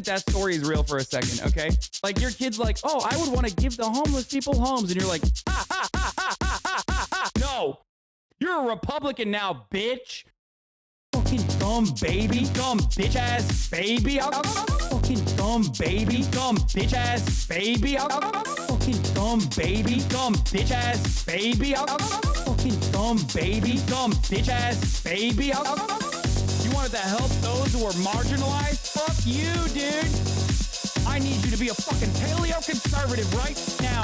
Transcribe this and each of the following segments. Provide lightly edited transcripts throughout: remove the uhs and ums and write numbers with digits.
that story is real for a second, okay? Like your kid's like, oh, I would want to give the homeless people homes. And you're like, no, you're a Republican now, bitch. Fucking dumb baby, dumb bitch ass baby. Fucking dumb baby, dumb bitch ass baby. Fucking dumb baby, dumb bitch ass baby. Fucking dumb baby, dumb bitch ass baby. You wanted to help those who are marginalized? Fuck you, dude. I need you to be a fucking paleo conservative right now.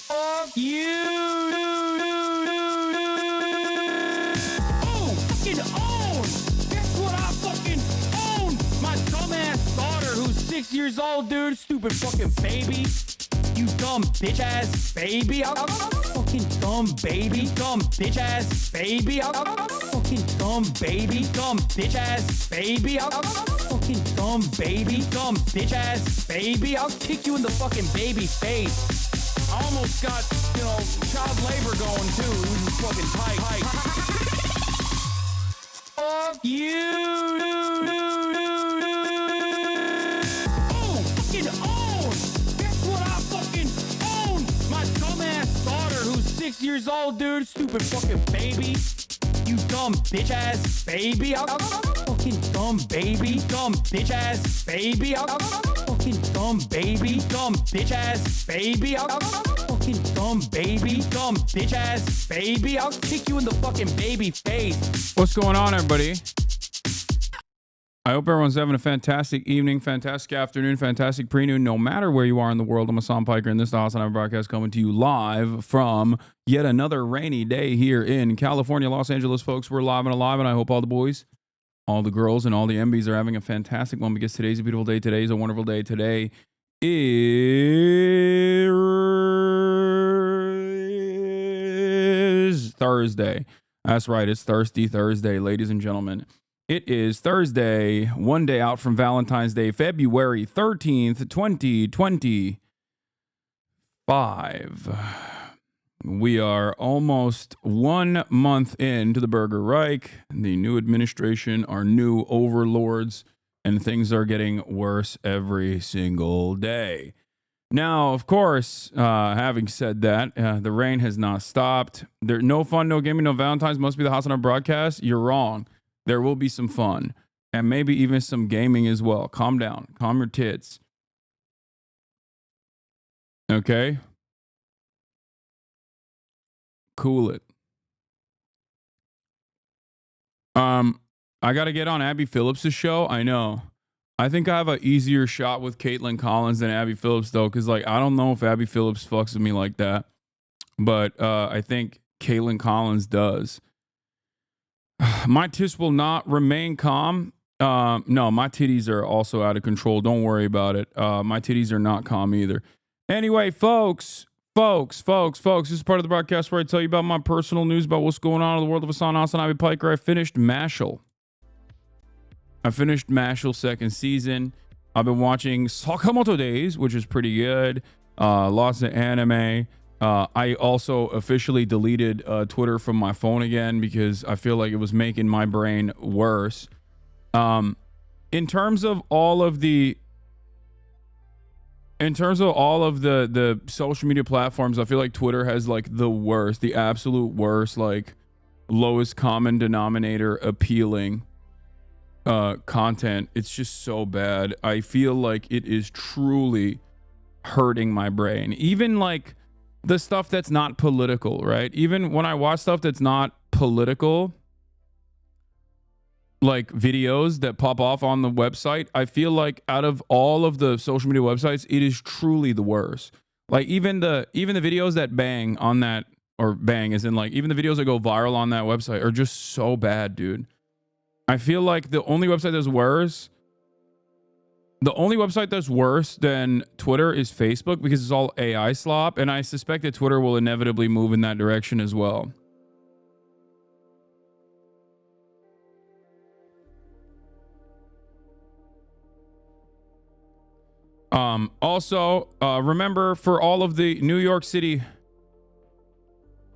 Fuck you. Oh, fucking own. Guess what I fucking own? My dumbass daughter who's 6 years old, dude. Stupid fucking baby. You dumb bitch ass baby. Fucking dumb baby. Dumb bitch ass baby. Fucking dumb baby. Dumb bitch ass baby. Fucking dumb baby. Dumb bitch ass baby. I'll kick you in the fucking baby face. I almost got, you know, child labor going too. It was fucking tight. Fuck you. Oh, fucking own. Guess what I fucking own? My dumbass daughter who's 6 years old, dude. Stupid fucking baby. You dumb bitch ass baby. Fucking dumb baby. Dumb bitch ass baby. Fucking dumb baby. Dumb bitch ass baby. Fucking dumb baby. Dumb bitch ass baby. I'll kick you in the fucking baby face. What's going on, everybody? I hope everyone's having a fantastic evening, fantastic afternoon, fantastic pre-noon, no matter where you are in the world. I'm Hasan Piker, and this is the HasanAbi broadcast coming to you live from yet another rainy day here in California, Los Angeles, folks. We're live and alive, and I hope all the boys, all the girls, and all the MBs are having a fantastic one because today's a beautiful day. Today's a wonderful day. Today is Thursday. That's right. It's Thirsty Thursday, ladies and gentlemen. It is Thursday, one day out from Valentine's Day, February 13th, 2025. We are almost 1 month into the Burger Reich, the new administration, our new overlords, and things are getting worse every single day. Now, of course, having said that, the rain has not stopped. There's no fun, no gaming, no Valentine's. Must be the HasanAbi broadcast. You're wrong. There will be some fun and maybe even some gaming as well. Calm down. Calm your tits. Okay? Cool it. I got to get on Abby Phillips' show. I know. I think I have an easier shot with Caitlin Collins than Abby Phillips, though, because, like, I don't know if Abby Phillips fucks with me like that. But I think Caitlin Collins does. My tits will not remain calm. No, my titties are also out of control. Don't worry about it. My titties are not calm either. Anyway, folks, this is part of the broadcast where I tell you about my personal news about what's going on in the world of HasanAbi Piker. I finished Mashal. Second season. I've been watching Sakamoto Days, which is pretty good. Lots of anime. I also officially deleted Twitter from my phone again because I feel like it was making my brain worse. In terms of all of the social media platforms, I feel like Twitter has like the absolute worst, like lowest common denominator appealing content. It's just so bad. I feel like it is truly hurting my brain. Even like the stuff that's not political, right? Even when I watch stuff that's not political, like videos that pop off on the website, I feel like out of all of the social media websites, it is truly the worst. Like even the videos that bang on that, or bang as in like even the videos that go viral on that website are just so bad, dude. I feel like the only website that's worse than Twitter is Facebook because it's all AI slop, and I suspect that Twitter will inevitably move in that direction as well. Also, remember for all of the New York City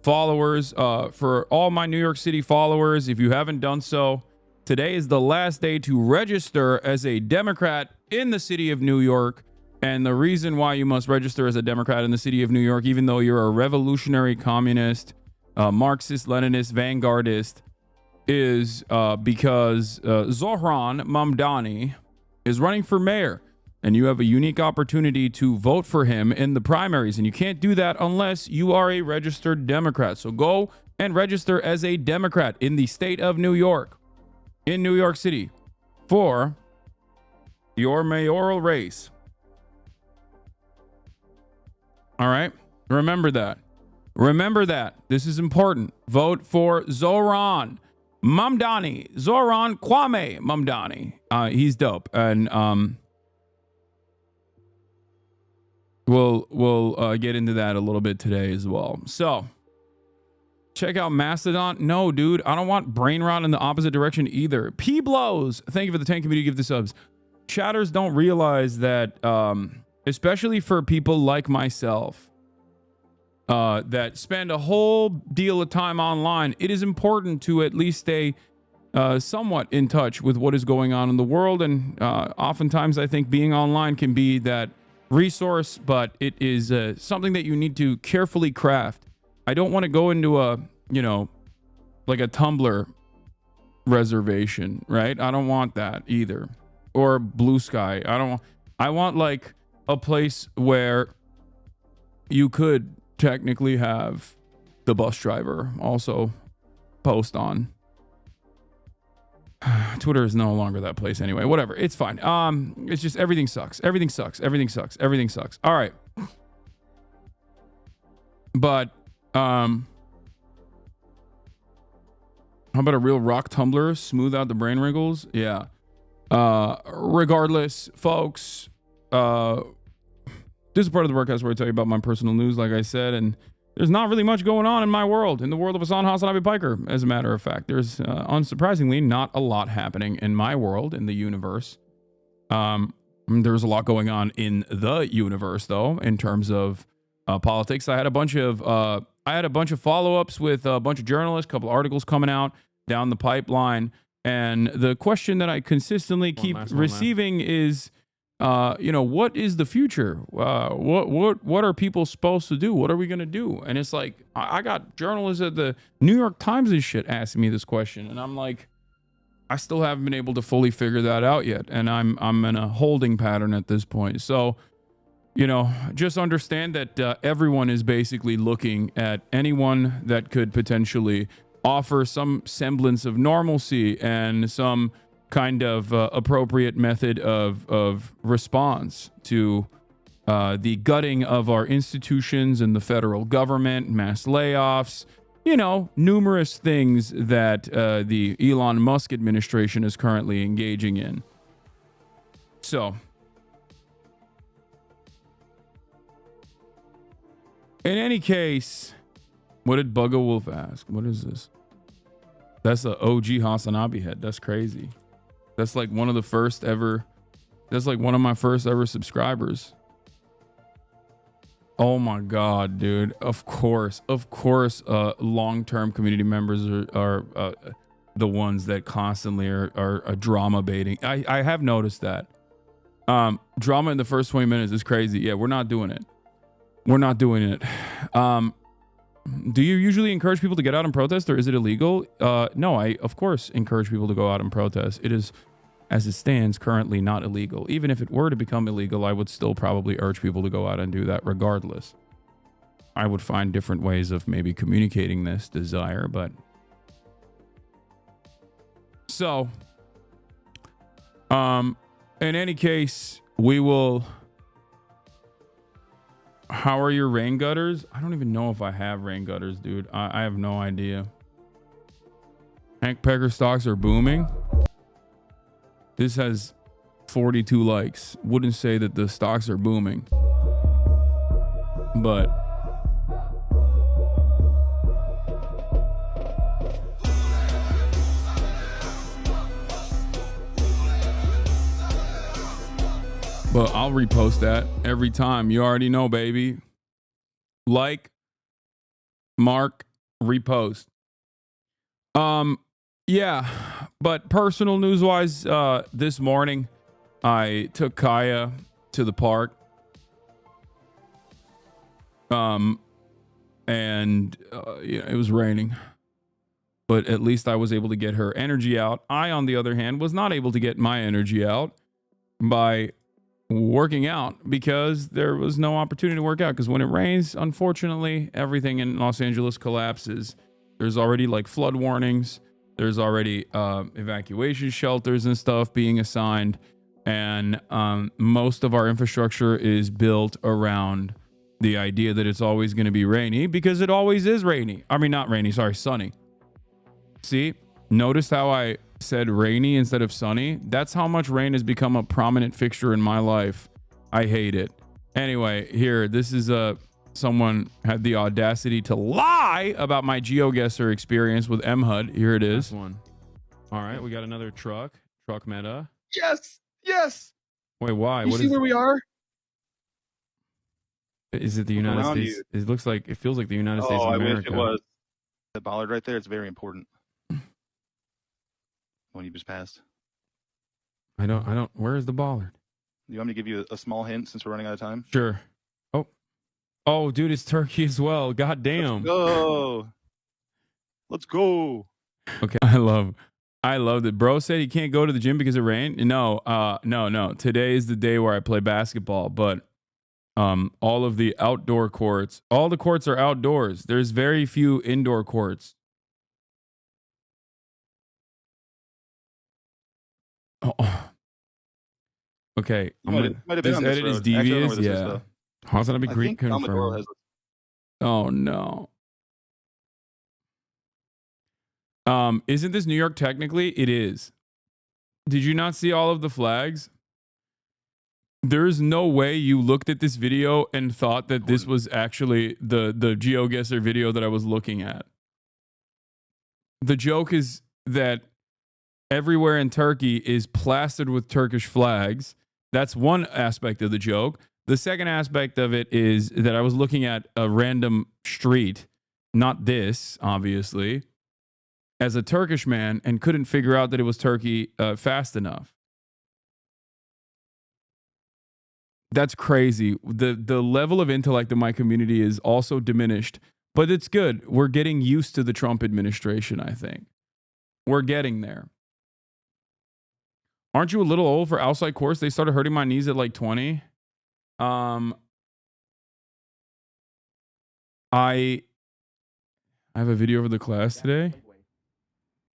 followers, for all my New York City followers, if you haven't done so, today is the last day to register as a Democrat in the city of New York. And the reason why you must register as a Democrat in the city of New York, even though you're a revolutionary communist, Marxist, Leninist, vanguardist, is because Zohran Mamdani is running for mayor. And you have a unique opportunity to vote for him in the primaries. And you can't do that unless you are a registered Democrat. So go and register as a Democrat in the state of New York, in New York City, for your mayoral race. All right? Remember that. Remember that. This is important. Vote for Zohran Mamdani. Zohran Kwame Mamdani. He's dope. And we'll get into that a little bit today as well. So check out Mastodon. No, dude, I don't want brain rot in the opposite direction either. P blows. Thank you for the 10 community give the subs. Chatters don't realize that, especially for people like myself, that spend a whole deal of time online, it is important to at least stay somewhat in touch with what is going on in the world. And oftentimes I think being online can be that resource, but it is something that you need to carefully craft. I don't want to go into a, like a Tumblr reservation, right? I don't want that either. Or Blue Sky. I want like a place where you could technically have the bus driver also post on. Twitter is no longer that place anyway. Whatever. It's fine. It's just everything sucks. Everything sucks. Everything sucks. Everything sucks. All right. But how about a real rock tumbler? Smooth out the brain wrinkles? Yeah. Regardless, folks, this is part of the broadcast where I tell you about my personal news, like I said, and there's not really much going on in my world, in the world of HasanAbi Piker, as a matter of fact. There's, unsurprisingly, not a lot happening in my world, in the universe. There's a lot going on in the universe, though, in terms of politics. I had a bunch of follow-ups with a bunch of journalists, a couple articles coming out down the pipeline, and the question that I consistently keep receiving is, what is the future? What are people supposed to do? What are we gonna do? And it's like, I got journalists at the New York Times and shit asking me this question, and I'm like, I still haven't been able to fully figure that out yet, and I'm in a holding pattern at this point. So, just understand that everyone is basically looking at anyone that could potentially offer some semblance of normalcy and some kind of appropriate method of response to the gutting of our institutions and the federal government, mass layoffs, numerous things that the Elon Musk administration is currently engaging in. So, in any case, what did Bugga Wolf ask? What is this? That's the OG HasanAbi head. That's crazy. That's like one of the first ever. That's like one of my first ever subscribers. Oh my God, dude. Of course, long-term community members are the ones that constantly are drama baiting. I have noticed that. Drama in the first 20 minutes is crazy. Yeah, we're not doing it. We're not doing it. Do you usually encourage people to get out and protest, or is it illegal? No, I, of course, encourage people to go out and protest. It is, as it stands, currently not illegal. Even if it were to become illegal, I would still probably urge people to go out and do that regardless. I would find different ways of maybe communicating this desire, but... So, in any case, we will... How are your rain gutters? I don't even know if I have rain gutters, dude. I have no idea. Hank Pecker stocks are booming. This has 42 likes. Wouldn't say that the stocks are booming. But I'll repost that every time. You already know, baby. Like, mark, repost. Yeah, but personal news wise, this morning I took Kaya to the park. And it was raining, but at least I was able to get her energy out. I, on the other hand, was not able to get my energy out by working out because there was no opportunity to work out. Because when it rains, unfortunately, everything in Los Angeles collapses. There's already like flood warnings. There's already evacuation shelters and stuff being assigned. And most of our infrastructure is built around the idea that it's always going to be rainy because it always is rainy. I mean, not rainy, sorry, sunny. See, notice how I said rainy instead of sunny? That's how much rain has become a prominent fixture in my life. I hate it. Anyway, here, this is someone had the audacity to lie about my GeoGuessr experience with MHUD. Here it is. One. All right, we got another truck meta. Yes, yes. Wait, why? You what see is where we are? Is it the United States? You. It looks like, it feels like the United States of America. I wish it was. The bollard right there, it's very important. When you just passed. I don't, where is the bollard? You want me to give you a small hint since we're running out of time? Sure. Oh, dude, it's Turkey as well. God damn. Let's go. Okay. I love that. Bro said he can't go to the gym because it rained. No. Today is the day where I play basketball, but all of the outdoor courts, all the courts are outdoors. There's very few indoor courts. Oh. Okay. This edit is devious. Yeah. HasanAbi Greek confirmed. Oh no. Isn't this New York technically? It is. Did you not see all of the flags? There's no way you looked at this video and thought that this was actually the GeoGuessr video that I was looking at. The joke is that everywhere in Turkey is plastered with Turkish flags. That's one aspect of the joke. The second aspect of it is that I was looking at a random street, not this, obviously, as a Turkish man and couldn't figure out that it was Turkey fast enough. That's crazy. The level of intellect in my community is also diminished, but it's good. We're getting used to the Trump administration, I think. We're getting there. Aren't you a little old for outside course? They started hurting my knees at like 20. I have a video of the class today.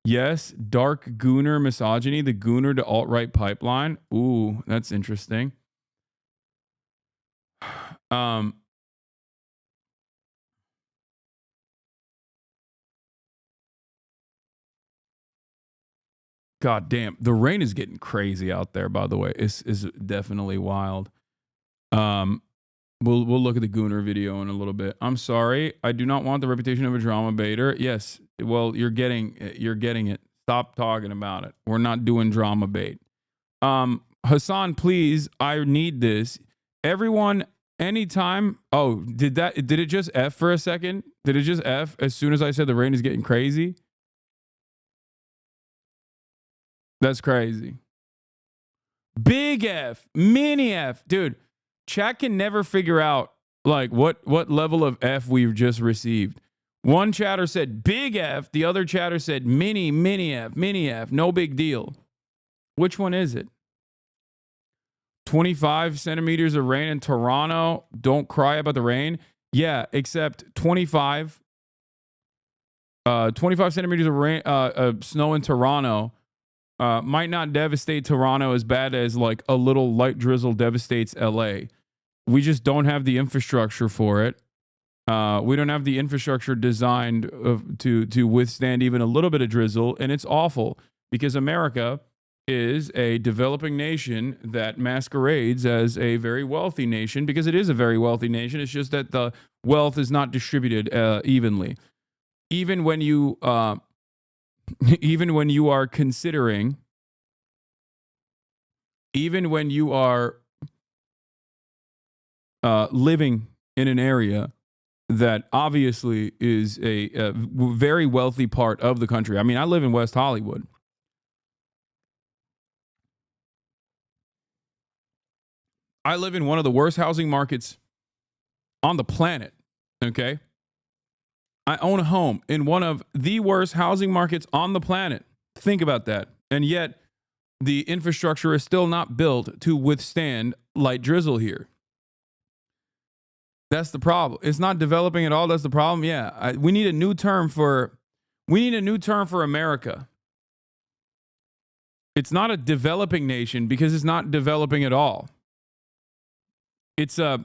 Yes, dark gooner misogyny, the gooner to alt-right pipeline. Ooh, that's interesting. God damn, the rain is getting crazy out there, by the way. It's definitely wild. We'll look at the Gooner video in a little bit. I'm sorry, I do not want the reputation of a drama baiter. Yes, well, you're getting it. Stop talking about it. We're not doing drama bait. Hasan, please, I need this. Everyone, anytime. Oh, did it just F for a second? Did it just F as soon as I said the rain is getting crazy? That's crazy. Big F, mini F, dude. Chat can never figure out like what level of F we've just received. One chatter said big F, the other chatter said mini F, no big deal. Which one is it? 25 centimeters of rain in Toronto. Don't cry about the rain. Yeah, except 25 centimeters of rain, snow in Toronto might not devastate Toronto as bad as like a little light drizzle devastates LA. We just don't have the infrastructure for it. We don't have the infrastructure designed to withstand even a little bit of drizzle, and it's awful because America is a developing nation that masquerades as a very wealthy nation because it is a very wealthy nation. It's just that the wealth is not distributed evenly. Even when you are considering, even when you are living in an area that obviously is a very wealthy part of the country. I mean, I live in West Hollywood. I live in one of the worst housing markets on the planet, okay? I own a home in one of the worst housing markets on the planet. Think about that. And yet, the infrastructure is still not built to withstand light drizzle here. That's the problem. It's not developing at all. That's the problem. Yeah, we need a new term for America. It's not a developing nation because it's not developing at all. It's a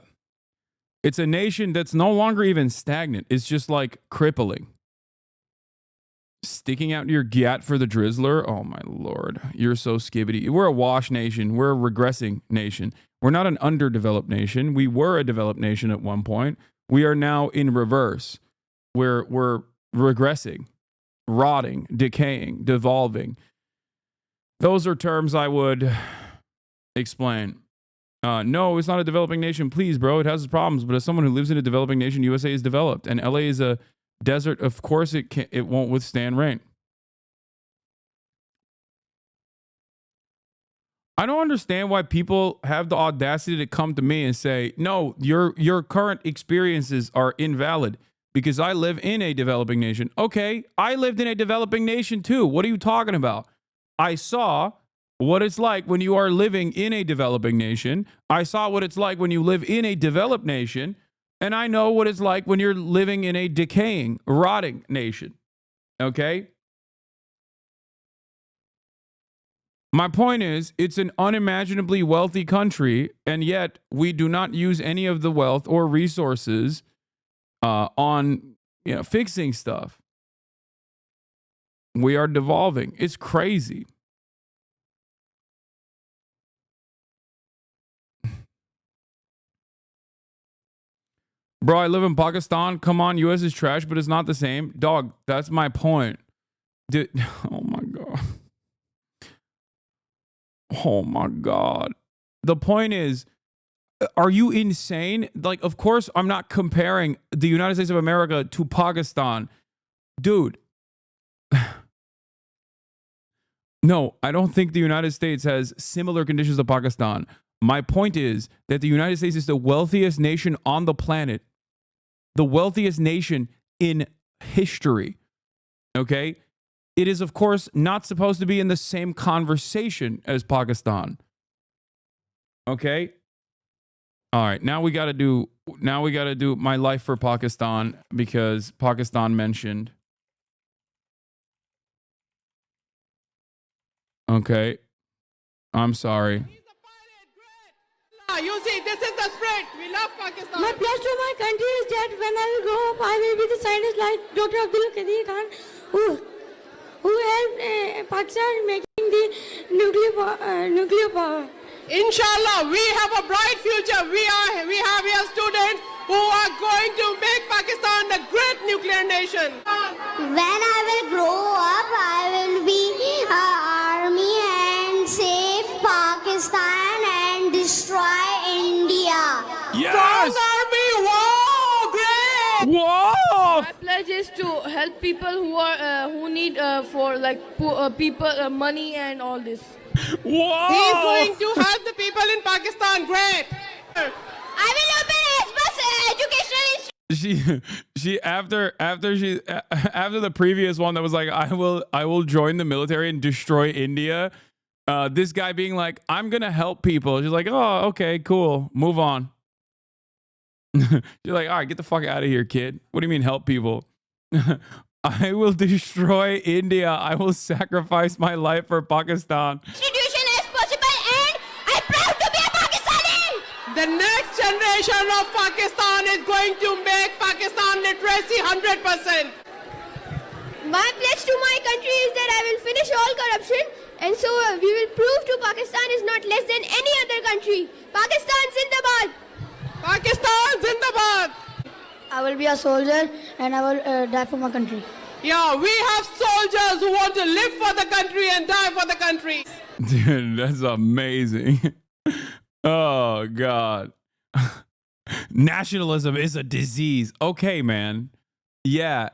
nation that's no longer even stagnant. It's just like crippling. Sticking out your gat for the drizzler. Oh my Lord. You're so skibbity. We're a wash nation. We're a regressing nation. We're not an underdeveloped nation. We were a developed nation at one point. We are now in reverse. We're regressing, rotting, decaying, devolving. Those are terms I would explain. No, it's not a developing nation. Please, bro, it has its problems. But as someone who lives in a developing nation, USA is developed. And LA is a desert. Of course, it won't withstand rain. I don't understand why people have the audacity to come to me and say, no, your current experiences are invalid because I live in a developing nation. Okay, I lived in a developing nation too. What are you talking about? I saw what it's like when you are living in a developing nation. I saw what it's like when you live in a developed nation. And I know what it's like when you're living in a decaying, rotting nation. Okay? My point is, it's an unimaginably wealthy country, and yet we do not use any of the wealth or resources on fixing stuff. We are devolving. It's crazy. Bro, I live in Pakistan. Come on, US is trash, but it's not the same. Dog, that's my point. Dude, oh my God. Oh my God. The point is, are you insane? Like, of course, I'm not comparing the United States of America to Pakistan. Dude. No, I don't think the United States has similar conditions to Pakistan. My point is that the United States is the wealthiest nation on the planet. The wealthiest nation in history. Okay? It is, of course, not supposed to be in the same conversation as Pakistan. Okay? All right, now we got to do my life for Pakistan because Pakistan mentioned. Okay. I'm sorry. You see, this is the spirit. We love Pakistan. My pledge to my country is that when I will grow up, I will be the scientist like Dr. Abdul Qadir Khan, who helped Pakistan in making the nuclear power. Inshallah, we have a bright future. We have here students who are going to make Pakistan a great nuclear nation. When I will grow up, I will be army and save Pakistan and destroy India. Yes! Army, wow, great! Whoa! My pledge is to help people who need for like people money and all this. Whoa! He's going to help the people in Pakistan. Great. I will open educational She after the previous one that was like I will join the military and destroy India. This guy being like, I'm gonna help people. She's like, oh, okay, cool, move on. You're like, all right, get the fuck out of here, kid. What do you mean help people? I will destroy India. I will sacrifice my life for Pakistan. institution as possible, and I'm proud to be a Pakistani. The next generation of Pakistan is going to make Pakistan literacy 100%. My pledge to my country is that I will finish all corruption, and so we will prove to Pakistan is not less than any other country. Pakistan Zindabad. Pakistan Zindabad. I will be a soldier, and I will die for my country. Yeah, we have soldiers who want to live for the country and die for the country. Dude, that's amazing. Oh God. Nationalism is a disease. Okay, man. Yeah.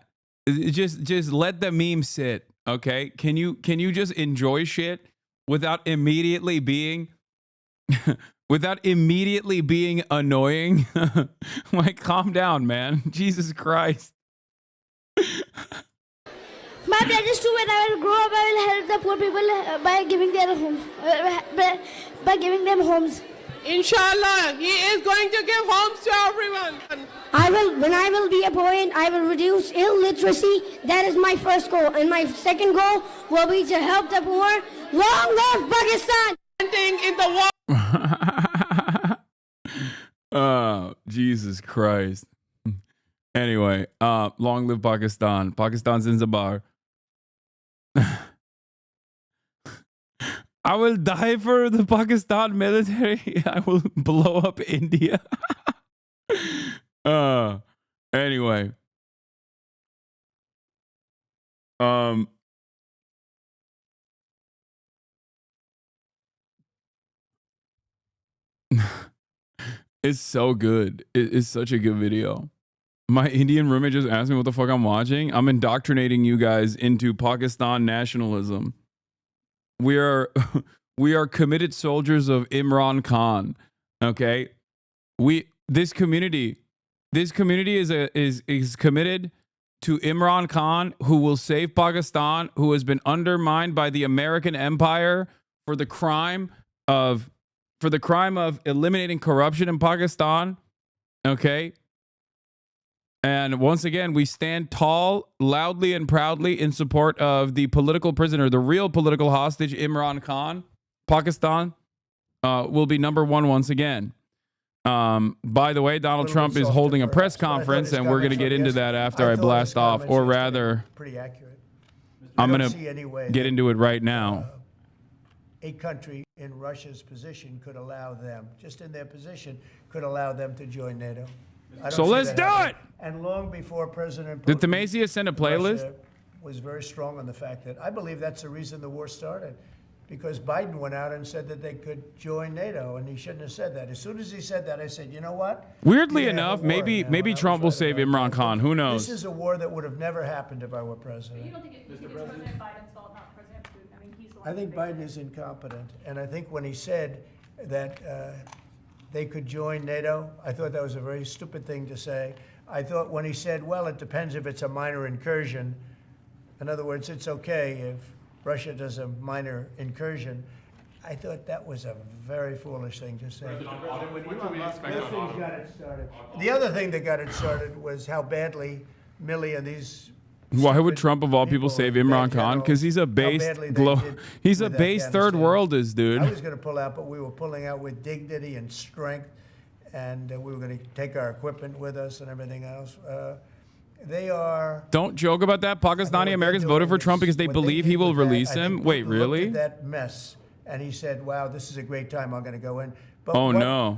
Just let the meme sit. Okay. Can you just enjoy shit without immediately being annoying? Like, calm down, man. Jesus Christ. My plan is to, when I will grow up, I will help the poor people by giving their homes, by giving them homes. Inshallah, he is going to give homes to everyone. When I will be a point, I will reduce illiteracy. That is my first goal. And my second goal will be to help the poor. Long live Pakistan! In the war. Oh, Jesus Christ. Anyway, long live Pakistan. Pakistan Zindabar. I will die for the Pakistan military. I will blow up India. Anyway. It's so good. It's such a good video. My Indian roommate just asked me what the fuck I'm watching. I'm indoctrinating you guys into Pakistan nationalism. We are committed soldiers of Imran Khan. Okay? This community is committed to Imran Khan, who will save Pakistan, who has been undermined by the American empire for the crime of eliminating corruption in Pakistan. Okay? And once again, we stand tall, loudly and proudly in support of the political prisoner, the real political hostage, Imran Khan. Pakistan will be number one once again. By the way, Donald Trump is holding a press conference, and we're going to get into that after I blast off, or rather, pretty accurate. I'm going to get into it right now. A country in Russia's position could allow them, just in their position, could allow them to join NATO. So let's do it! And long before President Putin, Did Tamasia send a playlist? Russia was very strong on the fact that I believe that's the reason the war started, because Biden went out and said that they could join NATO, and he shouldn't have said that. As soon as he said that, I said, you know what? Weirdly enough, maybe Trump will save Imran Khan. Who knows? This is a war that would have never happened if I were president. You don't think it's President Biden's fault, not President Putin? I mean, he's the one. I think Biden is incompetent, and I think when he said that they could join NATO, I thought that was a very stupid thing to say. I thought when he said, well, it depends if it's a minor incursion. In other words, it's okay if Russia does a minor incursion. I thought that was a very foolish thing to say. The other thing that got it started was how badly Milley and these. Why would Trump of all people save Imran Khan? Because he's a base third worldist, dude. I was going to pull out, but we were pulling out with dignity and strength, and we were going to take our equipment with us and everything else. They are. Don't joke about that. Pakistani Americans voted for Trump because they believe he will release him. Wait, really? That mess, and he said, "Wow, this is a great time. I'm going to go in." But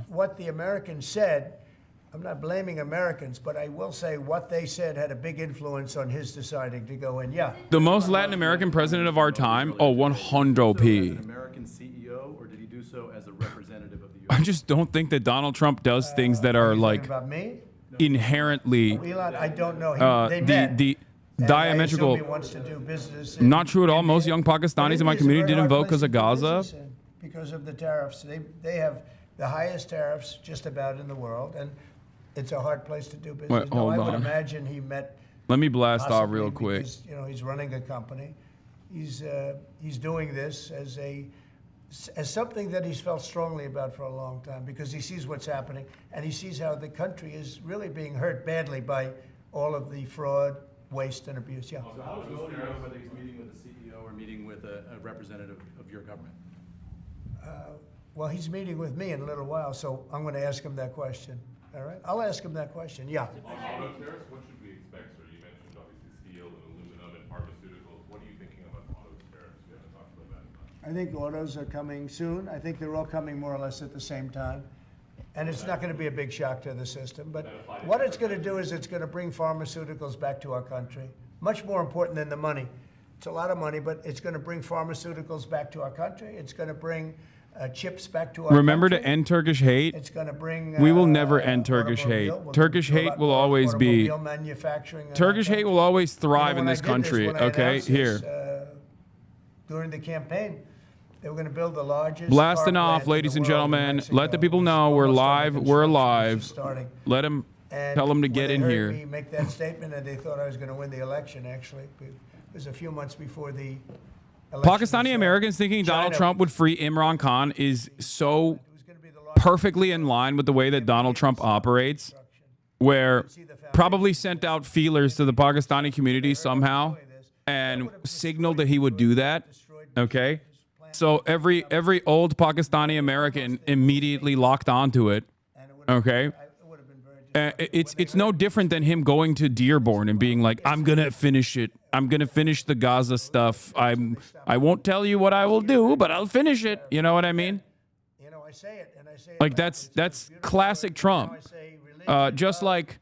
what the Americans said. I'm not blaming Americans, but I will say what they said had a big influence on his deciding to go in. Yeah. The most Latin American president of our time? Oh, 100p. An American CEO, or did he do so as a representative of the U.S.? I just don't think that Donald Trump does things that are like about me? Inherently Elon, I don't know. They met. the diametrical. He wants to do business Not true at all. Most young Pakistanis in my community didn't vote because of Gaza. Because of the tariffs. They have the highest tariffs just about in the world, and it's a hard place to do business. Wait, hold I would on. imagine he met. Let me blast off real quick. Because, he's running a company. He's doing this as something that he's felt strongly about for a long time, because he sees what's happening, and he sees how the country is really being hurt badly by all of the fraud, waste, and abuse. Yeah. So how does Modi know whether he's meeting with a CEO or meeting with a representative of your government? Well, he's meeting with me in a little while, so I'm going to ask him that question. All right? I'll ask him that question. Yeah. On auto tariffs, what should we expect, sir? You mentioned obviously steel and aluminum and pharmaceuticals. What are you thinking about auto tariffs? We haven't talked about that. I think autos are coming soon. I think they're all coming more or less at the same time. And it's not going to be a big shock to the system. But what it's going to do is it's going to bring pharmaceuticals back to our country. Much more important than the money. It's a lot of money, but it's going to bring pharmaceuticals back to our country. It's going to bring chips back to our Remember country. to end Turkish hate. It's going to bring. We will never end Turkish hate. Turkish hate will always be. Turkish hate will always thrive in this country. Okay, here. During the campaign, they were going to build the largest. Blasting car off, plant in ladies the and world in gentlemen. Mexico. Let the people It's know we're almost under live. We're construction. alive. It's starting. Let them And tell them to when get they in heard here. me make that statement, and they thought I was going to win the election. Actually, it was a few months before the election. Pakistani Americans thinking Donald China- Trump would free Imran Khan is so perfectly in line with the way that Donald Trump operates, where probably sent out feelers to the Pakistani community somehow and signaled that he would do that. Okay, so every old Pakistani American immediately locked onto it. Okay. It's no different than him going to Dearborn and being like, I'm gonna finish it. I'm gonna finish the Gaza stuff. I won't tell you what I will do, but I'll finish it. You know what I mean? I say it, and I say it Like that's classic Trump. Just like,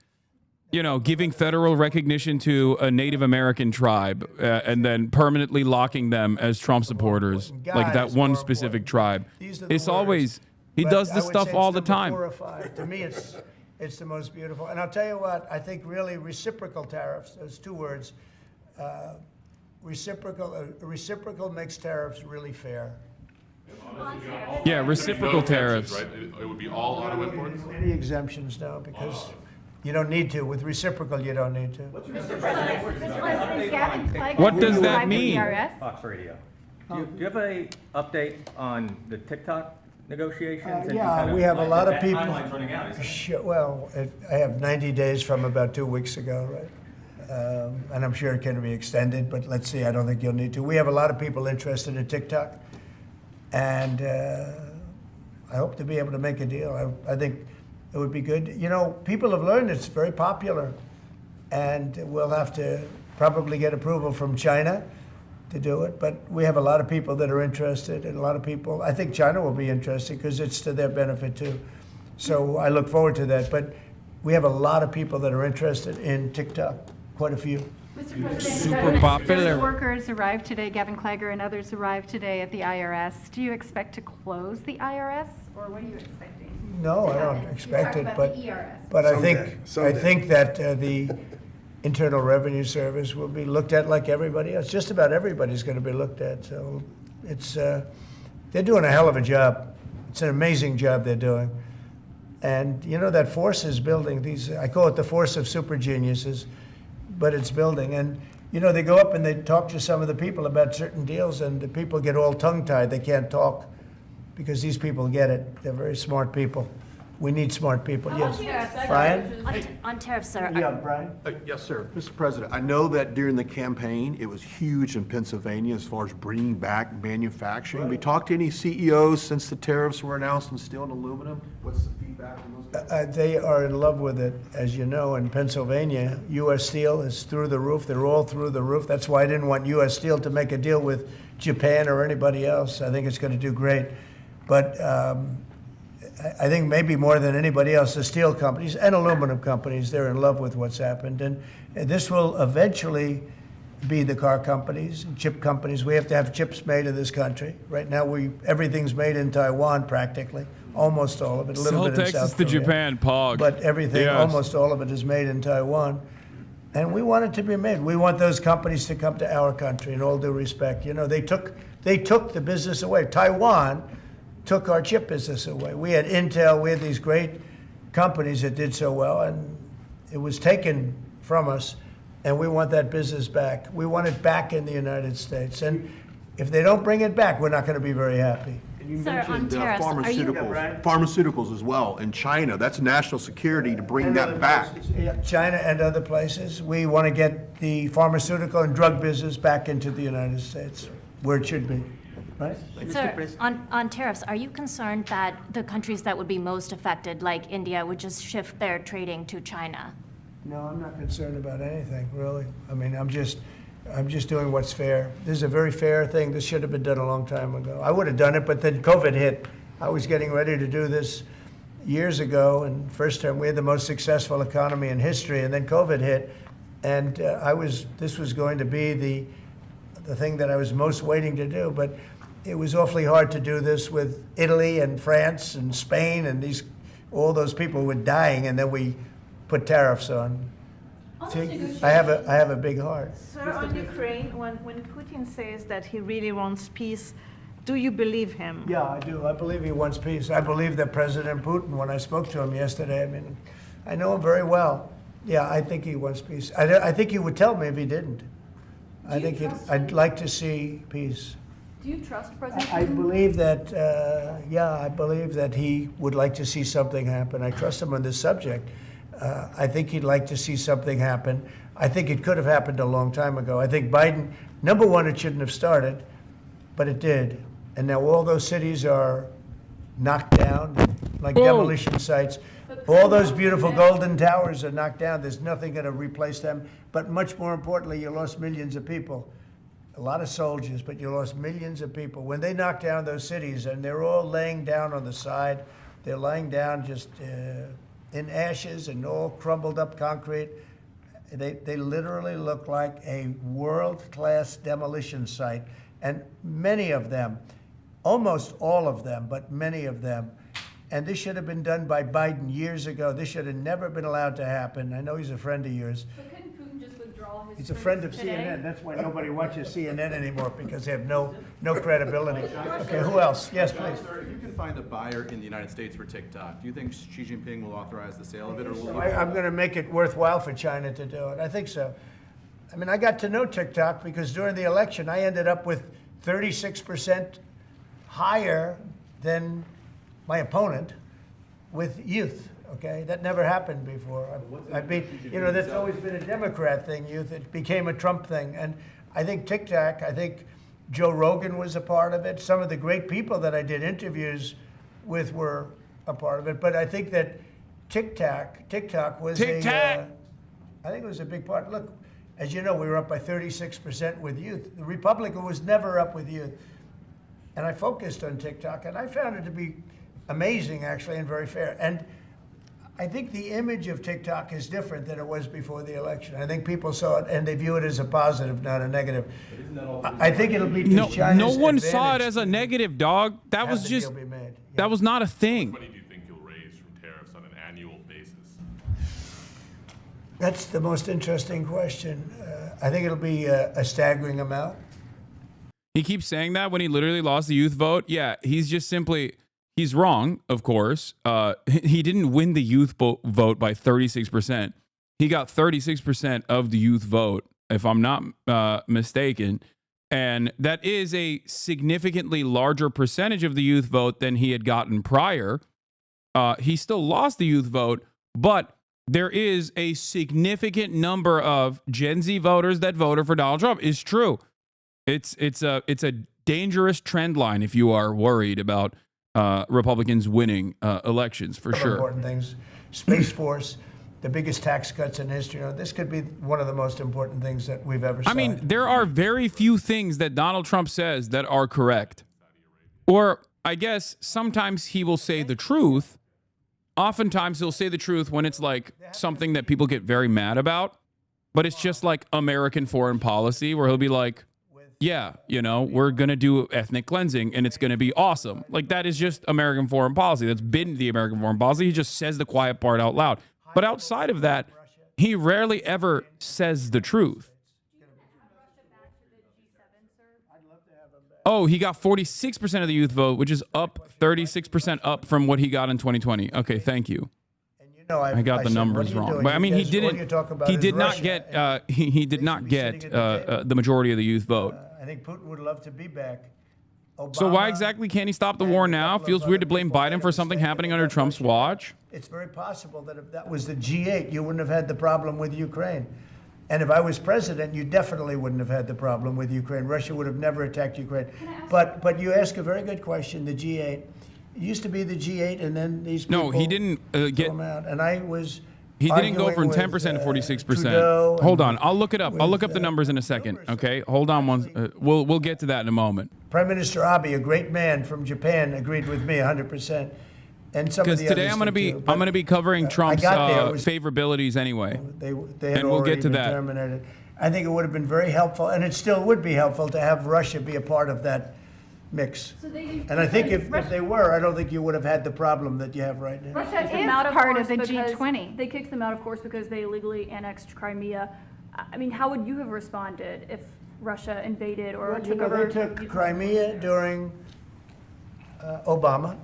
you know, giving federal recognition to a Native American tribe and then permanently locking them as Trump supporters, like that one specific tribe. It's always he does this stuff all the time. 4 or 5. To me, it's the most beautiful. And I'll tell you what, I think really reciprocal tariffs, those 2 words, reciprocal makes tariffs really fair. Yeah, reciprocal No tariffs. exemptions, right? It would be all auto imports? Any exemptions now, because you don't need to. With reciprocal, you don't need to. What does that mean? Fox Radio. Do you have a update on the TikTok negotiations? And Yeah, we have a lot of people. Timeline's running out, isn't it? Sure, well, I have 90 days from about 2 weeks ago, right? And I'm sure it can be extended, but let's see. I don't think you'll need to. We have a lot of people interested in TikTok, and I hope to be able to make a deal. I think it would be good. You know, people have learned it's very popular, and we'll have to probably get approval from China to do it. But we have a lot of people that are interested, and a lot of people. I think China will be interested because it's to their benefit too. So I look forward to that. But we have a lot of people that are interested in TikTok. Quite a few. Mr. President, Super popular. Doge workers arrived today, Gavin Klager and others arrived today at the IRS. Do you expect to close the IRS, or what are you expecting? No, to I don't happen? expect You it, talked but about the ERS. but I Someday. think that the Internal Revenue Service will be looked at like everybody else. Just about everybody's going to be looked at. So it's they're doing a hell of a job. It's an amazing job they're doing. And you know that force is building. These I call it the force of super geniuses, but it's building. And you know they go up and they talk to some of the people about certain deals, and the people get all tongue-tied. They can't talk because these people get it. They're very smart people. We need smart people. Yes, Brian. On tariffs, sir. Yeah, Brian. Yes, sir. Mr. President, I know that during the campaign, it was huge in Pennsylvania as far as bringing back manufacturing. Have we talked to any CEOs since the tariffs were announced on steel and aluminum? What's the feedback from those guys? They are in love with it. As you know, in Pennsylvania, U.S. Steel is through the roof. They're all through the roof. That's why I didn't want U.S. Steel to make a deal with Japan or anybody else. I think it's going to do great. But I think maybe more than anybody else, the steel companies and aluminum companies, they're in love with what's happened. And this will eventually be the car companies and chip companies. We have to have chips made in this country. Right now, everything's made in Taiwan practically, almost all of it, a little Sell bit in Texas South to Korea. Japan, Pog. But everything, Yes. almost all of it is made in Taiwan. And we want it to be made. We want those companies to come to our country, in all due respect. You know, they took the business away. Taiwan took our chip business away. We had Intel, we had these great companies that did so well, and it was taken from us, and we want that business back. We want it back in the United States. And if they don't bring it back, we're not going to be very happy. And you Sir, on mentioned tariffs, are you- pharmaceuticals as well in China. That's national security to bring that back. Yeah, China and other places. We want to get the pharmaceutical and drug business back into the United States, where it should be. Right? Sir, on tariffs, are you concerned that the countries that would be most affected, like India, would just shift their trading to China? No, I'm not concerned about anything, really. I mean, I'm just doing what's fair. This is a very fair thing. This should have been done a long time ago. I would have done it, but then COVID hit. I was getting ready to do this years ago, and first time we had the most successful economy in history, and then COVID hit, and this was going to be the thing that I was most waiting to do. But it was awfully hard to do this with Italy and France and Spain and all those people were dying, and then we put tariffs on. See, I have a big heart. Sir, on Ukraine, when Putin says that he really wants peace, do you believe him? Yeah, I do. I believe he wants peace. I believe that President Putin, when I spoke to him yesterday, I mean, I know him very well. Yeah, I think he wants peace. I think he would tell me if he didn't. I'd like to see peace. Do you trust President I Putin? believe that, I believe that he would like to see something happen. I trust him on this subject. I think he'd like to see something happen. I think it could have happened a long time ago. I think Biden, number one, it shouldn't have started, but it did. And now all those cities are knocked down, like demolition sites. All those beautiful golden towers are knocked down. There's nothing going to replace them. But much more importantly, you lost millions of people. A lot of soldiers, but you lost millions of people. When they knocked down those cities, and they're all laying down on the side, they're laying down just in ashes and all crumbled up concrete. They literally look like a world-class demolition site. And many of them, almost all of them, but many of them, and this should have been done by Biden years ago. This should have never been allowed to happen. I know he's a friend of yours. But couldn't Putin just withdraw his He's a friend of troops today? CNN. That's why nobody watches CNN anymore, because they have no credibility. Okay, who else? Yes, please. Sir, if you can find a buyer in the United States for TikTok, do you think Xi Jinping will authorize the sale of it, or will I'm going to make it worthwhile for China to do it. I think so. I mean, I got to know TikTok because during the election, I ended up with 36% higher than my opponent with youth. Okay, that never happened before. I beat, that's always been a Democrat thing, youth. It became a Trump thing. And I think TikTok, I think Joe Rogan was a part of it. Some of the great people that I did interviews with were a part of it. But I think that TikTok was I think it was a big part. Look, as you know, we were up by 36% with youth. The Republican was never up with youth. And I focused on TikTok, and I found it to be amazing, actually, and very fair. And I think the image of TikTok is different than it was before the election. I think people saw it, and they view it as a positive, not a negative. I think it'll be to China's no one advantage. saw it as a negative, dog. That was the just deal be made. that was not a thing. What money do you think you'll raise from tariffs on an annual basis? That's the most interesting question. I think it'll be a staggering amount. He keeps saying that when he literally lost the youth vote. Yeah, he's wrong, of course. He didn't win the youth vote by 36%. He got 36% of the youth vote, if I'm not mistaken. And that is a significantly larger percentage of the youth vote than he had gotten prior. He still lost the youth vote, but there is a significant number of Gen Z voters that voted for Donald Trump. It's true. It's a dangerous trend line if you are worried about Republicans winning elections, for sure. Important things. Space Force, the biggest tax cuts in history. This could be one of the most important things that we've ever seen. I mean, there are very few things that Donald Trump says that are correct. Or I guess sometimes he will say the truth. Oftentimes he'll say the truth when it's like something that people get very mad about. But it's just like American foreign policy where he'll be like, yeah, we're going to do ethnic cleansing and it's going to be awesome. Like, that is just American foreign policy. That's been the American foreign policy. He just says the quiet part out loud. But outside of that, he rarely ever says the truth. Oh, he got 46% of the youth vote, which is up 36% up from what he got in 2020. Okay, thank you. I got the numbers wrong, but I mean, he did not get the majority of the youth vote. I think Putin would love to be back. So why exactly can't he stop the war now? Feels weird to blame Biden for something happening under Trump's watch. It's very possible that if that was the G8, you wouldn't have had the problem with Ukraine. And if I was president, you definitely wouldn't have had the problem with Ukraine. Russia would have never attacked Ukraine. But you ask a very good question, the G8. It used to be the G8, and then these people he didn't get them out. And I was He didn't go from 10% to 46%. Hold on, I'll look it up. I'll look up the numbers in a second. Okay, hold on one. We'll get to that in a moment. Prime Minister Abe, a great man from Japan, agreed with me 100%. And some of the today others I'm going to be covering Trump's favorabilities anyway. They had we'll get to been that. terminated. I think it would have been very helpful, and it still would be helpful to have Russia be a part of that mix. So they- And I think if they were, I don't think you would have had the problem that you have right now. Russia Kicked them is out, part course, of the because G20. They kicked them out, of course, because they illegally annexed Crimea. I mean, how would you have responded if Russia invaded or Well, you took know, over? they took Crimea during Obama.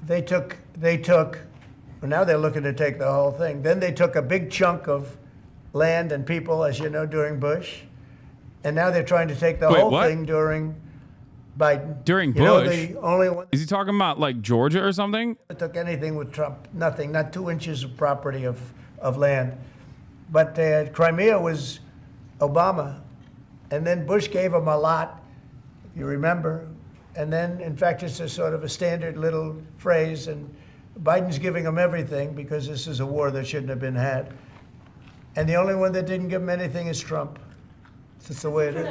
They took, well, now they're looking to take the whole thing. Then they took a big chunk of land and people, as you know, during Bush. And now they're trying to take the Wait, whole what? thing during Biden. During You know, Bush? the only one Is he talking about like Georgia or something? that took anything with Trump, nothing, not 2 inches of property of land. But Crimea was Obama. And then Bush gave him a lot, if you remember. And then, in fact, it's a sort of a standard little phrase. And Biden's giving him everything because this is a war that shouldn't have been had. And the only one that didn't give him anything is Trump. It's just the way it is.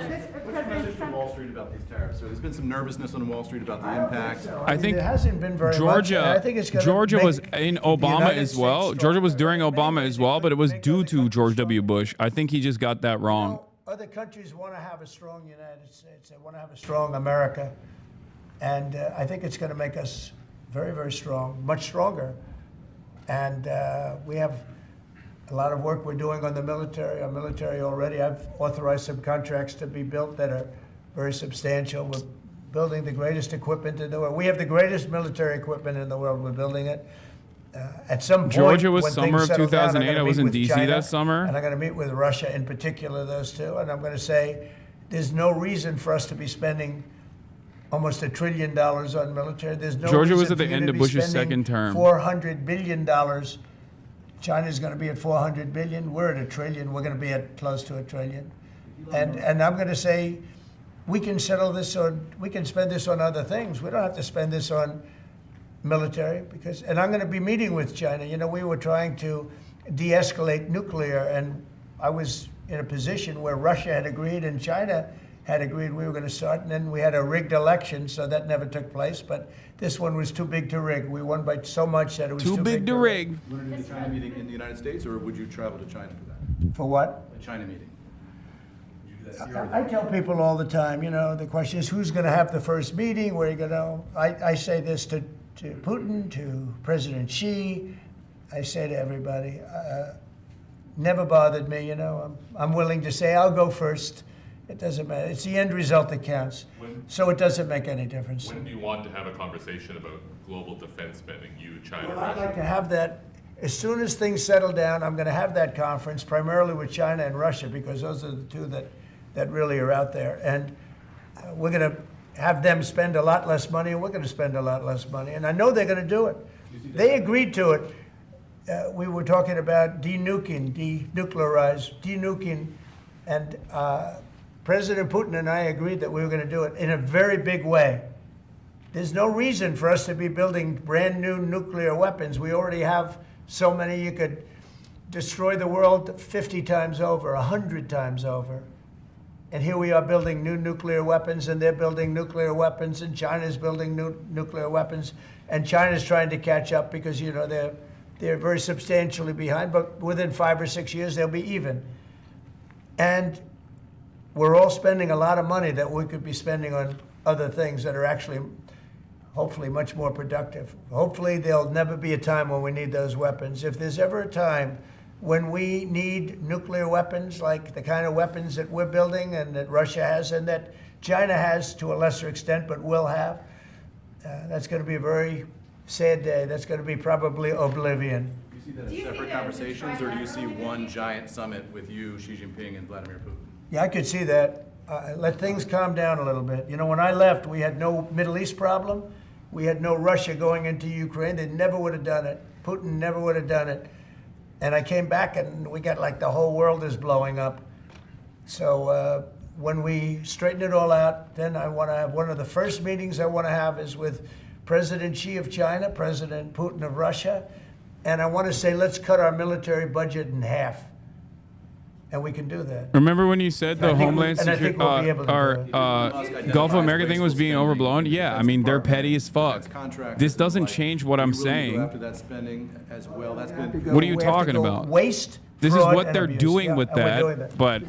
What's the message from Wall Street about these tariffs? So there's been some nervousness on Wall Street about the impact. I think it hasn't been very Georgia, much. I think it's gonna Georgia was make in the Obama United as States well. stronger. Georgia was during Obama as well, but it was due to George W. Bush. I think he just got that wrong. Other countries want to have a strong United States. They want to have a strong America. And I think it's going to make us very, very strong, much stronger. And we have a lot of work we're doing on the military. Our military already, I've authorized some contracts to be built that are very substantial. We're building the greatest equipment in the world. We have the greatest military equipment in the world. We're building it. At some point, Georgia was when summer things of settle down, I'm 2008. gonna I was meet in with DC China, that summer. And I'm going to meet with Russia in particular, those two. And I'm going to say there's no reason for us to be spending almost $1 trillion on military. There's no Georgia was reason at the for you end to of be Bush's spending second term. $400 billion. China's going to be at $400 billion. We're at $1 trillion. We're going to be at close to $1 trillion. And I'm going to say we can settle this on, we can spend this on other things. We don't have to spend this on military because, and I'm going to be meeting with China. You know, we were trying to de-escalate nuclear, and I was in a position where Russia had agreed and China had agreed we were going to start, and then we had a rigged election, so that never took place. But this one was too big to rig. We won by so much that it was too big to rig. You want to do the China meeting in the United States, or would you travel to China for that? For what? The China meeting. Would you do that here or I there? tell people all the time, you know, the question is who's going to have the first meeting, where are you going to, I say this to Putin, to President Xi, I say to everybody, never bothered me, you know, I'm willing to say I'll go first. It doesn't matter. It's the end result that counts. So it doesn't make any difference. When do you want to have a conversation about global defense spending, you, China, Well, I'd Russia? like to have that, as soon as things settle down, I'm going to have that conference, primarily with China and Russia, because those are the two that really are out there. And we're going to have them spend a lot less money, and we're going to spend a lot less money. And I know they're going to do it. They agreed to it. We were talking about denuclearizing, and President Putin and I agreed that we were going to do it in a very big way. There's no reason for us to be building brand new nuclear weapons. We already have so many. You could destroy the world 50 times over, 100 times over. And here we are building new nuclear weapons, and they're building nuclear weapons, and China's building new nuclear weapons, and China's trying to catch up because, you know, they're very substantially behind, but within 5 or 6 years they'll be even. And we're all spending a lot of money that we could be spending on other things that are actually, hopefully, much more productive. Hopefully, there'll never be a time when we need those weapons. If there's ever a time when we need nuclear weapons, like the kind of weapons that we're building and that Russia has and that China has to a lesser extent, but will have, that's going to be a very sad day. That's going to be probably oblivion. Do you see that as separate conversations, or do you see one giant summit with you, Xi Jinping, and Vladimir Putin? Yeah, I could see that. Let things calm down a little bit. You know, when I left, we had no Middle East problem. We had no Russia going into Ukraine. They never would have done it. Putin never would have done it. And I came back and we got like the whole world is blowing up. So when we straighten it all out, then I want to have one of the first meetings I want to have is with President Xi of China, President Putin of Russia. And I want to say, let's cut our military budget in half. And we can do that. Remember when you said the Homeland and I think we'll be able to Security, Gulf of America thing was being overblown? Yeah, I mean, they're petty as fuck. This doesn't change what I'm saying. After that spending as well, that's been. What are you We have to talking go about? Waste This is fraud what and they're abuse. doing Yeah, with and we're that, doing that. but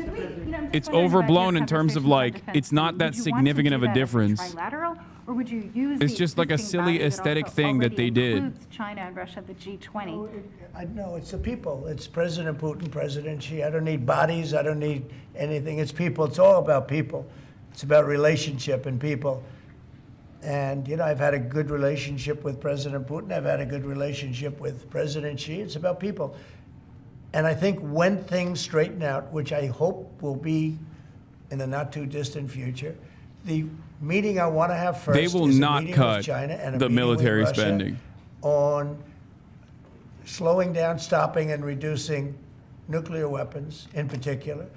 it's overblown in terms of like, it's not that significant of a difference. Trilateral, or would you use It's the just like a existing silly body that aesthetic also thing that already they did. includes China and Russia, the G20? I know, it's the people. It's President Putin, President Xi. I don't need bodies. I don't need anything. It's people. It's all about people. It's about relationship and people. And, you know, I've had a good relationship with President Putin. I've had a good relationship with President Xi. It's about people. And I think when things straighten out, which I hope will be in the not too distant future, the meeting I want to have first They will is a not meeting cut with China and a the meeting with military Russia spending. on slowing down, stopping, and reducing nuclear weapons in particular,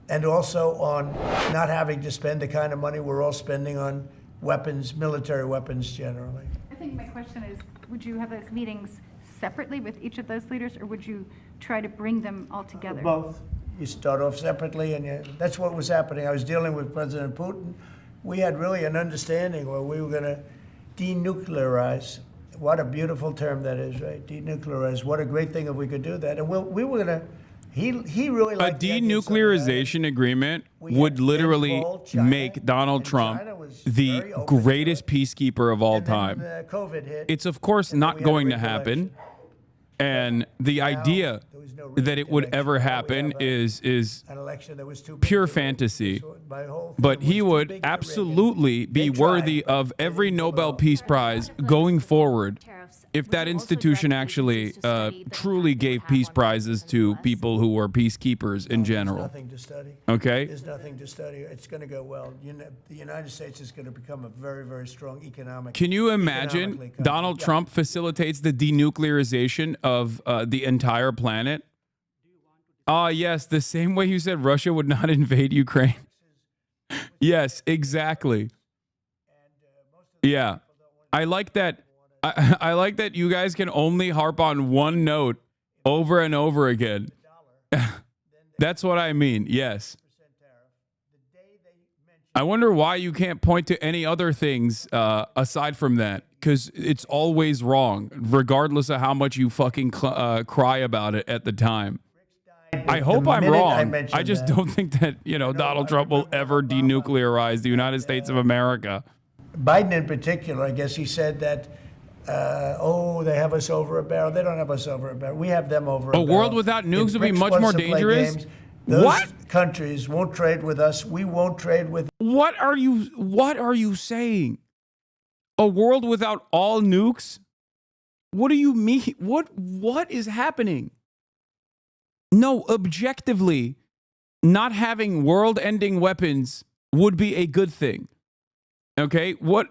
and also on not having to spend the kind of money we're all spending on weapons, military weapons generally. I think my question is, would you have those meetings separately with each of those leaders, or would you try to bring them all together? Both. You start off separately, and that's what was happening. I was dealing with President Putin. We had really an understanding where we were going to denuclearize. What a beautiful term that is, right? Denuclearize. What a great thing if we could do that. And we were going to. He really A liked the idea of denuclearization agreement would literally make Donald Trump the greatest peacekeeper of all time. COVID hit. It's of course not going to happen. And the idea that it would ever happen is an election that was too pure fantasy. But he would absolutely be worthy of every Nobel Peace Prize going forward if that institution actually truly gave peace prizes to people who were peacekeepers in general. There's nothing to study. Okay? There's nothing to study. It's going to go well. The United States is going to become a very, very strong economic. Can you imagine Donald Trump facilitates the denuclearization of the entire planet? Yes, the same way you said Russia would not invade Ukraine. Yes, exactly. Yeah. I like that. I like that you guys can only harp on one note over and over again. That's what I mean. Yes. I wonder why you can't point to any other things aside from that, because it's always wrong, regardless of how much you fucking cry about it at the time. I hope I'm wrong. I just don't think that, Donald Trump will ever denuclearize the United States of America. Biden in particular, I guess he said that, they have us over a barrel. They don't have us over a barrel. We have them over a barrel. A world without nukes would be much more dangerous? Those countries won't trade with us. We won't trade with. What are you saying? A world without all nukes? What do you mean? What is happening? No, objectively, not having world-ending weapons would be a good thing. Okay? What?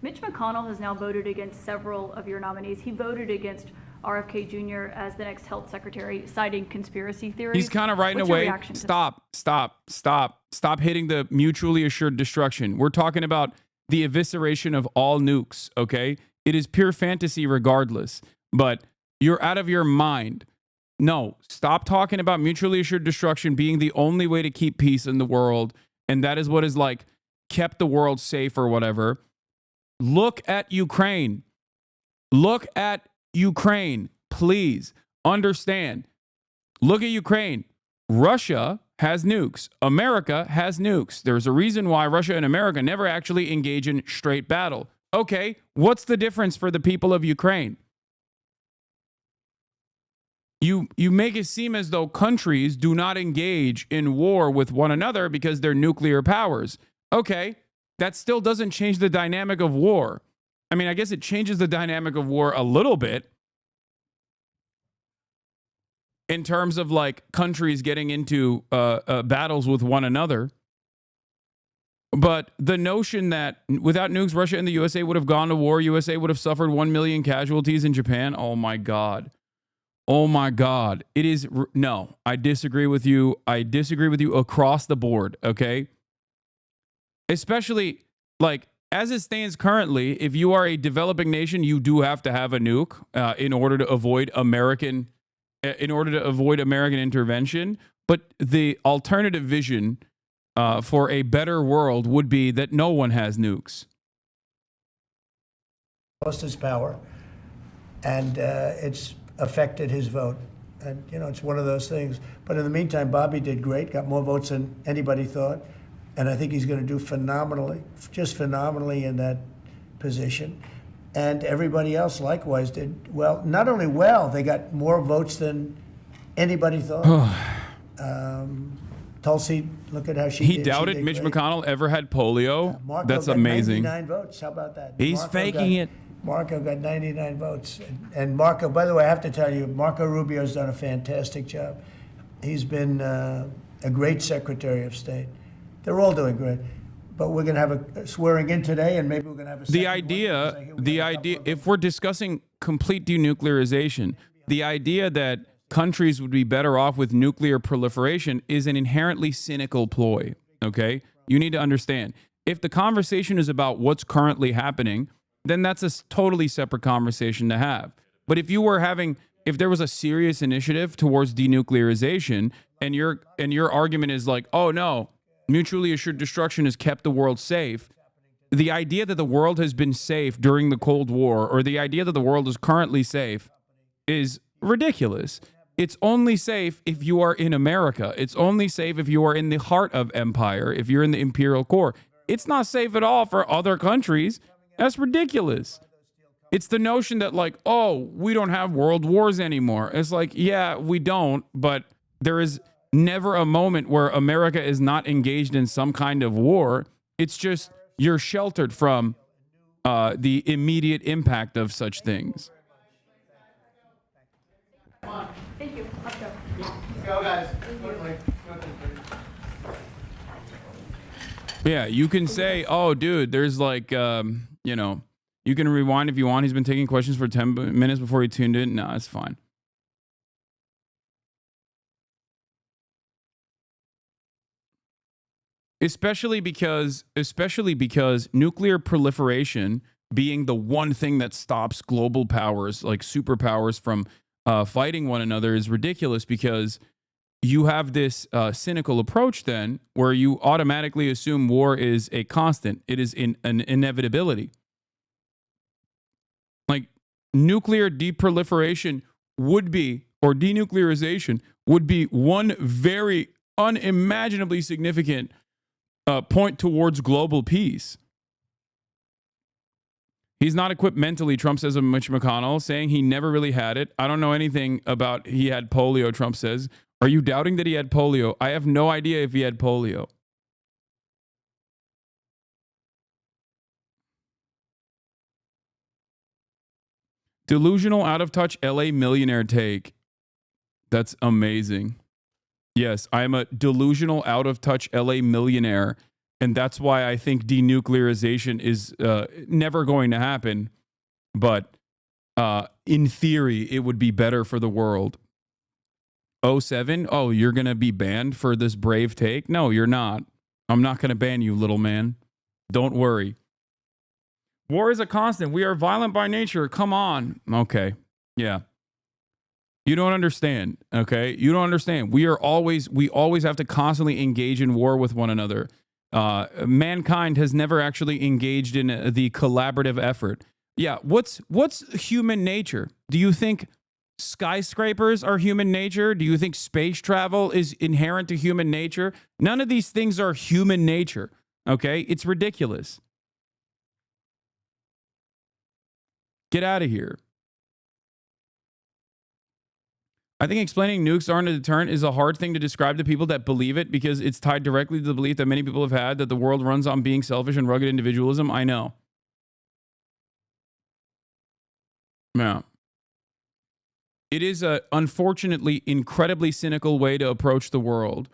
Mitch McConnell has now voted against several of your nominees. He voted against RFK Jr. as the next health secretary, citing conspiracy theories. He's kind of right in a way. Stop hitting the mutually assured destruction. We're talking about the evisceration of all nukes, okay? It is pure fantasy regardless, but you're out of your mind. No, stop talking about mutually assured destruction being the only way to keep peace in the world, and that is what is like kept the world safe or whatever. Look at Ukraine. Look at Ukraine. Please understand. Look at Ukraine. Russia has nukes. America has nukes. There's a reason why Russia and America never actually engage in straight battle. Okay, what's the difference for the people of Ukraine? You make it seem as though countries do not engage in war with one another because they're nuclear powers. Okay, that still doesn't change the dynamic of war. I mean, I guess it changes the dynamic of war a little bit in terms of like countries getting into battles with one another. But the notion that without nukes, Russia and the USA would have gone to war, USA would have suffered 1 million casualties in Japan. Oh my God. Oh my God. It is, no, I disagree with you. I disagree with you across the board, okay? Especially, like, as it stands currently, if you are a developing nation, you do have to have a nuke in order to avoid American intervention. But the alternative vision for a better world would be that no one has nukes. Lost its power, and it's affected his vote. And, you know, it's one of those things. But in the meantime, Bobby did great, got more votes than anybody thought. And I think he's going to do phenomenally, just phenomenally in that position. And everybody else likewise did well. Not only well, they got more votes than anybody thought. Tulsi, look at how she He did. doubted Mitch McConnell ever had polio. Marco That's got amazing. 99 votes. How about that? He's faking it. Marco got 99 votes. And Marco, by the way, I have to tell you, Marco Rubio's done a fantastic job. He's been a great Secretary of State. They're all doing great. But we're going to have a swearing in today, and maybe we're going to have a The idea, if we're discussing complete denuclearization, the idea that countries would be better off with nuclear proliferation is an inherently cynical ploy, okay? You need to understand. If the conversation is about what's currently happening, then that's a totally separate conversation to have. But if there was a serious initiative towards denuclearization, and your argument is like, oh no, mutually assured destruction has kept the world safe, the idea that the world has been safe during the Cold War, or the idea that the world is currently safe, is ridiculous. It's only safe if you are in America. It's only safe if you are in the heart of empire, if you're in the imperial core. It's not safe at all for other countries. That's ridiculous. It's the notion that like, oh, we don't have world wars anymore. It's like, yeah, we don't, but there is never a moment where America is not engaged in some kind of war. It's just you're sheltered from the immediate impact of such things. Thank you. Let's go. Let's go, guys. Yeah, you can say, oh, dude, there's like, you know, you can rewind if you want. He's been taking questions for 10 minutes before he tuned in. No, it's fine. Especially because nuclear proliferation being the one thing that stops global powers, like superpowers, from fighting one another is ridiculous, because you have this cynical approach then where you automatically assume war is a constant. It is an inevitability. Like nuclear deproliferation would be, or denuclearization would be, one very unimaginably significant point towards global peace. He's not equipped mentally, Trump says of Mitch McConnell, saying he never really had it. I don't know anything about he had polio, Trump says. Are you doubting that he had polio? I have no idea if he had polio. Delusional, out of touch LA millionaire take. That's amazing. Yes, I am a delusional, out of touch LA millionaire. And that's why I think denuclearization is never going to happen. But in theory, it would be better for the world. 07? Oh, you're going to be banned for this brave take? No, you're not. I'm not going to ban you, little man. Don't worry. War is a constant. We are violent by nature. Come on. Okay. Yeah. You don't understand. Okay. You don't understand. We always have to constantly engage in war with one another. Mankind has never actually engaged in the collaborative effort. Yeah. What's human nature? Do you think skyscrapers are human nature? Do you think space travel is inherent to human nature? None of these things are human nature. Okay. It's ridiculous. Get out of here. I think explaining nukes aren't a deterrent is a hard thing to describe to people that believe it, because it's tied directly to the belief that many people have had that the world runs on being selfish and rugged individualism. I know. Yeah. It is a, unfortunately, incredibly cynical way to approach the world,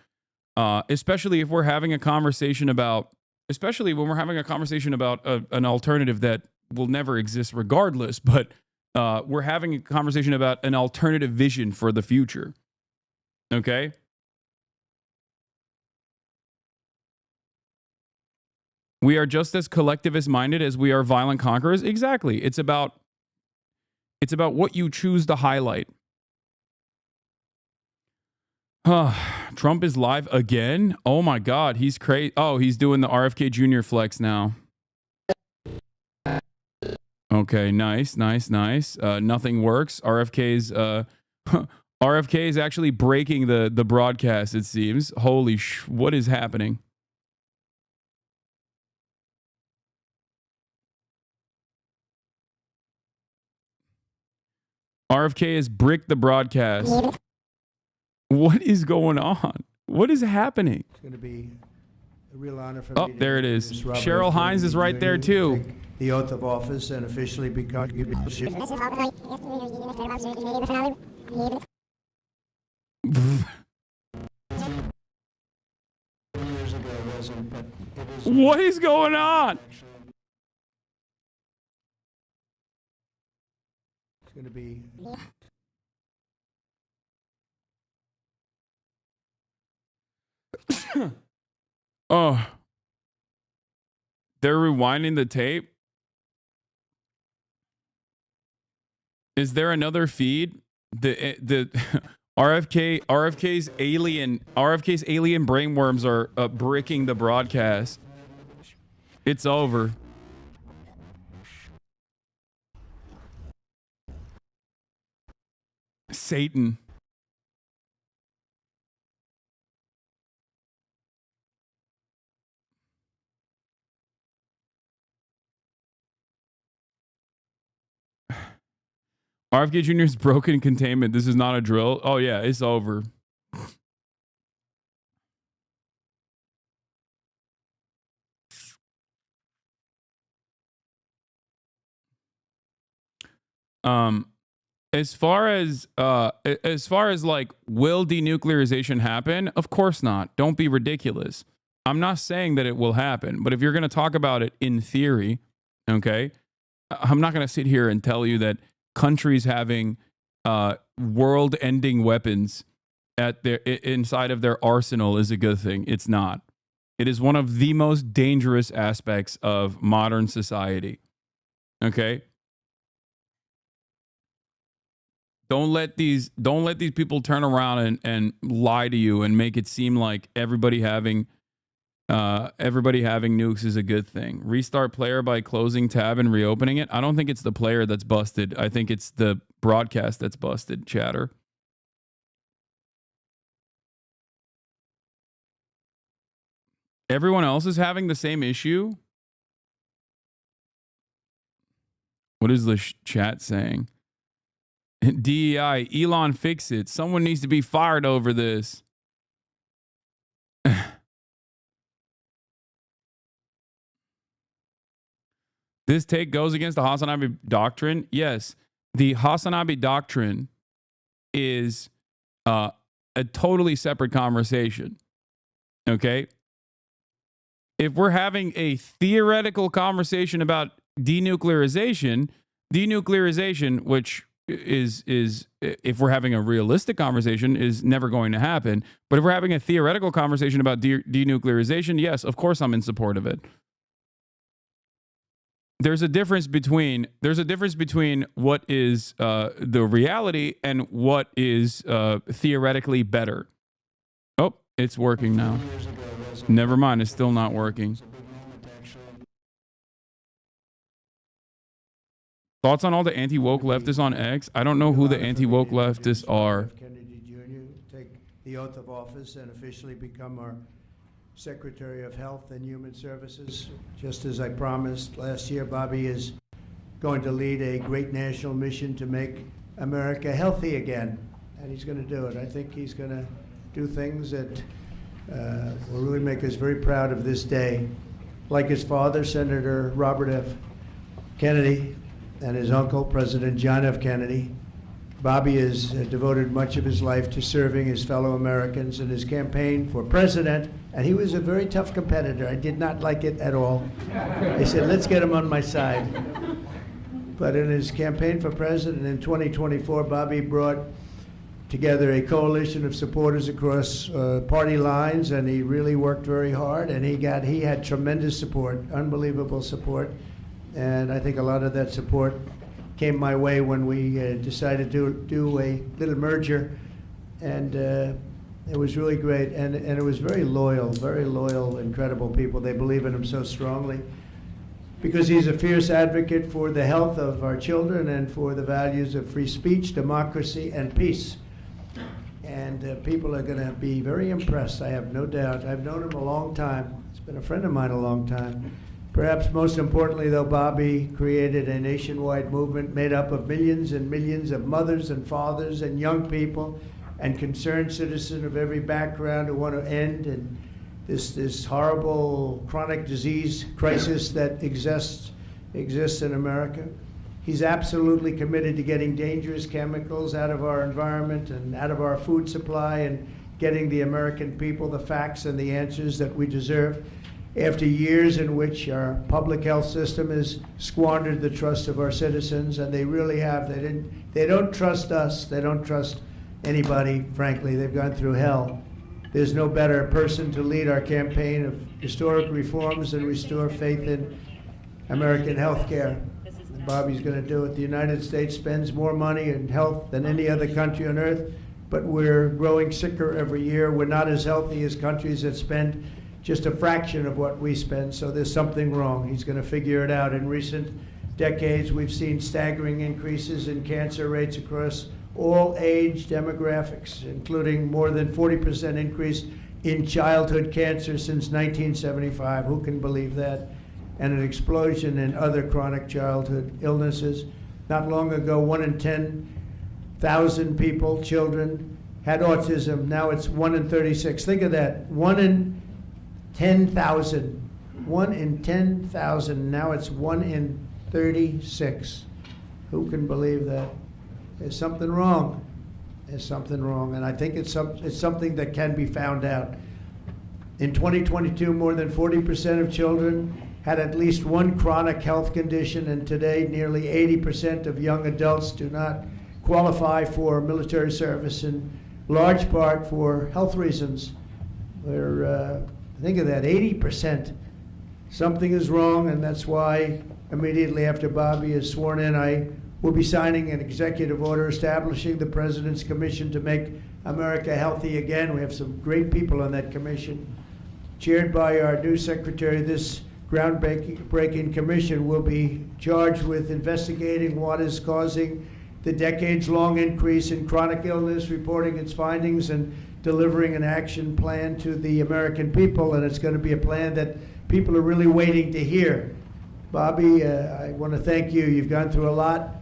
especially if we're having a conversation about, especially when we're having a conversation about an alternative that will never exist regardless, but we're having a conversation about an alternative vision for the future. Okay? We are just as collectivist minded as we are violent conquerors. Exactly. It's about what you choose to highlight. Trump is live again? Oh my God, he's crazy. Oh, he's doing the RFK Jr. flex now. Okay, nice. Nothing works. RFK is actually breaking the broadcast, it seems. Holy what is happening? RFK has bricked the broadcast. What is going on? What is happening? It's going to be a real honor for me. Oh, there it is. Cheryl Hines is right there too. The oath of office and officially become. What is going on? It's going to be. Oh, they're rewinding the tape. Is there another feed? The RFK's alien brainworms are bricking the broadcast. It's over. Satan. RFK Jr.'s broken containment. This is not a drill. Oh, yeah, it's over. As far as like, will denuclearization happen? Of course not. Don't be ridiculous. I'm not saying that it will happen, but if you're going to talk about it in theory, okay, I'm not going to sit here and tell you that countries having world-ending weapons at their inside of their arsenal is a good thing. It's not. It is one of the most dangerous aspects of modern society. Okay? Don't let these people turn around and lie to you and make it seem like everybody having nukes is a good thing. Restart player by closing tab and reopening it. I don't think it's the player that's busted. I think it's the broadcast that's busted, chatter. Everyone else is having the same issue. What is the chat saying? DEI, Elon, fix it. Someone needs to be fired over this. This take goes against the HasanAbi doctrine. Yes, the HasanAbi doctrine is a totally separate conversation. Okay? If we're having a theoretical conversation about denuclearization, which is if we're having a realistic conversation, is never going to happen. But if we're having a theoretical conversation about denuclearization, yes, of course I'm in support of it. There's a difference between what is the reality and what is theoretically better. Oh, it's working now. Never mind, it's still not working. Thoughts on all the anti-woke leftists on X? I don't know who the anti-woke leftists are. Kennedy Jr. take the oath of office and officially become our Secretary of Health and Human Services. Just as I promised last year, Bobby is going to lead a great national mission to make America healthy again, and he's going to do it. I think he's going to do things that will really make us very proud of this day. Like his father, Senator Robert F. Kennedy, and his uncle, President John F. Kennedy, Bobby has devoted much of his life to serving his fellow Americans in his campaign for president, and he was a very tough competitor. I did not like it at all. I said, let's get him on my side. But in his campaign for president in 2024, Bobby brought together a coalition of supporters across party lines, and he really worked very hard, and he had tremendous support, unbelievable support. And I think a lot of that support came my way when we decided to do a little merger, and it was really great. And it was very loyal, incredible people. They believe in him so strongly. because he's a fierce advocate for the health of our children and for the values of free speech, democracy, and peace. And people are going to be very impressed, I have no doubt. I've known him a long time. He's been a friend of mine a long time. Perhaps most importantly, though, Bobby created a nationwide movement made up of millions and millions of mothers and fathers and young people and concerned citizens of every background who want to end and this horrible chronic disease crisis that exists in America. He's absolutely committed to getting dangerous chemicals out of our environment and out of our food supply and getting the American people the facts and the answers that we deserve. After years in which our public health system has squandered the trust of our citizens, and they really have. They don't trust us. They don't trust anybody, frankly. They've gone through hell. There's no better person to lead our campaign of historic reforms and restore faith in American health care. Bobby's going to do it. The United States spends more money in health than any other country on earth, but we're growing sicker every year. We're not as healthy as countries that spend just a fraction of what we spend, so there's something wrong. He's going to figure it out. In recent decades, we've seen staggering increases in cancer rates across all age demographics, including more than 40% increase in childhood cancer since 1975. Who can believe that? And an explosion in other chronic childhood illnesses. Not long ago, 1 in 10,000 people, children, had autism. Now it's 1 in 36. Think of that. 1 in 10,000. 1 in 10,000. Now it's 1 in 36. Who can believe that? There's something wrong. There's something wrong. And I think it's something that can be found out. In 2022, more than 40% of children had at least one chronic health condition, and today nearly 80% of young adults do not qualify for military service, in large part for health reasons. Think of that, 80%. Something is wrong, and that's why immediately after Bobby is sworn in, I will be signing an executive order establishing the President's Commission to make America healthy again. We have some great people on that commission. Chaired by our new secretary, this groundbreaking commission will be charged with investigating what is causing the decades-long increase in chronic illness, reporting its findings, and delivering an action plan to the American people. And it's going to be a plan that people are really waiting to hear. Bobby, I want to thank you. You've gone through a lot.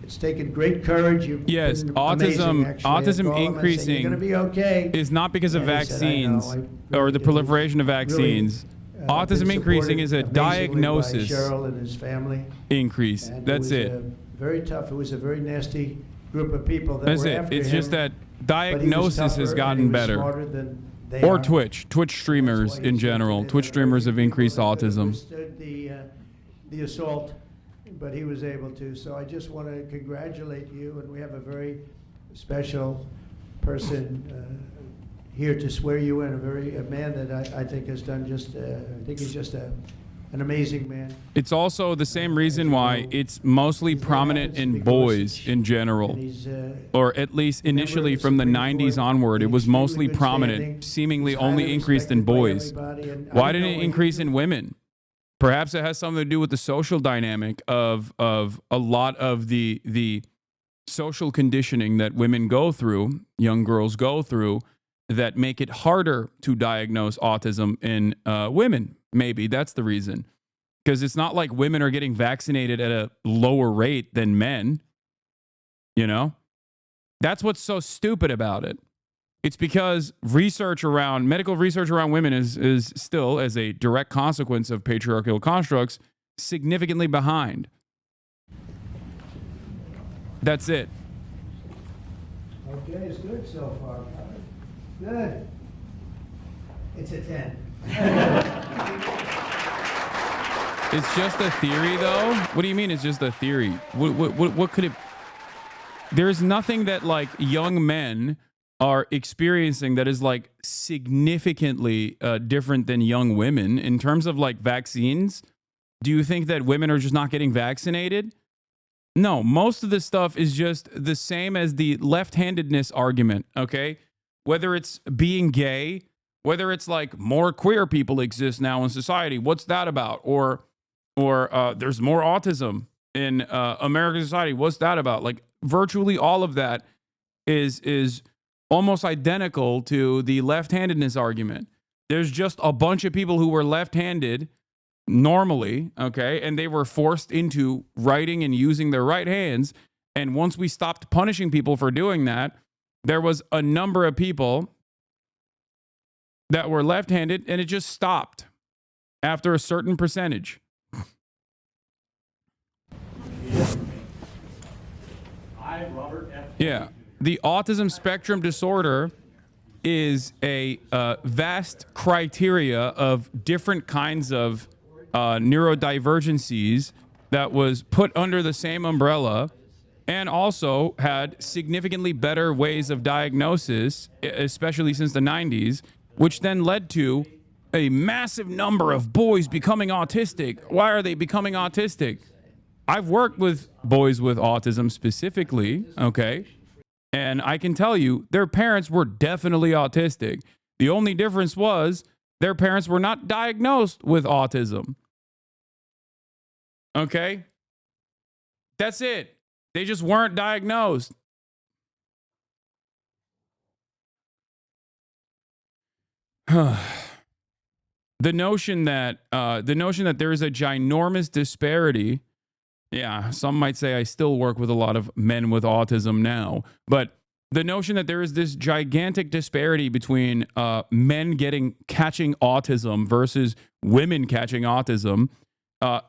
It's taken great courage. Yes, autism increasing you're gonna be okay. is not because of And he said, "I know, vaccines I or really the did." proliferation of vaccines. Autism Been increasing is a supported amazingly by diagnosis Cheryl and his family. increase. And That's it. it. Was very tough. It was a very nasty group of people that That's were it. after It's him, just that but he was diagnosis tougher has and gotten he was better. smarter than they Or are. Twitch streamers in general. Twitch streamers have increased autism. Understood the assault, but he was able to. So I just want to congratulate you, and we have a very special person here to swear you in. A man that I think has done just. I think he's just an amazing man. It's also the same reason why it's mostly prominent in boys in general, or at least initially from the 90s onward, it was mostly prominent, seemingly only increased in boys. Why didn't it increase in women? Perhaps it has something to do with the social dynamic of a lot of the social conditioning that women go through, young girls go through, that make it harder to diagnose autism in women. Maybe that's the reason. Because it's not like women are getting vaccinated at a lower rate than men. You know? That's what's so stupid about it. It's because medical research around women is still, as a direct consequence of patriarchal constructs, significantly behind. That's it. Okay, it's good so far. Good. It's a 10. It's just a theory, though? What do you mean it's just a theory? What could it... There's nothing that, like, young men are experiencing that is, like, significantly different than young women in terms of, like, vaccines. Do you think that women are just not getting vaccinated? No, most of this stuff is just the same as the left-handedness argument, okay? Whether it's being gay, whether it's like more queer people exist now in society, what's that about? Or or there's more autism in American society. What's that about? Like virtually all of that is almost identical to the left-handedness argument. There's just a bunch of people who were left-handed normally, okay, and they were forced into writing and using their right hands. And once we stopped punishing people for doing that, there was a number of people that were left-handed, and it just stopped after a certain percentage. Yeah. The autism spectrum disorder is a vast criteria of different kinds of neurodivergencies that was put under the same umbrella and also had significantly better ways of diagnosis, especially since the 90s, which then led to a massive number of boys becoming autistic. Why are they becoming autistic? I've worked with boys with autism specifically, okay? And I can tell you, their parents were definitely autistic. The only difference was their parents were not diagnosed with autism. Okay? That's it. They just weren't diagnosed. The notion that there is a ginormous disparity. Yeah, some might say I still work with a lot of men with autism now, but the notion that there is this gigantic disparity between men catching autism versus women catching autism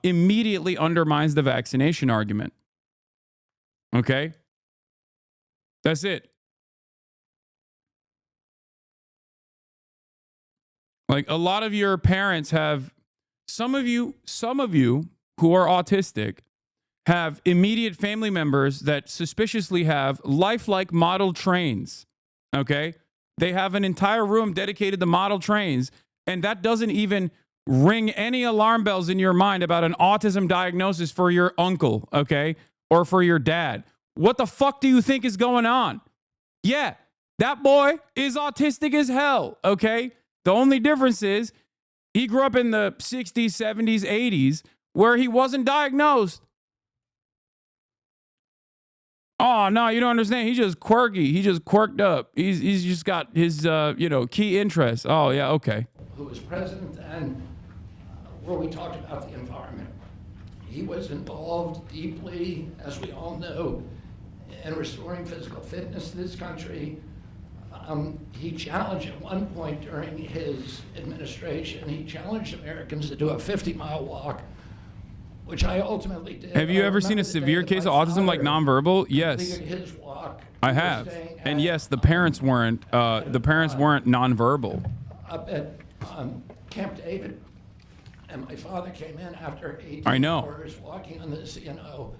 immediately undermines the vaccination argument. Okay? That's it. Like a lot of your parents have, some of you who are autistic have immediate family members that suspiciously have lifelike model trains, okay? They have an entire room dedicated to model trains, and that doesn't even ring any alarm bells in your mind about an autism diagnosis for your uncle, okay? Or for your dad. What the fuck do you think is going on? Yeah, that boy is autistic as hell, okay? The only difference is he grew up in the 60s, 70s, 80s where he wasn't diagnosed. Oh, no, you don't understand. He's just quirky. He just quirked up. He's just got his, key interests. Oh, yeah, okay. Who was president then, where we talked about the environment. He was involved deeply, as we all know, in restoring physical fitness to this country. He challenged at one point during his administration, he challenged Americans to do a 50-mile walk, which I ultimately did. Have you ever seen a severe case of autism like nonverbal? Yes, his walk, I have. And yes, the parents weren't nonverbal. Up at Camp David, and my father came in after 18 I know. hours walking on the CNO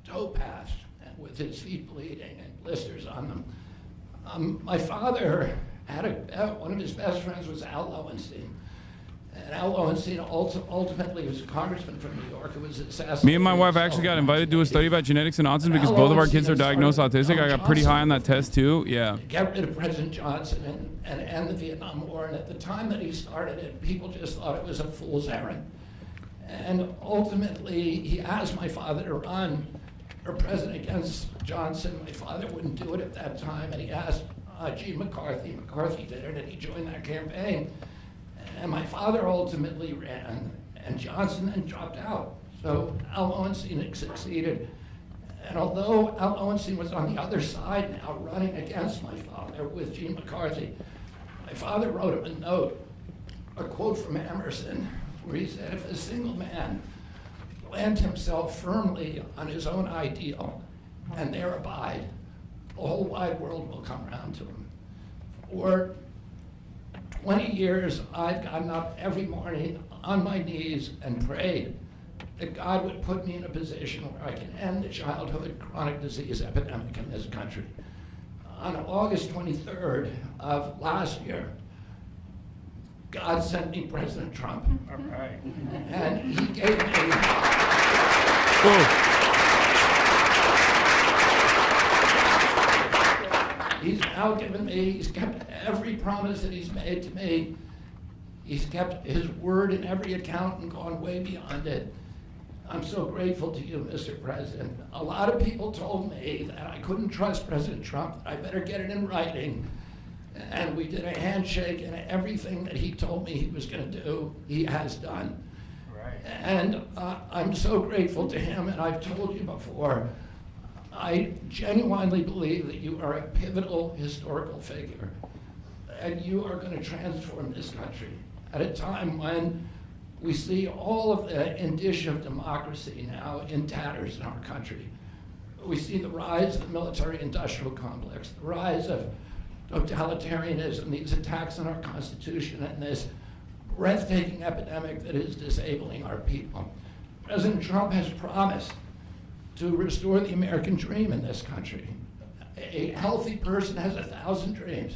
towpath and with his feet bleeding and blisters on them. My father had one of his best friends was Al Lowenstein. And Al Lowenstein ultimately was a congressman from New York who was assassinated. Me and my wife actually got invited to a study about genetics and autism because both of our kids are diagnosed autistic. I got pretty high on that test too. Yeah. Get rid of President Johnson and end the Vietnam War. And at the time that he started it, people just thought it was a fool's errand. And ultimately, he asked my father to run for president against Johnson. My father wouldn't do it at that time, and he asked Gene McCarthy. McCarthy did it, and he joined that campaign. And my father ultimately ran, and Johnson then dropped out. So Al Lowenstein succeeded. And although Al Lowenstein was on the other side now, running against my father with Gene McCarthy, my father wrote him a note, a quote from Emerson, where he said, if a single man plant himself firmly on his own ideal and there abide, the whole wide world will come around to him. For 20 years, I've gotten up every morning on my knees and prayed that God would put me in a position where I can end the childhood chronic disease epidemic in this country. On August 23rd of last year, God sent me President Trump. All right. And he gave me... He's now given me, he's kept every promise that he's made to me. He's kept his word in every account and gone way beyond it. I'm so grateful to you, Mr. President. A lot of people told me that I couldn't trust President Trump, that I better get it in writing. And we did a handshake, and everything that he told me he was going to do, he has done. Right. And I'm so grateful to him, and I've told you before, I genuinely believe that you are a pivotal historical figure, and you are going to transform this country at a time when we see all of the indicia of democracy now in tatters in our country. We see the rise of the military-industrial complex, the rise of totalitarianism, these attacks on our Constitution, and this breathtaking epidemic that is disabling our people. President Trump has promised to restore the American dream in this country. A healthy person has 1,000 dreams.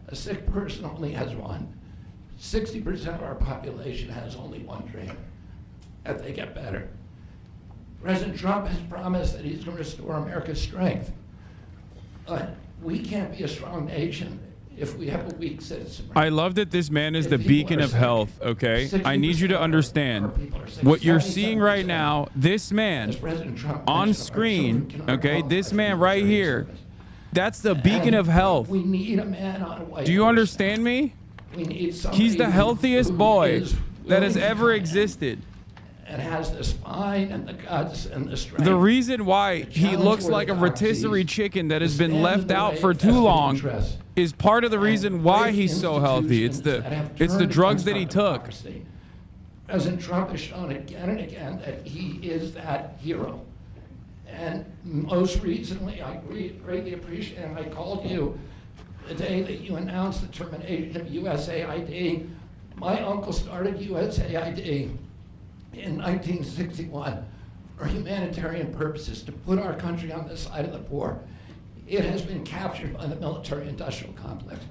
A sick person only has one. 60% of our population has only one dream, that they get better. President Trump has promised that he's going to restore America's strength. But we can't be a strong nation if we have a weak citizenry. I love that this man is the beacon of health, okay? I need you to understand what you're seeing right now. This man on screen, okay? This man right here, that's the beacon of health. We need a man on a white Do you understand me? We need somebody He's the healthiest who boy is that has willing to ever fight existed. and has the spine and the guts and the strength. The reason why he looks like a rotisserie chicken that has been left out for too long is part of the reason why he's so healthy. It's the drugs that he took. President Trump has shown again and again that he is that hero. And most recently, I greatly appreciate, and I called you the day that you announced the termination of USAID. My uncle started USAID in 1961 for humanitarian purposes, to put our country on the side of the poor. It has been captured by the military-industrial complex.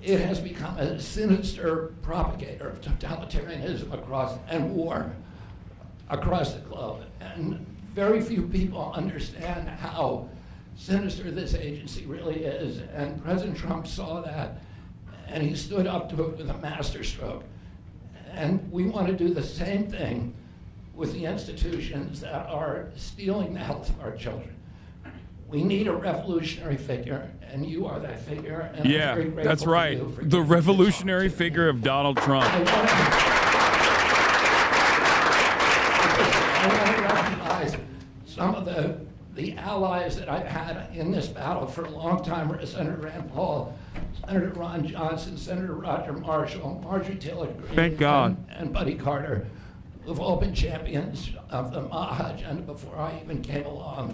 It has become a sinister propagator of totalitarianism and war across the globe. And very few people understand how sinister this agency really is. And President Trump saw that, and he stood up to it with a masterstroke. And we want to do the same thing with the institutions that are stealing the health of our children. We need a revolutionary figure, and you are that figure. And Yeah, I'm very grateful that's for right. you for The giving revolutionary figure of Donald Trump. I want to recognize some of the allies that I've had in this battle for a long time: Senator Rand Paul, Senator Ron Johnson, Senator Roger Marshall, Marjorie Taylor Greene, Thank God. and Buddy Carter, who've all been champions of the Maga agenda before I even came along.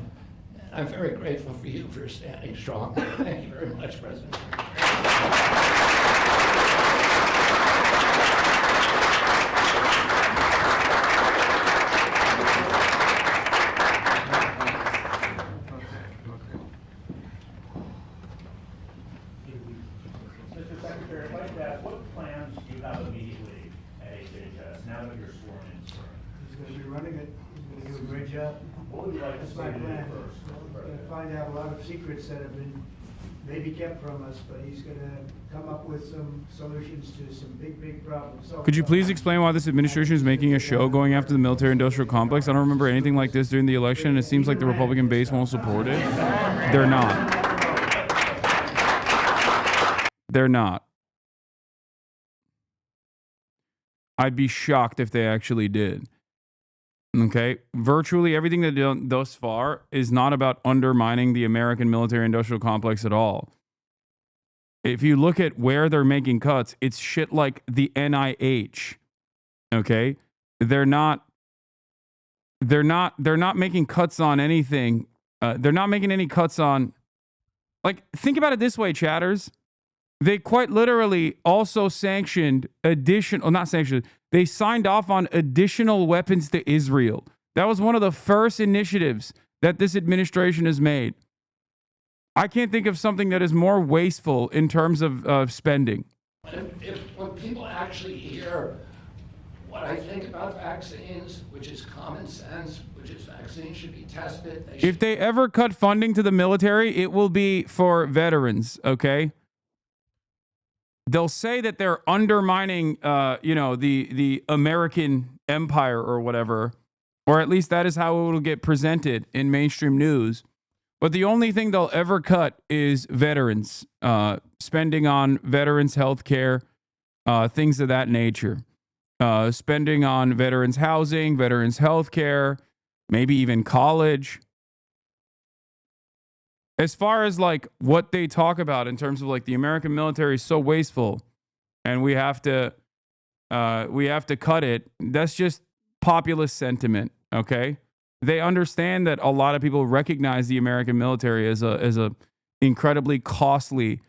And I'm very grateful for you for standing strong. Thank you very much, President. Mr. Secretary, I'd like to ask, what plans do you have immediately at HHS now that you're sworn in? He's going to be running it. He's going to do a great job. What would you like to That's see my him do plan. first? We're going to find out a lot of secrets that have been maybe kept from us, but he's going to come up with some solutions to some big, big problems. So Could you please explain why this administration is making a show going after the military-industrial complex? I don't remember anything like this during the election, and it seems like the Republican base won't support it. They're not. They're not. I'd be shocked if they actually did. Okay? Virtually everything they've done thus far is not about undermining the American military-industrial complex at all. If you look at where they're making cuts, it's shit like the NIH. Okay? They're not making cuts on anything. They're not making any cuts on, like, think about it this way, chatters. They quite literally also sanctioned they signed off on additional weapons to Israel. That was one of the first initiatives that this administration has made. I can't think of something that is more wasteful in terms of spending. When people actually hear what I think about vaccines, which is common sense, which is vaccines should be tested. If they ever cut funding to the military, it will be for veterans, okay? They'll say that they're undermining, the American empire or whatever. Or at least that is how it will get presented in mainstream news. But the only thing they'll ever cut is veterans, spending on veterans' health care, things of that nature. Spending on veterans' housing, veterans' health care, maybe even college. As far as like what they talk about in terms of like the American military is so wasteful and we have to cut it, that's just populist sentiment, okay? They understand that a lot of people recognize the American military as a incredibly costly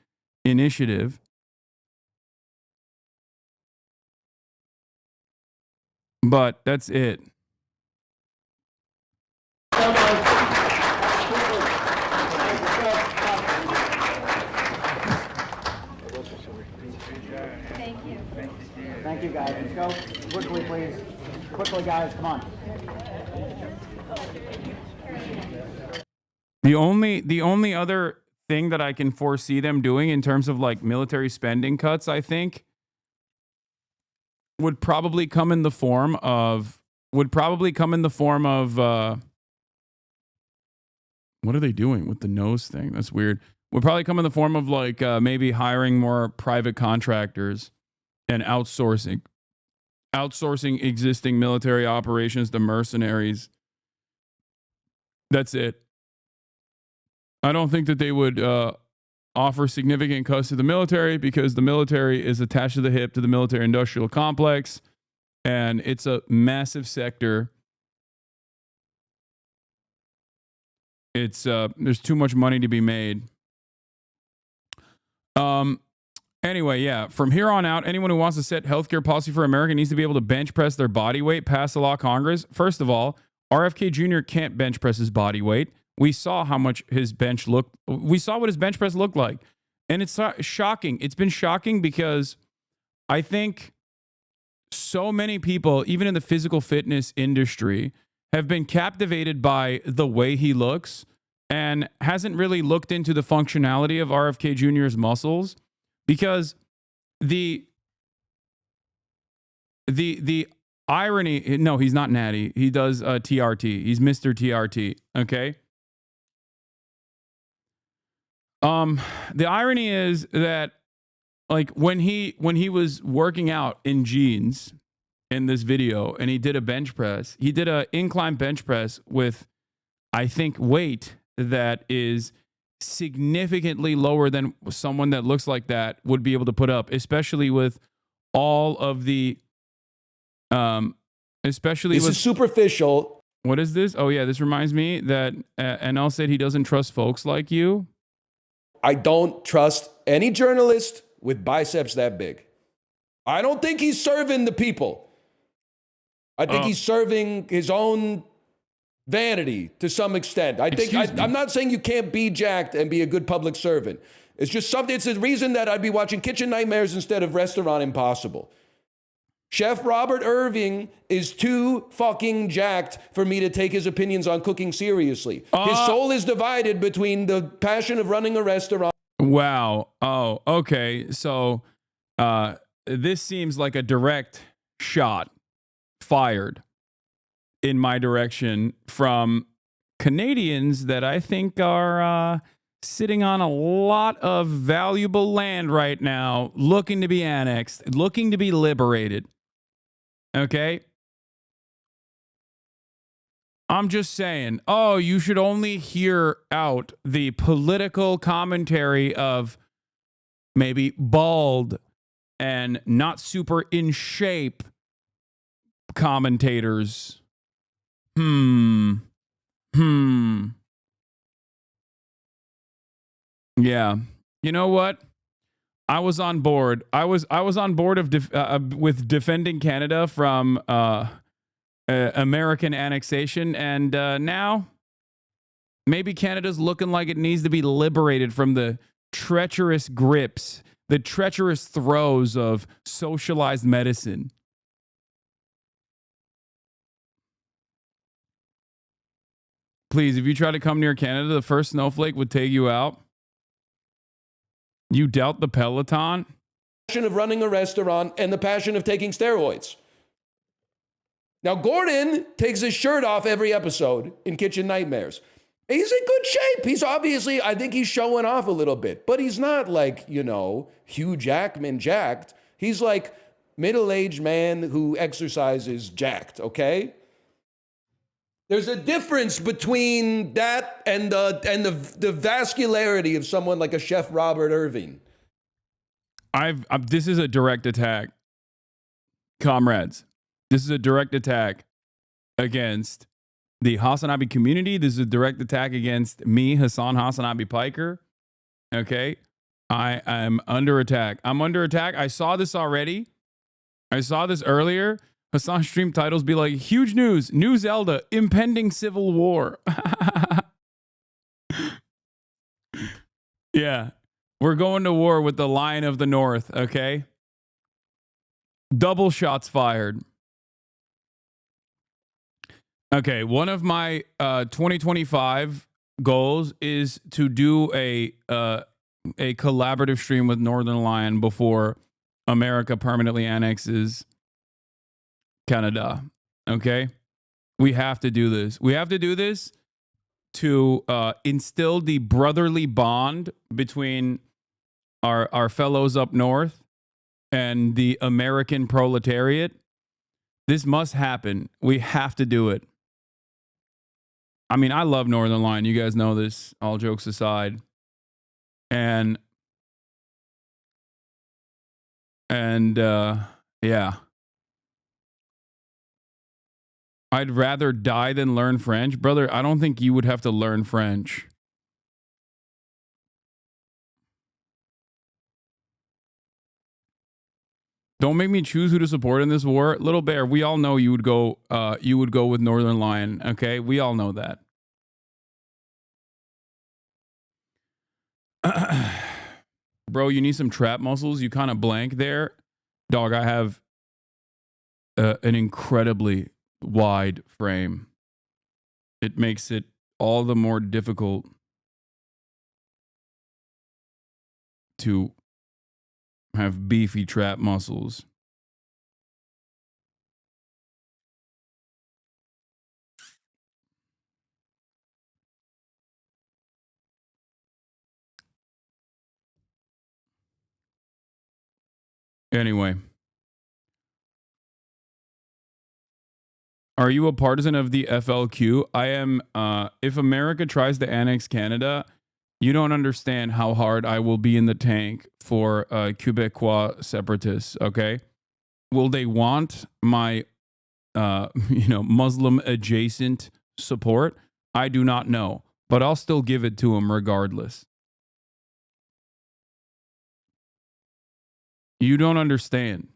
initiative. But that's it. Thank you, guys. Let's go quickly, please. Quickly, guys. Come on. The only other thing that I can foresee them doing in terms of like military spending cuts, I think, would probably come in the form of what are they doing with the nose thing? That's weird. Would probably come in the form of like maybe hiring more private contractors and outsourcing existing military operations to mercenaries. That's it. I don't think that they would offer significant cuts to the military because the military is attached to the hip to the military industrial complex, and it's a massive sector. It's there's too much money to be made. Anyway, yeah, from here on out, anyone who wants to set healthcare policy for America needs to be able to bench press their body weight past the law Congress. First of all, RFK Jr. can't bench press his body weight. We saw how much his bench looked. We saw what his bench press looked like. And it's shocking. It's been shocking because I think so many people, even in the physical fitness industry, have been captivated by the way he looks and hasn't really looked into the functionality of RFK Jr.'s muscles. Because the irony, no, he's not Natty. He does TRT. He's Mr. TRT. Okay. The irony is that like when he was working out in jeans in this video and he did a bench press, he did an incline bench press with, I think, weight that is significantly lower than someone that looks like that would be able to put up, especially with all of the especially this with is superficial. What is this? Oh yeah, this reminds me that NL said he doesn't trust folks like you. I don't trust any journalist with biceps that big. I don't think he's serving the people. I think he's serving his own vanity to some extent. I'm not saying you can't be jacked and be a good public servant. It's just something. It's the reason that I'd be watching Kitchen Nightmares instead of Restaurant Impossible. Chef Robert Irving is too fucking jacked for me to take his opinions on cooking seriously. His soul is divided between the passion of running a restaurant. Wow. Oh, okay. So this seems like a direct shot fired in my direction from Canadians that I think are sitting on a lot of valuable land right now, looking to be annexed, looking to be liberated. Okay? I'm just saying, you should only hear out the political commentary of maybe bald and not super in shape commentators. Yeah. You know what? I was on board. I was on board of with defending Canada from American annexation, and now maybe Canada's looking like it needs to be liberated from the treacherous grips, the treacherous throes of socialized medicine. Please, if you try to come near Canada, the first snowflake would take you out. You doubt the Peloton? Passion of running a restaurant and the passion of taking steroids. Now, Gordon takes his shirt off every episode in Kitchen Nightmares. He's in good shape. He's obviously, I think he's showing off a little bit, but he's not like, you know, Hugh Jackman jacked. He's like middle-aged man who exercises jacked, okay? There's a difference between that and the vascularity of someone like a Chef Robert Irving. This is a direct attack, comrades. This is a direct attack against the HasanAbi community. This is a direct attack against me, HasanAbi Piker. Okay, I am under attack. I'm under attack. I saw this already. I saw this earlier. Hasan stream titles be like, huge news, new Zelda, impending civil war. Yeah, we're going to war with the Lion of the North, okay? Double shots fired. Okay, one of my 2025 goals is to do a collaborative stream with Northern Lion before America permanently annexes Canada. Okay, we have to do this. We have to do this to instill the brotherly bond between our fellows up north and the American proletariat. This must happen. We have to do it. I mean, I love Northern Lion. You guys know this, all jokes aside. And yeah. I'd rather die than learn French. Brother, I don't think you would have to learn French. Don't make me choose who to support in this war. Little Bear, we all know you would go with Northern Lion, okay? We all know that. Bro, you need some trap muscles. You kind of blank there. Dog, I have an incredibly wide frame. It makes it all the more difficult to have beefy trap muscles. Anyway. Are you a partisan of the FLQ? I am. If America tries to annex Canada, you don't understand how hard I will be in the tank for Quebecois separatists, okay? Will they want my, Muslim adjacent support? I do not know, but I'll still give it to them regardless. You don't understand.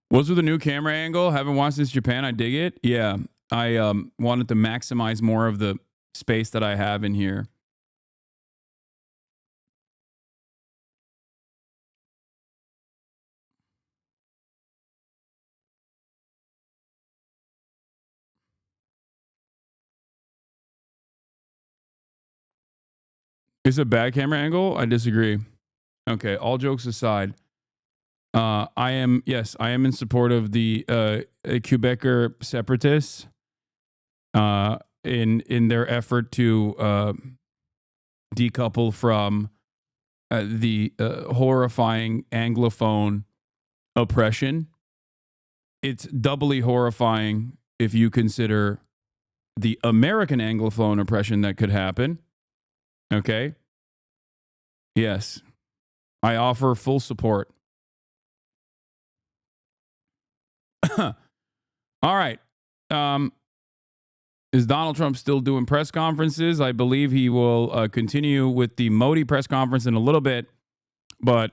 What's with the new camera angle? Haven't watched since Japan. I dig it. Yeah, I wanted to maximize more of the space that I have in here. It's a bad camera angle? I disagree. Okay, all jokes aside. I am in support of the Quebecer separatists in their effort to decouple from the horrifying Anglophone oppression. It's doubly horrifying if you consider the American Anglophone oppression that could happen. Okay? Yes. I offer full support. All right. Is Donald Trump still doing press conferences? I believe he will continue with the Modi press conference in a little bit. But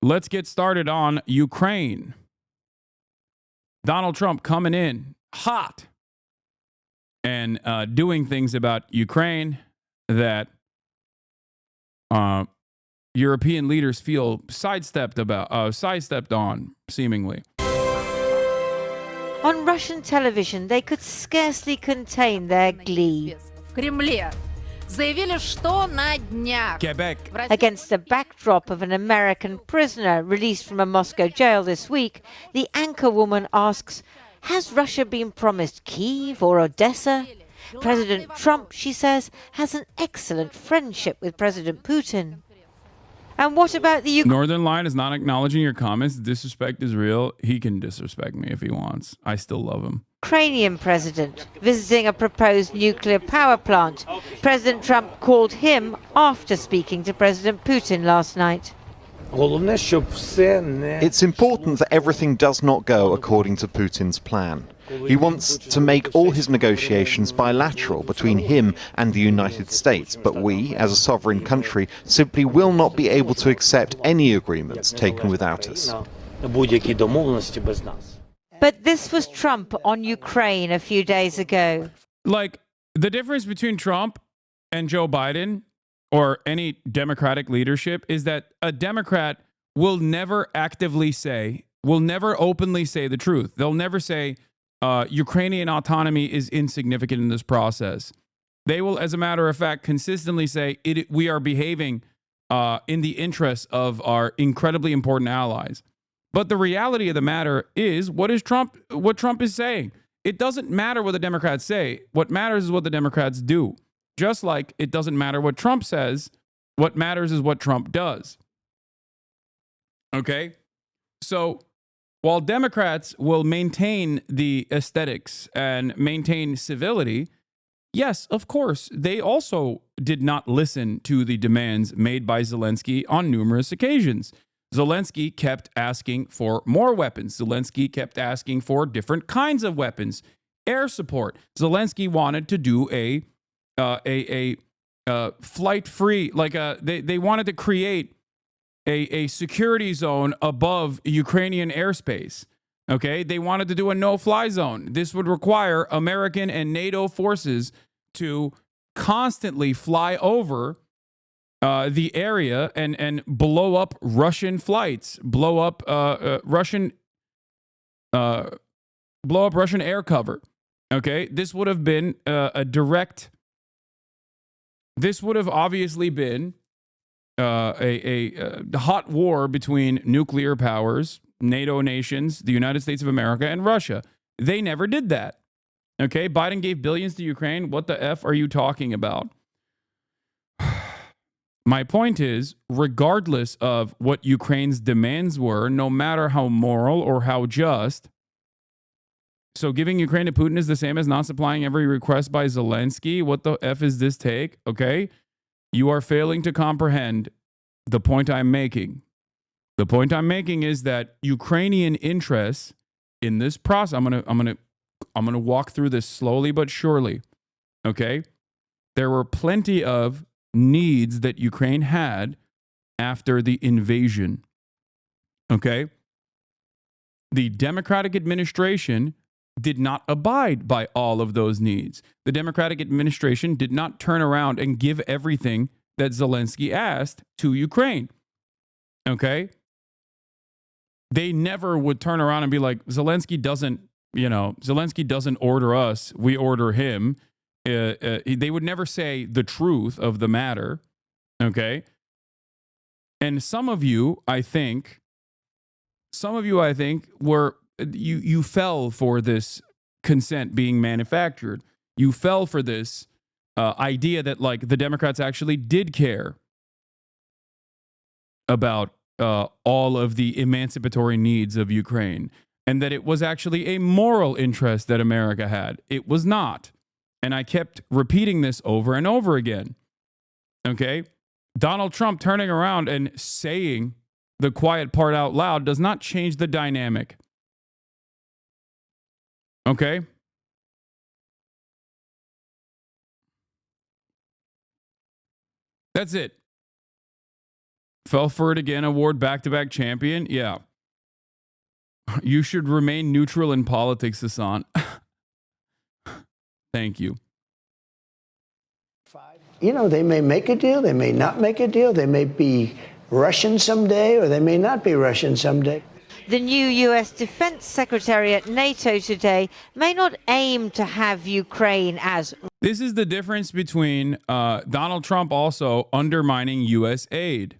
let's get started on Ukraine. Donald Trump coming in hot and doing things about Ukraine that European leaders feel sidestepped on, seemingly. On Russian television, they could scarcely contain their glee. В Кремле Quebec. Against the backdrop of an American prisoner released from a Moscow jail this week, the anchorwoman asks, has Russia been promised Kyiv or Odessa? President Trump, she says, has an excellent friendship with President Putin. And what about the Northern Line is not acknowledging your comments. Disrespect is real. He can disrespect me if he wants. I still love him. Ukrainian president visiting a proposed nuclear power plant? President Trump called him after speaking to President Putin last night. It's important that everything does not go according to Putin's plan. He wants to make all his negotiations bilateral between him and the United States, but we, as a sovereign country, simply will not be able to accept any agreements taken without us. But this was Trump on Ukraine a few days ago. Like, the difference between Trump and Joe Biden or any Democratic leadership is that a Democrat will never actively say, will never openly say the truth. They'll never say Ukrainian autonomy is insignificant in this process. They will, as a matter of fact, consistently say we are behaving in the interests of our incredibly important allies. But the reality of the matter is, what Trump is saying. It doesn't matter what the Democrats say. What matters is what the Democrats do. Just like it doesn't matter what Trump says, what matters is what Trump does. Okay? So while Democrats will maintain the aesthetics and maintain civility, yes, of course, they also did not listen to the demands made by Zelensky on numerous occasions. Zelensky kept asking for more weapons. Zelensky kept asking for different kinds of weapons, air support. Zelensky wanted to do a flight-free, like they wanted to create a security zone above Ukrainian airspace. Okay, they wanted to do a no-fly zone. This would require American and NATO forces to constantly fly over the area and blow up Russian flights, blow up Russian air cover. Okay, this would have been a direct. This would have obviously been a hot war between nuclear powers, NATO nations, the United States of America, and Russia. They never did that. Okay, Biden gave billions to Ukraine. What the F are you talking about? My point is, regardless of what Ukraine's demands were, no matter how moral or how just, so giving Ukraine to Putin is the same as not supplying every request by Zelensky. What the F is this take? Okay, you are failing to comprehend the point I'm making. The point I'm making is that Ukrainian interests in this process. I'm gonna walk through this slowly but surely. Okay, there were plenty of needs that Ukraine had after the invasion. Okay, the Democratic administration did not abide by all of those needs. The Democratic administration did not turn around and give everything that Zelensky asked to Ukraine. Okay? They never would turn around and be like, Zelensky doesn't order us, we order him. They would never say the truth of the matter. Okay? And some of you, I think, were you fell for this consent being manufactured. You fell for this idea that like the Democrats actually did care about all of the emancipatory needs of Ukraine and that it was actually a moral interest that America had. It was not. And I kept repeating this over and over again. Okay? Donald Trump turning around and saying the quiet part out loud does not change the dynamic. Okay? That's it. Fell for it again, award back-to-back champion. Yeah. You should remain neutral in politics, Hasan. Thank you. You know, they may make a deal, they may not make a deal, they may be Russian someday, or they may not be Russian someday. The new US Defense Secretary at NATO today may not aim to have Ukraine as... This is the difference between Donald Trump also undermining U.S. aid.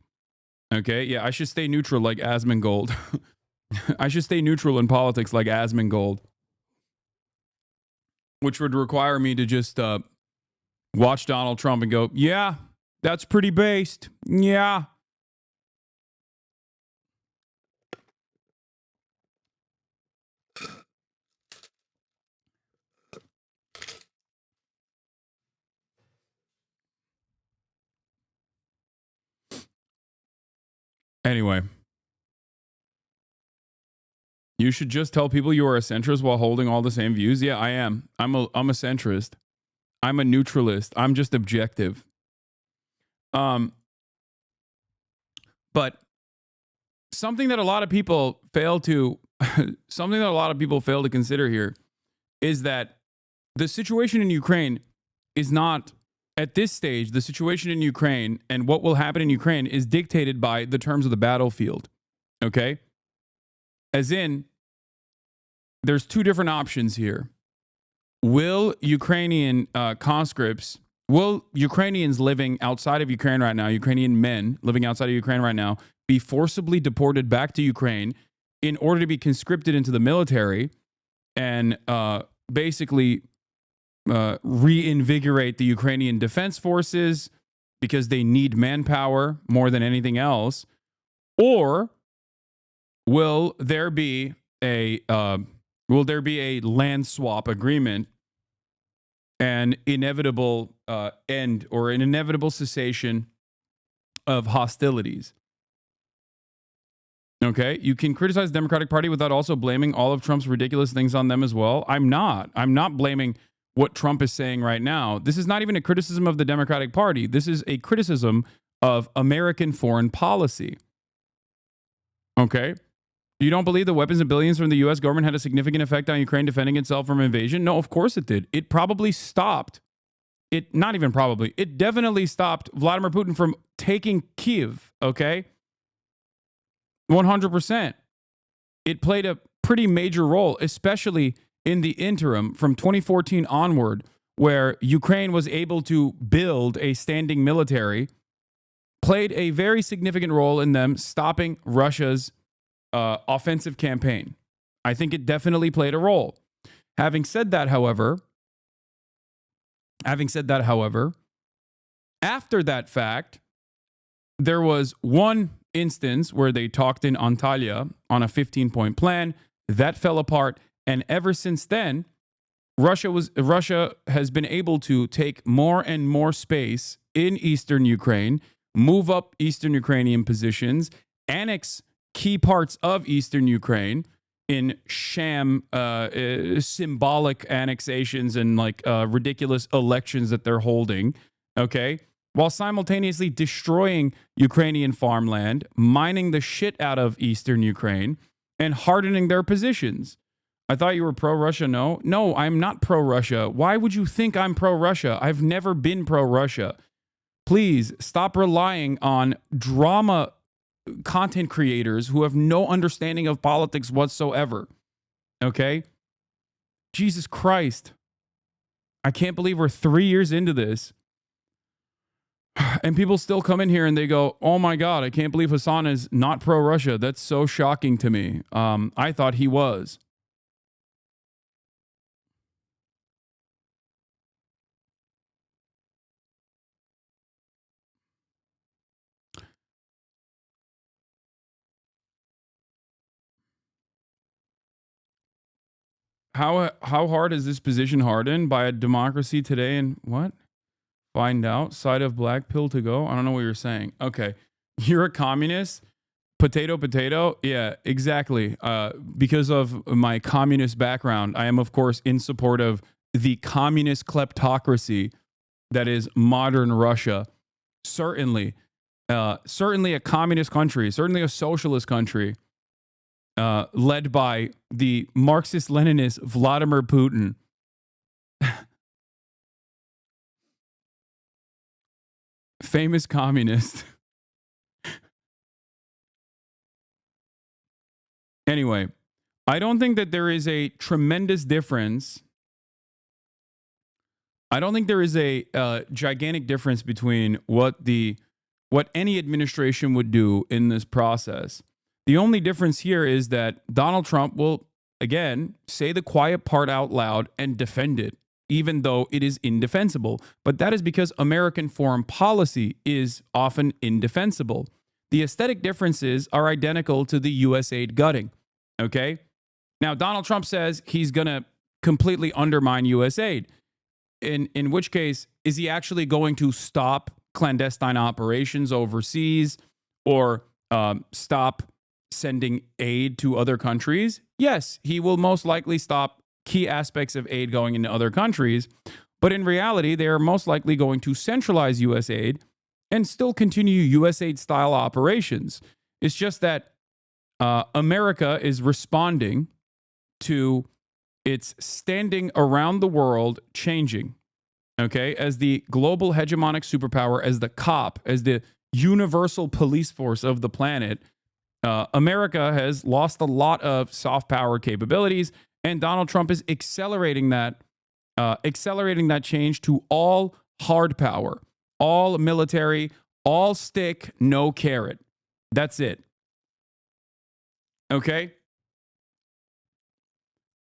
Okay, yeah, I should stay neutral like Asmongold. I should stay neutral in politics like Asmongold. Which would require me to just watch Donald Trump and go, yeah, that's pretty based. Yeah. Anyway, you should just tell people you are a centrist while holding all the same views. Yeah, I am. I'm a centrist. I'm a neutralist. I'm just objective. But something that a lot of people fail to consider here is that the situation in Ukraine is not, at this stage, the situation in Ukraine and what will happen in Ukraine is dictated by the terms of the battlefield. Okay? As in, there's two different options here. Will Ukrainian will Ukrainians living outside of Ukraine right now, Ukrainian men living outside of Ukraine right now, be forcibly deported back to Ukraine in order to be conscripted into the military and basically reinvigorate the Ukrainian defense forces because they need manpower more than anything else? Or will there be a land swap agreement, an inevitable end or an inevitable cessation of hostilities? Okay, you can criticize the Democratic Party without also blaming all of Trump's ridiculous things on them as well. I'm not blaming what Trump is saying right now. This is not even a criticism of the Democratic Party. This is a criticism of American foreign policy. Okay? You don't believe the weapons and billions from the U.S. government had a significant effect on Ukraine defending itself from invasion? No, of course it did. It probably stopped. It definitely stopped Vladimir Putin from taking Kyiv, okay? 100%. It played a pretty major role, especially in the interim from 2014 onward, where Ukraine was able to build a standing military, played a very significant role in them stopping Russia's offensive campaign. I think it definitely played a role. Having said that, however, after that fact, there was one instance where they talked in Antalya on a 15-point plan that fell apart, and ever since then, Russia has been able to take more and more space in eastern Ukraine, move up eastern Ukrainian positions, annex key parts of eastern Ukraine in sham symbolic annexations and like ridiculous elections that they're holding, okay? While simultaneously destroying Ukrainian farmland, mining the shit out of eastern Ukraine, and hardening their positions. I thought you were pro-Russia. No, I'm not pro-Russia. Why would you think I'm pro-Russia? I've never been pro-Russia. Please stop relying on drama content creators who have no understanding of politics whatsoever. Okay? Jesus Christ. I can't believe we're 3 years into this. And people still come in here and they go, oh my God, I can't believe Hasan is not pro-Russia. That's so shocking to me. I thought he was. How hard is this position hardened by a democracy today and what? Find out. Side of black pill to go. I don't know what you're saying. Okay. You're a communist? Potato, potato? Yeah, exactly. Because of my communist background, I am, of course, in support of the communist kleptocracy that is modern Russia. Certainly a communist country, certainly a socialist country, led by the Marxist-Leninist Vladimir Putin. Famous communist. Anyway, I don't think that there is a tremendous difference. I don't think there is a gigantic difference between what any administration would do in this process. The only difference here is that Donald Trump will, again, say the quiet part out loud and defend it, even though it is indefensible. But that is because American foreign policy is often indefensible. The aesthetic differences are identical to the U.S. aid gutting. Okay? Now, Donald Trump says he's going to completely undermine U.S. aid. In which case, is he actually going to stop clandestine operations overseas or stop sending aid to other countries? Yes, he will most likely stop key aspects of aid going into other countries. But in reality, they are most likely going to centralize U.S. aid and still continue U.S. aid style operations. It's just that America is responding to its standing around the world changing, okay? As the global hegemonic superpower, as the cop, as the universal police force of the planet, America has lost a lot of soft power capabilities, and Donald Trump is accelerating that change to all hard power, all military, all stick, no carrot. That's it. Okay?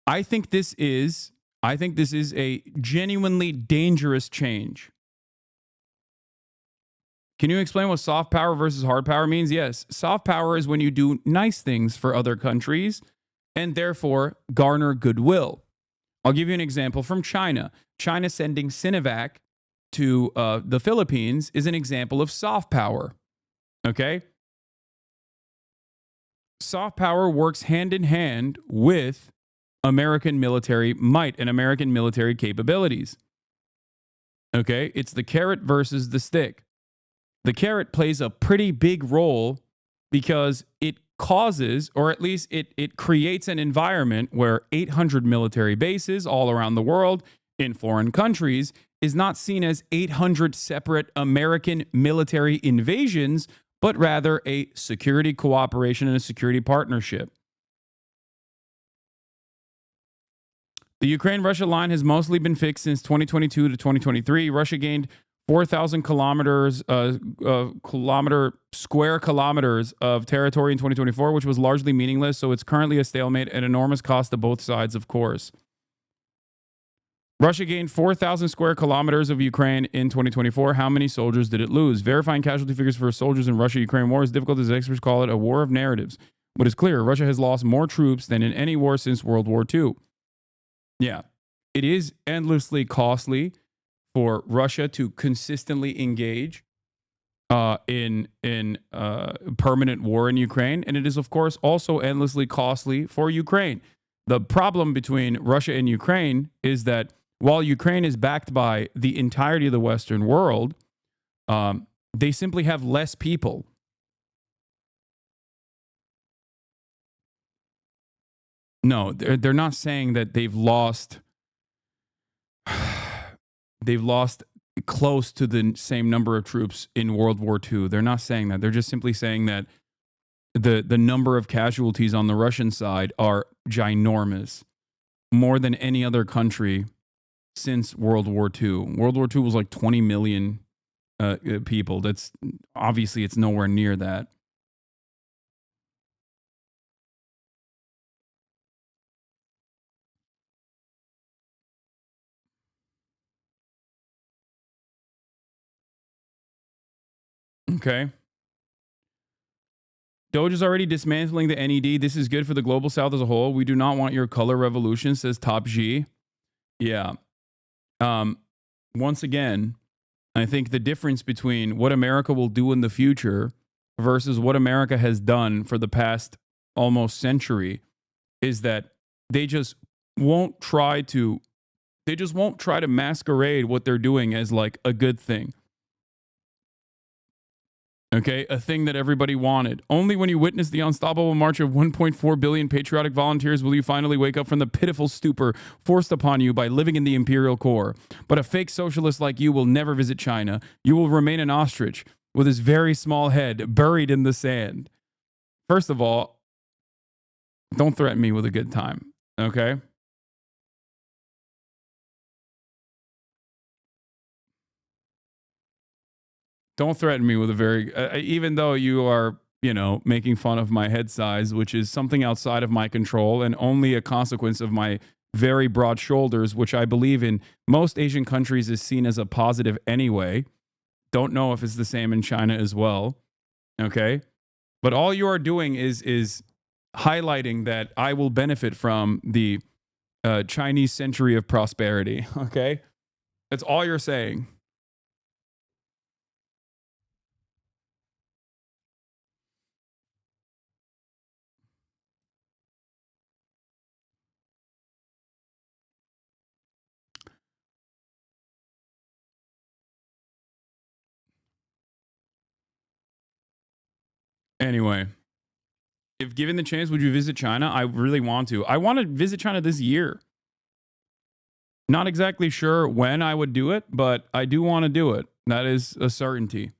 I think this is a genuinely dangerous change. Can you explain what soft power versus hard power means? Yes. Soft power is when you do nice things for other countries and therefore garner goodwill. I'll give you an example from China. China sending Sinovac to the Philippines is an example of soft power. Okay? Soft power works hand in hand with American military might and American military capabilities. Okay? It's the carrot versus the stick. The carrot plays a pretty big role because it causes, or at least it creates an environment where 800 military bases all around the world in foreign countries is not seen as 800 separate American military invasions, but rather a security cooperation and a security partnership. The Ukraine-Russia line has mostly been fixed since 2022 to 2023. Russia gained 4,000 square kilometers of territory in 2024, which was largely meaningless, so it's currently a stalemate at enormous cost to both sides, of course. Russia gained 4,000 square kilometers of Ukraine in 2024. How many soldiers did it lose? Verifying casualty figures for soldiers in Russia-Ukraine war is difficult, as experts call it a war of narratives. What is clear, Russia has lost more troops than in any war since World War II. Yeah, it is endlessly costly for Russia to consistently engage in permanent war in Ukraine, and it is, of course, also endlessly costly for Ukraine. The problem between Russia and Ukraine is that while Ukraine is backed by the entirety of the Western world, they simply have less people. No, they're not saying that they've lost close to the same number of troops in World War II. They're not saying that. They're just simply saying that the number of casualties on the Russian side are ginormous, more than any other country since World War II. World War II was like 20 million people. That's obviously it's nowhere near that. Okay. Doge is already dismantling the NED. This is good for the global south as a whole. We do not want your color revolution, says Top G. Yeah. Once again, I think the difference between what America will do in the future versus what America has done for the past almost century is that they just won't try to masquerade what they're doing as like a good thing. Okay, a thing that everybody wanted. Only when you witness the unstoppable march of 1.4 billion patriotic volunteers will you finally wake up from the pitiful stupor forced upon you by living in the imperial core. But a fake socialist like you will never visit China. You will remain an ostrich with his very small head buried in the sand. First of all, Don't threaten me with a good time, okay? Don't threaten me with a very, even though you are, you know, making fun of my head size, which is something outside of my control and only a consequence of my very broad shoulders, which I believe in most Asian countries is seen as a positive anyway. Don't know if it's the same in China as well, okay? But all you are doing is highlighting that I will benefit from the Chinese century of prosperity, okay? That's all you're saying. Anyway, if given the chance, would you visit China? I really want to. I want to visit China this year. Not exactly sure when I would do it, but I do want to do it. That is a certainty.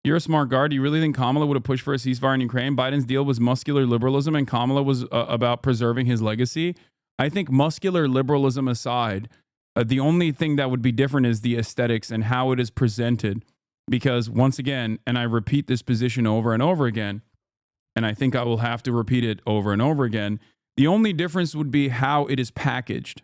You're a smart guard. Do you really think Kamala would have pushed for a ceasefire in Ukraine? Biden's deal was muscular liberalism, and Kamala was about preserving his legacy. I think muscular liberalism aside, the only thing that would be different is the aesthetics and how it is presented. Because once again, and I repeat this position over and over again, and I think I will have to repeat it over and over again, the only difference would be how it is packaged.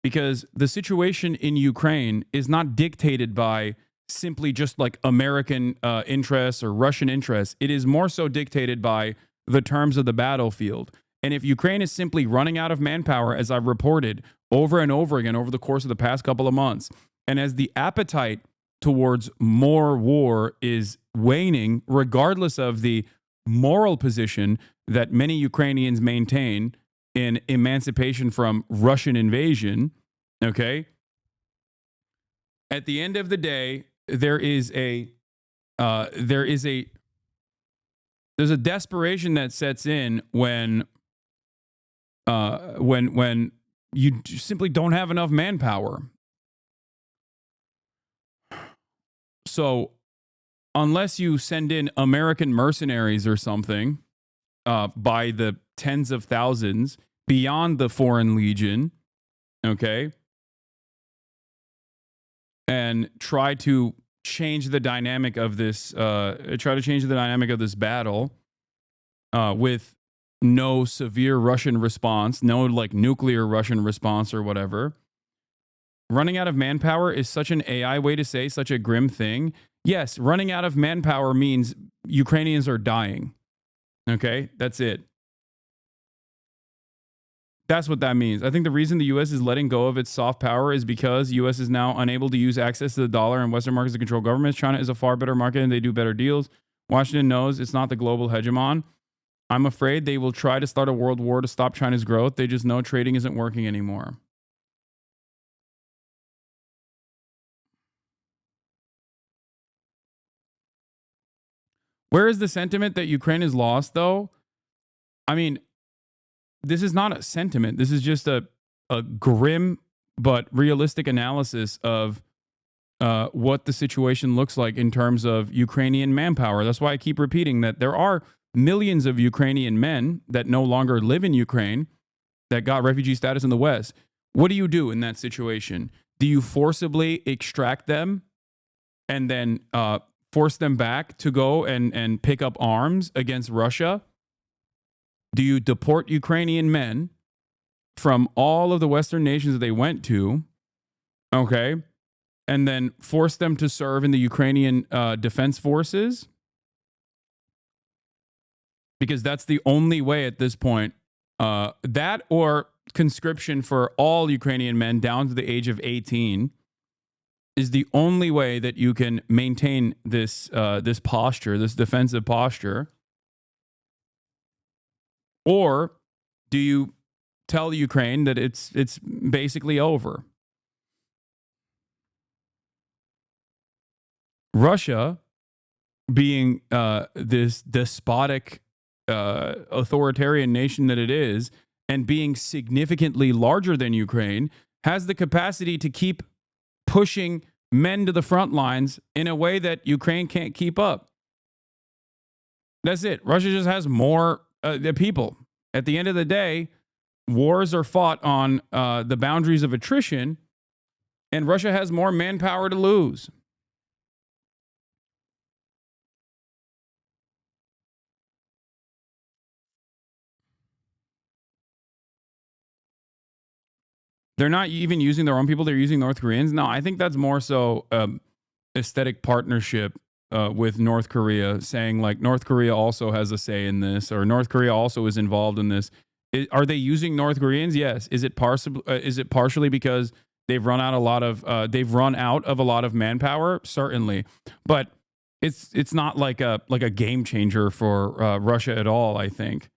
Because the situation in Ukraine is not dictated by simply just like American interests or Russian interests. It is more so dictated by the terms of the battlefield. And if Ukraine is simply running out of manpower, as I've reported over and over again over the course of the past couple of months, and as the appetite towards more war is waning, regardless of the moral position that many Ukrainians maintain in emancipation from Russian invasion, okay? At the end of the day, there's a desperation that sets in when you simply don't have enough manpower. So unless you send in American mercenaries or something by the tens of thousands beyond the Foreign Legion, okay, and try to change the dynamic of this, battle with no severe Russian response, no like nuclear Russian response or whatever. Running out of manpower is such an AI way to say such a grim thing. Yes, running out of manpower means Ukrainians are dying. Okay, that's it. That's what that means. I think the reason the U.S. is letting go of its soft power is because U.S. is now unable to use access to the dollar and Western markets to control governments. China is a far better market and they do better deals. Washington knows it's not the global hegemon. I'm afraid they will try to start a world war to stop China's growth. They just know trading isn't working anymore. Where is the sentiment that Ukraine is lost, though? I mean, this is not a sentiment. This is just a grim but realistic analysis of what the situation looks like in terms of Ukrainian manpower. That's why I keep repeating that there are millions of Ukrainian men that no longer live in Ukraine that got refugee status in the West. What do you do in that situation? Do you forcibly extract them and then force them back to go and pick up arms against Russia? Do you deport Ukrainian men from all of the Western nations that they went to, okay, and then force them to serve in the Ukrainian defense forces? Because that's the only way at this point. That or conscription for all Ukrainian men down to the age of 18 is the only way that you can maintain this this posture, this defensive posture. Or do you tell Ukraine that it's basically over? Russia, being this despotic authoritarian nation that it is, and being significantly larger than Ukraine, has the capacity to keep pushing men to the front lines in a way that Ukraine can't keep up. That's it. Russia just has more the people. At the end of the day, wars are fought on the boundaries of attrition, and Russia has more manpower to lose. They're not even using their own people. They're using North Koreans. No, I think that's more so aesthetic partnership with North Korea, saying like North Korea also has a say in this, or North Korea also is involved in this. Are they using North Koreans? Yes. Is it partially because they've run out of a lot of manpower? Certainly, but it's not like a game changer for Russia at all, I think.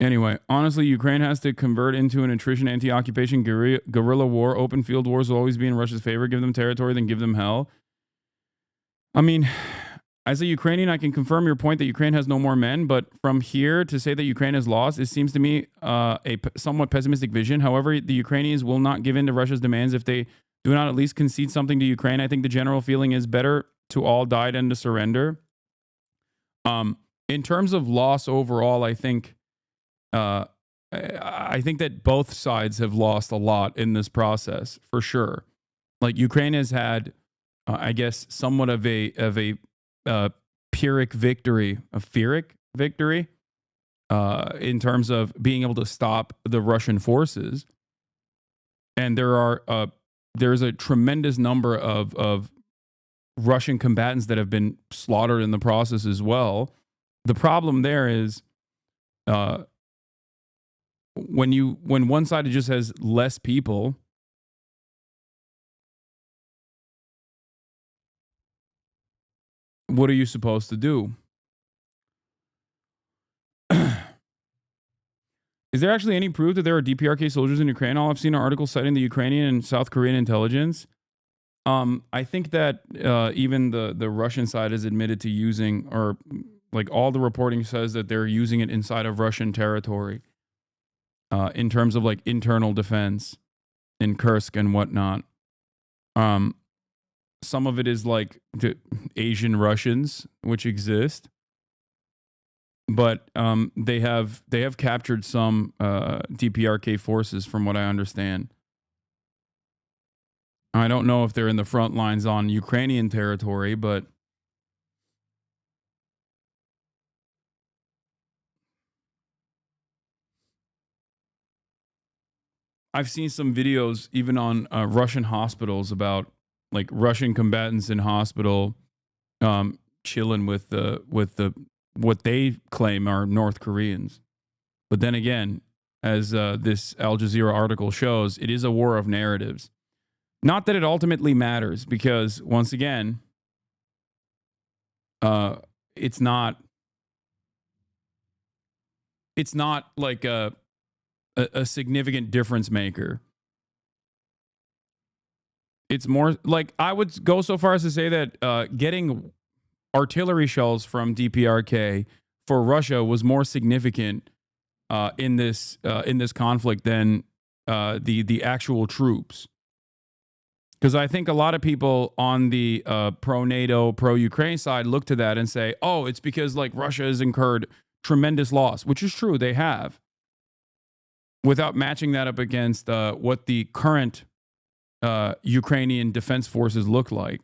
Anyway, honestly, Ukraine has to convert into an attrition, anti-occupation, guerrilla war. Open field wars will always be in Russia's favor. Give them territory, then give them hell. I mean, as a Ukrainian, I can confirm your point that Ukraine has no more men. But from here to say that Ukraine has lost, it seems to me a somewhat pessimistic vision. However, the Ukrainians will not give in to Russia's demands if they do not at least concede something to Ukraine. I think the general feeling is better to all die than to surrender. In terms of loss overall, I think that both sides have lost a lot in this process, for sure. Like Ukraine has had, I guess, somewhat of a Pyrrhic victory, in terms of being able to stop the Russian forces. And there's a tremendous number of Russian combatants that have been slaughtered in the process as well. The problem there is, when one side just has less people, what are you supposed to do? Is there actually any proof that there are DPRK soldiers in Ukraine? All I've seen are articles citing the Ukrainian and South Korean intelligence. I think that even the Russian side has admitted to using, or like all the reporting says that they're using it inside of Russian territory. In terms of like internal defense in Kursk and whatnot. Some of it is like the Asian Russians, which exist, but they have captured some DPRK forces, from what I understand. I don't know if they're in the front lines on Ukrainian territory, but I've seen some videos even on Russian hospitals about like Russian combatants in hospital chilling with the what they claim are North Koreans. But then again, as this Al Jazeera article shows, it is a war of narratives. Not that it ultimately matters, because once again, it's not like a significant difference maker. It's more like, I would go so far as to say that getting artillery shells from DPRK for Russia was more significant in this conflict than the actual troops. Because I think a lot of people on the pro-NATO, pro-Ukraine side look to that and say, oh, it's because like Russia has incurred tremendous loss, which is true, they have, without matching that up against what the current Ukrainian defense forces look like.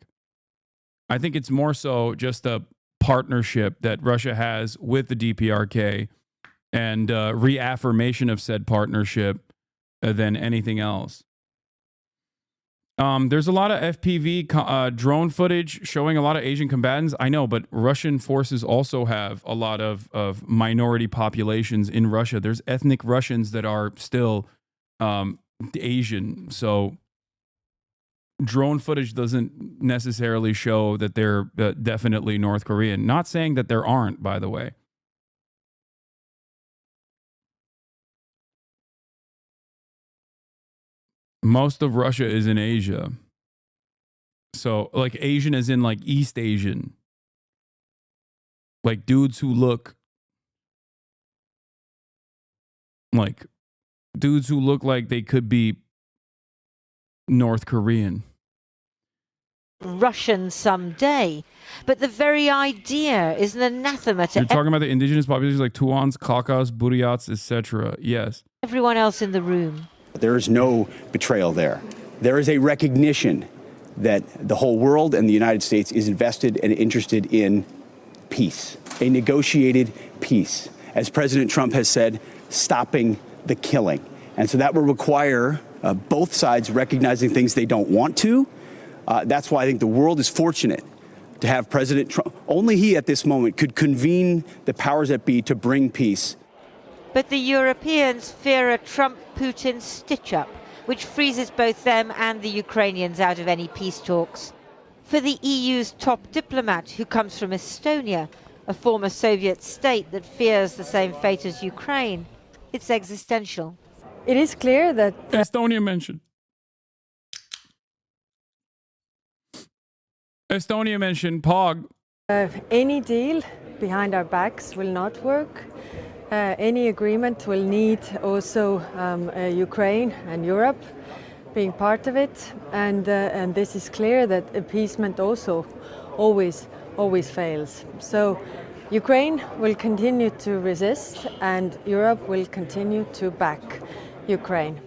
I think it's more so just a partnership that Russia has with the DPRK and reaffirmation of said partnership than anything else. There's a lot of FPV drone footage showing a lot of Asian combatants. I know, but Russian forces also have a lot of minority populations in Russia. There's ethnic Russians that are still Asian. So drone footage doesn't necessarily show that they're definitely North Korean. Not saying that there aren't, by the way. Most of Russia is in Asia. So, like, Asian as in, like, East Asian. Like, dudes who look like dudes who look like they could be North Korean. Russian someday. But the very idea is an anathema to You're talking about the indigenous populations like Tuans, Khakas, Buryats, etc. Yes. everyone else in the room. There is no betrayal there. There is a recognition that the whole world and the United States is invested and interested in peace, a negotiated peace. As President Trump has said, stopping the killing. And so that will require both sides recognizing things they don't want to. That's why I think the world is fortunate to have President Trump. Only he at this moment could convene the powers that be to bring peace. But the Europeans fear a Trump-Putin stitch-up, which freezes both them and the Ukrainians out of any peace talks. For the EU's top diplomat, who comes from Estonia, a former Soviet state that fears the same fate as Ukraine, it's existential. It is clear that... Estonia mentioned. Estonia mentioned POG. Any deal behind our backs will not work. Any agreement will need also Ukraine and Europe being part of it. And this is clear that appeasement also always fails. So Ukraine will continue to resist and Europe will continue to back Ukraine.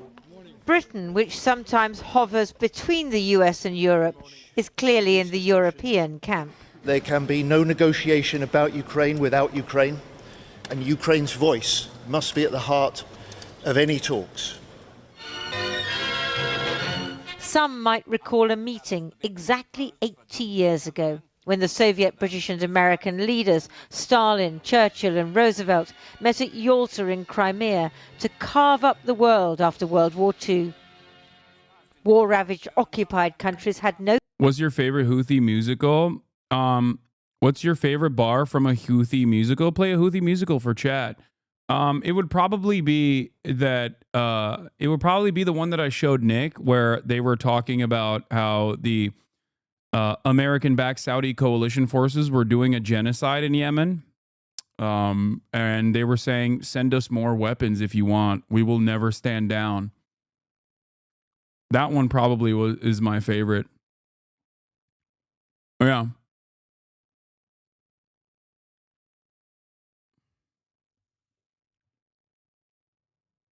Britain, which sometimes hovers between the US and Europe, is clearly in the European camp. There can be no negotiation about Ukraine without Ukraine, and Ukraine's voice must be at the heart of any talks. Some might recall a meeting exactly 80 years ago, when the Soviet, British and American leaders, Stalin, Churchill and Roosevelt, met at Yalta in Crimea to carve up the world after World War II. War-ravaged occupied countries had no... What's your favorite Houthi musical? What's your favorite bar from a Houthi musical? Play a Houthi musical for chat. It would probably be that... it would probably be the one that I showed Nick, where they were talking about how the... American-backed Saudi coalition forces were doing a genocide in Yemen. And they were saying, send us more weapons if you want. We will never stand down. That one probably is my favorite. Yeah.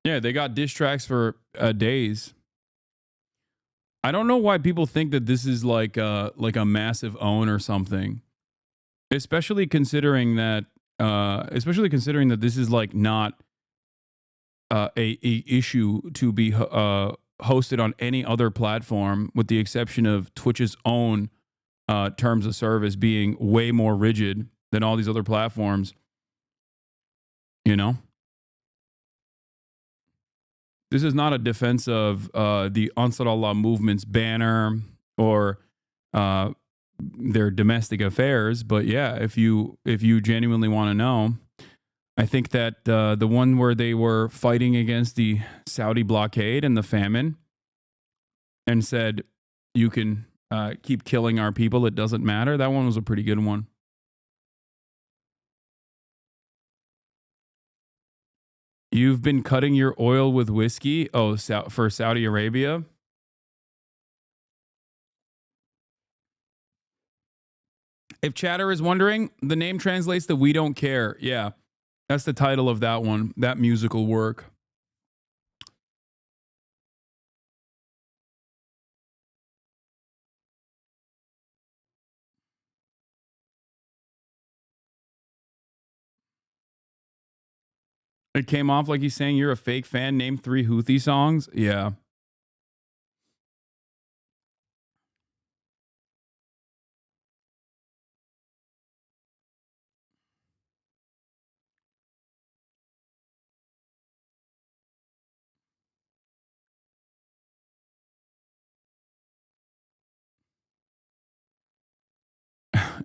Yeah, they got diss tracks for days. I don't know why people think that this is like a massive own or something, especially considering that this is like not a issue to be hosted on any other platform, with the exception of Twitch's own terms of service being way more rigid than all these other platforms. You know? This is not a defense of the Ansar Allah movement's banner or their domestic affairs, but yeah, if you genuinely want to know, I think that the one where they were fighting against the Saudi blockade and the famine and said, you can keep killing our people, it doesn't matter, that one was a pretty good one. You've been cutting your oil with whiskey? Oh, for Saudi Arabia? If chatter is wondering, the name translates to "We Don't Care." Yeah, that's the title of that one, that musical work. It came off like he's saying you're a fake fan. Name 3 Houthi songs. Yeah.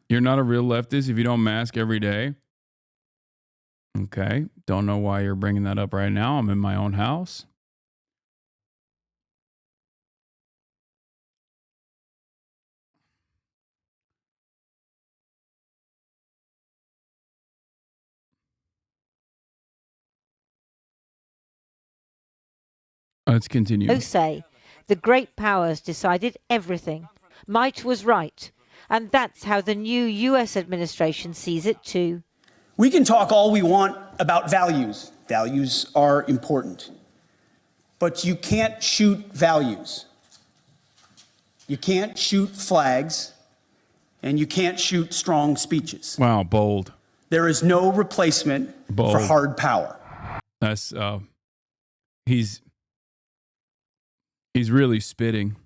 You're not a real leftist if you don't mask every day. Okay. Don't know why you're bringing that up right now. I'm in my own house. Let's continue. Say the great powers decided everything. Might was right. And that's how the new US administration sees it too. We can talk all we want about values. Values are important. But you can't shoot values. You can't shoot flags, and you can't shoot strong speeches. Wow, bold. There is no replacement for hard power. That's he's really spitting.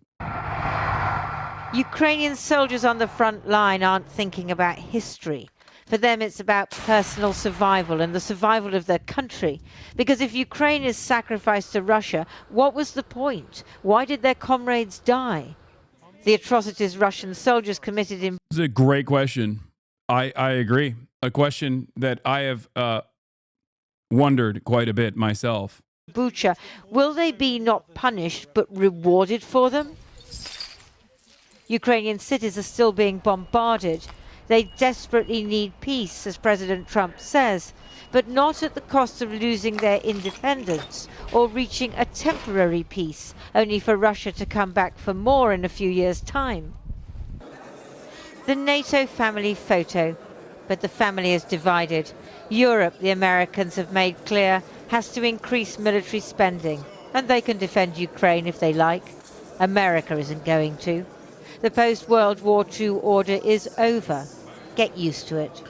Ukrainian soldiers on the front line aren't thinking about history. For them, it's about personal survival and the survival of their country. Because if Ukraine is sacrificed to Russia, what was the point? Why did their comrades die? The atrocities Russian soldiers committed in... It's a great question. I agree. A question that I have wondered quite a bit myself. Bucha, will they be not punished but rewarded for them? Ukrainian cities are still being bombarded. They desperately need peace, as President Trump says, but not at the cost of losing their independence or reaching a temporary peace, only for Russia to come back for more in a few years' time. The NATO family photo, but the family is divided. Europe, the Americans have made clear, has to increase military spending, and they can defend Ukraine if they like. America isn't going to. The post-World War II order is over. Get used to it.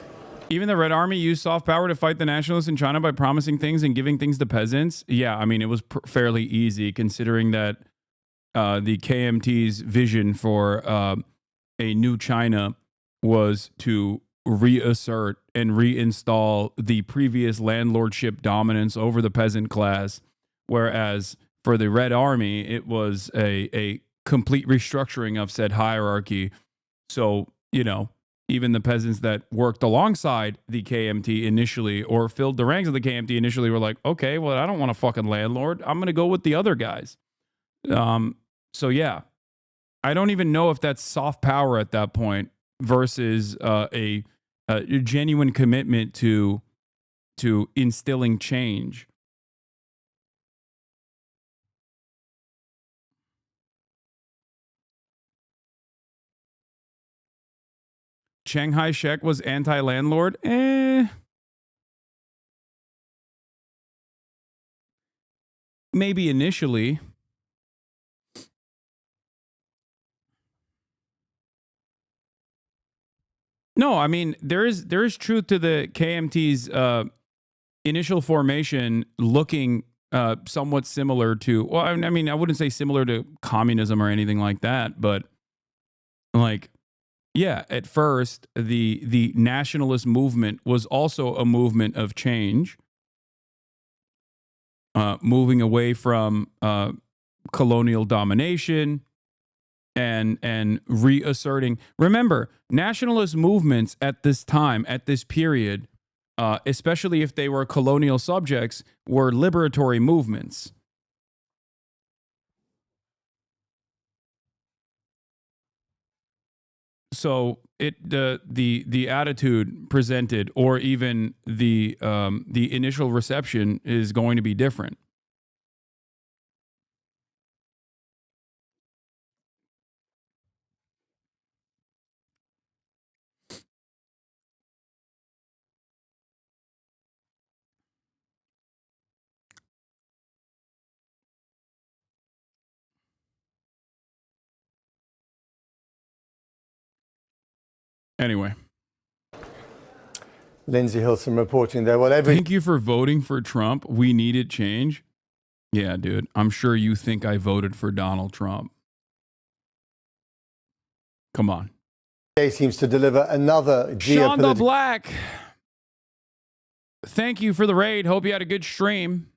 Even the Red Army used soft power to fight the nationalists in China by promising things and giving things to peasants. Yeah, I mean, it was fairly easy considering that the KMT's vision for a new China was to reassert and reinstall the previous landlordship dominance over the peasant class, whereas for the Red Army, it was a complete restructuring of said hierarchy. So, you know, even the peasants that worked alongside the KMT initially or filled the ranks of the KMT initially were like, okay, well, I don't want a fucking landlord. I'm going to go with the other guys. So, yeah, I don't even know if that's soft power at that point versus a genuine commitment to instilling change. Chiang Kai-shek was anti-landlord? Maybe initially. No, I mean, there is truth to the KMT's initial formation looking somewhat similar to, well, I mean, I wouldn't say similar to communism or anything like that, but like, yeah, at first, the nationalist movement was also a movement of change, moving away from colonial domination and reasserting. Remember, nationalist movements at this time, at this period, especially if they were colonial subjects, were liberatory movements. So the attitude presented, or even the initial reception, is going to be different. Anyway. Lindsay Hilson reporting there. Well, Thank you for voting for Trump. We needed change. Yeah, dude. I'm sure you think I voted for Donald Trump. Come on. He seems to deliver another Sean the Black. Thank you for the raid. Hope you had a good stream.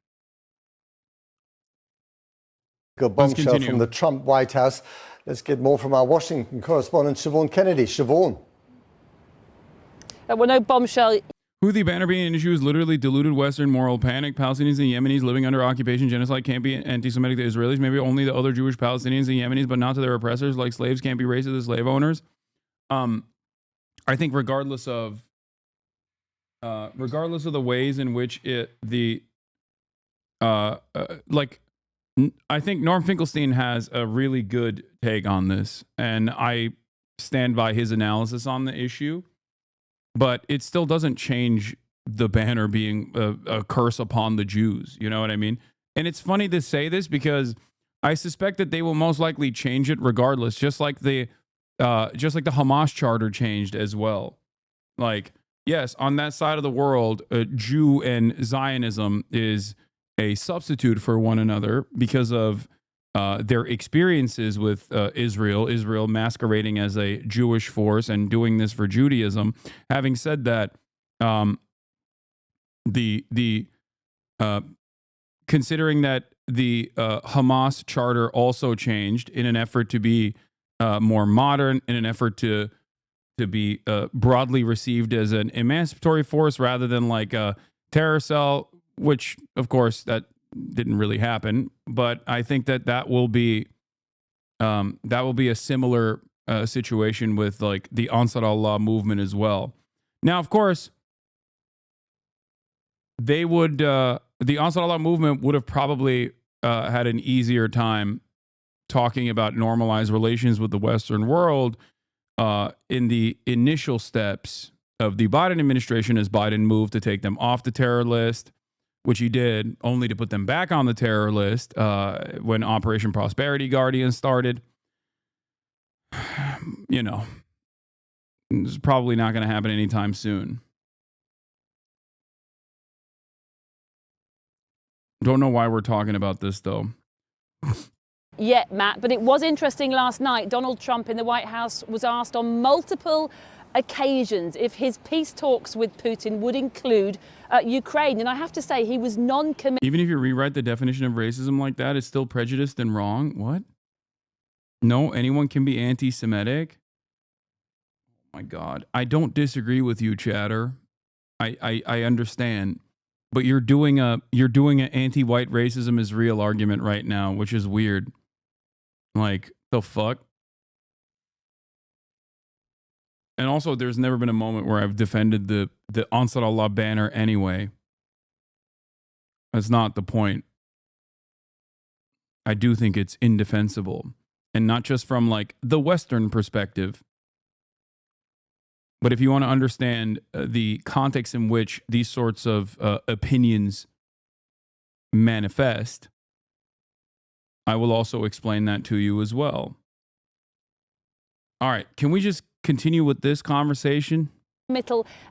Bombshell from the Trump White House. Let's get more from our Washington correspondent, Siobhan Kennedy. Siobhan. Well, no bombshell. Houthi banner being an issue is literally diluted Western moral panic. Palestinians and Yemenis living under occupation, genocide can't be anti-Semitic to Israelis. Maybe only the other Jewish Palestinians and Yemenis, but not to their oppressors. Like slaves can't be racist to slave owners. I think regardless of the ways in which like I think Norm Finkelstein has a really good take on this, and I stand by his analysis on the issue, but it still doesn't change the banner being a curse upon the Jews. You know what I mean? And it's funny to say this because I suspect that they will most likely change it regardless, just like the Hamas charter changed as well. Like, yes, on that side of the world, Jew and Zionism is a substitute for one another because of their experiences with Israel masquerading as a Jewish force and doing this for Judaism. Having said that, considering that the Hamas charter also changed in an effort to be more modern, in an effort to be broadly received as an emancipatory force rather than like a terror cell, which of course that didn't really happen. But I think that will be a similar situation with like the Ansar Allah movement as well. Now, of course, they would the Ansar Allah movement would have probably had an easier time talking about normalized relations with the Western world in the initial steps of the Biden administration as Biden moved to take them off the terror list, which he did, only to put them back on the terror list when Operation Prosperity Guardian started. You know, it's probably not going to happen anytime soon. Don't know why we're talking about this, though. Yeah, Matt, but it was interesting last night. Donald Trump in the White House was asked on multiple occasions if his peace talks with Putin would include Ukraine. And I have to say, he was non-committal. Even if you rewrite the definition of racism like that, it's still prejudiced and wrong. What? No, anyone can be anti-Semitic? Oh my God. I don't disagree with you, chatter. I understand. But you're doing an anti-white racism is real argument right now, which is weird. Like, the fuck? And also, there's never been a moment where I've defended the Ansar Allah banner anyway. That's not the point. I do think it's indefensible. And not just from, like, the Western perspective. But if you want to understand the context in which these sorts of opinions manifest, I will also explain that to you as well. All right, can we just continue with this conversation?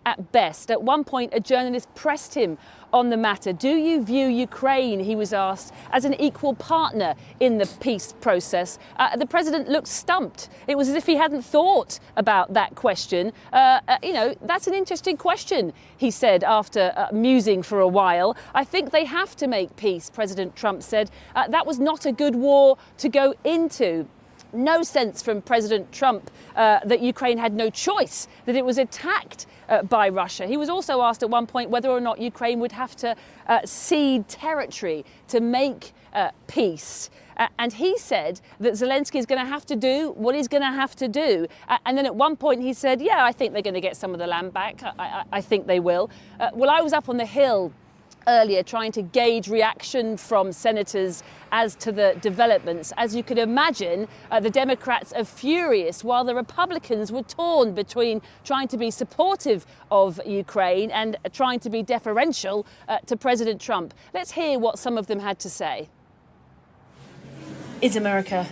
At best. At one point, a journalist pressed him on the matter. Do you view Ukraine, he was asked, as an equal partner in the peace process? The president looked stumped. It was as if he hadn't thought about that question. That's an interesting question, he said after musing for a while. I think they have to make peace, President Trump said. That was not a good war to go into. No sense from President Trump that Ukraine had no choice, that it was attacked by Russia. He was also asked at one point whether or not Ukraine would have to cede territory to make peace. And he said that Zelensky is going to have to do what he's going to have to do. And then at one point he said, yeah, I think they're going to get some of the land back. I think they will. Well, I was up on the Hill earlier trying to gauge reaction from senators as to the developments. As you could imagine, the Democrats are furious while the Republicans were torn between trying to be supportive of Ukraine and trying to be deferential to President Trump. Let's hear what some of them had to say. Is America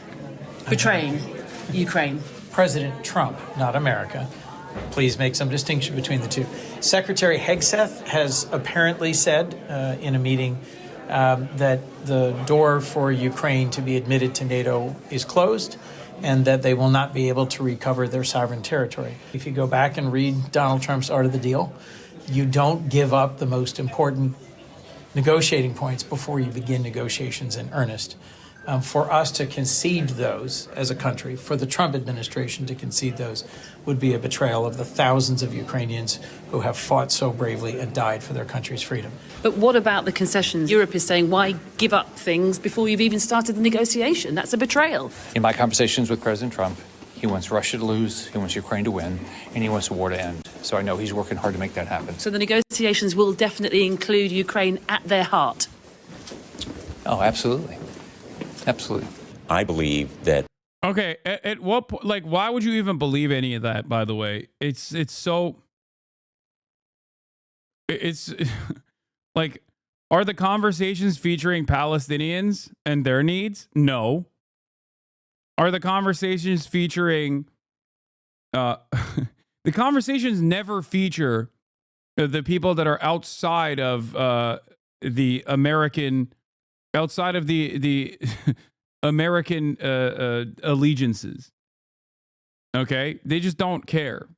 betraying Ukraine? President Trump, not America. Please make some distinction between the two. Secretary Hegseth has apparently said in a meeting that the door for Ukraine to be admitted to NATO is closed and that they will not be able to recover their sovereign territory. If you go back and read Donald Trump's Art of the Deal, you don't give up the most important negotiating points before you begin negotiations in earnest. For us to concede those as a country, for the Trump administration to concede those, would be a betrayal of the thousands of Ukrainians who have fought so bravely and died for their country's freedom. But what about the concessions? Europe is saying, why give up things before you've even started the negotiation? That's a betrayal. In my conversations with President Trump, he wants Russia to lose, he wants Ukraine to win, and he wants the war to end. So I know he's working hard to make that happen. So the negotiations will definitely include Ukraine at their heart? Oh, absolutely. Absolutely. I believe that. Okay, at what point, like, why would you even believe any of that, by the way? It's like, are the conversations featuring Palestinians and their needs? No. Are the conversations featuring, the conversations never feature the people that are outside of the American, outside of the American allegiances. Okay? They just don't care.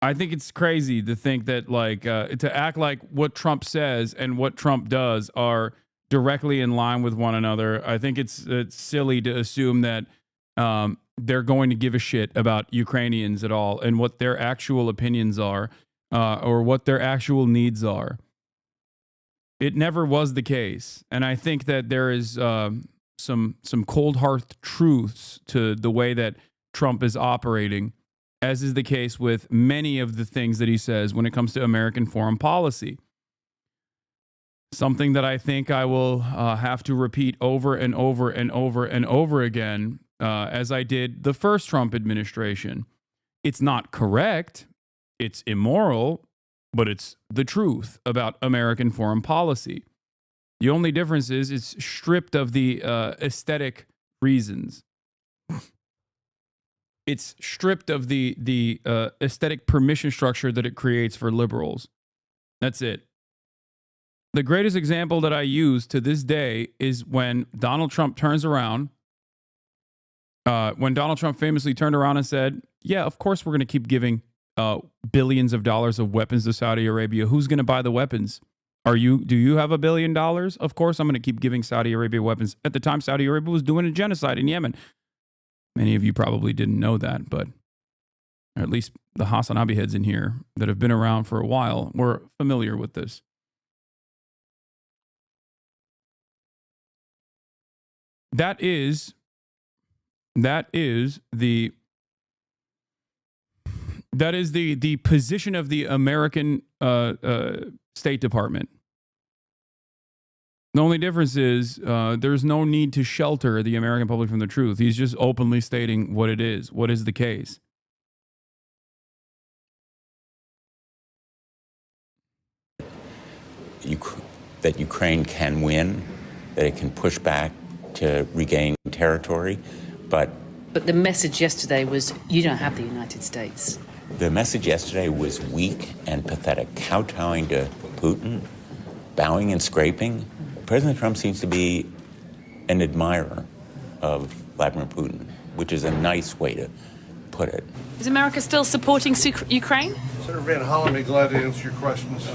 I think it's crazy to think that, like, to act like what Trump says and what Trump does are directly in line with one another. I think it's silly to assume that they're going to give a shit about Ukrainians at all and what their actual opinions are or what their actual needs are. It never was the case. And I think that there is some cold hard truths to the way that Trump is operating, as is the case with many of the things that he says when it comes to American foreign policy. Something that I think I will have to repeat over and over and over and over again, as I did the first Trump administration. It's not correct, it's immoral, but it's the truth about American foreign policy. The only difference is it's stripped of the aesthetic reasons. It's stripped of the aesthetic permission structure that it creates for liberals. That's it. The greatest example that I use to this day is when Donald Trump turns around, when Donald Trump famously turned around and said, yeah, of course we're going to keep giving billions of dollars of weapons to Saudi Arabia. Who's going to buy the weapons? Do you have $1 billion? Of course I'm going to keep giving Saudi Arabia weapons. At the time, Saudi Arabia was doing a genocide in Yemen. Many of you probably didn't know that, but or at least the HasanAbi heads in here that have been around for a while were familiar with this. That is the position of the American State Department. The only difference is there's no need to shelter the American public from the truth. He's just openly stating what it is, what is the case. That Ukraine can win, that it can push back to regain territory, but the message yesterday was, you don't have the United States. The message yesterday was weak and pathetic, kowtowing to Putin, bowing and scraping. President Trump seems to be an admirer of Vladimir Putin, which is a nice way to put it. Is America still supporting Ukraine? Senator Van Hollen, be glad to answer your questions.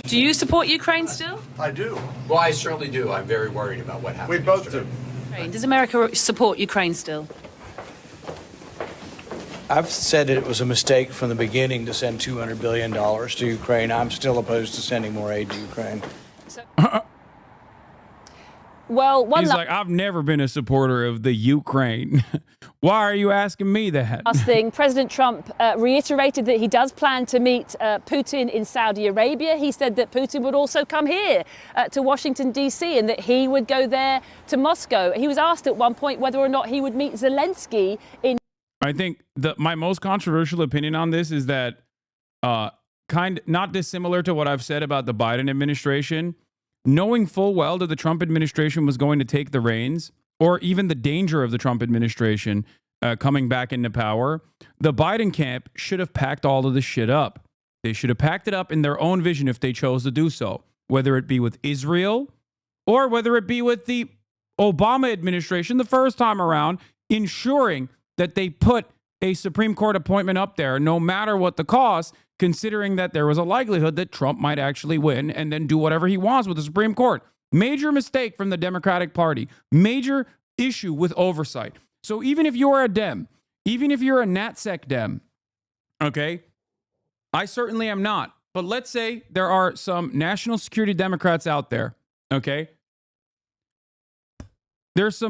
Do you support Ukraine still? I do. Well, I certainly do. I'm very worried about what happened. We both do. Does America support Ukraine still? I've said it was a mistake from the beginning to send $200 billion to Ukraine. I'm still opposed to sending more aid to Ukraine. Well, he's like, I've never been a supporter of the Ukraine. Why are you asking me that? Last thing, President Trump reiterated that he does plan to meet Putin in Saudi Arabia. He said that Putin would also come here to Washington, D.C., and that he would go there to Moscow. He was asked at one point whether or not he would meet Zelensky in... I think my most controversial opinion on this is that not dissimilar to what I've said about the Biden administration, knowing full well that the Trump administration was going to take the reins, or even the danger of the Trump administration coming back into power, the Biden camp should have packed all of this shit up. They should have packed it up in their own vision if they chose to do so, whether it be with Israel or whether it be with the Obama administration the first time around, ensuring that they put a Supreme Court appointment up there, no matter what the cost, considering that there was a likelihood that Trump might actually win and then do whatever he wants with the Supreme Court. Major mistake from the Democratic Party. Major issue with oversight. So even if you're a Dem, even if you're a NatSec Dem, okay, I certainly am not. But let's say there are some national security Democrats out there, okay? There's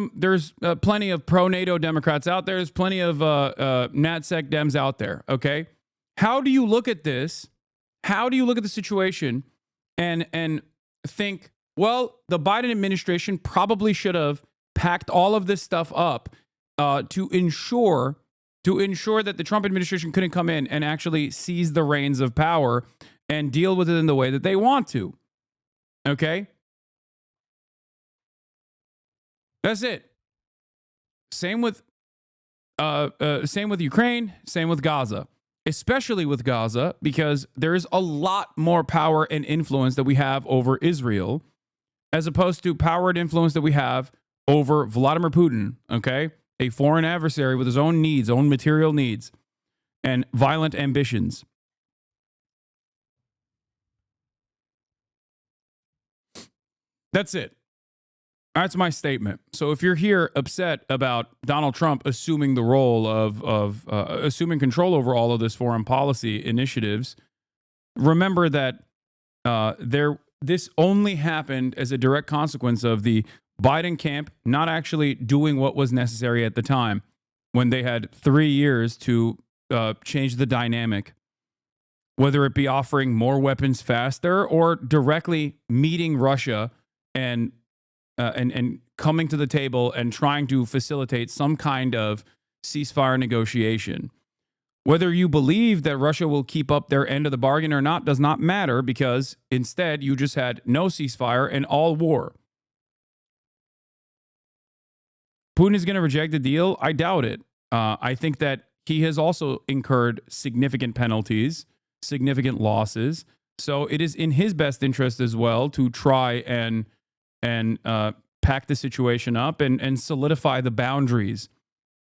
plenty of pro-NATO Democrats out there. There's plenty of NatSec Dems out there, okay? How do you look at this? How do you look at the situation and think, Well, the Biden administration probably should have packed all of this stuff up to ensure that the Trump administration couldn't come in and actually seize the reins of power and deal with it in the way that they want to. Okay? That's it. Same with Ukraine, same with Gaza. Especially with Gaza, because there is a lot more power and influence that we have over Israel, as opposed to power and influence that we have over Vladimir Putin, okay? A foreign adversary with his own needs, own material needs, and violent ambitions. That's it. That's my statement. So if you're here upset about Donald Trump assuming the role of assuming control over all of this foreign policy initiatives, remember that this only happened as a direct consequence of the Biden camp not actually doing what was necessary at the time, when they had 3 years to change the dynamic, whether it be offering more weapons faster or directly meeting Russia and coming to the table and trying to facilitate some kind of ceasefire negotiation. Whether you believe that Russia will keep up their end of the bargain or not does not matter, because instead you just had no ceasefire and all war. Putin is going to reject the deal? I doubt it. I think that he has also incurred significant penalties, significant losses. So it is in his best interest as well to try and pack the situation up and solidify the boundaries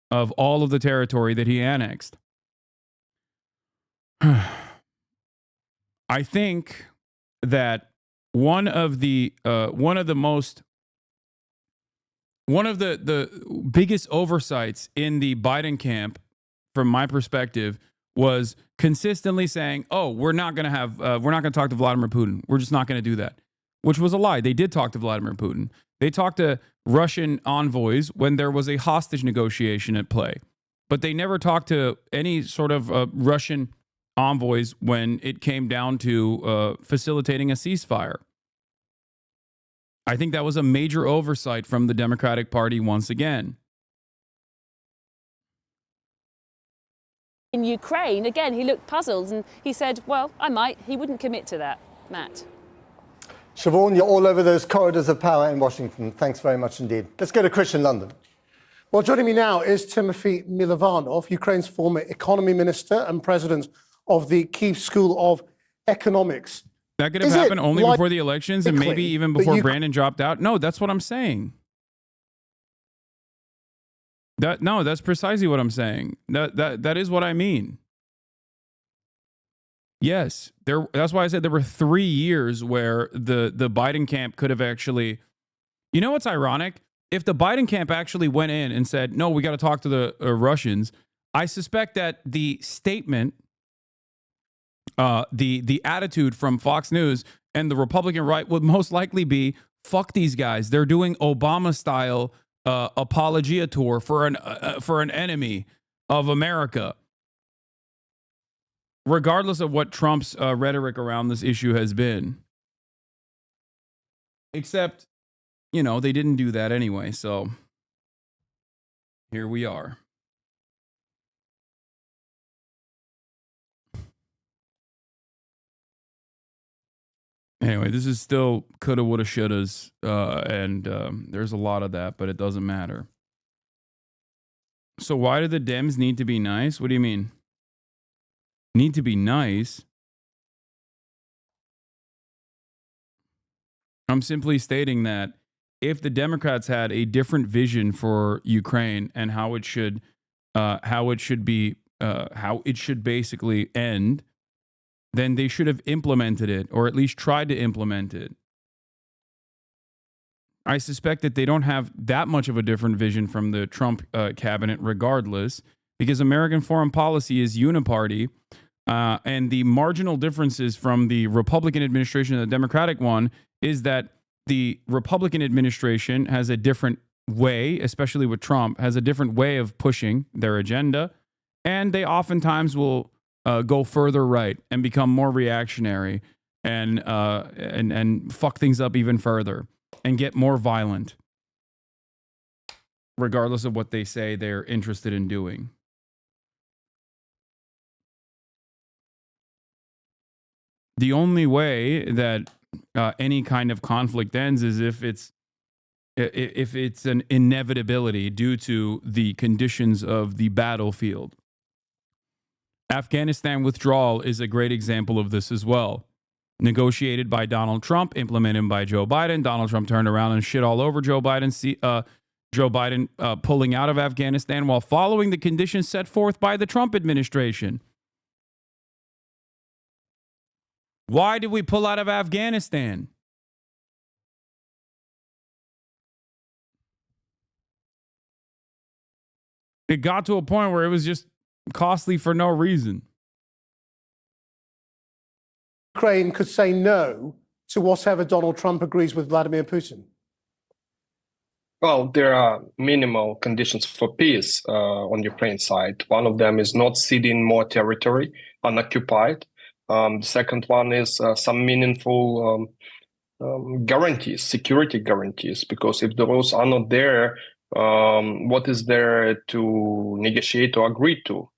of all of the territory that he annexed. I think that one of the biggest oversights in the Biden camp, from my perspective, was consistently saying, "Oh, we're not going to talk to Vladimir Putin. We're just not going to do that." Which was a lie. They did talk to Vladimir Putin. They talked to Russian envoys when there was a hostage negotiation at play. But they never talked to any sort of Russian envoys when it came down to facilitating a ceasefire. I think that was a major oversight from the Democratic Party once again. In Ukraine, again, he looked puzzled and he said, well, I might. He wouldn't commit to that, Matt. Siobhan, you're all over those corridors of power in Washington. Thanks very much indeed. Let's go to Chris in London. Well, joining me now is Timothy Milovanov, Ukraine's former economy minister and president of the Kyiv School of Economics. That could have happened only before the elections and maybe even before Brandon dropped out. No, that's what I'm saying. That's precisely what I'm saying. That is what I mean. Yes, that's why I said there were 3 years where the Biden camp could have actually... You know what's ironic? If the Biden camp actually went in and said, no, we got to talk to the Russians, I suspect that the statement, the attitude from Fox News and the Republican right would most likely be, fuck these guys. They're doing Obama-style apologia tour for an enemy of America. Regardless of what Trump's rhetoric around this issue has been. Except, they didn't do that anyway, so here we are. Anyway, this is still coulda, woulda, shouldas, and there's a lot of that, but it doesn't matter. So why do the Dems need to be nice? What do you mean? Need to be nice? I'm simply stating that if the Democrats had a different vision for Ukraine and how it should basically end, then they should have implemented it, or at least tried to implement it. I suspect that they don't have that much of a different vision from the Trump cabinet regardless, because American foreign policy is uniparty, and the marginal differences from the Republican administration and the Democratic one is that the Republican administration has a different way, especially with Trump, has a different way of pushing their agenda, and they oftentimes will go further right and become more reactionary and fuck things up even further and get more violent, regardless of what they say they're interested in doing. The only way that any kind of conflict ends is if it's an inevitability due to the conditions of the battlefield. Afghanistan withdrawal is a great example of this as well. Negotiated by Donald Trump, implemented by Joe Biden. Donald Trump turned around and shit all over Joe Biden. Joe Biden pulling out of Afghanistan while following the conditions set forth by the Trump administration. Why did we pull out of Afghanistan? It got to a point where it was just costly for no reason. Ukraine could say no to whatever Donald Trump agrees with Vladimir Putin. Well, there are minimal conditions for peace on Ukraine side. One of them is not ceding more territory unoccupied. The second one is some meaningful guarantees, security guarantees, because if those are not there, what is there to negotiate or agree to?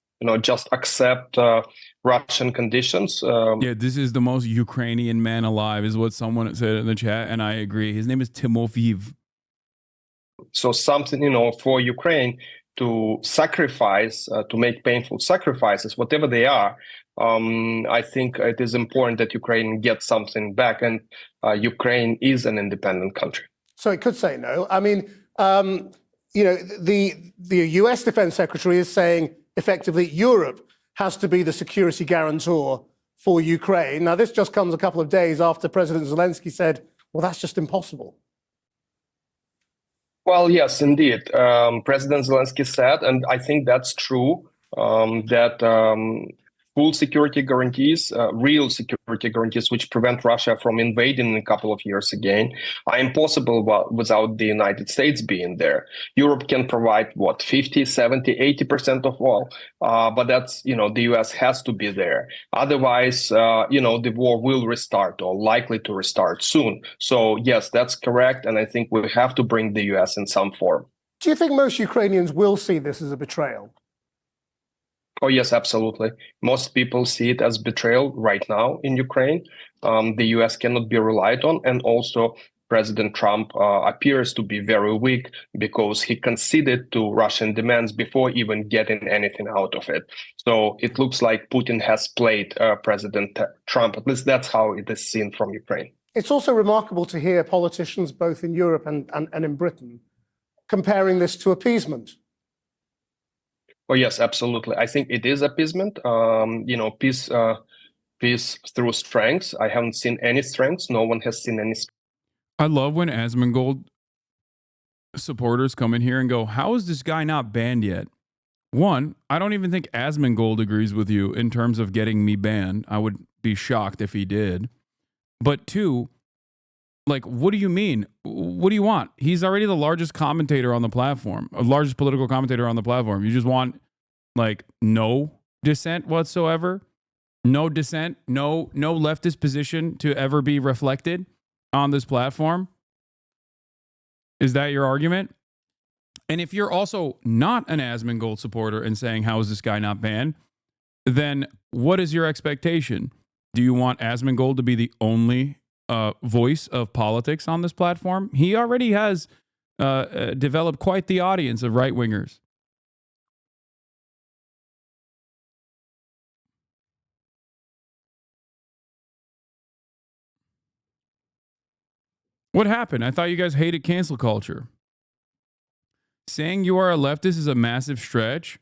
Just accept Russian conditions. Yeah, this is the most Ukrainian man alive, is what someone said in the chat, and I agree. His name is Timofeev. So something, for Ukraine to sacrifice, to make painful sacrifices, whatever they are. I think it is important that Ukraine gets something back, and Ukraine is an independent country. So it could say no. I mean, the US Defense Secretary is saying effectively Europe has to be the security guarantor for Ukraine. Now, this just comes a couple of days after President Zelensky said, well, that's just impossible. Well, yes, indeed. President Zelensky said, and I think that's true, that full security guarantees, real security guarantees, which prevent Russia from invading in a couple of years again, are impossible without the United States being there. Europe can provide, 50, 70, 80% of all. But that's, the US has to be there. Otherwise, the war will restart or likely to restart soon. So, yes, that's correct. And I think we have to bring the US in some form. Do you think most Ukrainians will see this as a betrayal? Oh, yes, absolutely. Most people see it as betrayal right now in Ukraine. The U.S. cannot be relied on. And also, President Trump appears to be very weak because he conceded to Russian demands before even getting anything out of it. So it looks like Putin has played President Trump. At least that's how it is seen from Ukraine. It's also remarkable to hear politicians both in Europe and in Britain comparing this to appeasement. Oh, yes, absolutely. I think it is appeasement. Peace through strength. I haven't seen any strengths. No one has seen any strength. I love when Asmongold supporters come in here and go, how is this guy not banned yet? One, I don't even think Asmongold agrees with you in terms of getting me banned. I would be shocked if he did. But two, what do you mean? What do you want? He's already the largest commentator on the platform, largest political commentator on the platform. You just want, no dissent whatsoever? No dissent? No leftist position to ever be reflected on this platform? Is that your argument? And if you're also not an Asmongold supporter and saying, how is this guy not banned? Then what is your expectation? Do you want Asmongold to be the only voice of politics on this platform? He already has developed quite the audience of right-wingers. What happened? I thought you guys hated cancel culture. Saying you are a leftist is a massive stretch.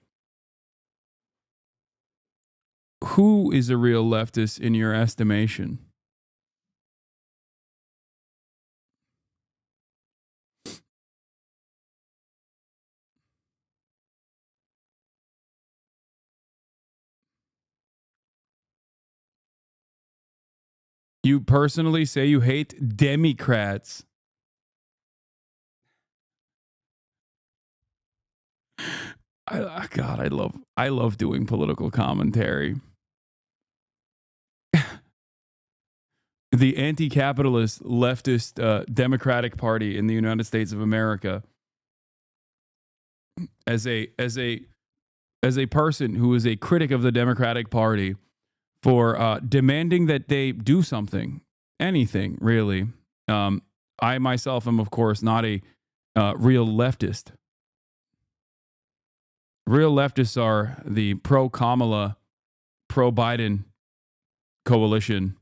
Who is a real leftist in your estimation? You personally say you hate Democrats. I love doing political commentary. the anti-capitalist leftist Democratic Party in the United States of America as a person who is a critic of the Democratic Party for demanding that they do something, anything really. I myself am, of course, not a real leftist. Real leftists are the pro-Kamala, pro-Biden coalition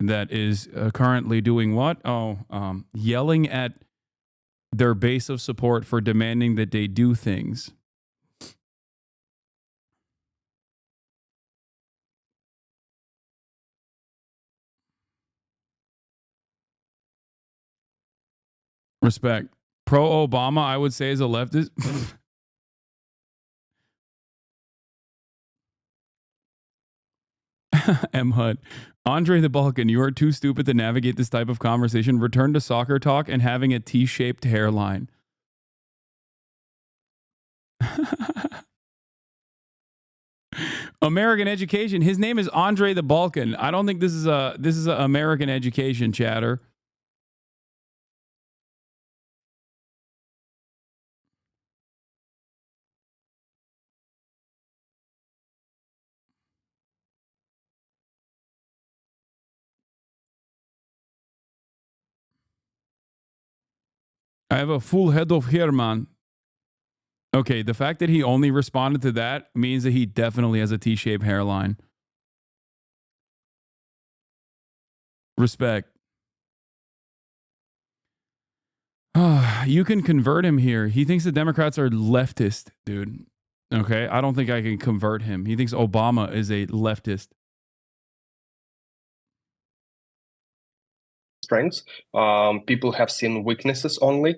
that is currently doing what? Yelling at their base of support for demanding that they do things. Respect. Pro-Obama, I would say, is a leftist. M. Hud. Andre the Balkan, you are too stupid to navigate this type of conversation. Return to soccer talk and having a T-shaped hairline. American education. His name is Andre the Balkan. I don't think this is a American education, chatter. I have a full head of hair, man. Okay, the fact that he only responded to that means that he definitely has a T-shaped hairline. Respect. You can convert him here. He thinks the Democrats are leftist, dude. Okay, I don't think I can convert him. He thinks Obama is a leftist. Strengths. People have seen weaknesses only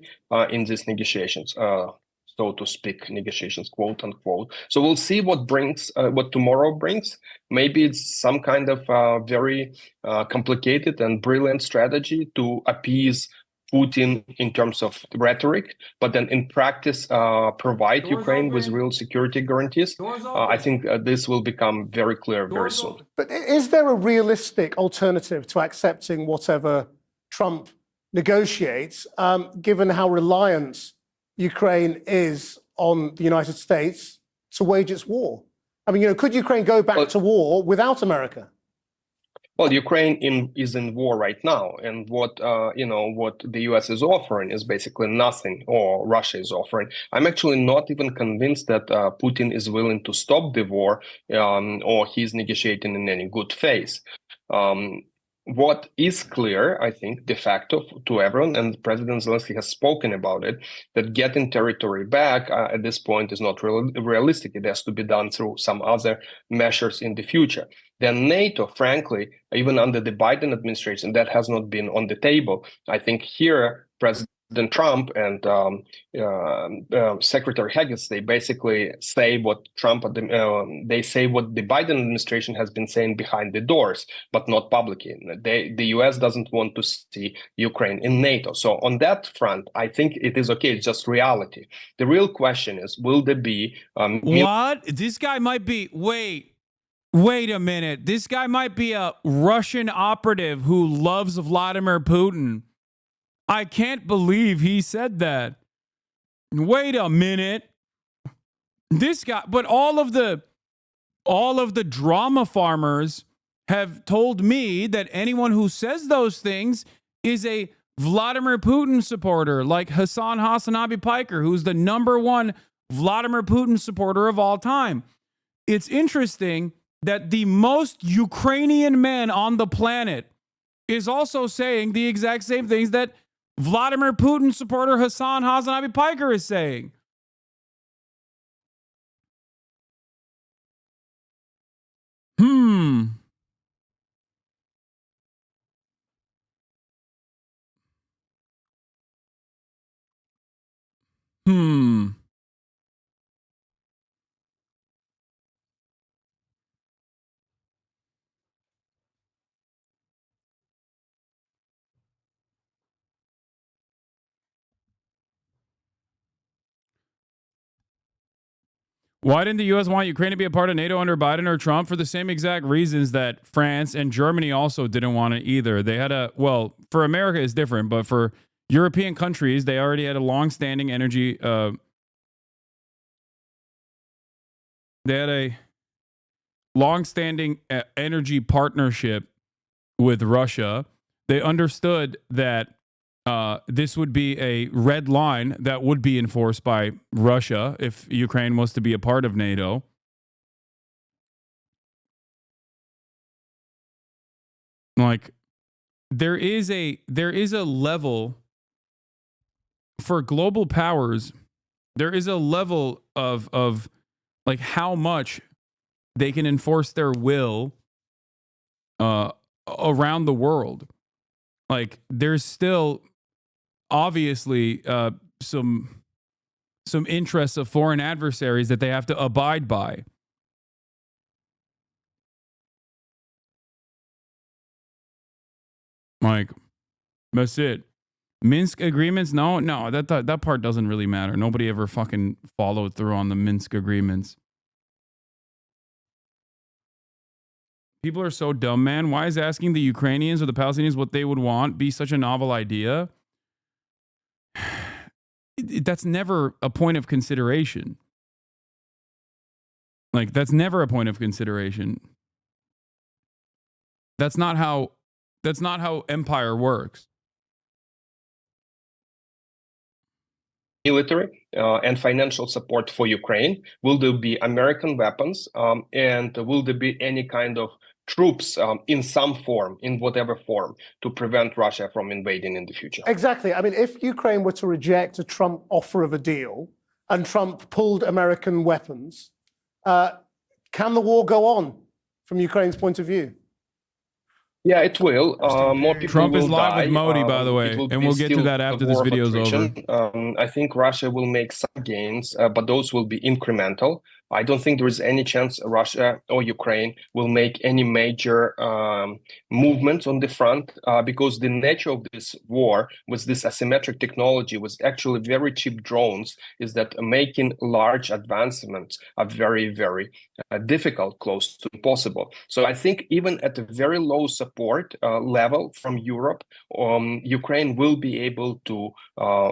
in these negotiations, so to speak, negotiations, quote unquote. So we'll see what brings, what tomorrow brings. Maybe it's some kind of very complicated and brilliant strategy to appease Putin in terms of rhetoric, but then in practice provide Ukraine with real security guarantees. I think this will become very clear very soon. But is there a realistic alternative to accepting whatever Trump negotiates, given how reliant Ukraine is on the United States to wage its war? I mean, could Ukraine go back to war without America? Well, Ukraine is in war right now, and what the U.S. is offering is basically nothing, or Russia is offering. I'm actually not even convinced that Putin is willing to stop the war, or he's negotiating in any good faith. What is clear, I think, de facto to everyone, and President Zelensky has spoken about it, that getting territory back at this point is not realistic. It has to be done through some other measures in the future. Then NATO, frankly, even under the Biden administration, that has not been on the table. I think here, President Trump and Secretary Haggis, they basically say what they say what the Biden administration has been saying behind the doors, but not publicly. The U.S. doesn't want to see Ukraine in NATO. So on that front, I think it is okay. It's just reality. The real question is, will there be... what? This guy might be... Wait a minute. This guy might be a Russian operative who loves Vladimir Putin. I can't believe he said that. Wait a minute. This guy, but all of the drama farmers have told me that anyone who says those things is a Vladimir Putin supporter, like HasanAbi Piker, who's the #1 Vladimir Putin supporter of all time. It's interesting that the most Ukrainian man on the planet is also saying the exact same things that Vladimir Putin supporter HasanAbi Piker is saying. Hmm. Why didn't the U.S. want Ukraine to be a part of NATO under Biden or Trump? For the same exact reasons that France and Germany also didn't want it either. They had well, for America it's different, but for European countries, they already had a long-standing energy, they had a long-standing energy partnership with Russia. They understood that this would be a red line that would be enforced by Russia if Ukraine was to be a part of NATO. Like, there is a level for global powers. There is a level of like how much they can enforce their will around the world. Like, there's still obviously some interests of foreign adversaries that they have to abide by. Like, that's it. Minsk agreements? No, that part doesn't really matter. Nobody ever fucking followed through on the Minsk agreements. People are so dumb, man. Why is asking the Ukrainians or the Palestinians what they would want be such a novel idea? That's never a point of consideration. Like, that's never a point of consideration. That's not how empire works. Military and financial support for Ukraine? Will there be American weapons? And will there be any kind of troops in some form, in whatever form, to prevent Russia from invading in the future? Exactly. I mean, if Ukraine were to reject a Trump offer of a deal and Trump pulled American weapons, can the war go on from Ukraine's point of view? Yeah, it will. More people Trump will is live die. with Modi, by the way, and we'll get to that after this video is over. I think Russia will make some gains, but those will be incremental. I don't think there is any chance Russia or Ukraine will make any major movements on the front because the nature of this war with this asymmetric technology, with actually very cheap drones, is that making large advancements are very, very difficult, close to impossible. So I think even at a very low support level from Europe, Ukraine will be able to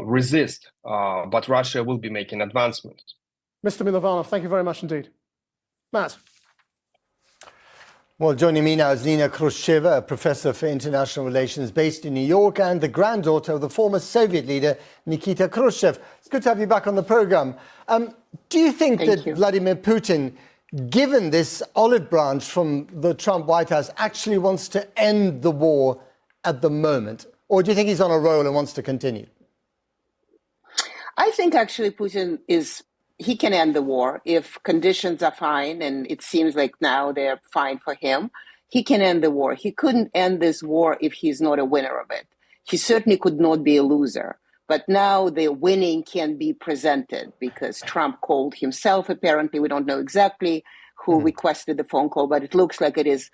resist, but Russia will be making advancements. Mr. Milovanov, thank you very much indeed. Matt. Well, joining me now is Nina Khrushcheva, a professor for international relations based in New York and the granddaughter of the former Soviet leader Nikita Khrushchev. It's good to have you back on the program. Do you think that Vladimir Putin, given this olive branch from the Trump White House, actually wants to end the war at the moment? Or do you think he's on a roll and wants to continue? I think actually Putin he can end the war if conditions are fine, and it seems like now they're fine for him. He can end the war. He couldn't end this war if he's not a winner of it. He certainly could not be a loser. But now the winning can be presented because Trump called himself, apparently. We don't know exactly who requested the phone call, but it looks like it is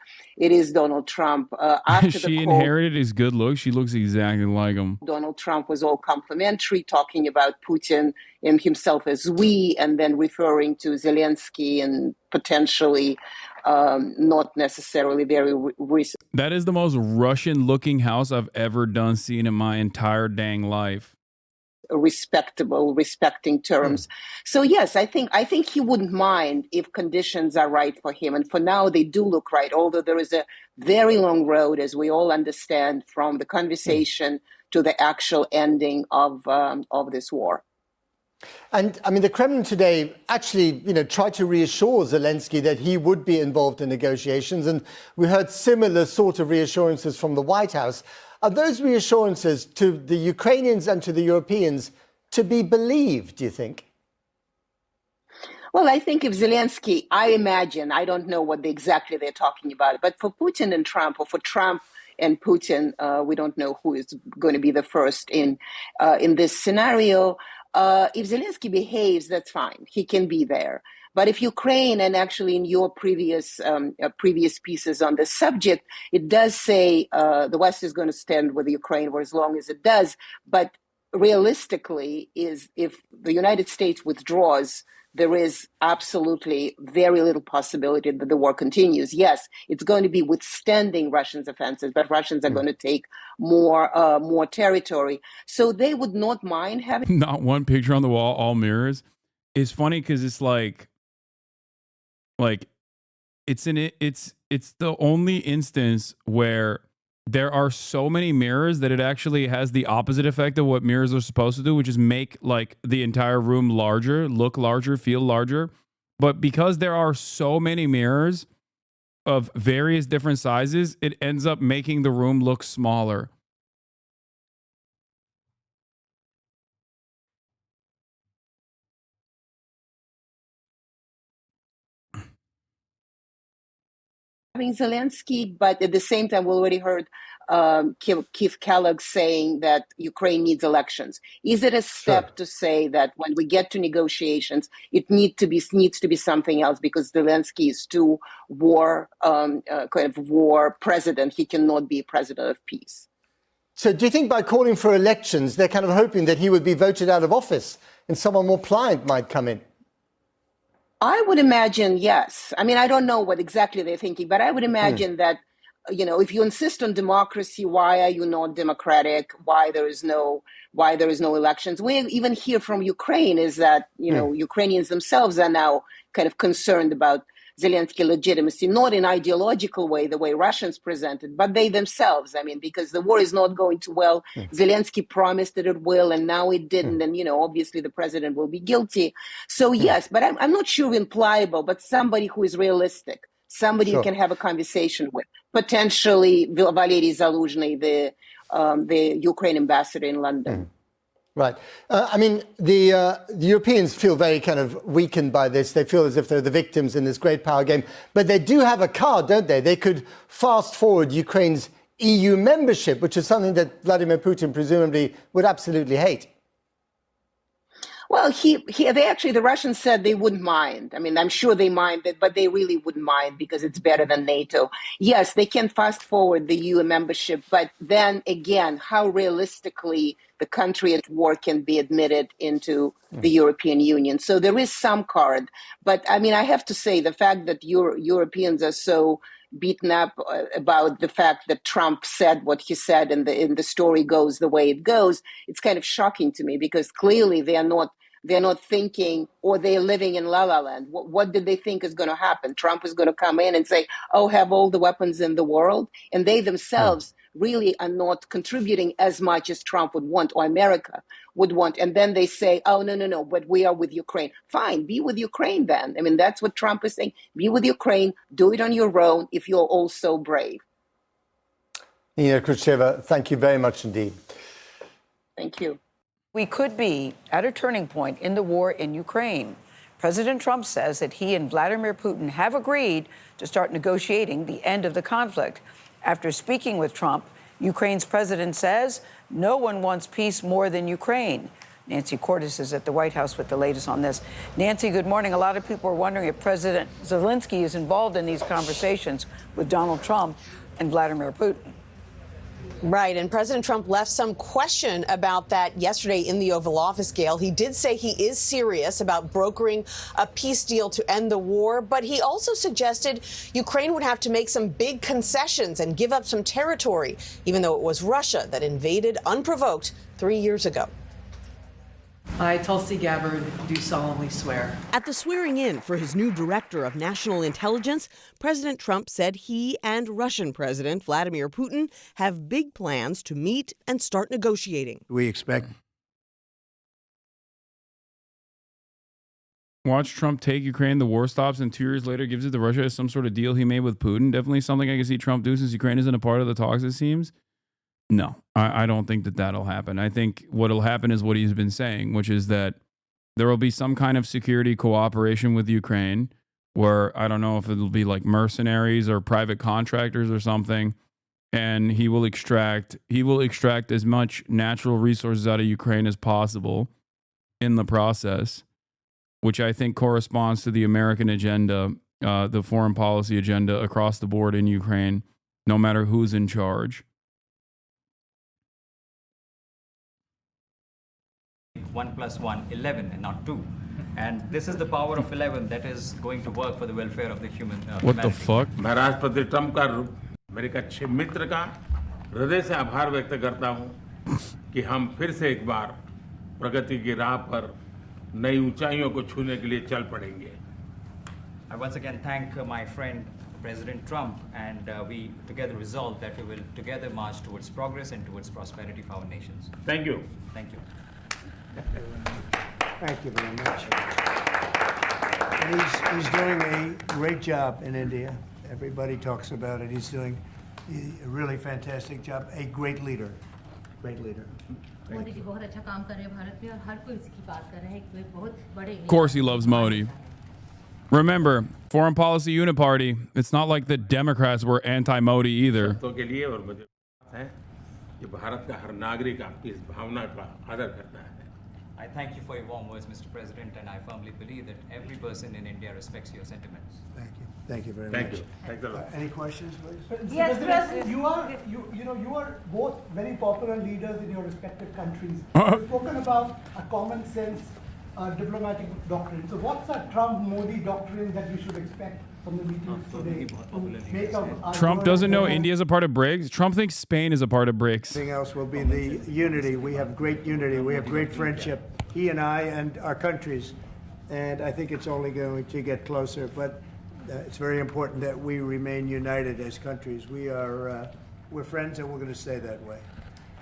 Donald Trump. After she inherited his good looks. She looks exactly like him. Donald Trump was all complimentary, talking about Putin and himself as we, and then referring to Zelensky and potentially not necessarily very recent. That is the most Russian-looking house I've ever seen in my entire dang life. Respecting terms. So yes, I think he wouldn't mind if conditions are right for him. And for now, they do look right, although there is a very long road, as we all understand, from the conversation to the actual ending of this war. And I mean, the Kremlin today actually, tried to reassure Zelensky that he would be involved in negotiations. And we heard similar sort of reassurances from the White House. Are those reassurances to the Ukrainians and to the Europeans to be believed, do you think? Well, I think if Zelensky, I imagine, I don't know what exactly they're talking about, but for Putin and Trump, or for Trump and Putin, we don't know who is going to be the first in this scenario. If Zelensky behaves, that's fine. He can be there. But if Ukraine, and actually in your previous pieces on the subject, it does say the West is going to stand with Ukraine for as long as it does. But realistically, if the United States withdraws there is absolutely very little possibility that the war continues. Yes, it's going to be withstanding Russians' offensives, but Russians are going to take more territory. So they would not mind having Not one picture on the wall, all mirrors. It's funny because it's like it's the only instance where there are so many mirrors that it actually has the opposite effect of what mirrors are supposed to do, which is make like the entire room larger, look larger, feel larger. But because there are so many mirrors of various different sizes, it ends up making the room look smaller. Zelensky, but at the same time, we already heard Keith Kellogg saying that Ukraine needs elections. Is it a step to say that when we get to negotiations, it needs to be something else because Zelensky is too war president? He cannot be president of peace. So do you think by calling for elections, they're kind of hoping that he would be voted out of office and someone more pliant might come in? I would imagine, yes. I mean, I don't know what exactly they're thinking, but I would imagine that, if you insist on democracy, why are you not democratic? Why there is no elections? We even hear from Ukraine is that, Ukrainians themselves are now kind of concerned about Zelensky legitimacy, not in ideological way, the way Russians present it, but they themselves. I mean, because the war is not going too well. Zelensky promised that it will, and now it didn't. And, obviously the president will be guilty. So yes, but I'm not sure in pliable, but somebody who is realistic, somebody you can have a conversation with, potentially Valery Zaluzhny, the Ukraine ambassador in London. Right. I mean, the Europeans feel very kind of weakened by this. They feel as if they're the victims in this great power game. But they do have a card, don't they? They could fast forward Ukraine's EU membership, which is something that Vladimir Putin presumably would absolutely hate. Well, the Russians said they wouldn't mind. I mean, I'm sure they mind it, but they really wouldn't mind because it's better than NATO. Yes, they can fast forward the EU membership, but then again, how realistically the country at war can be admitted into the European Union. So there is some card. But I mean, I have to say the fact that Europeans are so beaten up about the fact that Trump said what he said and the story goes the way it goes, it's kind of shocking to me because clearly they're not thinking, or they're living in la la land. What did they think is going to happen? Trump is going to come in and say, oh, have all the weapons in the world. And they themselves really are not contributing as much as Trump would want or America would want. And then they say, oh, no, but we are with Ukraine. Fine, be with Ukraine then. I mean, that's what Trump is saying. Be with Ukraine, do it on your own if you're all so brave. Nina Khrushcheva, thank you very much indeed. Thank you. We could be at a turning point in the war in Ukraine. President Trump says that he and Vladimir Putin have agreed to start negotiating the end of the conflict. After speaking with Trump, Ukraine's president says no one wants peace more than Ukraine. Nancy Cordes is at the White House with the latest on this. Nancy, good morning. A lot of people are wondering if President Zelensky is involved in these conversations with Donald Trump and Vladimir Putin. Right, and President Trump left some question about that yesterday in the Oval Office, Gail. He did say he is serious about brokering a peace deal to end the war, but he also suggested Ukraine would have to make some big concessions and give up some territory, even though it was Russia that invaded unprovoked 3 years ago. I, Tulsi Gabbard, do solemnly swear. At the swearing-in for his new director of national intelligence, President Trump said he and Russian President Vladimir Putin have big plans to meet and start negotiating. We expect. Watch Trump take Ukraine, the war stops, and 2 years later gives it to Russia as some sort of deal he made with Putin. Definitely something I can see Trump do since Ukraine isn't a part of the talks, it seems. No, I don't think that'll happen. I think what'll happen is what he's been saying, which is that there will be some kind of security cooperation with Ukraine where I don't know if it'll be like mercenaries or private contractors or something. And he will extract as much natural resources out of Ukraine as possible in the process, which I think corresponds to the American agenda, the foreign policy agenda across the board in Ukraine, no matter who's in charge. 1 + 1, 11 and not 2. And this is the power of 11 that is going to work for the welfare of the What the fuck? मैं राष्ट्रपति Trump का America अच्छे मित्र का हृदय से आभार व्यक्त करता हूं कि हम फिर से एक बार प्रगति की राह पर नई ऊंचाइयों को छूने के लिए चल पड़ेंगे. I once again thank my friend President Trump, and we together resolve that we will together march towards progress and towards prosperity for our nations. Thank you. Thank you. Thank you very much. And he's doing a great job in India. Everybody talks about it. He's doing a really fantastic job. A great leader. Great leader. Modi ji बहुत अच्छा काम कर रहे हैं भारत में और हर कोई इसकी बात कर रहा है कि बहुत बड़े. Of course he loves Modi. Remember, foreign policy uniparty, it's not like the Democrats were anti-Modi either. के लिए और मुझे है कि भारत का हर नागरिक आपकी इस भावना का आदर करता है. I thank you for your warm words, Mr. President, and I firmly believe that every person in India respects your sentiments. Thank you. Thank you very Thank much. you. Thanks a lot. Any questions, please? Yes, President. You are both very popular leaders in your respective countries. You've spoken about a common sense diplomatic doctrine. So what's a Trump-Modi doctrine that we should expect from the meetings today? To make our Trump doesn't know India is a part of BRICS. Trump thinks Spain is a part of BRICS. Everything else will be the unity. We have great unity. We have great friendship, he and I and our countries. And I think it's only going to get closer. But it's very important that we remain united as countries. We're friends and we're going to stay that way.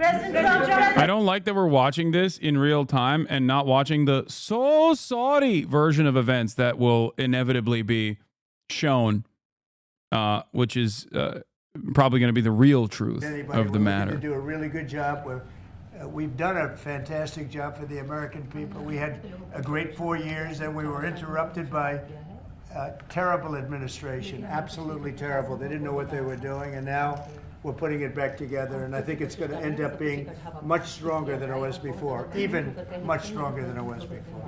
I don't like that we're watching this in real time and not watching the so sorry version of events that will inevitably be shown, which is probably going to be the real truth of the matter. We're going to do a really good job. We've done a fantastic job for the American people. We had a great 4 years and we were interrupted by terrible administration, absolutely terrible. They didn't know what they were doing, and now we're putting it back together, and I think it's going to end up being much stronger than it was before, even much stronger than it was before.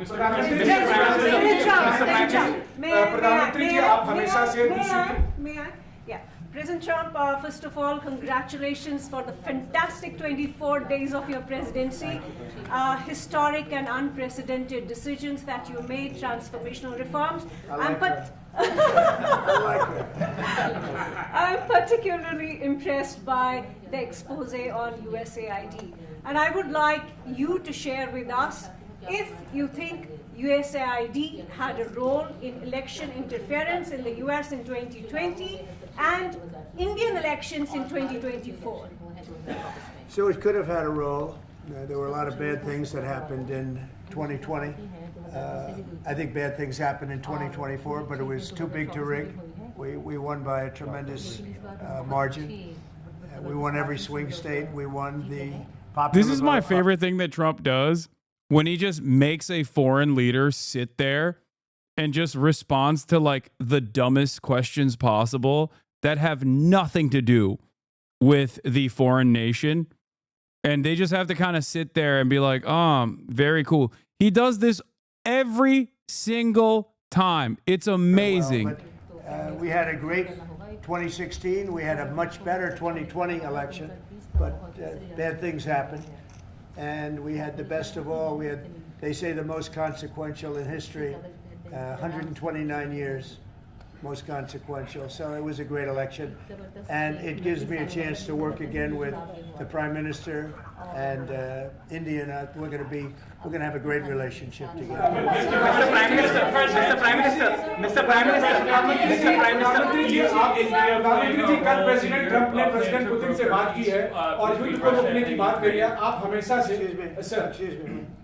May I? Yeah. President Trump, first of all, congratulations for the fantastic 24 days of your presidency. Historic and unprecedented decisions that you made, transformational reforms. I'm particularly impressed by the expose on USAID. And I would like you to share with us if you think USAID had a role in election interference in the US in 2020 and Indian elections in 2024. So it could have had a role. There were a lot of bad things that happened in 2020. I think bad things happened in 2024, but it was too big to rig. We won by a tremendous margin. We won every swing state. We won the popular This is my favorite thing that Trump does, when he just makes a foreign leader sit there and just responds to like the dumbest questions possible that have nothing to do with the foreign nation. And they just have to kind of sit there and be like, very cool. He does this every single time. It's amazing. Well, but, we had a great 2016. We had a much better 2020 election, but bad things happened. And we had the best of all. We had, they say, the most consequential in history, 129 years, most consequential. So it was a great election. And it gives me a chance to work again with the Prime Minister and India. And we're going to have a great relationship together. Mr. Prime Minister, Mr. Prime Minister, Mr. Prime Minister, Mr. Prime Minister, प्रधानमंत्री जी कल president Trump ने president Putin से बात की है और युद्ध को रोकने की बात करी है. आप हमेशा से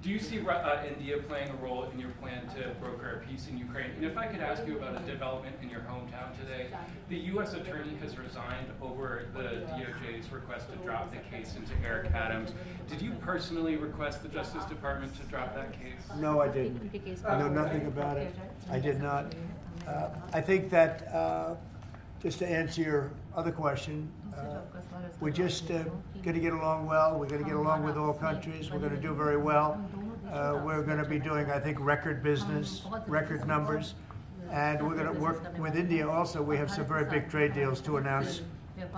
Do you see India playing a role in your plan to broker a peace in Ukraine? And if I could ask you about a development in your hometown today, the U.S. attorney has resigned over the DOJ's request to drop the case into Eric Adams. Did you personally request the Justice Department to drop that case? No, I didn't. I know nothing about it. I did not. I think that, just to answer your other question, we're just going to get along well. We're going to get along with all countries. We're going to do very well. We're going to be doing, I think, record business, record numbers. And we're going to work with India also. We have some very big trade deals to announce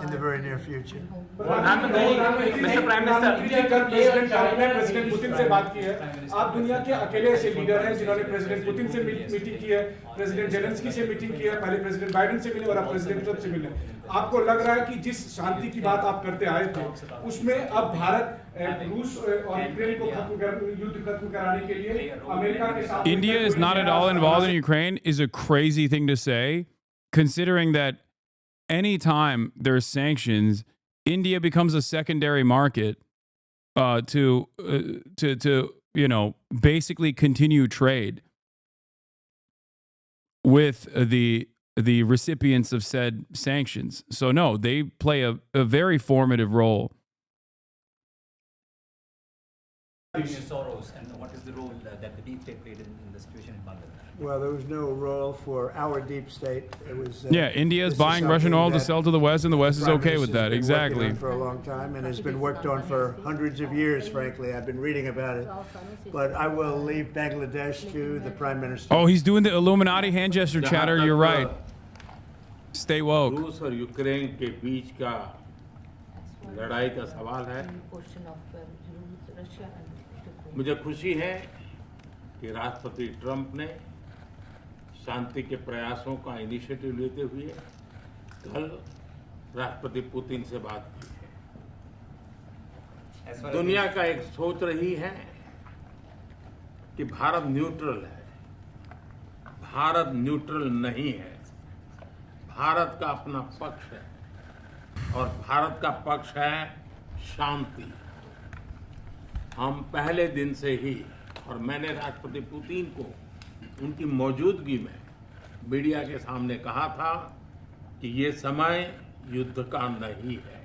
in the very near future. Mr. Prime Minister, कल president Trump ने president Putin से बात की है. आप दुनिया के अकेले ऐसे लीडर हैं जिन्होंने प्रेसिडेंट पुतिन से मीटिंग की है, प्रेसिडेंट जेलेंस्की से मीटिंग की है, पहले प्रेसिडेंट बाइडेन से मिले और अब प्रेसिडेंट ट्रंप से मिले. आपको लग रहा है कि जिस शांति की बात आप करते आए थे, उसमें अब भारत रूस और यूक्रेन को युद्ध खत्म कराने के लिए अमेरिका के साथ. India is not at all involved in Ukraine is a crazy thing to say, considering that anytime there's sanctions, India becomes a secondary market to you know, basically continue trade with the recipients of said sanctions. So no, they play a very formative role. Soros, and what is the role that the deep state played in the situation in Bangladesh? Well, there was no role for our deep state. It was Yeah, India is buying Russian oil to sell to the West, and the West is okay with that. Exactly. For a long time, and has been worked on for hundreds of years. Frankly, I've been reading about it. But I will leave Bangladesh to the Prime Minister. Oh, he's doing the Illuminati hand gesture chatter. You're right. Stay woke. रूस और Ukraine के बीच का लड़ाई का सवाल है. मुझे खुशी है कि राष्ट्रपति ट्रंप ने शांति के प्रयासों का इनिशिएटिव लेते हुए कल राष्ट्रपति पुतिन से बात की है. दुनिया का एक सोच रही है कि भारत न्यूट्रल है. भारत न्यूट्रल नहीं है. भारत का अपना पक्ष है और भारत का पक्ष है शांति. हम पहले दिन से ही, और मैंने राष्ट्रपति पुतिन को उनकी मौजूदगी में मीडिया के सामने कहा था कि ये समय युद्ध का नहीं है.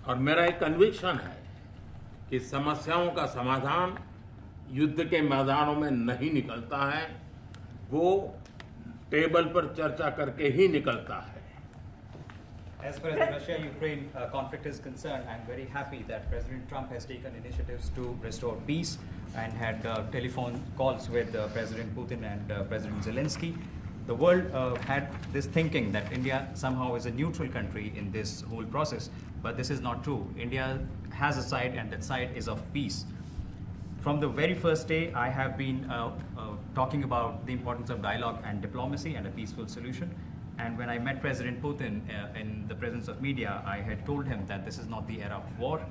और मेरा एक कन्विक्शन है कि समस्याओं का समाधान युद्ध के मैदानों में नहीं निकलता है, वो टेबल पर चर्चा करके ही निकलता है. As far as the Russia-Ukraine conflict is concerned, I'm very happy that President Trump has taken initiatives to restore peace and had telephone calls with President Putin and President Zelensky. The world had this thinking that India somehow is a neutral country in this whole process, but this is not true. India has a side, and that side is of peace. From the very first day, I have been talking about the importance of dialogue and diplomacy and a peaceful solution. And when I met President Putin in the presence of media, I had told him that this is not the era of war,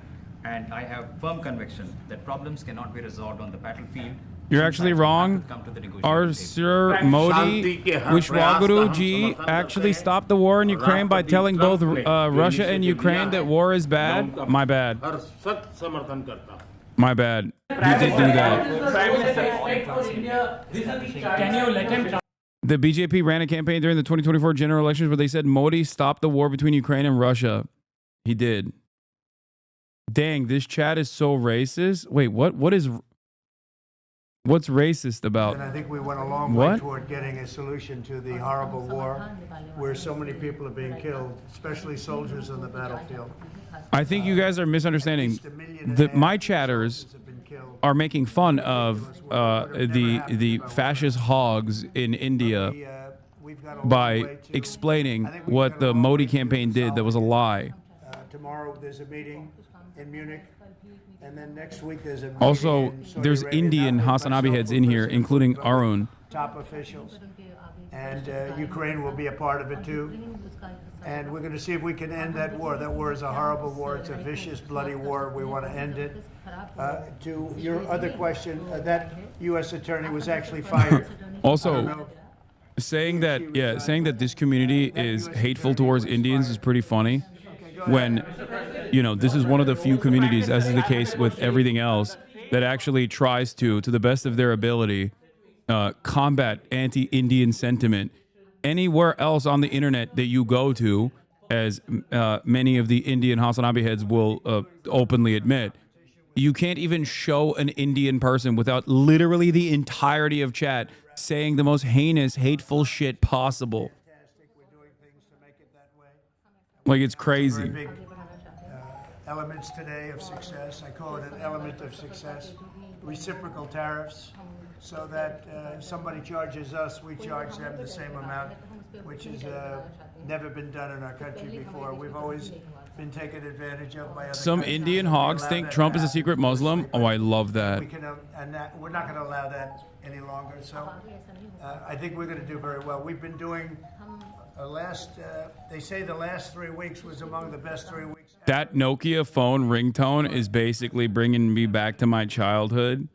and I have firm conviction that problems cannot be resolved on the battlefield. You're actually wrong. Our Sir Modi, Vishwaguru ji, actually stopped the war in Ukraine by telling both Russia and Ukraine that war is bad. My bad. My bad. He did do that. Can you let him? The BJP ran a campaign during the 2024 general elections where they said Modi stopped the war between Ukraine and Russia. He did. Dang, this chat is so racist. Wait, what's racist about? And I think we went a long way toward getting a solution to the horrible war where so many people are being killed, especially soldiers on the battlefield. I think you guys are misunderstanding. My chatters are making fun of the fascist hogs in India by explaining what the Modi campaign did that was a lie. Tomorrow there's a meeting in Munich, and then next week there's a meeting Also, in Saudi there's Arabia. Indian HasanAbi heads in here, including Arun. Top officials, and Ukraine will be a part of it too. And we're going to see if we can end that war. That war is a horrible war. It's a vicious, bloody war. We want to end it. To your other question, that U.S. attorney was actually fired. Also, saying that this community is hateful towards Indians is pretty funny. When, you know, this is one of the few communities, as is the case with everything else, that actually tries to the best of their ability, combat anti-Indian sentiment. Anywhere else on the internet that you go to, as many of the Indian HasanAbi heads will openly admit, you can't even show an Indian person without literally the entirety of chat saying the most heinous, hateful shit possible. Like, it's crazy. Big elements today of success. I call it an element of success. Reciprocal tariffs, so that somebody charges us, we charge them the same amount. which has never been done in our country before. We've always been taken advantage of by other Some countries. Indian We hogs allow think that Trump to is a happen. secret Muslim. Oh, I love that. We can, we're not going to allow that any longer. So I think we're going to do very well. We've been doing they say the last 3 weeks was among the best 3 weeks. That Nokia phone ringtone is basically bringing me back to my childhood.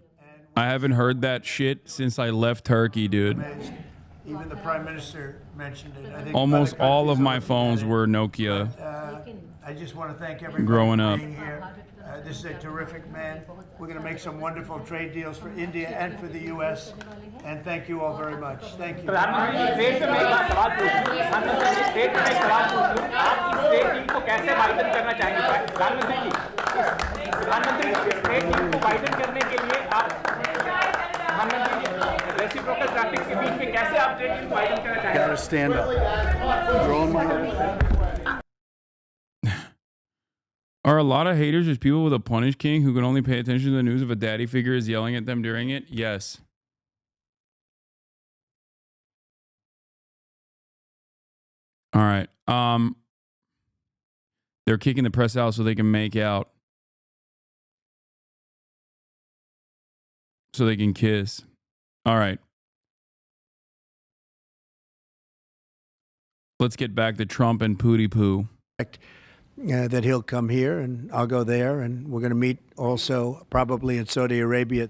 I haven't heard that shit since I left Turkey, dude. Even the Prime Minister mentioned it. I think Almost other all of countries my are phones looking at were it. Nokia. I just want to thank everybody Growing for up. being here. This is a terrific man. We're going to make some wonderful trade deals for India and for the U.S. And thank you all very much. Thank you. प्रधानमंत्री state में एक सवाल पूछूं प्रधानमंत्री state में एक सवाल पूछूं आप इस स्टेट टीम को कैसे वाइडन करना चाहेंगे प्रधानमंत्री जी प्रधानमंत्री स्टेट टीम को वाइडन करने के लिए आप प्रधानमंत्री जी रेसिप्रोकल ट्रैफिक के बीच में कैसे आप स्टेट टीम को वाइडन करना चाहेंगे Gotta stand up. Drawing my Are a lot of haters just people with a punish king who can only pay attention to the news if a daddy figure is yelling at them during it? Yes. All right. They're kicking the press out so they can make out. So they can kiss. All right. Let's get back to Trump and Pootie Poo. That he'll come here and I'll go there, and we're going to meet also probably in Saudi Arabia.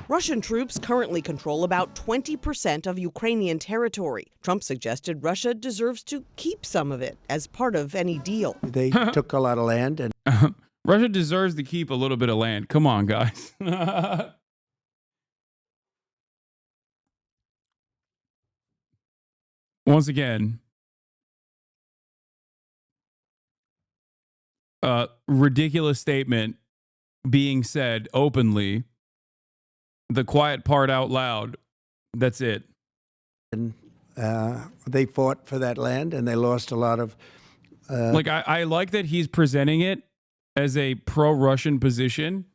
Russian troops currently control about 20% of Ukrainian territory. Trump suggested Russia deserves to keep some of it as part of any deal. They took a lot of land, and Russia deserves to keep a little bit of land. Come on, guys. Once again, ridiculous statement being said openly. The quiet part out loud. That's it. And they fought for that land, and they lost a lot of. Like I like that he's presenting it as a pro-Russian position.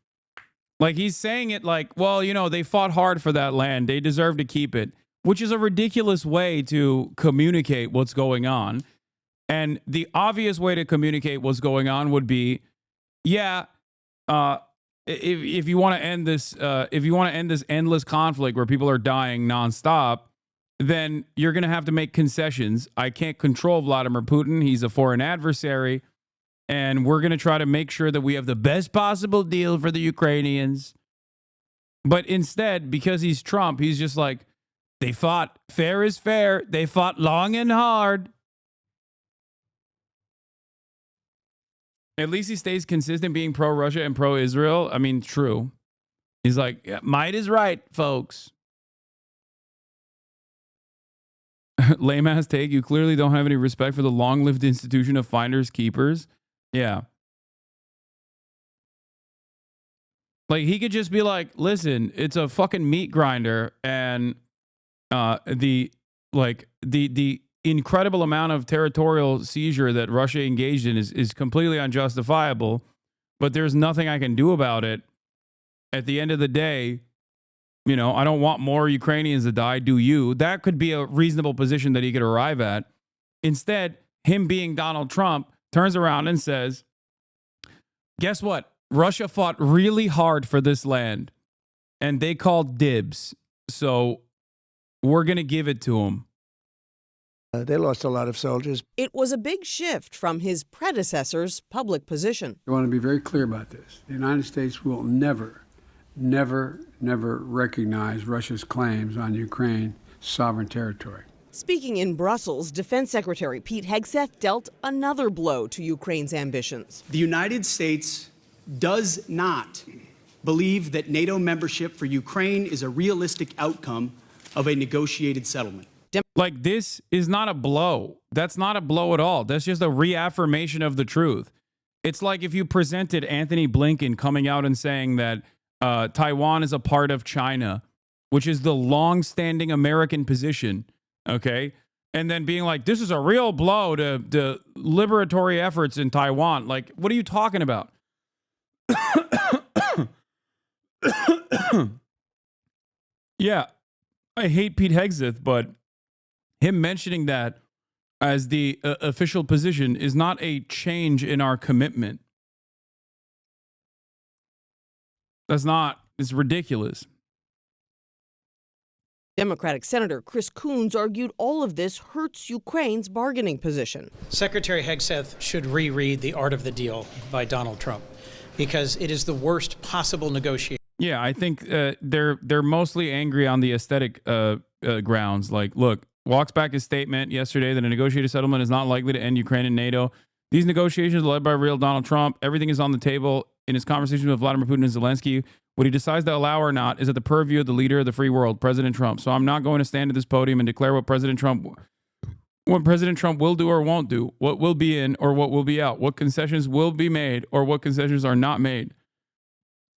Like he's saying it like, well, you know, they fought hard for that land. They deserve to keep it, which is a ridiculous way to communicate what's going on. And the obvious way to communicate what's going on would be, yeah, if you want to end this, endless conflict where people are dying nonstop, then you're going to have to make concessions. I can't control Vladimir Putin. He's a foreign adversary. And we're going to try to make sure that we have the best possible deal for the Ukrainians. But instead, because he's Trump, he's just like, they fought. Fair is fair. They fought long and hard. At least he stays consistent being pro-Russia and pro-Israel. I mean, true. He's like, yeah, might is right, folks. Lame ass take. You clearly don't have any respect for the long-lived institution of finders keepers. Yeah. Like he could just be like, listen, it's a fucking meat grinder, and the incredible amount of territorial seizure that Russia engaged in is completely unjustifiable, but there's nothing I can do about it. At the end of the day, you know, I don't want more Ukrainians to die, do you? That could be a reasonable position that he could arrive at. Instead, him being Donald Trump turns around and says, guess what? Russia fought really hard for this land, and they called dibs. So we're going to give it to them. They lost a lot of soldiers. It was a big shift from his predecessor's public position. I want to be very clear about this. The United States will never recognize Russia's claims on Ukraine's sovereign territory. Speaking in Brussels, Defense Secretary Pete Hegseth dealt another blow to Ukraine's ambitions. The United States does not believe that NATO membership for Ukraine is a realistic outcome of a negotiated settlement. Like, this is not a blow. That's not a blow at all. That's just a reaffirmation of the truth. It's like if you presented Anthony Blinken coming out and saying that Taiwan is a part of China, which is the long-standing American position, okay? And then being like, this is a real blow to the liberatory efforts in Taiwan. Like, what are you talking about? Yeah, I hate Pete Hegseth, but him mentioning that as the official position is not a change in our commitment. That's not, it's ridiculous. Democratic Senator Chris Coons argued all of this hurts Ukraine's bargaining position. Secretary Hegseth should reread The Art of the Deal by Donald Trump because it is the worst possible negotiation. Yeah, I think they're mostly angry on the aesthetic grounds. Like, look, walks back his statement yesterday that a negotiated settlement is not likely to end Ukraine and NATO. These negotiations are led by real Donald Trump. Everything is on the table. In his conversations with Vladimir Putin and Zelensky, what he decides to allow or not is at the purview of the leader of the free world, President Trump. So I'm not going to stand at this podium and declare what President Trump will do or won't do, what will be in or what will be out, what concessions will be made or what concessions are not made.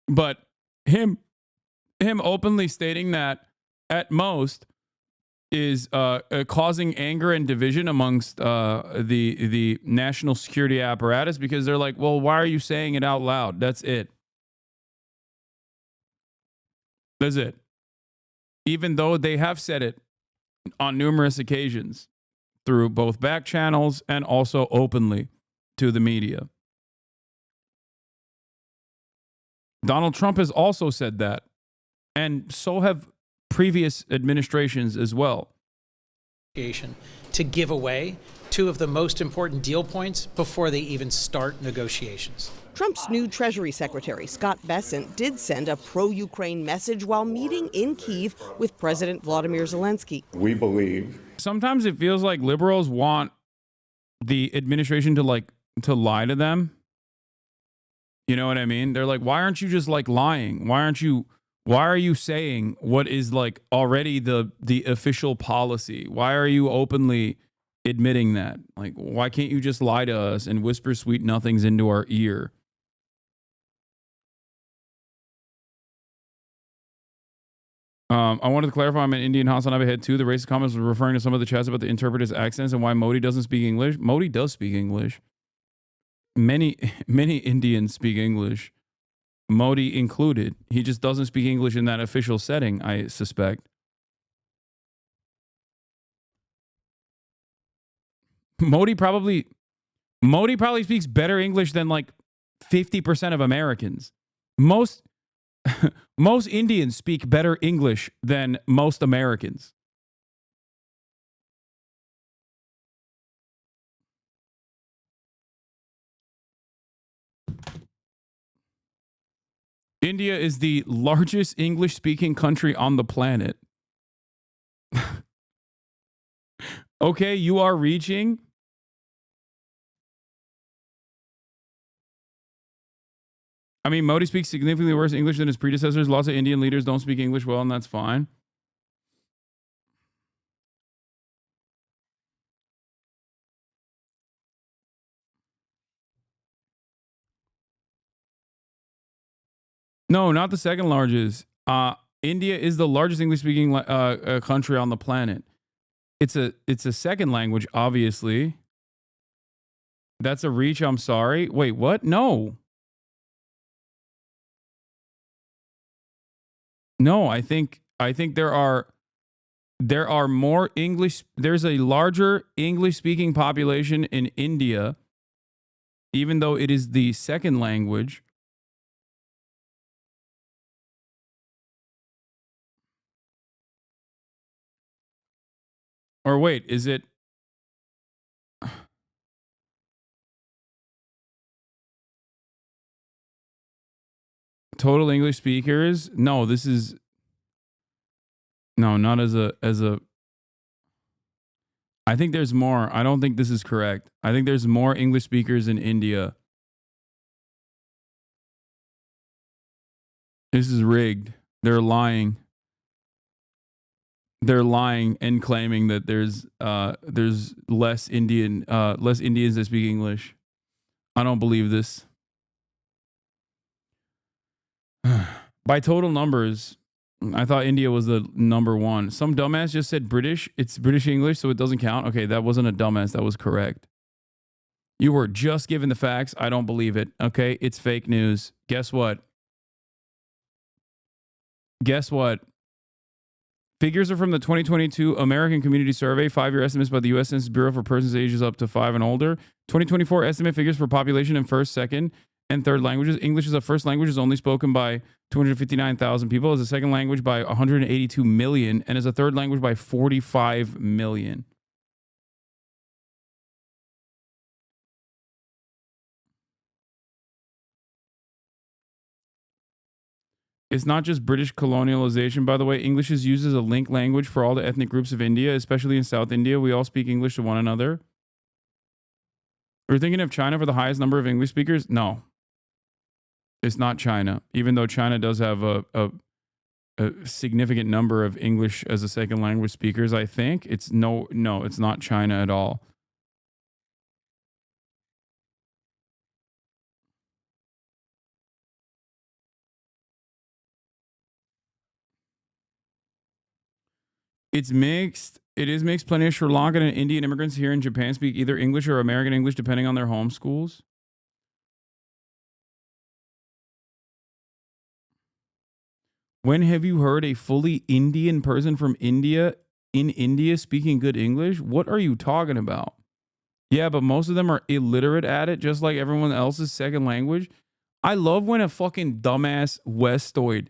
But him openly stating that at most is causing anger and division amongst the national security apparatus, because they're like, well, why are you saying it out loud? That's it. That's it. Even though they have said it on numerous occasions through both back channels and also openly to the media. Donald Trump has also said that, and so have previous administrations as well. To give away two of the most important deal points before they even start negotiations. Trump's new Treasury Secretary, Scott Bessent, did send a pro-Ukraine message while meeting in Kyiv with President Vladimir Zelensky. We believe. Sometimes it feels like liberals want the administration to lie to them. You know what I mean? They're like, why aren't you just lying? Why are you saying what is already the official policy? Why are you openly admitting that? Why can't you just lie to us and whisper sweet nothings into our ear? I wanted to clarify, I'm an Indian HasanAbi head too. The racist comments were referring to some of the chats about the interpreters' accents and why Modi doesn't speak English. Modi does speak English. Many Indians speak English, Modi included. He just doesn't speak English in that official setting, I suspect. Modi probably speaks better English than 50% of Americans. Most Indians speak better English than most Americans. India is the largest English-speaking country on the planet. Okay, you are reaching. I mean, Modi speaks significantly worse English than his predecessors. Lots of Indian leaders don't speak English well, and that's fine. No, not the second largest. India is the largest English-speaking country on the planet. It's a second language, obviously. That's a reach. I'm sorry. Wait, what? No. No, I think there are more English. There's a larger English-speaking population in India, even though it is the second language. Or wait, is it? Total English speakers? No, this is. No, not as a. I think there's more. I don't think this is correct. I think there's more English speakers in India. This is rigged. They're lying. They're lying and claiming that there's less Indians that speak English. I don't believe this. By total numbers, I thought India was the number one. Some dumbass just said British. It's British English, so it doesn't count. Okay, that wasn't a dumbass. That was correct. You were just given the facts. I don't believe it. Okay, it's fake news. Guess what? Guess what? Figures are from the 2022 American Community Survey, 5-year estimates by the U.S. Census Bureau for persons ages up to 5 and older. 2024 estimate figures for population in first, second, and third languages. English as a first language is only spoken by 259,000 people, as a second language by 182 million, and as a third language by 45 million. It's not just British colonialization, by the way. English is used as a link language for all the ethnic groups of India, especially in South India. We all speak English to one another. We're thinking of China for the highest number of English speakers? No. It's not China, even though China does have a significant number of English as a second language speakers, I think. It's no, it's not China at all. It's mixed. It is mixed. Plenty of Sri Lankan and Indian immigrants here in Japan speak either English or American English, depending on their home schools. When have you heard a fully Indian person from India in India speaking good English? What are you talking about? Yeah, but most of them are illiterate at it, just like everyone else's second language. I love when a fucking dumbass Westoid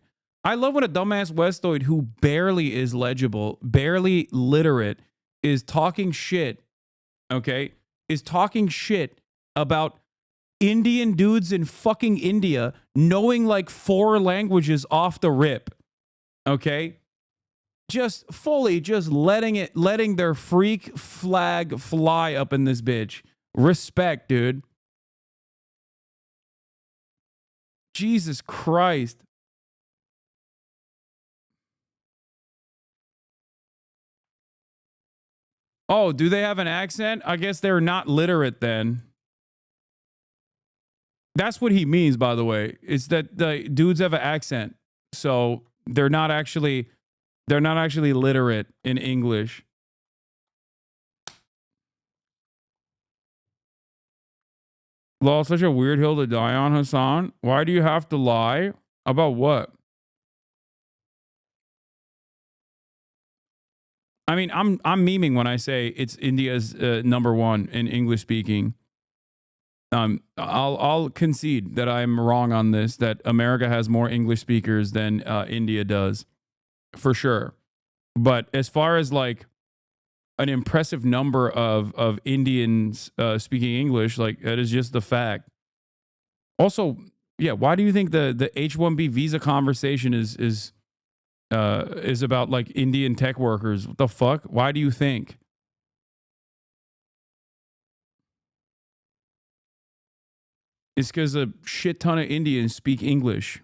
who barely is legible, barely literate, is talking shit, okay? Is talking shit about Indian dudes in fucking India knowing like 4 languages off the rip, okay? Just fully just letting their freak flag fly up in this bitch. Respect, dude. Jesus Christ. Oh, do they have an accent? I guess they're not literate then. That's what he means, by the way. Is that the dudes have an accent. So they're not actually literate in English. Law, such a weird hill to die on, Hasan. Why do you have to lie? About what? I mean, I'm memeing when I say it's India's #1 in English speaking. I'll concede that I'm wrong on this, that America has more English speakers than India does, for sure. But as far as like an impressive number of Indians speaking English, like that is just the fact. Also, yeah, why do you think the H-1B visa conversation is about like Indian tech workers? What the fuck? Why do you think? It's because a shit ton of Indians speak English.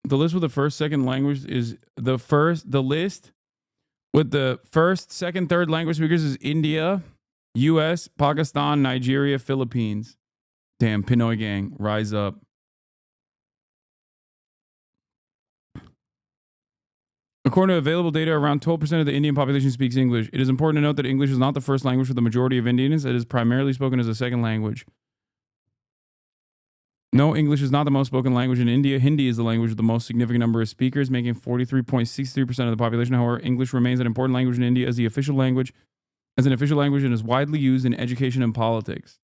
The list with the first, second language is the list with the first, second, third language speakers is India, US, Pakistan, Nigeria, Philippines. Damn, Pinoy gang, rise up. According to available data, around 12% of the Indian population speaks English. It is important to note that English is not the first language for the majority of Indians. It is primarily spoken as a second language. No, English is not the most spoken language in India. Hindi is the language with the most significant number of speakers, making 43.63% of the population. However, English remains an important language in India as an official language and is widely used in education and politics.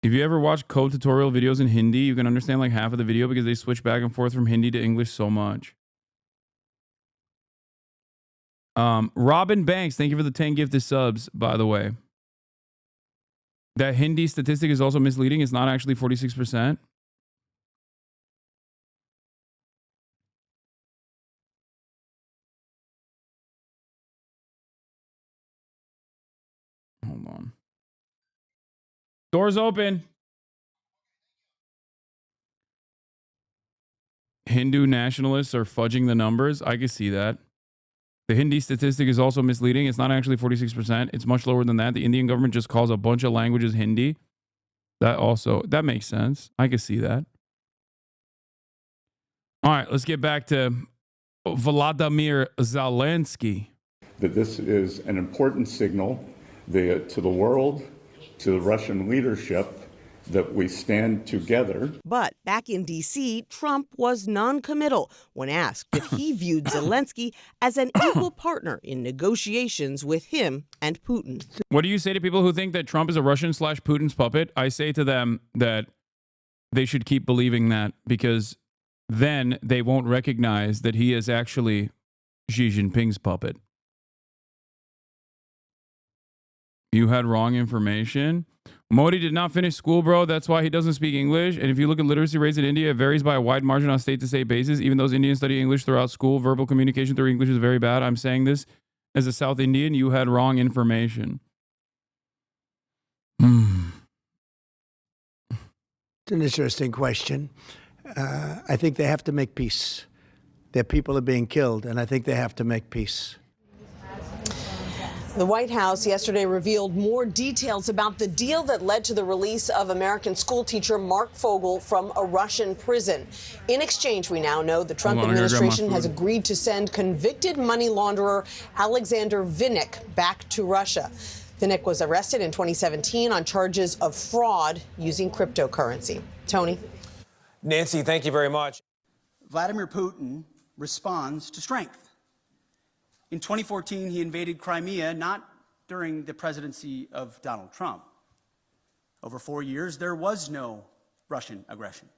If you ever watch code tutorial videos in Hindi, you can understand like half of the video because they switch back and forth from Hindi to English so much. Robin Banks, thank you for the 10 gifted subs, by the way. That Hindi statistic is also misleading. It's not actually 46%. Hold on. Doors open. Hindu nationalists are fudging the numbers. I can see that. The Hindi statistic is also misleading. It's not actually 46%. It's much lower than that. The Indian government just calls a bunch of languages Hindi. That makes sense. I can see that. All right, let's get back to Vladimir Zelensky. That this is an important signal to the world, to the Russian leadership, that we stand together. But back in D.C., Trump was non-committal when asked if he viewed Zelensky as an equal partner in negotiations with him and Putin. What do you say to people who think that Trump is a Russian/Putin's puppet? I say to them that they should keep believing that, because then they won't recognize that he is actually Xi Jinping's puppet. You had wrong information. Modi did not finish school, bro. That's why he doesn't speak English. And if you look at literacy rates in India, it varies by a wide margin on state-to-state basis. Even those Indians study English throughout school, verbal communication through English is very bad. I'm saying this as a South Indian. You had wrong information. It's an interesting question. I think they have to make peace. Their people are being killed, and I think they have to make peace. The White House yesterday revealed more details about the deal that led to the release of American schoolteacher Mark Fogel from a Russian prison. In exchange, we now know the Trump administration has agreed to send convicted money launderer Alexander Vinnik back to Russia. Vinnik was arrested in 2017 on charges of fraud using cryptocurrency. Tony? Nancy, thank you very much. Vladimir Putin responds to strength. In 2014, he invaded Crimea, not during the presidency of Donald Trump. Over 4 years, there was no Russian aggression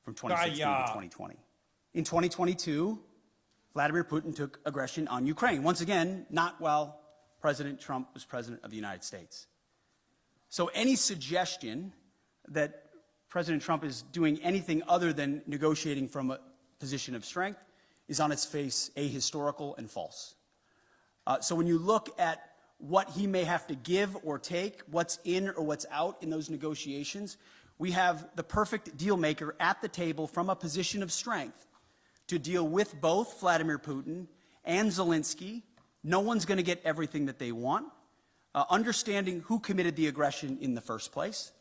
from 2016 to 2020. In 2022, Vladimir Putin took aggression on Ukraine. Once again, not while President Trump was president of the United States. So any suggestion that President Trump is doing anything other than negotiating from a position of strength is on its face ahistorical and false. So when you look at what he may have to give or take, what's in or what's out in those negotiations, we have the perfect deal maker at the table from a position of strength to deal with both Vladimir Putin and Zelensky. No one's going to get everything that they want. Understanding who committed the aggression in the first place.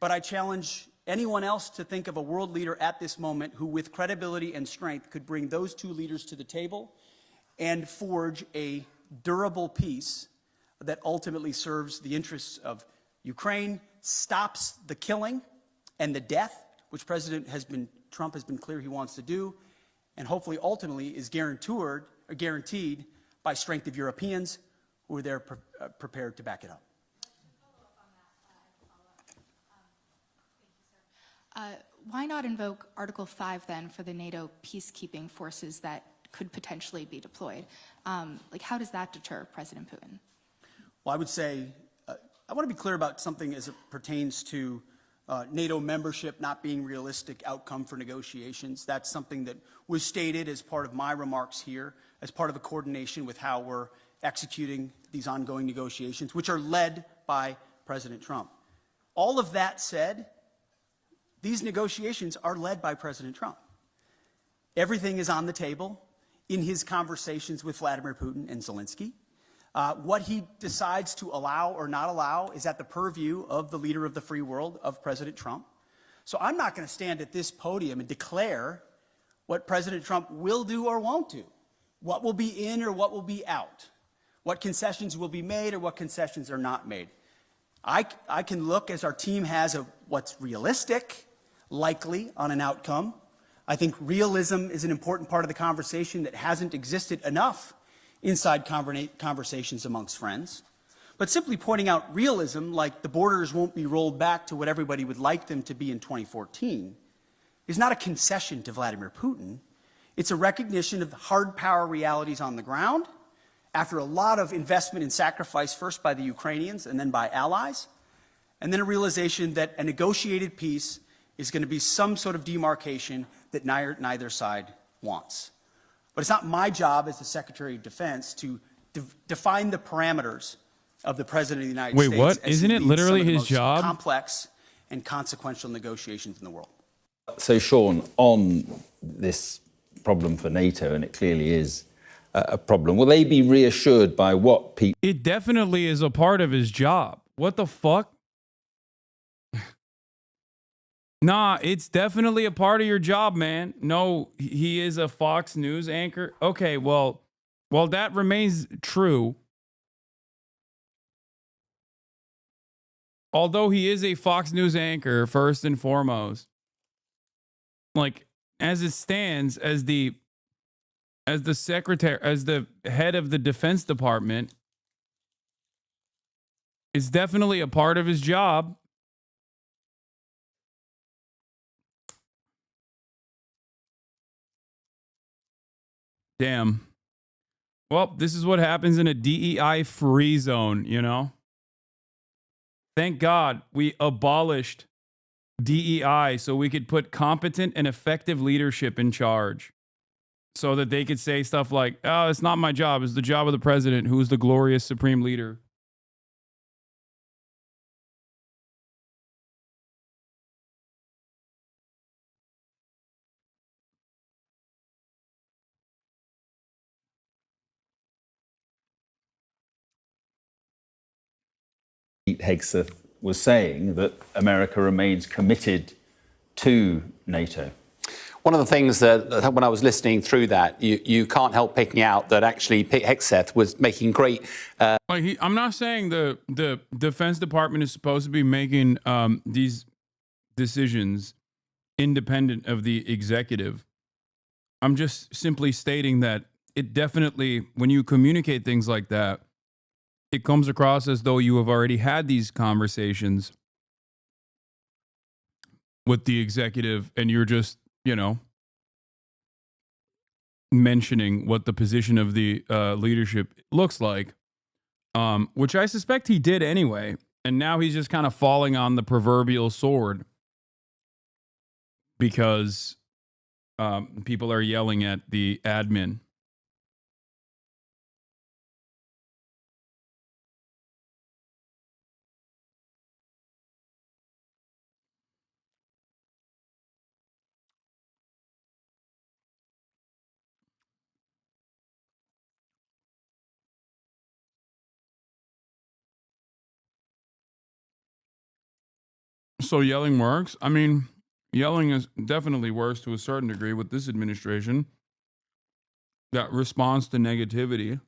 But I challenge anyone else to think of a world leader at this moment who, with credibility and strength, could bring those two leaders to the table and forge a durable peace that ultimately serves the interests of Ukraine, stops the killing and the death, which Trump has been clear he wants to do, and hopefully ultimately is guaranteed by strength of Europeans who are there prepared to back it up. Why not invoke Article 5 then for the NATO peacekeeping forces that could potentially be deployed? How does that deter President Putin? Well, I would say, I want to be clear about something as it pertains to NATO membership not being realistic outcome for negotiations. That's something that was stated as part of my remarks here, as part of a coordination with how we're executing these ongoing negotiations, which are led by President Trump. All of that said, these negotiations are led by President Trump. Everything is on the table in his conversations with Vladimir Putin and Zelensky. What he decides to allow or not allow is at the purview of the leader of the free world, of President Trump. So I'm not going to stand at this podium and declare what President Trump will do or won't do, what will be in or what will be out, what concessions will be made or what concessions are not made. I can look, as our team has, of what's realistic, likely on an outcome. I think realism is an important part of the conversation that hasn't existed enough inside conversations amongst friends. But simply pointing out realism, like the borders won't be rolled back to what everybody would like them to be in 2014, is not a concession to Vladimir Putin. It's a recognition of the hard power realities on the ground after a lot of investment and sacrifice, first by the Ukrainians and then by allies, and then a realization that a negotiated peace is going to be some sort of demarcation that neither side wants. But it's not my job as the Secretary of Defense to define the parameters of the President of the United States. Wait, what? Isn't it literally his job? Complex and consequential negotiations in the world. So, Sean, on this problem for NATO, and it clearly is a problem, will they be reassured by what people... It definitely is a part of his job. What the fuck? Nah, it's definitely a part of your job, man. No, he is a Fox News anchor. Okay, well, that remains true. Although he is a Fox News anchor, first and foremost, like, as it stands, as the secretary, as the head of the Defense Department, it's definitely a part of his job. Damn. Well, this is what happens in a DEI-free zone, you know? Thank God we abolished DEI so we could put competent and effective leadership in charge so that they could say stuff like, oh, it's not my job. It's the job of the president, who is the glorious supreme leader. Hegseth was saying that America remains committed to NATO. One of the things that when I was listening through that, you can't help picking out that actually Hegseth was making great... I'm not saying the Defense Department is supposed to be making these decisions independent of the executive. I'm just simply stating that it definitely, when you communicate things like that, it comes across as though you have already had these conversations with the executive and you're just, you know, mentioning what the position of the leadership looks like, which I suspect he did anyway. And now he's just kind of falling on the proverbial sword because people are yelling at the admin. So yelling works? I mean, yelling is definitely worse to a certain degree with this administration that responds to negativity.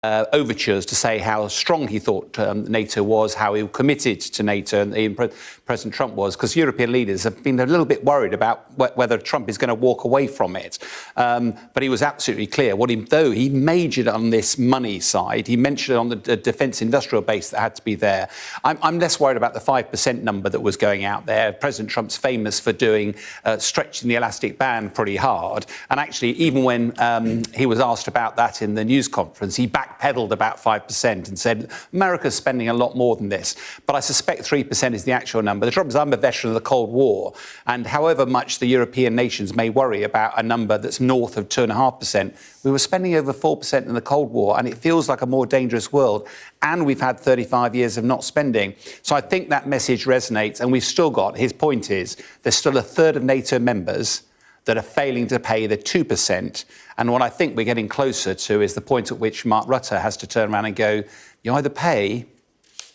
overtures to say how strong he thought NATO was, how he committed to NATO, and President Trump was, because European leaders have been a little bit worried about whether Trump is going to walk away from it. But he was absolutely clear. Though he majored on this money side, he mentioned on the defence industrial base that had to be there. I'm less worried about the 5% number that was going out there. President Trump's famous for doing stretching the elastic band pretty hard. And actually, even when he was asked about that in the news conference, he backpedaled about 5% and said, America's spending a lot more than this. But I suspect 3% is the actual number. The trouble is I'm a veteran of the Cold War, and however much the European nations may worry about a number that's north of 2.5%, we were spending over 4% in the Cold War, and it feels like a more dangerous world. And we've had 35 years of not spending. So I think that message resonates, and we've still got, his point is, there's still a third of NATO members that are failing to pay the 2%. And what I think we're getting closer to is the point at which Mark Rutte has to turn around and go, you either pay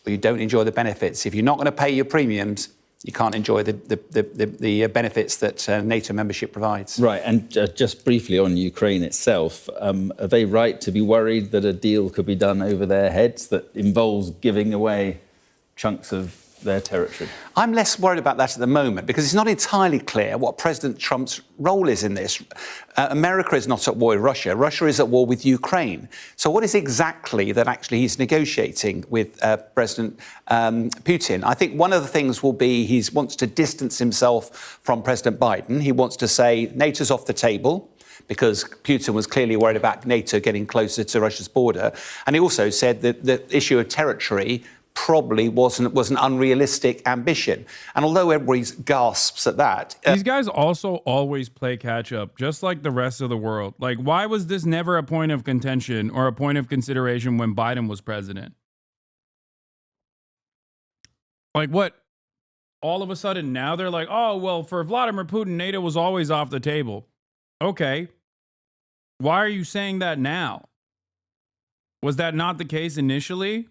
or you don't enjoy the benefits. If you're not going to pay your premiums, you can't enjoy the benefits that NATO membership provides. Right, and just briefly on Ukraine itself, are they right to be worried that a deal could be done over their heads that involves giving away chunks of their territory? I'm less worried about that at the moment because it's not entirely clear what President Trump's role is in this. America is not at war with Russia. Russia is at war with Ukraine. So what is exactly that actually he's negotiating with President Putin? I think one of the things will be he wants to distance himself from President Biden. He wants to say NATO's off the table, because Putin was clearly worried about NATO getting closer to Russia's border. And he also said that the issue of territory, probably was an unrealistic ambition. And although everybody gasps at that... These guys also always play catch-up, just like the rest of the world. Like, why was this never a point of contention or a point of consideration when Biden was president? Like, what? All of a sudden, now they're like, oh, well, for Vladimir Putin, NATO was always off the table. Okay. Why are you saying that now? Was that not the case initially?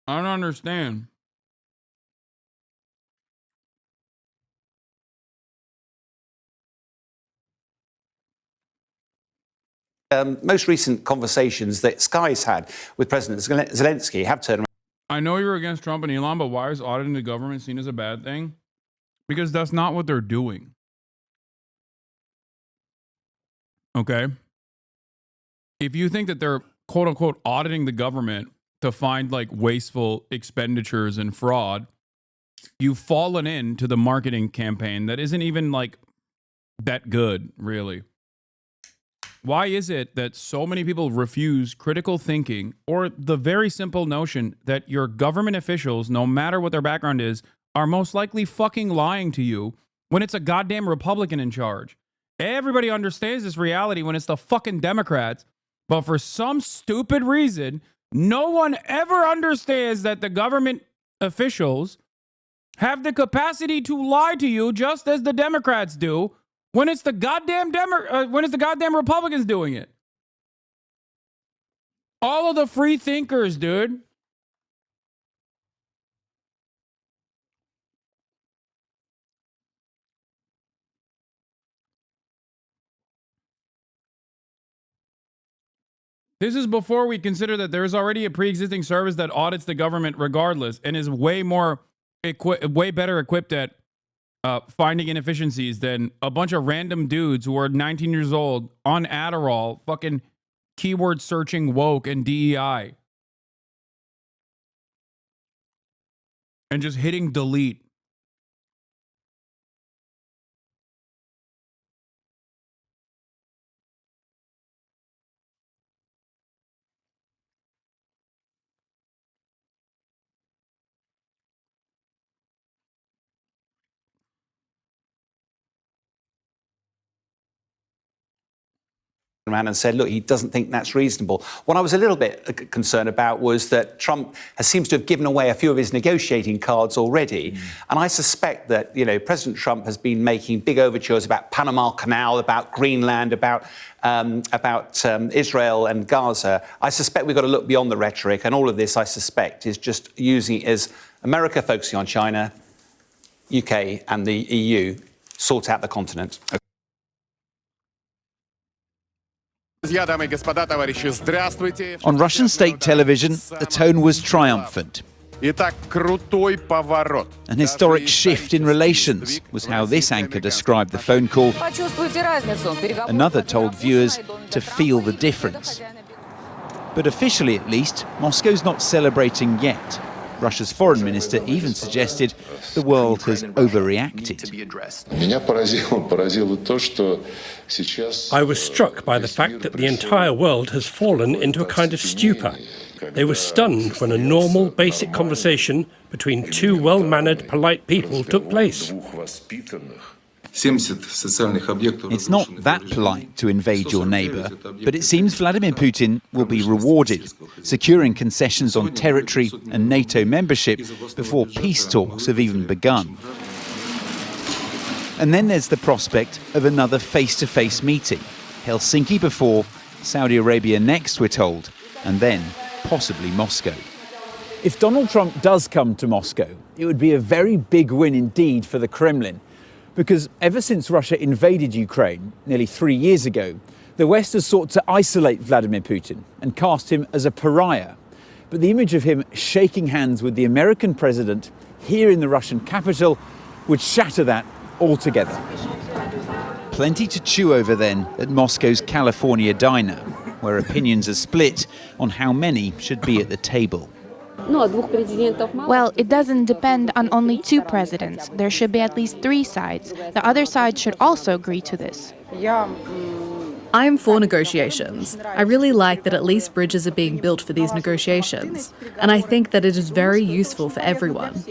I don't understand. Most recent conversations that Sqeex had with President Zelensky have turned around. I know you're against Trump and Elon, but why is auditing the government seen as a bad thing? Because that's not what they're doing. Okay? If you think that they're, quote unquote, auditing the government to find like wasteful expenditures and fraud, you've fallen into the marketing campaign that isn't even like that good, really. Why is it that so many people refuse critical thinking or the very simple notion that your government officials, no matter what their background is, are most likely fucking lying to you when it's a goddamn Republican in charge? Everybody understands this reality when it's the fucking Democrats, but for some stupid reason, no one ever understands that the government officials have the capacity to lie to you just as the Democrats do when it's the goddamn Republicans doing it. All of the free thinkers, dude. This is before we consider that there is already a pre-existing service that audits the government regardless and is way better equipped at finding inefficiencies than a bunch of random dudes who are 19 years old on Adderall, fucking keyword searching woke and DEI. And just hitting delete. Around and said, look, he doesn't think that's reasonable. What I was a little bit concerned about was that Trump seems to have given away a few of his negotiating cards already. And I suspect that, you know, President Trump has been making big overtures about Panama Canal, about Greenland, about Israel and Gaza. I suspect we've got to look beyond the rhetoric. And all of this, I suspect, is just using it as America focusing on China, UK and the EU sort out the continent. On Russian state television, the tone was triumphant. An historic shift in relations was how this anchor described the phone call. Another told viewers to feel the difference. But officially, at least, Moscow's not celebrating yet. Russia's foreign minister even suggested the world has overreacted. I was struck by the fact that the entire world has fallen into a kind of stupor. They were stunned when a normal, basic conversation between two well-mannered, polite people took place. It's not that polite to invade your neighbour, but it seems Vladimir Putin will be rewarded, securing concessions on territory and NATO membership before peace talks have even begun. And then there's the prospect of another face-to-face meeting. Helsinki before, Saudi Arabia next, we're told, and then possibly Moscow. If Donald Trump does come to Moscow, it would be a very big win indeed for the Kremlin. Because ever since Russia invaded Ukraine nearly 3 years ago, the West has sought to isolate Vladimir Putin and cast him as a pariah. But the image of him shaking hands with the American president here in the Russian capital would shatter that altogether. Plenty to chew over then at Moscow's California diner. where opinions are split on how many should be at the table. Well, it doesn't depend on only two presidents. There should be at least three sides. The other side should also agree to this. I'm for negotiations. I really like that at least bridges are being built for these negotiations. And I think that it is very useful for everyone.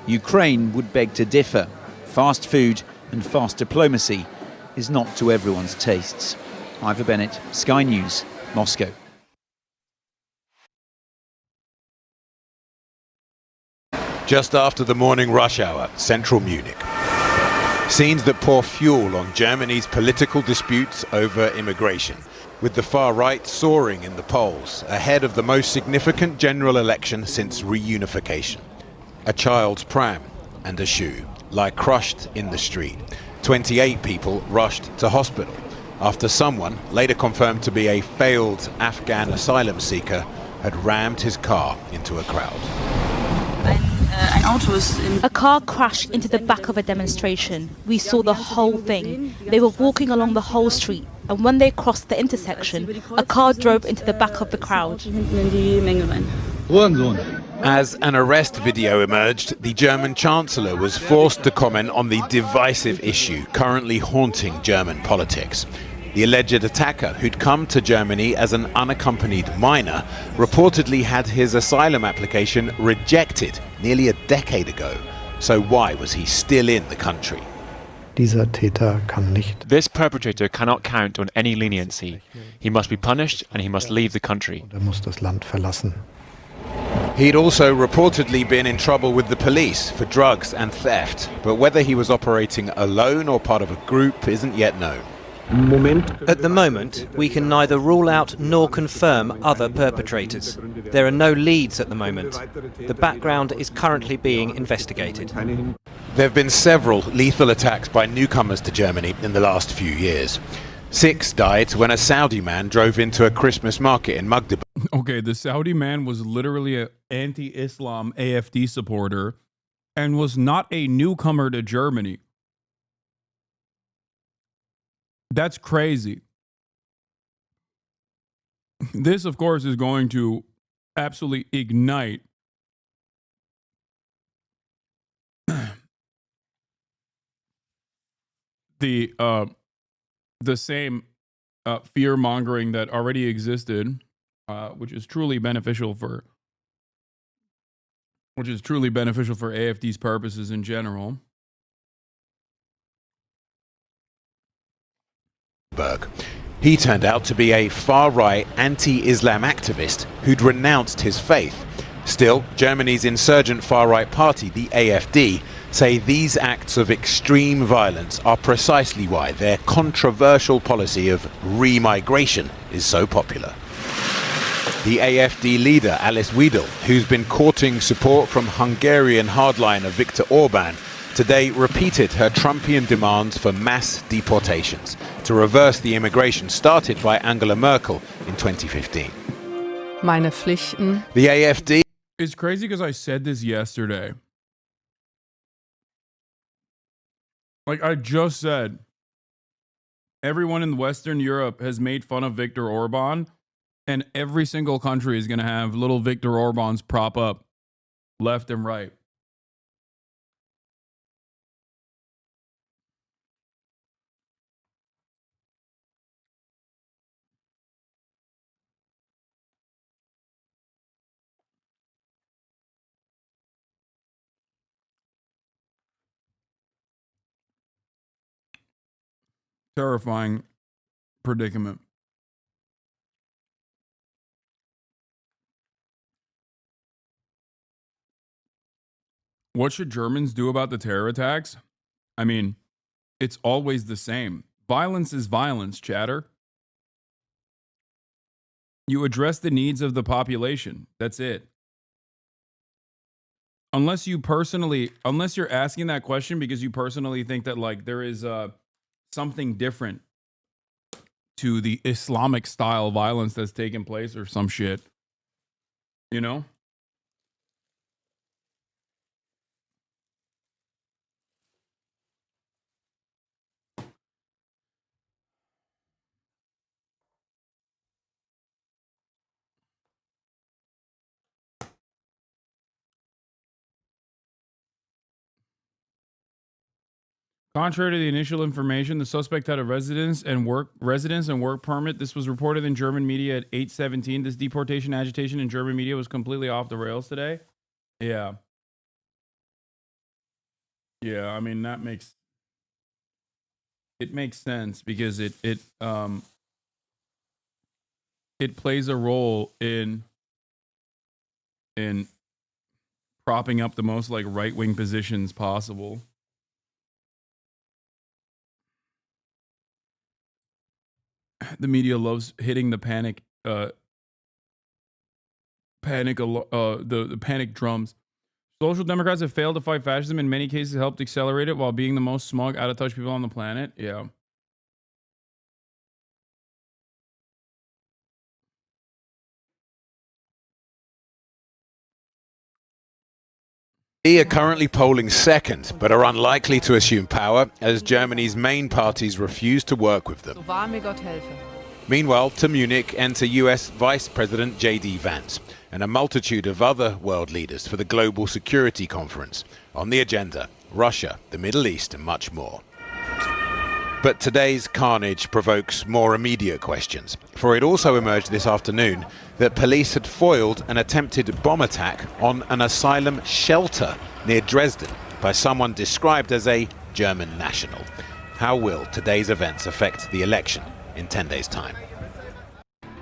Ukraine would beg to differ. Fast food and fast diplomacy is not to everyone's tastes. Ivor Bennett, Sky News, Moscow. Just after the morning rush hour, central Munich. Scenes that pour fuel on Germany's political disputes over immigration, with the far right soaring in the polls, ahead of the most significant general election since reunification. A child's pram and a shoe lie crushed in the street. 28 people rushed to hospital after someone, later confirmed to be a failed Afghan asylum seeker, had rammed his car into a crowd. A car crashed into the back of a demonstration. We saw the whole thing. They were walking along the whole street, and when they crossed the intersection, a car drove into the back of the crowd. As an arrest video emerged, the German Chancellor was forced to comment on the divisive issue currently haunting German politics. The alleged attacker, who'd come to Germany as an unaccompanied minor, reportedly had his asylum application rejected nearly a decade ago. So why was he still in the country? This perpetrator cannot count on any leniency. He must be punished and he must leave the country. He'd also reportedly been in trouble with the police for drugs and theft, but whether he was operating alone or part of a group isn't yet known. At the moment, we can neither rule out nor confirm other perpetrators. There are no leads at the moment. The background is currently being investigated. There have been several lethal attacks by newcomers to Germany in the last few years. 6 died when a Saudi man drove into a Christmas market in Magdeburg. Okay, the Saudi man was literally an anti-Islam AfD supporter and was not a newcomer to Germany. That's crazy. This, of course, is going to absolutely ignite the same fear mongering that already existed, which is truly beneficial for AfD's purposes in general. He turned out to be a far-right anti-Islam activist who'd renounced his faith. Still, Germany's insurgent far-right party, the AfD, say these acts of extreme violence are precisely why their controversial policy of re-migration is so popular. The AfD leader, Alice Weidel, who's been courting support from Hungarian hardliner Viktor Orban, today repeated her Trumpian demands for mass deportations to reverse the immigration started by Angela Merkel in 2015. Meine Pflichten. The AfD... It's crazy because I said this yesterday. Like I just said, everyone in Western Europe has made fun of Viktor Orban, and every single country is going to have little Viktor Orbans prop up left and right. Terrifying predicament. What should Germans do about the terror attacks? I mean, it's always the same. Violence is violence, chatter. You address the needs of the population. That's it. Unless you're asking that question because you personally think that like there is something different to the Islamic style violence that's taken place or some shit. You know? Contrary to the initial information, the suspect had a residence and work permit. This was reported in German media at 8:17. This deportation agitation in German media was completely off the rails today. Yeah. Yeah, I mean that makes sense because it plays a role in propping up the most like right-wing positions possible. The media loves hitting the panic drums. Social Democrats have failed to fight fascism. In many cases, helped accelerate it while being the most smug, out-of-touch people on the planet. Yeah. They are currently polling second, but are unlikely to assume power as Germany's main parties refuse to work with them. Meanwhile, to Munich enter US Vice President J.D. Vance and a multitude of other world leaders for the Global Security Conference. On the agenda, Russia, the Middle East, and much more. But today's carnage provokes more immediate questions, for it also emerged this afternoon that police had foiled an attempted bomb attack on an asylum shelter near Dresden by someone described as a German national. How will today's events affect the election in 10 days' time?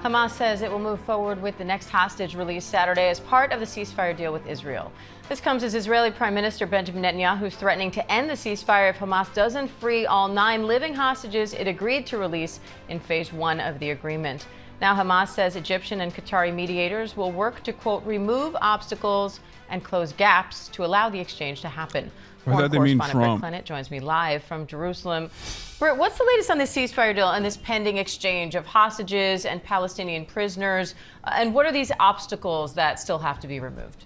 Hamas says it will move forward with the next hostage release Saturday as part of the ceasefire deal with Israel. This comes as Israeli Prime Minister Benjamin Netanyahu is threatening to end the ceasefire if Hamas doesn't free all 9 living hostages it agreed to release in phase 1 of the agreement. Now Hamas says Egyptian and Qatari mediators will work to, quote, remove obstacles and close gaps to allow the exchange to happen. Foreign correspondent Britt Clennett joins me live from Jerusalem. Britt, what's the latest on this ceasefire deal and this pending exchange of hostages and Palestinian prisoners? And what are these obstacles that still have to be removed?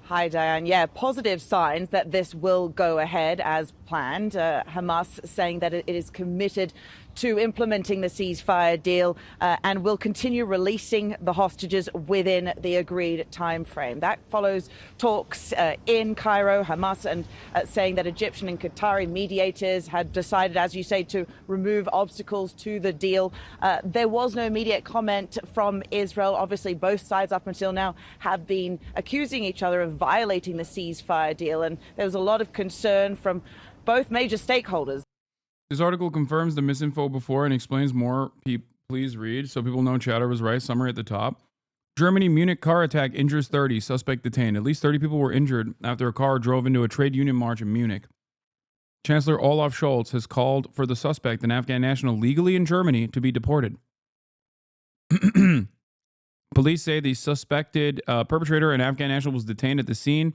Hi, Diane. Yeah, positive signs that this will go ahead as planned. Hamas saying that it is committed to implementing the ceasefire deal and will continue releasing the hostages within the agreed time frame. That follows talks in Cairo, Hamas, and saying that Egyptian and Qatari mediators had decided, as you say, to remove obstacles to the deal. There was no immediate comment from Israel. Obviously, both sides up until now have been accusing each other of violating the ceasefire deal, and there was a lot of concern from both major stakeholders. This article confirms the misinfo before and explains more. Please read so people know Chatter was right. Summary at the top. Germany Munich car attack injures 30. Suspect detained. At least 30 people were injured after a car drove into a trade union march in Munich. Chancellor Olaf Scholz has called for the suspect, an Afghan national legally in Germany, to be deported. Police say the suspected perpetrator, an Afghan national, was detained at the scene.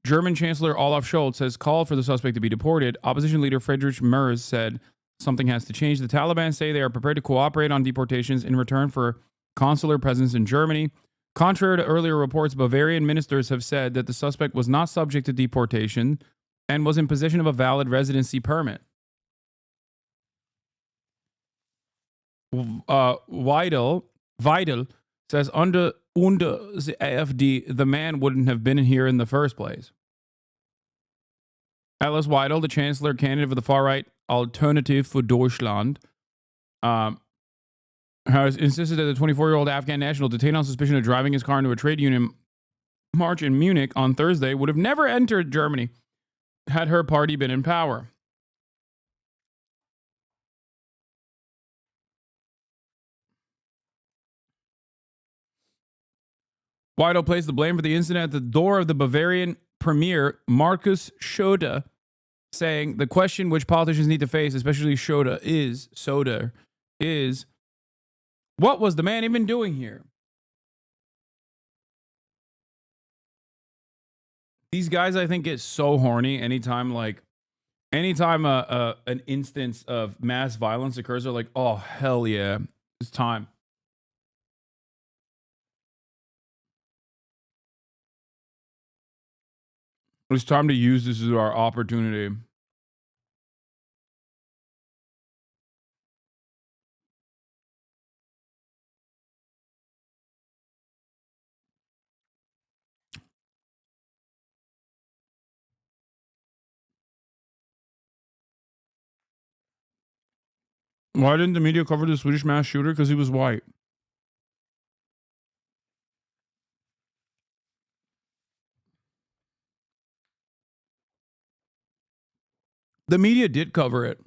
German Chancellor Olaf Scholz has called for the suspect to be deported. Opposition leader Friedrich Merz said something has to change. The Taliban say they are prepared to cooperate on deportations in return for consular presence in Germany. Contrary to earlier reports, Bavarian ministers have said that the suspect was not subject to deportation and was in possession of a valid residency permit. Weidel says under the AfD, the man wouldn't have been here in the first place. Alice Weidel, the chancellor candidate for the far-right Alternative for Deutschland, has insisted that the 24-year-old Afghan national detained on suspicion of driving his car into a trade union march in Munich on Thursday would have never entered Germany had her party been in power. Weidel placed the blame for the incident at the door of the Bavarian premier, Markus Söder, saying the question which politicians need to face, especially Söder, is what was the man even doing here? These guys, I think, get so horny anytime an instance of mass violence occurs. They're like, oh, hell yeah, it's time. It's time to use this as our opportunity. Why didn't the media cover the Swedish mass shooter? Because he was white. The media did cover it.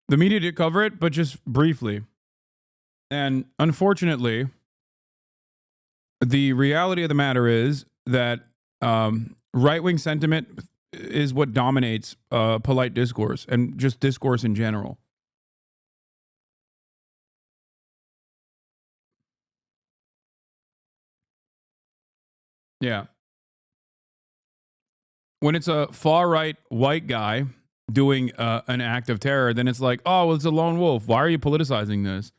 The media did cover it, but just briefly. And unfortunately, the reality of the matter is that right-wing sentiment is what dominates polite discourse and just discourse in general. Yeah. When it's a far-right white guy doing an act of terror, then it's like, oh, well, it's a lone wolf. Why are you politicizing this?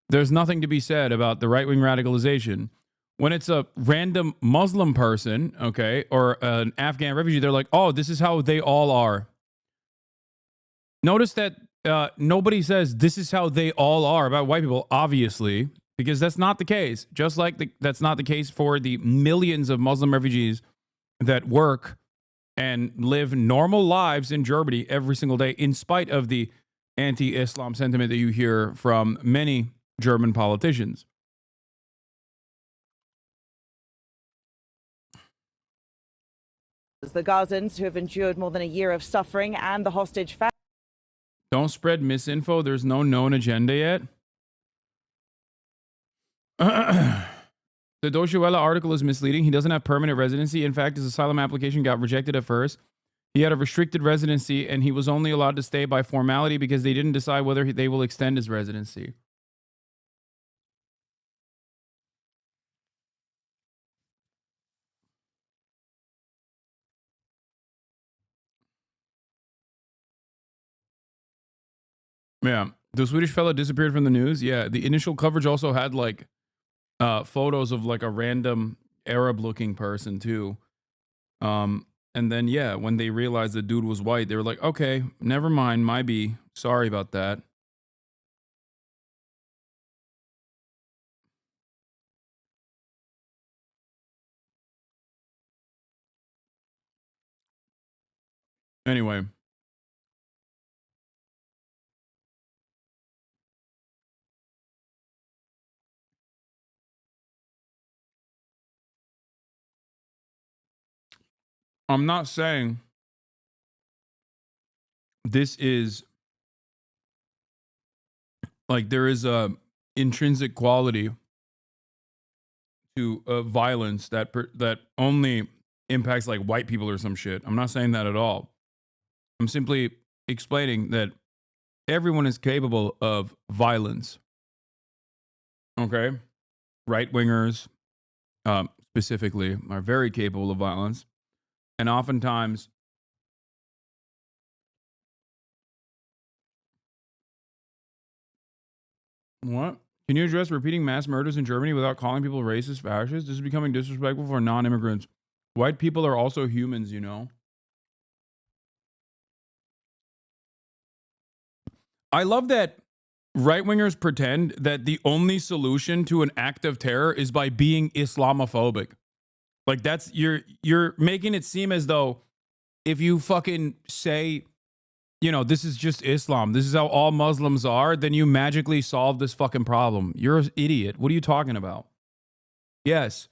There's nothing to be said about the right-wing radicalization. When it's a random Muslim person, okay, or an Afghan refugee, they're like, oh, this is how they all are. Notice that nobody says this is how they all are about white people, obviously, because that's not the case. Just like that's not the case for the millions of Muslim refugees that work and live normal lives in Germany every single day, in spite of the anti-Islam sentiment that you hear from many German politicians. The Gazans who have endured more than a year of suffering and the hostage family. Don't spread misinfo. There's no known agenda yet. The Deutsche Welle article is misleading. He doesn't have permanent residency. In fact, his asylum application got rejected at first. He had a restricted residency, and he was only allowed to stay by formality because they didn't decide whether they will extend his residency. Yeah. The Swedish fellow disappeared from the news. Yeah. The initial coverage also had like photos of like a random Arab looking person too. And then, yeah, when they realized the dude was white, they were like, okay, never mind. My B. Sorry about that. Anyway. I'm not saying this is like there is a intrinsic quality to violence that only impacts like white people or some shit. I'm not saying that at all. I'm simply explaining that everyone is capable of violence. Okay? Right-wingers specifically are very capable of violence. And oftentimes, what? Can you address repeating mass murders in Germany without calling people racist, fascists? This is becoming disrespectful for non-immigrants. White people are also humans, you know. I love that right-wingers pretend that the only solution to an act of terror is by being Islamophobic. Like that's, you're making it seem as though if you fucking say, you know, this is just Islam, this is how all Muslims are, then you magically solve this fucking problem. You're an idiot. What are you talking about? Yes.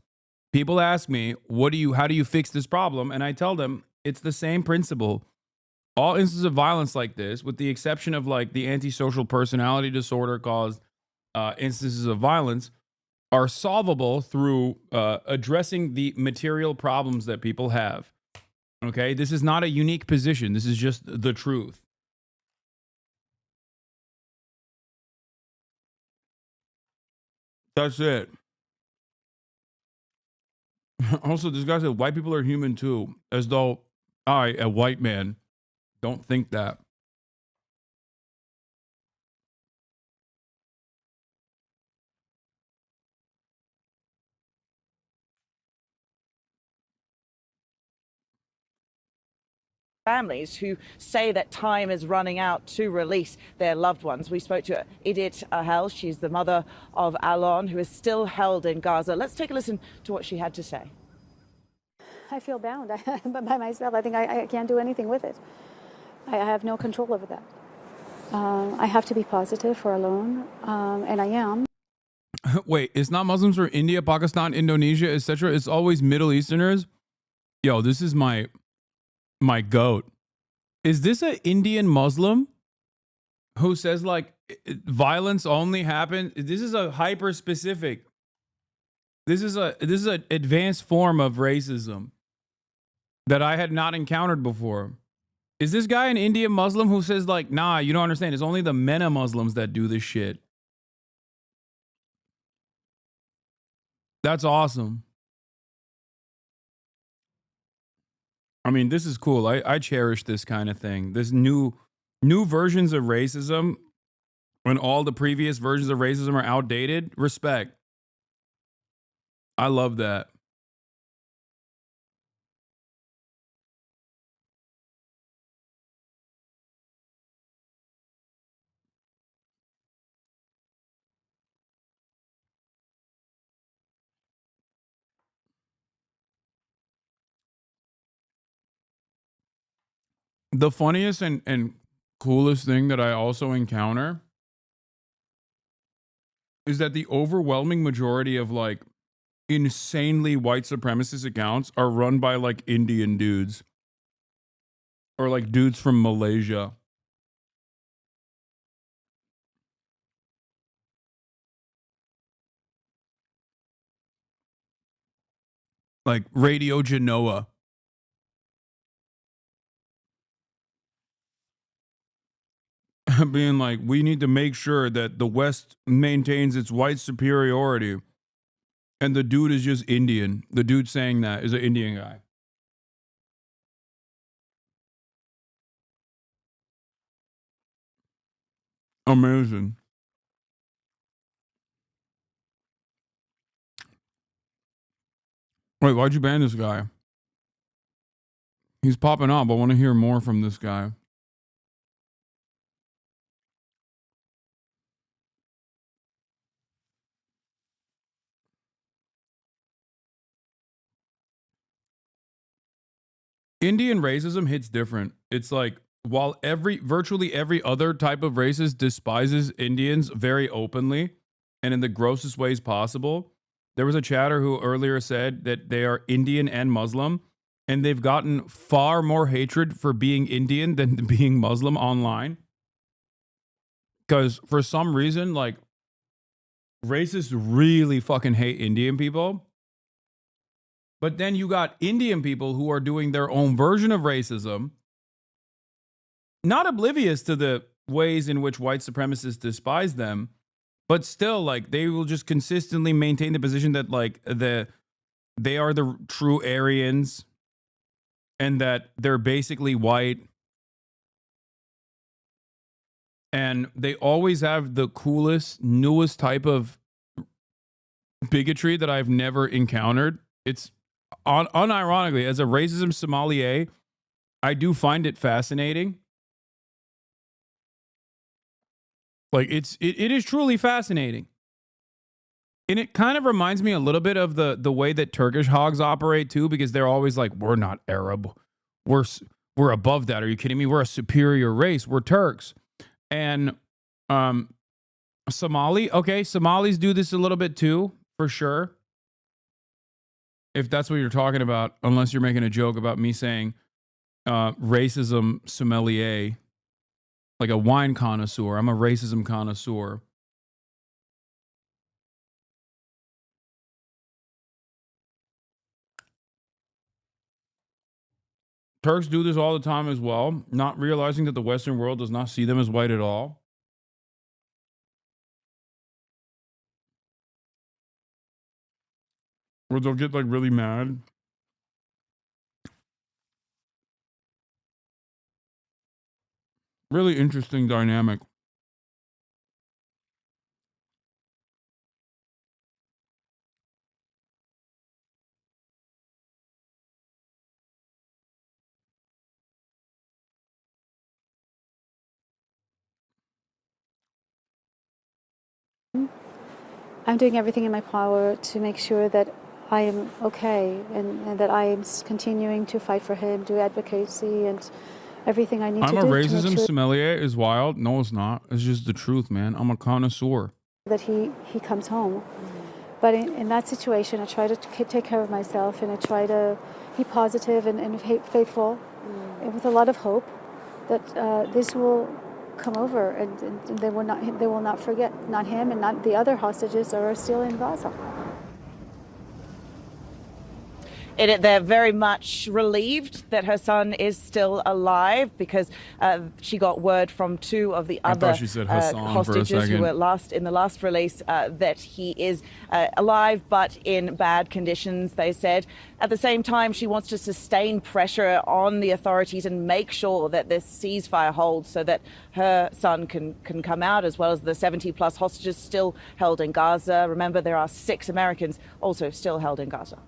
People ask me, how do you fix this problem? And I tell them it's the same principle. All instances of violence like this, with the exception of like the antisocial personality disorder caused instances of violence, are solvable through addressing the material problems that people have. Okay, this is not a unique position. This is just the truth. That's it. Also, this guy said white people are human too, as though I, a white man, don't think that. Families who say that time is running out to release their loved ones. We spoke to Edith Ahel. She's the mother of Alon, who is still held in Gaza. Let's take a listen to what she had to say. I feel bound by myself. I think I can't do anything with it. I have no control over that. I have to be positive for alone, and I am. Wait, it's not Muslims from India, Pakistan, Indonesia, etc. It's always Middle Easterners. Yo, this is my goat. Is this an Indian Muslim who says like violence only happens? This is a hyper specific. This is an advanced form of racism that I had not encountered before. Is this guy an Indian Muslim who says like, nah, you don't understand. It's only the MENA Muslims that do this shit. That's awesome. I mean, this is cool. I cherish this kind of thing. This new versions of racism when all the previous versions of racism are outdated. Respect. I love that. The funniest and coolest thing that I also encounter is that the overwhelming majority of like insanely white supremacist accounts are run by like Indian dudes or like dudes from Malaysia. Like Radio Genoa. Being like, we need to make sure that the West maintains its white superiority. And the dude is just Indian. The dude saying that is an Indian guy. Amazing. Wait, why'd you ban this guy? He's popping up. I want to hear more from this guy. Indian racism hits different. It's like, while virtually every other type of racist despises Indians very openly and in the grossest ways possible, there was a chatter who earlier said that they are Indian and Muslim, and they've gotten far more hatred for being Indian than being Muslim online. Because for some reason, like, racists really fucking hate Indian people. But then you got Indian people who are doing their own version of racism, not oblivious to the ways in which white supremacists despise them, but still, like, they will just consistently maintain the position that, like, they are the true Aryans and that they're basically white. And they always have the coolest, newest type of bigotry that I've never encountered. It's unironically, as a racism sommelier, I do find it fascinating. Like, it is truly fascinating. And it kind of reminds me a little bit of the way that Turkish hogs operate too, because they're always like, we're not Arab. We're above that. Are you kidding me? We're a superior race. We're Turks. And Somalis do this a little bit too, for sure. If that's what you're talking about, unless you're making a joke about me saying racism sommelier, like a wine connoisseur. I'm a racism connoisseur. Turks do this all the time as well, not realizing that the Western world does not see them as white at all. Or they'll get like really mad. Really interesting dynamic. I'm doing everything in my power to make sure that I am okay and that I am continuing to fight for him, do advocacy, and everything I need I'm to a do to make racism sure sommelier is wild. No, it's not. It's just the truth, man. I'm a connoisseur. that he comes home. But in that situation, I try to take care of myself, and I try to be positive and faithful, and with a lot of hope that this will come over, and they will not forget, not him and not the other hostages that are still in Gaza. They're very much relieved that her son is still alive, because she got word from two of the other she said Hasan hostages who were in the last release that he is alive but in bad conditions, they said. At the same time, she wants to sustain pressure on the authorities and make sure that this ceasefire holds so that her son can come out, as well as the 70-plus hostages still held in Gaza. Remember, there are 6 Americans also still held in Gaza.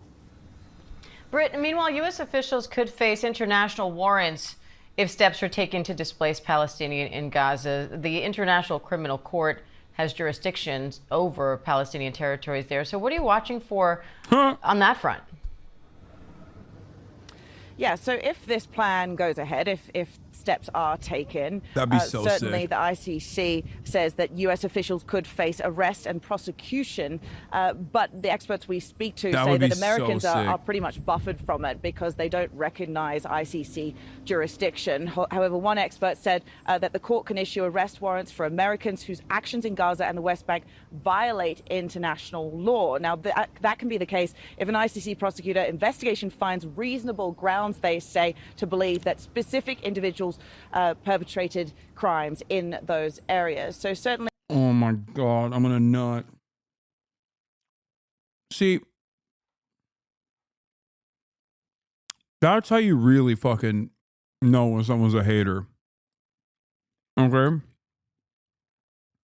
Britt, meanwhile, U.S. officials could face international warrants if steps are taken to displace Palestinians in Gaza. The International Criminal Court has jurisdictions over Palestinian territories there. So what are you watching for on that front? Yeah, so if this plan goes ahead, if steps are taken, that'd be so certainly sick. The ICC says that U.S. officials could face arrest and prosecution, but the experts we speak to say that Americans are pretty much buffered from it because they don't recognize ICC jurisdiction. However, one expert said that the court can issue arrest warrants for Americans whose actions in Gaza and the West Bank violate international law. Now, that can be the case if an ICC prosecutor investigation finds reasonable grounds, they say, to believe that specific individuals perpetrated crimes in those areas. So certainly. Oh my God, I'm gonna nut. See, that's how you really fucking know when someone's a hater. Okay?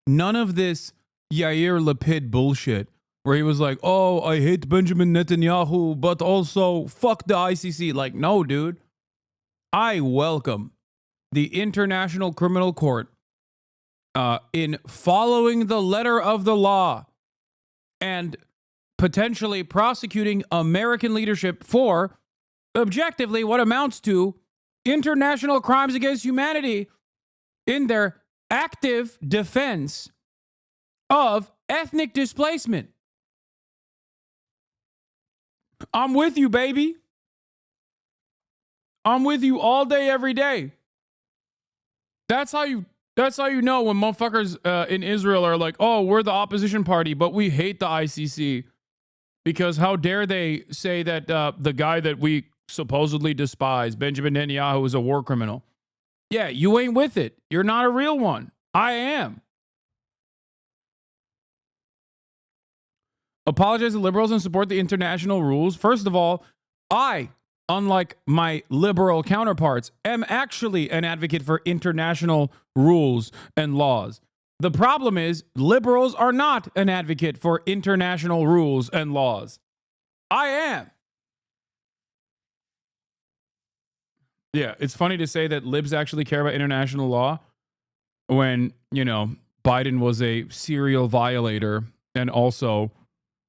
None of this Yair Lapid bullshit where he was like, oh, I hate Benjamin Netanyahu, but also fuck the ICC. Like, no, dude. I welcome the International Criminal Court in following the letter of the law and potentially prosecuting American leadership for objectively what amounts to international crimes against humanity in their active defense of ethnic displacement. I'm with you, baby. I'm with you all day, every day. That's how you know when motherfuckers in Israel are like, oh, we're the opposition party, but we hate the ICC. Because how dare they say that the guy that we supposedly despise, Benjamin Netanyahu, is a war criminal. Yeah, you ain't with it. You're not a real one. I am. Apologize to liberals and support the international rules. First of all, I, unlike my liberal counterparts, am actually an advocate for international rules and laws. The problem is liberals are not an advocate for international rules and laws. I am. Yeah, it's funny to say that libs actually care about international law when, you know, Biden was a serial violator and also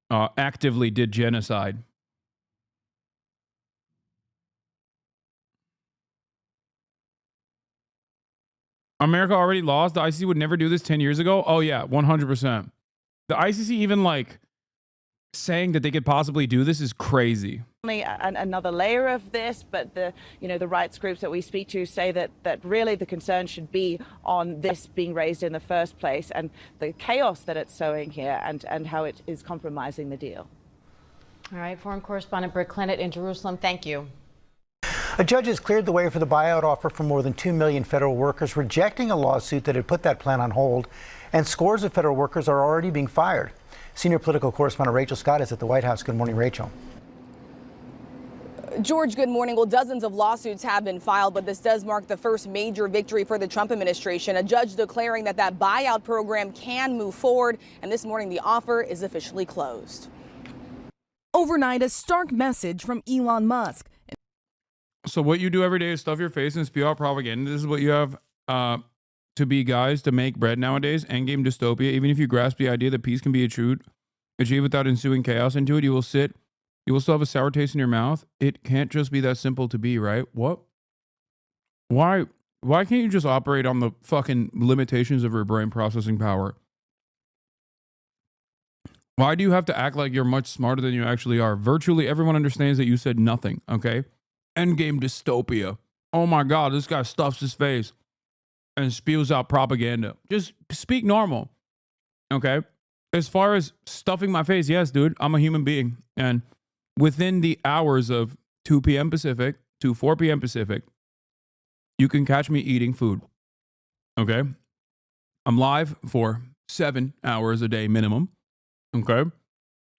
actively did genocide. America already lost. The ICC would never do this 10 years ago. Oh, yeah, 100%. The ICC even like saying that they could possibly do this is crazy. Another layer of this, but the rights groups that we speak to say that really the concern should be on this being raised in the first place and the chaos that it's sowing here and how it is compromising the deal. All right, foreign correspondent Britt Clennett in Jerusalem, thank you. A judge has cleared the way for the buyout offer for more than 2 million federal workers, rejecting a lawsuit that had put that plan on hold, and scores of federal workers are already being fired. Senior political correspondent Rachel Scott is at the White House. Good morning, Rachel. George, good morning. Well, dozens of lawsuits have been filed, but this does mark the first major victory for the Trump administration. A judge declaring that buyout program can move forward, and this morning the offer is officially closed. Overnight, a stark message from Elon Musk. So what you do every day is stuff your face and spew out propaganda. This is what you have to be, guys, to make bread nowadays. Endgame dystopia. Even if you grasp the idea that peace can be achieved without ensuing chaos into it, you will still have a sour taste in your mouth. It can't just be that simple to be, right? What? Why can't you just operate on the fucking limitations of your brain processing power? Why do you have to act like you're much smarter than you actually are? Virtually everyone understands that you said nothing, okay? Endgame dystopia. Oh my God, this guy stuffs his face and spews out propaganda. Just speak normal, okay? As far as stuffing my face, yes, dude, I'm a human being. And within the hours of 2 p.m. Pacific to 4 p.m. Pacific, you can catch me eating food, okay? I'm live for 7 hours a day minimum, okay?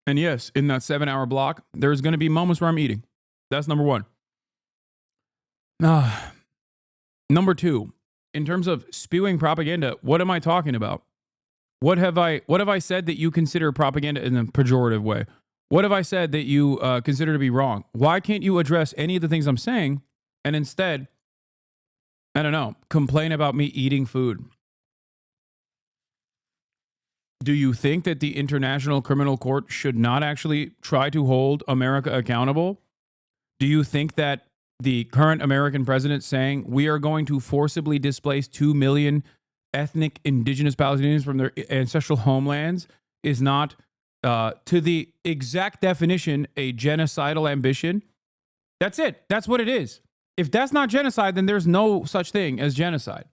And yes, in that 7-hour block, there's going to be moments where I'm eating. That's number one. Number two, in terms of spewing propaganda, what am I talking about? What have I said that you consider propaganda in a pejorative way? What have I said that you consider to be wrong? Why can't you address any of the things I'm saying and instead, I don't know, complain about me eating food? Do you think that the International Criminal Court should not actually try to hold America accountable? Do you think that the current American president saying we are going to forcibly displace 2 million ethnic indigenous Palestinians from their ancestral homelands is not, to the exact definition, a genocidal ambition? That's it. That's what it is. If that's not genocide, then there's no such thing as genocide.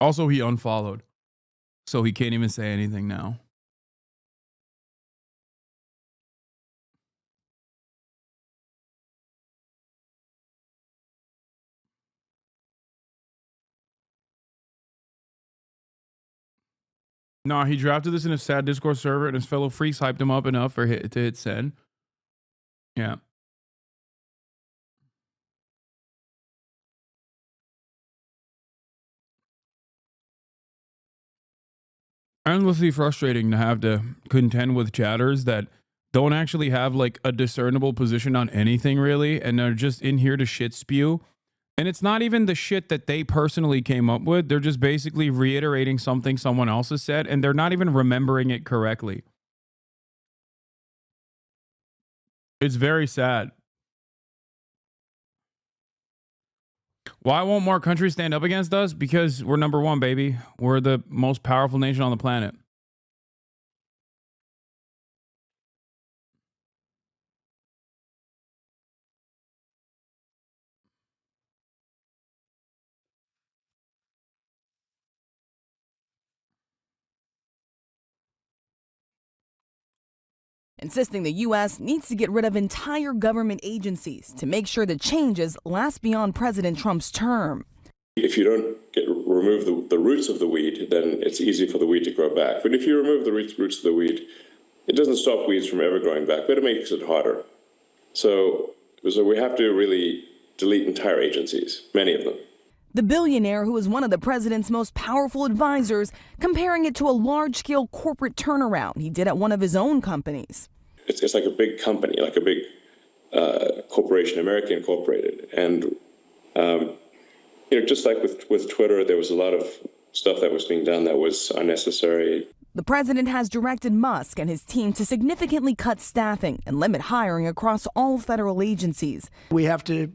Also, he unfollowed, so he can't even say anything now. No, he drafted this in a sad Discord server, and his fellow freaks hyped him up enough to hit send. Yeah. Endlessly frustrating to have to contend with chatters that don't actually have like a discernible position on anything really, and they're just in here to shit spew. And it's not even the shit that they personally came up with. They're just basically reiterating something someone else has said, and they're not even remembering it correctly. It's very sad. Why won't more countries stand up against us? Because we're number one, baby. We're the most powerful nation on the planet. Insisting the U.S. needs to get rid of entire government agencies to make sure the changes last beyond President Trump's term. If you don't remove the roots of the weed, then it's easy for the weed to grow back. But if you remove the roots of the weed, it doesn't stop weeds from ever growing back, but it makes it harder. So we have to really delete entire agencies, many of them. The billionaire, who is one of the president's most powerful advisors, comparing it to a large-scale corporate turnaround he did at one of his own companies. It's like a big company, like a big corporation, American Incorporated. And, just like with Twitter, there was a lot of stuff that was being done that was unnecessary. The president has directed Musk and his team to significantly cut staffing and limit hiring across all federal agencies. We have to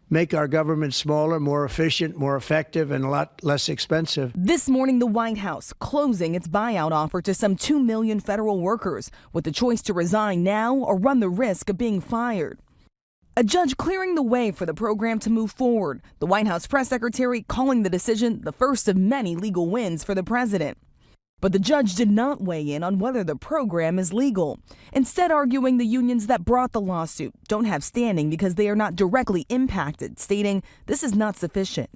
make our government smaller, more efficient, more effective, and a lot less expensive. This morning, the White House closing its buyout offer to some 2 million federal workers, with the choice to resign now or run the risk of being fired. A judge clearing the way for the program to move forward. The White House press secretary calling the decision the first of many legal wins for the president. But the judge did not weigh in on whether the program is legal, instead arguing the unions that brought the lawsuit don't have standing because they are not directly impacted, stating this is not sufficient.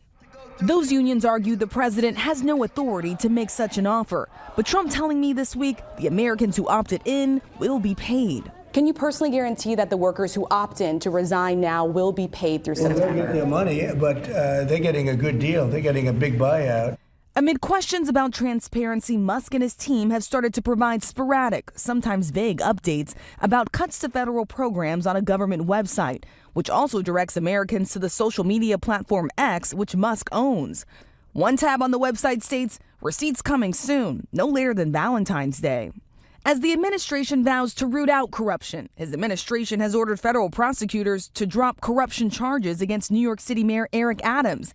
Those unions argue the president has no authority to make such an offer, but Trump telling me this week the Americans who opted in will be paid. Can you personally guarantee that the workers who opt in to resign now will be paid through September? They'll get their money, but they're getting a good deal. They're getting a big buyout. Amid questions about transparency, Musk and his team have started to provide sporadic, sometimes vague updates about cuts to federal programs on a government website, which also directs Americans to the social media platform X, which Musk owns. One tab on the website states, receipts coming soon, no later than Valentine's Day. As the administration vows to root out corruption, his administration has ordered federal prosecutors to drop corruption charges against New York City Mayor Eric Adams.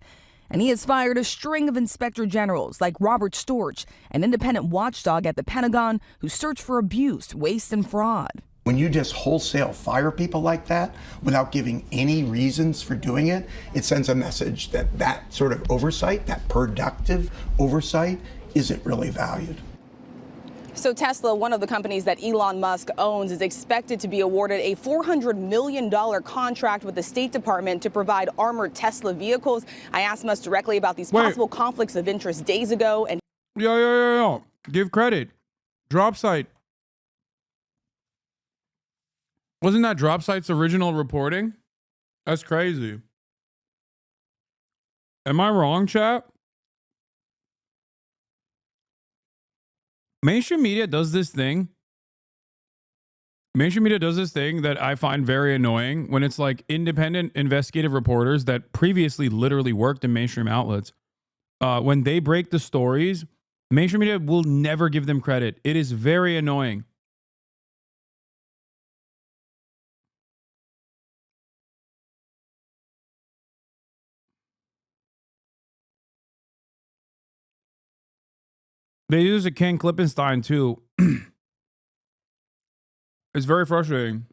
And he has fired a string of inspector generals like Robert Storch, an independent watchdog at the Pentagon who searched for abuse, waste, and fraud. When you just wholesale fire people like that without giving any reasons for doing it, it sends a message that that sort of oversight, that productive oversight, isn't really valued. So Tesla, one of the companies that Elon Musk owns, is expected to be awarded a $400 million contract with the State Department to provide armored Tesla vehicles. I asked Musk directly about these possible conflicts of interest days ago. And Yo. Give credit. Drop site. Wasn't that Drop Site's original reporting? That's crazy. Am I wrong, chat? Mainstream media does this thing. Mainstream media does this thing that I find very annoying when it's like independent investigative reporters that previously literally worked in mainstream outlets. When they break the stories, mainstream media will never give them credit. It is very annoying. They use a Ken Klippenstein too. It's very frustrating.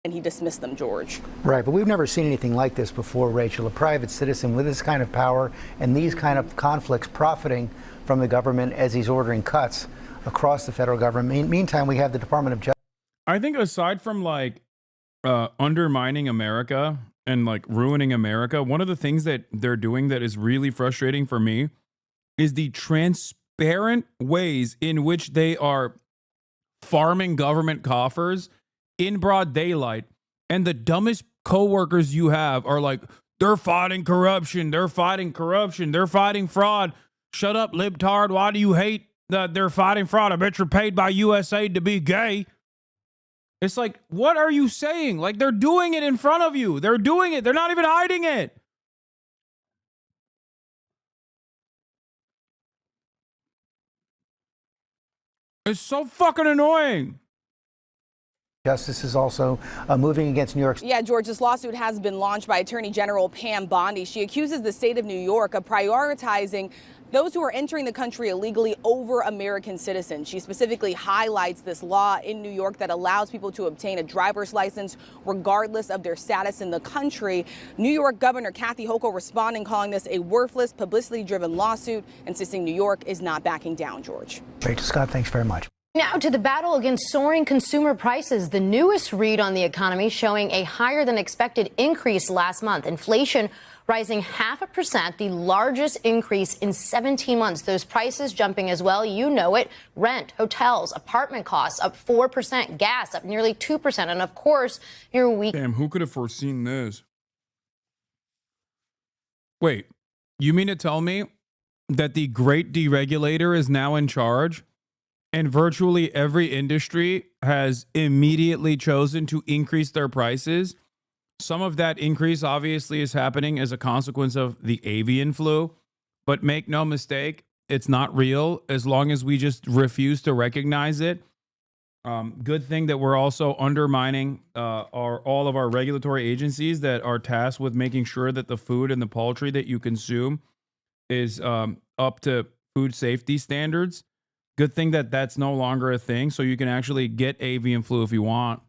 and he dismissed them, George. Right, but we've never seen anything like this before, Rachel. A private citizen with this kind of power and these kind of conflicts profiting from the government as he's ordering cuts across the federal government. Meantime, we have the Department of Justice. I think aside from like undermining America and like ruining America, one of the things that they're doing that is really frustrating for me is the transparent ways in which they are farming government coffers in broad daylight. And the dumbest coworkers you have are like, they're fighting corruption, they're fighting corruption, they're fighting fraud. Shut up, libtard. Why do you hate that they're fighting fraud? I bet you're paid by USAID to be gay. It's like, what are you saying? Like, they're doing it in front of you. They're doing it. They're not even hiding it. It's so fucking annoying. Justice is also moving against New York. Yeah, George, this lawsuit has been launched by Attorney General Pam Bondi. She accuses the state of New York of prioritizing those who are entering the country illegally over American citizens. She specifically highlights this law in New York that allows people to obtain a driver's license regardless of their status in the country. New York Governor Kathy Hochul responding, calling this a worthless, publicity-driven lawsuit, insisting New York is not backing down, George. Rachel Scott, thanks very much. Now to the battle against soaring consumer prices. The newest read on the economy showing a higher than expected increase last month. Inflation rising 0.5%, the largest increase in 17 months. Those prices jumping as well. You know it. Rent, hotels, apartment costs up 4%, gas up nearly 2%. And of course, your week. Damn, who could have foreseen this? Wait, you mean to tell me that the great deregulator is now in charge? And virtually every industry has immediately chosen to increase their prices. Some of that increase obviously is happening as a consequence of the avian flu. But make no mistake, it's not real as long as we just refuse to recognize it. Good thing that we're also undermining all of our regulatory agencies that are tasked with making sure that the food and the poultry that you consume is up to food safety standards. Good thing that that's no longer a thing, so you can actually get avian flu if you want.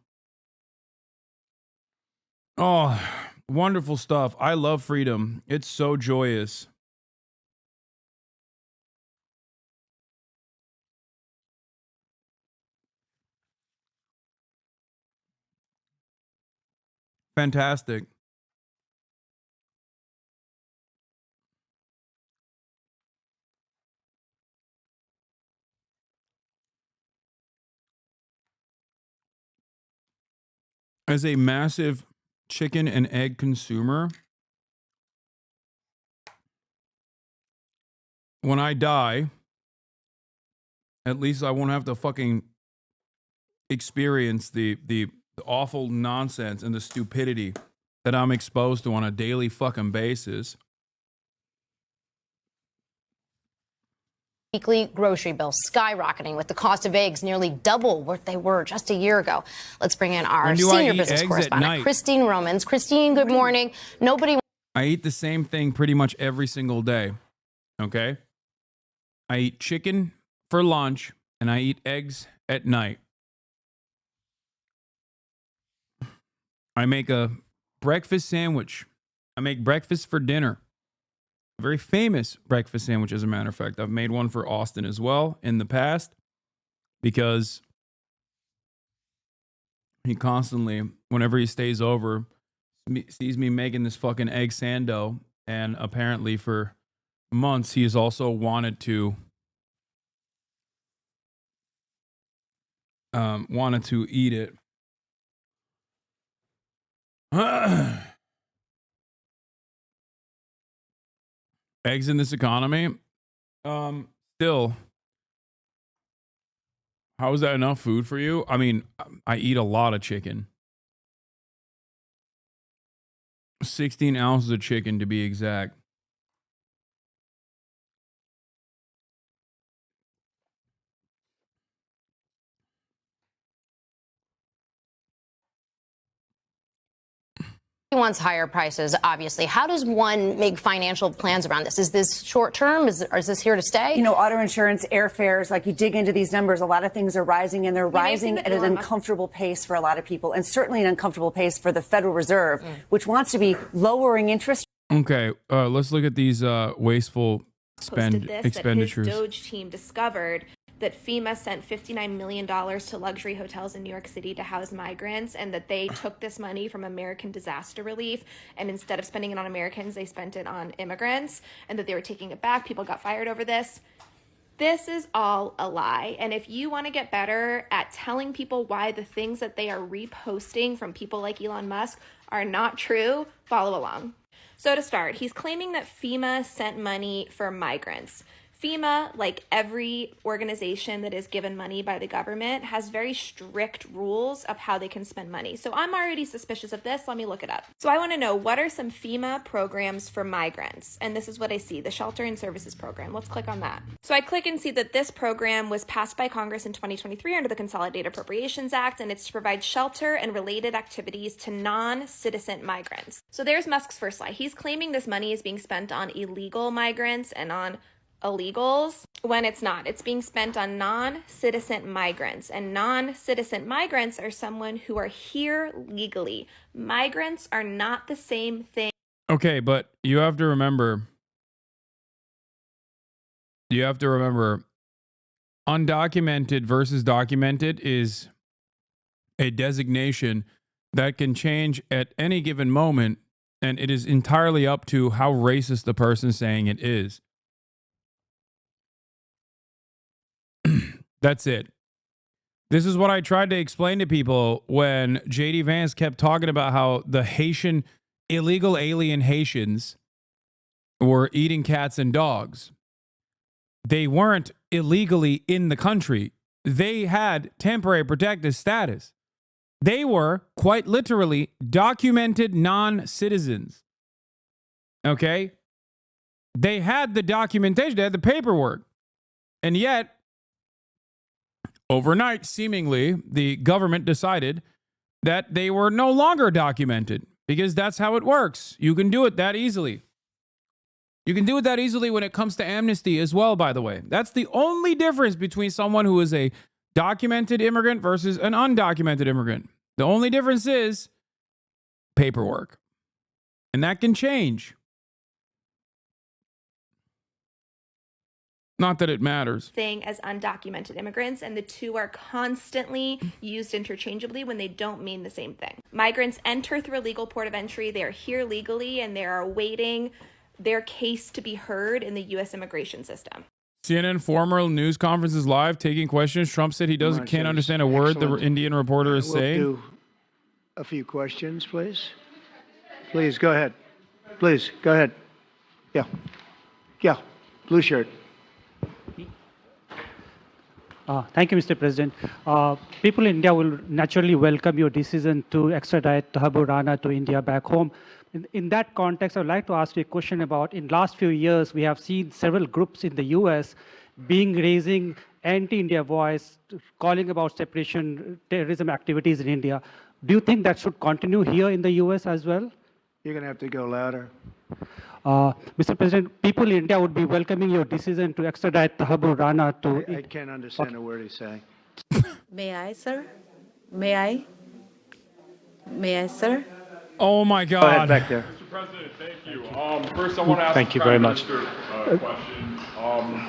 Oh, wonderful stuff. I love freedom. It's so joyous. Fantastic. As a massive chicken and egg consumer, when I die, at least I won't have to fucking experience the awful nonsense and the stupidity that I'm exposed to on a daily fucking basis. Weekly grocery bills skyrocketing with the cost of eggs nearly double what they were just a year ago. Let's bring in our senior business correspondent, Christine Romans. Christine, good morning. I eat the same thing pretty much every single day. Okay? I eat chicken for lunch and I eat eggs at night. I make a breakfast sandwich. I make breakfast for dinner. A very famous breakfast sandwich, as a matter of fact. I've made one for Austin as well in the past because he constantly, whenever he stays over, sees me making this fucking egg sando. And apparently for months, he has also wanted to eat it. Eggs in this economy? Still, how is that enough food for you? I mean, I eat a lot of chicken. 16 ounces of chicken to be exact. He wants higher prices, obviously. How does one make financial plans around this? Is this short term? Is this here to stay? You know, auto insurance, airfares, like you dig into these numbers, a lot of things are rising, and they're rising at an uncomfortable pace for a lot of people, and certainly an uncomfortable pace for the Federal Reserve, which wants to be lowering interest. Okay, let's look at these wasteful expenditures. His Doge team discovered that FEMA sent $59 million to luxury hotels in New York City to house migrants, and that they took this money from American disaster relief, and instead of spending it on Americans, they spent it on immigrants, and that they were taking it back. People got fired over this. This is all a lie. And if you want to get better at telling people why the things that they are reposting from people like Elon Musk are not true, follow along. So to start, he's claiming that FEMA sent money for migrants. FEMA, like every organization that is given money by the government, has very strict rules of how they can spend money. So I'm already suspicious of this. Let me look it up. So I want to know, what are some FEMA programs for migrants? And this is what I see, the Shelter and Services Program. Let's click on that. So I click and see that this program was passed by Congress in 2023 under the Consolidated Appropriations Act, and it's to provide shelter and related activities to non-citizen migrants. So there's Musk's first lie. He's claiming this money is being spent on illegal migrants and on illegals, when it's not. It's being spent on non-citizen migrants, and non-citizen migrants are someone who are here legally. Migrants are not the same thing. Okay, but you have to remember, undocumented versus documented is a designation that can change at any given moment, and it is entirely up to how racist the person saying it is. That's it. This is what I tried to explain to people when JD Vance kept talking about how the Haitian, illegal alien Haitians were eating cats and dogs. They weren't illegally in the country. They had temporary protective status. They were, quite literally, documented non-citizens. Okay? They had the documentation. They had the paperwork. And yet, overnight, seemingly, the government decided that they were no longer documented, because that's how it works. You can do it that easily. You can do it that easily when it comes to amnesty as well, by the way. That's the only difference between someone who is a documented immigrant versus an undocumented immigrant. The only difference is paperwork. And that can change. Not that it matters. Thing as undocumented immigrants, and the two are constantly used interchangeably when they don't mean the same thing. Migrants enter through a legal port of entry. They are here legally, and they are awaiting their case to be heard in the U.S. immigration system. CNN formal news conference is live, taking questions. Trump said he can't understand a word the Indian reporter is saying. We'll do a few questions, please. Please, go ahead. Please, go ahead. Yeah. Yeah, blue shirt. Thank you, Mr. President. People in India will naturally welcome your decision to extradite Abu Rana to India back home. In that context, I would like to ask you a question about, in last few years, we have seen several groups in the U.S. raising anti-India voice, calling about separation terrorism activities in India. Do you think that should continue here in the U.S. as well? You're going to have to go louder. Mr. President, people in India would be welcoming your decision to extradite Abu Rana to... I can't understand a word he's saying. May I, sir? May I? May I, sir? Oh my God! Go ahead back there. Mr. President, thank you. First, I want to ask Thank the you Prime very much. Minister a question.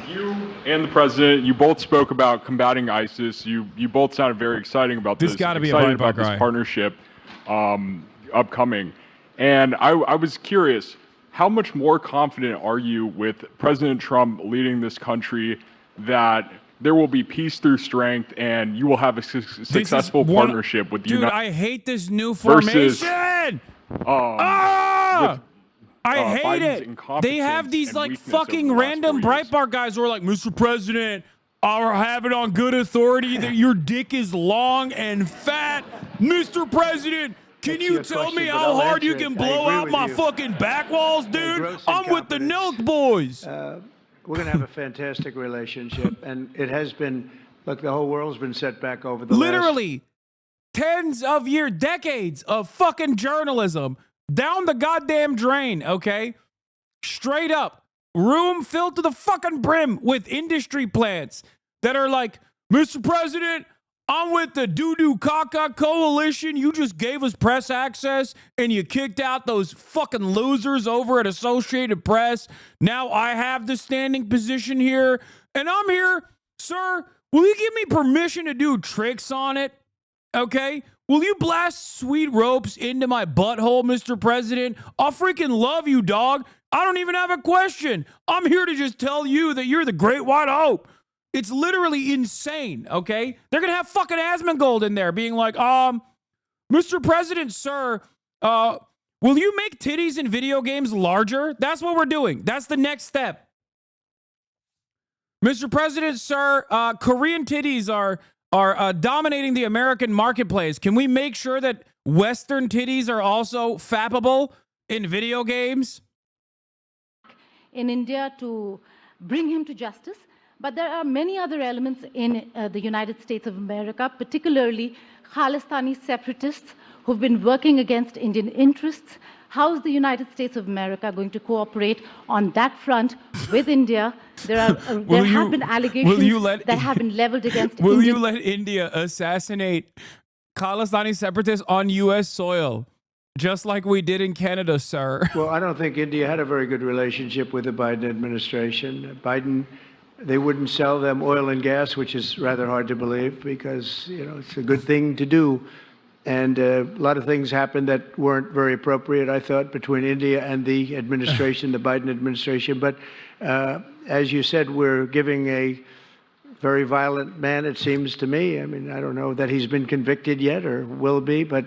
You and the President, you both spoke about combating ISIS. You both sounded very exciting about this. This got to be a excited Breitbart about this guy. partnership upcoming. And I was curious, how much more confident are you with President Trump leading this country that there will be peace through strength and you will have a successful partnership with the Dude, United I hate this new versus, formation! I hate Biden's it. They incompetence have these and like weakness over fucking the last random 4 years. Breitbart guys who are like, Mr. President, I'll have it on good authority that your dick is long and fat. Mr. President, can That's you your tell me question, but how I'll hard you answer can it. I blow agree out with my you. fucking back walls, dude? gross I'm with the incompetence. Nelk boys. We're going to have a fantastic relationship, and it has been, look, the whole world's been set back over the Literally tens of years, decades of fucking journalism down the goddamn drain, okay? Straight up. Room filled to the fucking brim with industry plants that are like, Mr. President, I'm with the doo-doo caca coalition. You just gave us press access and you kicked out those fucking losers over at Associated Press. Now I have the standing position here and I'm here. Sir, will you give me permission to do tricks on it? Okay? Will you blast sweet ropes into my butthole, Mr. President? I'll freaking love you, dog. I don't even have a question. I'm here to just tell you that you're the great white hope. It's literally insane, okay? They're going to have fucking Asmongold in there being like, Mr. President, sir, will you make titties in video games larger? That's what we're doing. That's the next step. Mr. President, sir, Korean titties are dominating the American marketplace. Can we make sure that Western titties are also fappable in video games? In India to bring him to justice. But there are many other elements in the United States of America, particularly Khalistani separatists who've been working against Indian interests. How is the United States of America going to cooperate on that front with India? There have been allegations that have been leveled against India. Will you let India assassinate Khalistani separatists on U.S. soil, just like we did in Canada, sir? Well, I don't think India had a very good relationship with the Biden administration. They wouldn't sell them oil and gas, which is rather hard to believe because, you know, it's a good thing to do. And a lot of things happened that weren't very appropriate, I thought, between India and the administration, the Biden administration. But as you said, we're giving a very violent man, it seems to me. I mean, I don't know that he's been convicted yet or will be, but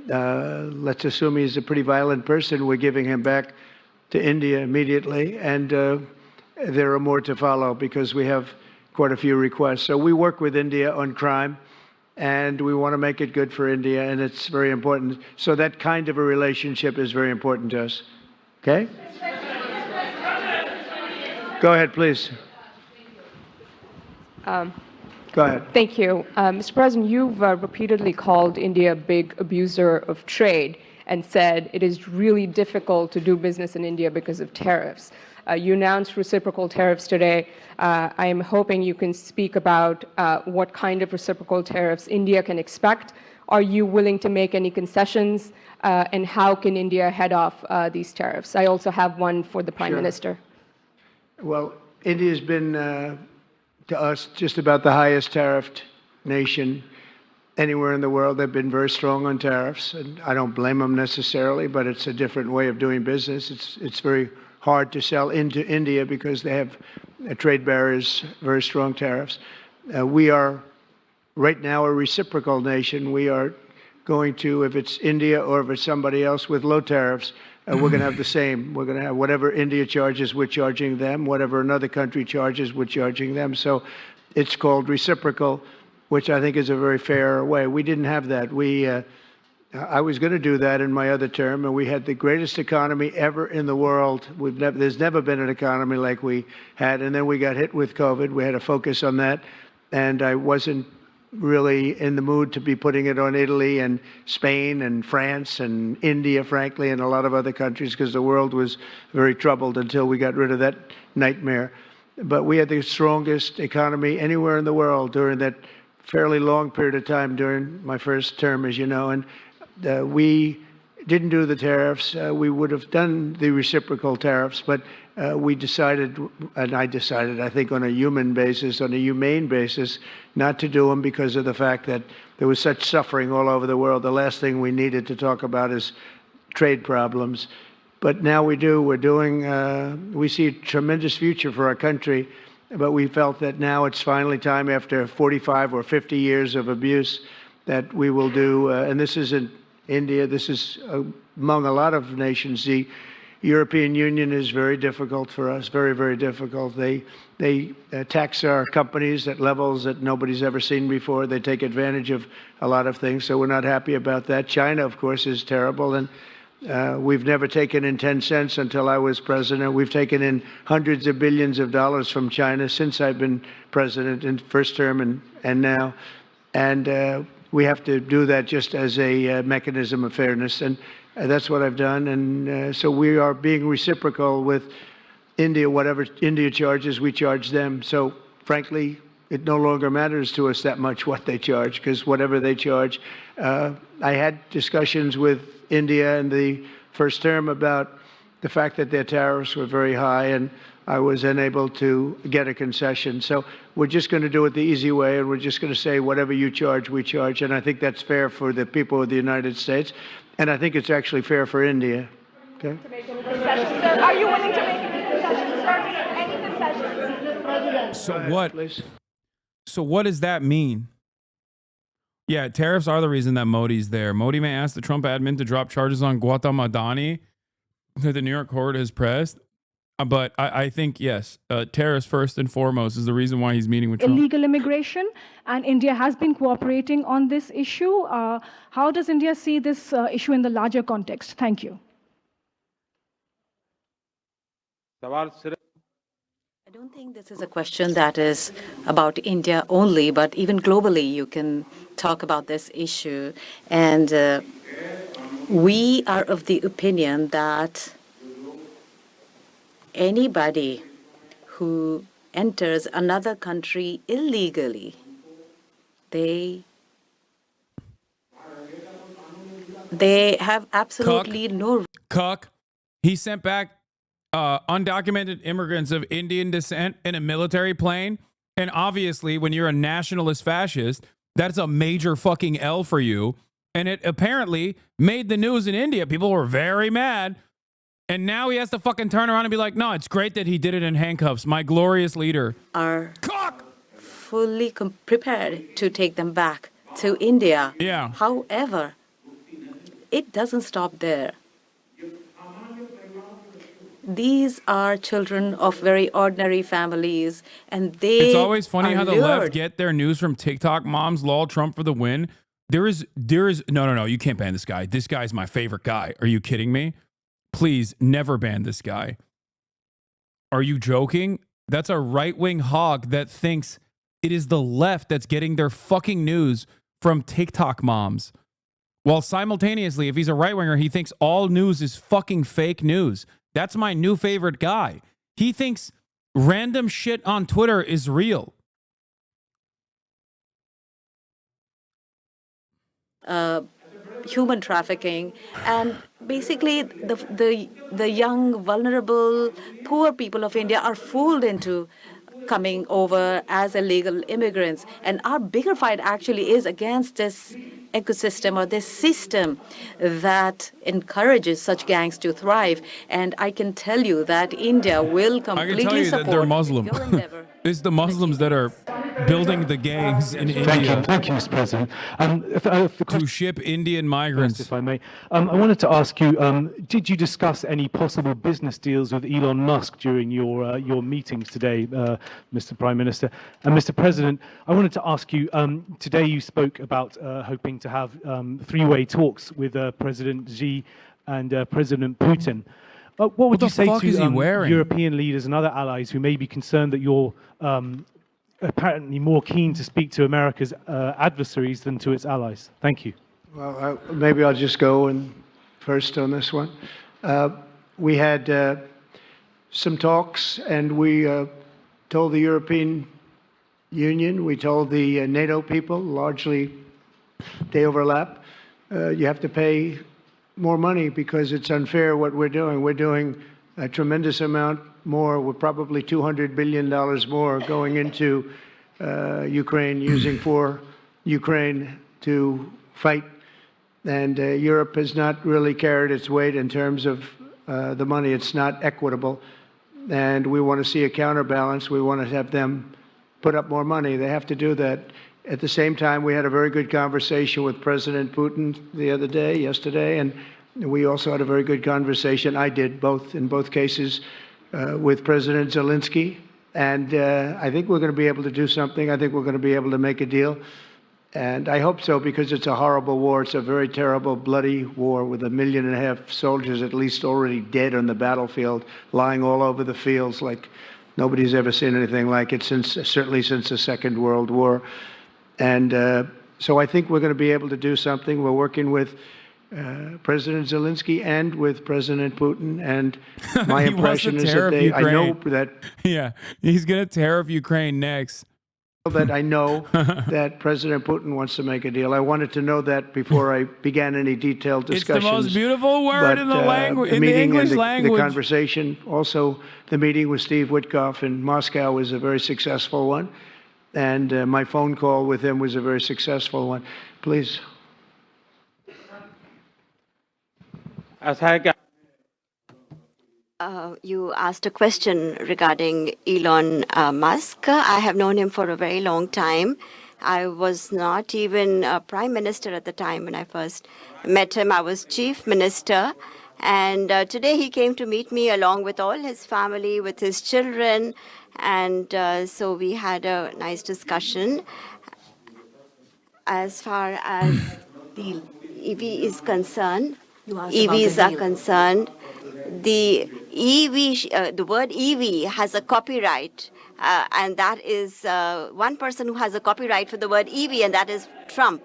let's assume he's a pretty violent person. We're giving him back to India immediately. And there are more to follow because we have quite a few requests. So we work with India on crime, and we want to make it good for India, and it's very important. So that kind of a relationship is very important to us. Okay? Go ahead, please. Go ahead. Thank you. Mr. President, you've repeatedly called India a big abuser of trade and said it is really difficult to do business in India because of tariffs. You announced reciprocal tariffs today. I am hoping you can speak about what kind of reciprocal tariffs India can expect. Are you willing to make any concessions? And how can India head off these tariffs? I also have one for the Prime Minister. Well, India's been, to us, just about the highest tariffed nation anywhere in the world. They've been very strong on tariffs, and I don't blame them necessarily, but it's a different way of doing business. It's very hard to sell into India because they have trade barriers, very strong tariffs. We are right now a reciprocal nation. We are going to, if it's India or if it's somebody else with low tariffs, we're going to have the same. We're going to have whatever India charges, we're charging them. Whatever another country charges, we're charging them. So it's called reciprocal, which I think is a very fair way. We didn't have that. I was going to do that in my other term, and we had the greatest economy ever in the world. There's never been an economy like we had, and then we got hit with COVID. We had to focus on that, and I wasn't really in the mood to be putting it on Italy and Spain and France and India, frankly, and a lot of other countries, because the world was very troubled until we got rid of that nightmare. But we had the strongest economy anywhere in the world during that fairly long period of time during my first term, as you know, and we didn't do the tariffs. We would have done the reciprocal tariffs, but we decided, and I decided, I think on a human basis, on a humane basis, not to do them because of the fact that there was such suffering all over the world. The last thing we needed to talk about is trade problems. But now we do. We're doing, we see a tremendous future for our country, but we felt that now it's finally time, after 45 or 50 years of abuse, that we will do, and this isn't India, this is among a lot of nations. The European Union is very difficult for us, very, very difficult. They tax our companies at levels that nobody's ever seen before. They take advantage of a lot of things, so we're not happy about that. China, of course, is terrible, and we've never taken in 10 cents until I was president. We've taken in hundreds of billions of dollars from China since I've been president in first term and now. And we have to do that just as a mechanism of fairness. And that's what I've done. And so we are being reciprocal with India. Whatever India charges, we charge them. So frankly, it no longer matters to us that much what they charge, because whatever they charge. I had discussions with India in the first term about the fact that their tariffs were very high, and I was unable to get a concession. So we're just going to do it the easy way, and we're just going to say whatever you charge, we charge. And I think that's fair for the people of the United States, and I think it's actually fair for India. Okay? Are you willing to make any concessions, sir? Any concessions? So what? So what does that mean? Yeah, tariffs are the reason that Modi's there. Modi may ask the Trump admin to drop charges on Gautam Adani that the New York court has pressed. But I think, yes, tariffs first and foremost is the reason why he's meeting with Trump. Illegal immigration, and India has been cooperating on this issue. How does India see this issue in the larger context? Thank you. I don't think this is a question that is about India only, but even globally you can talk about this issue. And we are of the opinion that anybody who enters another country illegally, they have absolutely no... Cuck. He sent back undocumented immigrants of Indian descent in a military plane. And obviously, when you're a nationalist fascist, that's a major fucking L for you. And it apparently made the news in India. People were very mad. And now he has to fucking turn around and be like, no, it's great that he did it in handcuffs. My glorious leader. Are fully prepared to take them back to India. Yeah. However, it doesn't stop there. These are children of very ordinary families, and it's always funny how the left get their news from TikTok moms. Lol, Trump for the win. There is no, you can't ban this guy. This guy's my favorite guy. Are you kidding me? Please never ban this guy. Are you joking? That's a right-wing hog that thinks it is the left that's getting their fucking news from TikTok moms. While simultaneously, if he's a right-winger, he thinks all news is fucking fake news. That's my new favorite guy. He thinks random shit on Twitter is real. Human trafficking, and basically the young, vulnerable, poor people of India are fooled into coming over as illegal immigrants. And our bigger fight actually is against this ecosystem or this system that encourages such gangs to thrive. And I can tell you that India will completely support that they're Muslim. your endeavor. It's the Muslims that are building the gangs in India. Thank you, Mr. President. To ship Indian migrants. If I may, I wanted to ask you: did you discuss any possible business deals with Elon Musk during your meetings today, Mr. Prime Minister? And Mr. President, I wanted to ask you: today you spoke about hoping to have three-way talks with President Xi and President Putin. What would you say to European leaders and other allies who may be concerned that you're apparently more keen to speak to America's adversaries than to its allies? Thank you. Well, maybe I'll just go first on this one. We had some talks, and we told the European Union, we told the NATO people, largely they overlap, you have to pay more money because it's unfair what we're doing. We're doing a tremendous amount more. We're probably $200 billion more going into Ukraine, using for Ukraine to fight. And Europe has not really carried its weight in terms of the money. It's not equitable. And we want to see a counterbalance. We want to have them put up more money. They have to do that. At the same time, we had a very good conversation with President Putin yesterday, and we also had a very good conversation. I did in both cases with President Zelensky, and I think we're going to be able to do something. I think we're going to be able to make a deal, and I hope so, because it's a horrible war. It's a very terrible, bloody war with 1.5 million soldiers at least already dead on the battlefield, lying all over the fields like nobody's ever seen anything like it certainly since the Second World War. And so I think we're going to be able to do something. We're working with President Zelensky and with President Putin, and my impression is that I know that. Yeah, he's going to tariff Ukraine next. That I know that President Putin wants to make a deal. I wanted to know that before I began any detailed discussions. It's the most beautiful word in the language, in the English language. The conversation, also the meeting with Steve Witkoff in Moscow was a very successful one. And my phone call with him was a very successful one. Please. You asked a question regarding Elon Musk. I have known him for a very long time. I was not even a prime minister at the time when I first met him. I was chief minister. And today he came to meet me along with all his family, with his children. And so we had a nice discussion. As far as the EV is concerned, EVs are concerned, the EV, the word EV has a copyright, and that is one person who has a copyright for the word EV, and that is Trump.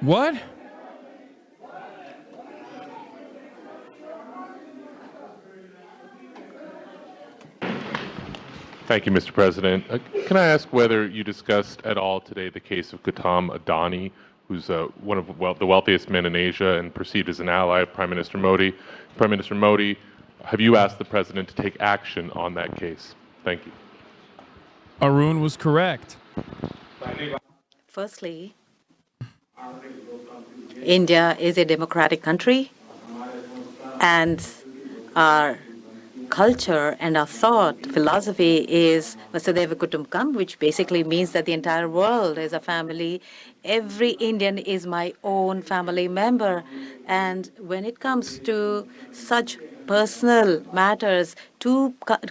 What? Thank you, Mr. President. Can I ask whether you discussed at all today the case of Gautam Adani, who's one of the wealthiest men in Asia and perceived as an ally of Prime Minister Modi? Prime Minister Modi, have you asked the President to take action on that case? Thank you. Arun was correct. Firstly, India is a democratic country, and our culture and our thought philosophy is Vasudhaiva Kutumbakam, which basically means that the entire world is a family. Every Indian is my own family member. And when it comes to such personal matters,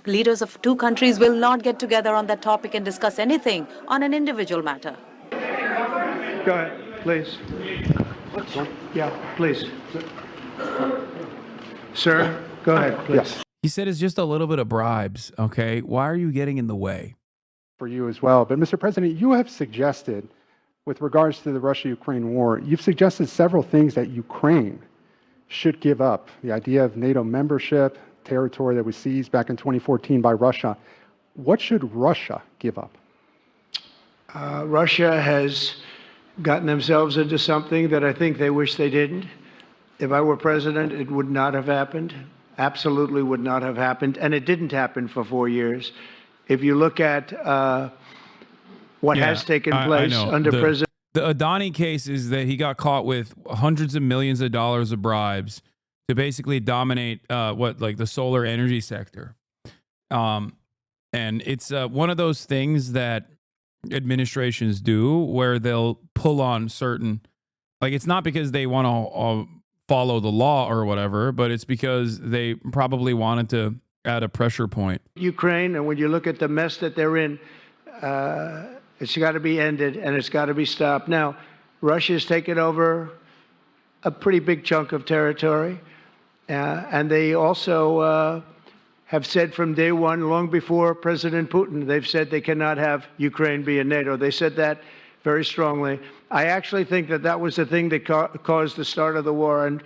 leaders of two countries will not get together on that topic and discuss anything on an individual matter. Go ahead, please. Yeah, please. Sir, go ahead, please. Yes. He said it's just a little bit of bribes, okay? Why are you getting in the way? For you as well. But Mr. President, you have suggested, with regards to the Russia-Ukraine war, you've suggested several things that Ukraine should give up. The idea of NATO membership, territory that was seized back in 2014 by Russia. What should Russia give up? Russia has gotten themselves into something that I think they wish they didn't. If I were president, it would not have happened. Absolutely would not have happened. And it didn't happen for 4 years. If you look at what has taken place under President... The Adani case is that he got caught with hundreds of millions of dollars of bribes to basically dominate the solar energy sector. And it's one of those things that administrations do, where they'll pull on certain, like, it's not because they want to follow the law or whatever, but it's because they probably wanted to add a pressure point. Ukraine, and when you look at the mess that they're in, it's got to be ended and it's got to be stopped. Now, Russia's taken over a pretty big chunk of territory, and they also have said from day one, long before President Putin, they've said they cannot have Ukraine be in NATO. They said that very strongly. I actually think that that was the thing that caused the start of the war. And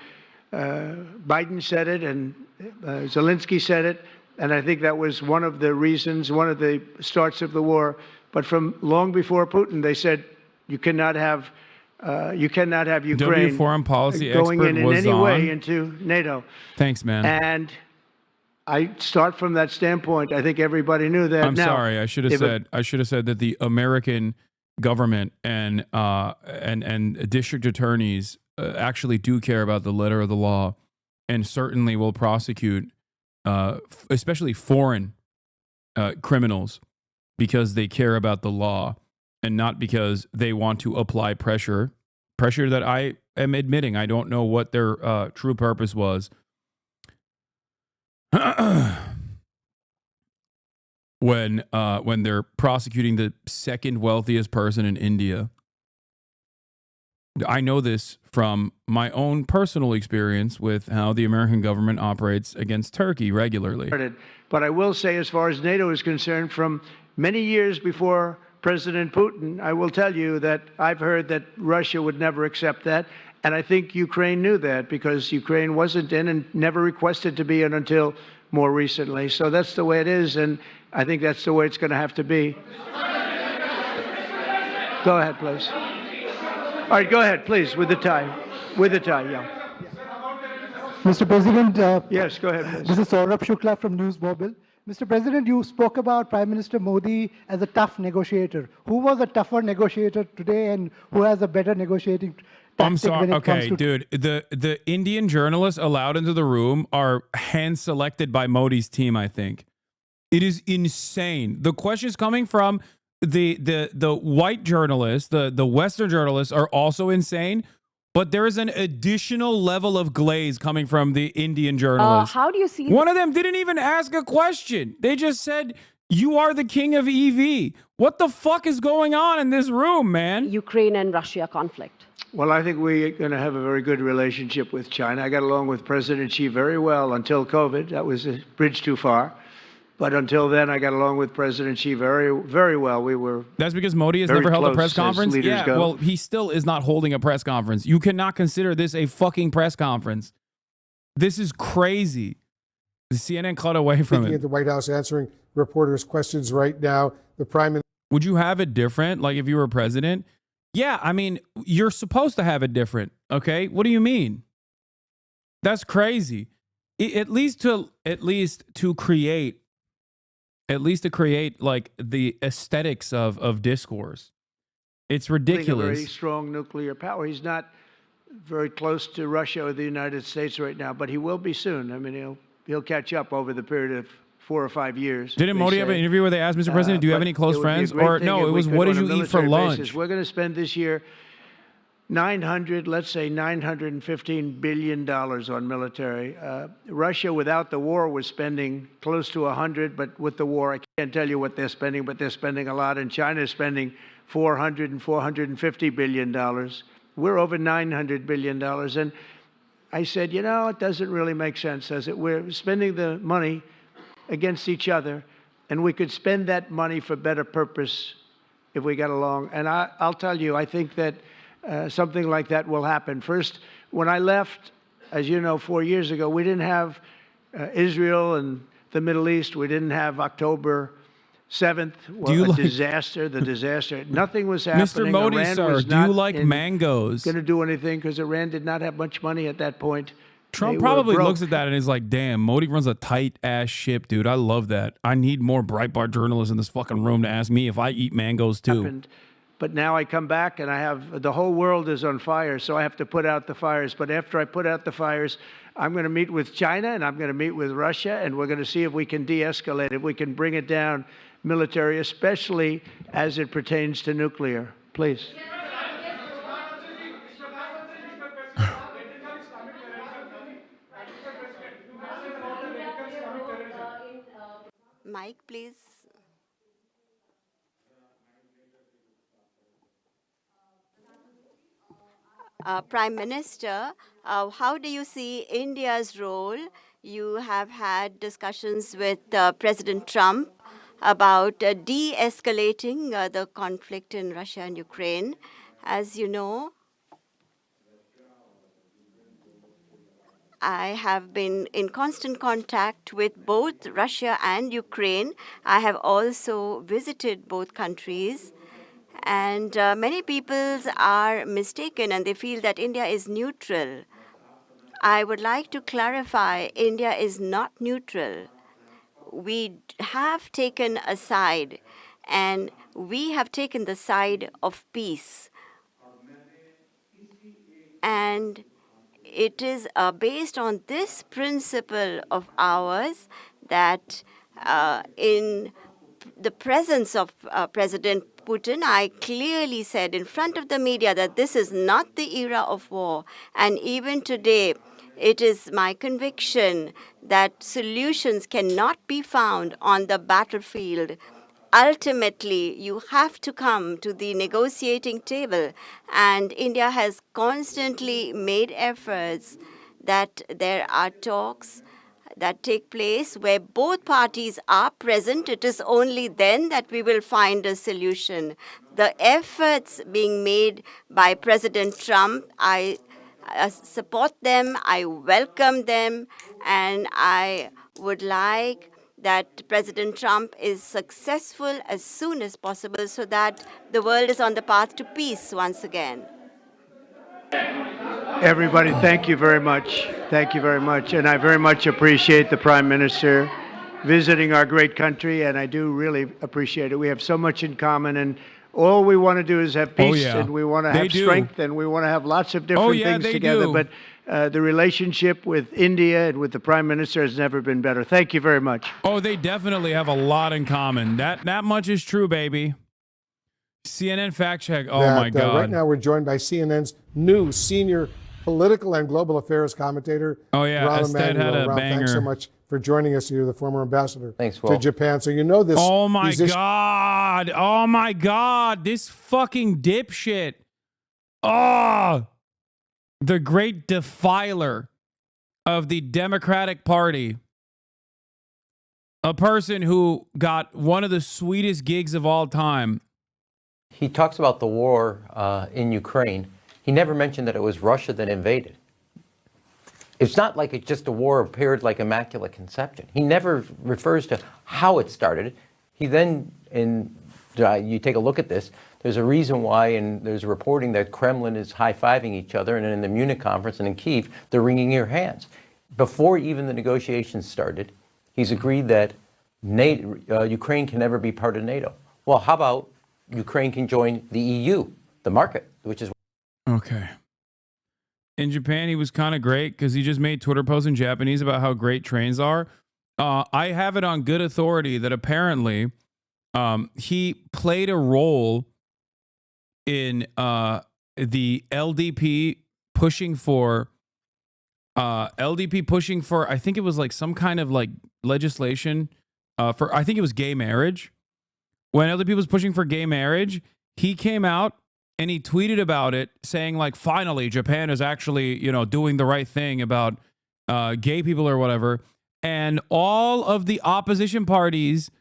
Biden said it, and Zelensky said it, and I think that was one of the reasons, one of the starts of the war. But from long before Putin, they said you cannot have Ukraine foreign policy going expert in was any on. way into NATO. Thanks, man. And I start from that standpoint. I think everybody knew that. I'm now, sorry. I should have said that the American government and district attorneys actually do care about the letter of the law, and certainly will prosecute, especially foreign criminals, because they care about the law and not because they want to apply pressure that I am admitting I don't know what their true purpose was. When they're prosecuting the second wealthiest person in India. I know this from my own personal experience with how the American government operates against Turkey regularly. But I will say, as far as NATO is concerned, from many years before President Putin, I will tell you that I've heard that Russia would never accept that. And I think Ukraine knew that, because Ukraine wasn't in and never requested to be in until more recently. So that's the way it is, and I think that's the way it's going to have to be. Go ahead, please. All right, go ahead, please, with the tie. With the tie, yeah. Mr. President. Yes, go ahead, please. This is Saurabh Shukla from News Mobile. Mr. President, you spoke about Prime Minister Modi as a tough negotiator. Who was a tougher negotiator today, and who has a better negotiating tactic? I'm sorry. Okay, dude. The Indian journalists allowed into the room are hand-selected by Modi's team, I think. It is insane. The questions coming from the white journalists, the Western journalists, are also insane. But there is an additional level of glaze coming from the Indian journalists. How do you see? One of them didn't even ask a question. They just said, "You are the king of EV." What the fuck is going on in this room, man? Ukraine and Russia conflict. Well, I think we're going to have a very good relationship with China. I got along with President Xi very well until COVID. That was a bridge too far. But until then, I got along with President Xi very, very well. We were. That's because Modi has never held a press conference? Yeah, well, he still is not holding a press conference. You cannot consider this a fucking press conference. This is crazy. The CNN cut away from it. At the White House answering reporters' questions right now. The Prime Minister. Would you have it different, like if you were president? Yeah, I mean, you're supposed to have it different, okay? What do you mean? That's crazy. At least to create like the aesthetics of discourse. It's ridiculous. A very strong nuclear power. He's not very close to Russia or the United States right now, but he will be soon. I mean, he'll catch up over the period of 4 or 5 years. Didn't Modi have an interview where they asked Mr. President, do you have any close friends? Or no, it was, what did you eat for lunch? We're going to spend this year $915 billion on military. Russia, without the war, was spending close to 100, but with the war, I can't tell you what they're spending, but they're spending a lot. And China is spending $400 and $450 billion. We're over $900 billion. And I said, it doesn't really make sense, does it? We're spending the money against each other, and we could spend that money for better purpose if we got along. And I'll tell you, I think that something like that will happen. First, when I left, as you know, 4 years ago, we didn't have Israel and the Middle East. We didn't have October 7th, disaster, the disaster. Nothing was happening. Mr. Modi, Iran sir, was do you not like mangoes? Going to do anything because Iran did not have much money at that point. Trump probably looks at that and is like, damn, Modi runs a tight-ass ship, dude. I love that. I need more Breitbart journalists in this fucking room to ask me if I eat mangoes, too. But now I come back and I have the whole world is on fire, so I have to put out the fires. But after I put out the fires, I'm going to meet with China and I'm going to meet with Russia, and we're going to see if we can de-escalate, if we can bring it down military, especially as it pertains to nuclear. Please. Mike, please. Prime Minister, how do you see India's role? You have had discussions with President Trump about de-escalating the conflict in Russia and Ukraine. As you know, I have been in constant contact with both Russia and Ukraine. I have also visited both countries. And many people are mistaken and they feel that India is neutral. I would like to clarify, India is not neutral. We have taken a side, and we have taken the side of peace. And it is based on this principle of ours that in the presence of President Putin, I clearly said in front of the media that this is not the era of war. And even today, it is my conviction that solutions cannot be found on the battlefield. Ultimately, you have to come to the negotiating table. And India has constantly made efforts that there are talks that take place where both parties are present. It is only then that we will find a solution. The efforts being made by President Trump, I support them, I welcome them, and I would like that President Trump is successful as soon as possible so that the world is on the path to peace once again. Everybody, thank you very much. Thank you very much. And I very much appreciate the Prime Minister visiting our great country, and I do really appreciate it. We have so much in common, and all we want to do is have peace, and we want to have strength, and we want to have lots of different things together. But the relationship with India and with the Prime Minister has never been better. Thank you very much. Oh, they definitely have a lot in common. That much is true, baby. CNN fact check. Oh, my God. Right now we're joined by CNN's new senior political and global affairs commentator. Oh, yeah. Ested had a banger. Thanks so much for joining us. You're the former ambassador to Japan. So you know this. Oh, my God. Oh, my God. This fucking dipshit. Oh, the great defiler of the Democratic Party. A person who got one of the sweetest gigs of all time. He talks about the war in Ukraine. He never mentioned that it was Russia that invaded. It's not like it's just a war appeared like Immaculate Conception. He never refers to how it started. He then, you take a look at this, there's a reason why, and there's reporting that Kremlin is high-fiving each other, and in the Munich conference and in Kyiv, they're wringing your hands. Before even the negotiations started, he's agreed that Ukraine can never be part of NATO. Well, how about Ukraine can join the EU, the market, which is... Okay. In Japan, he was kind of great because he just made Twitter posts in Japanese about how great trains are. I have it on good authority that apparently he played a role in the LDP pushing for, I think it was like some kind of like legislation for, I think it was gay marriage. When LDP was pushing for gay marriage, he came out and he tweeted about it saying like, finally, Japan is actually, doing the right thing about gay people or whatever. And all of the opposition parties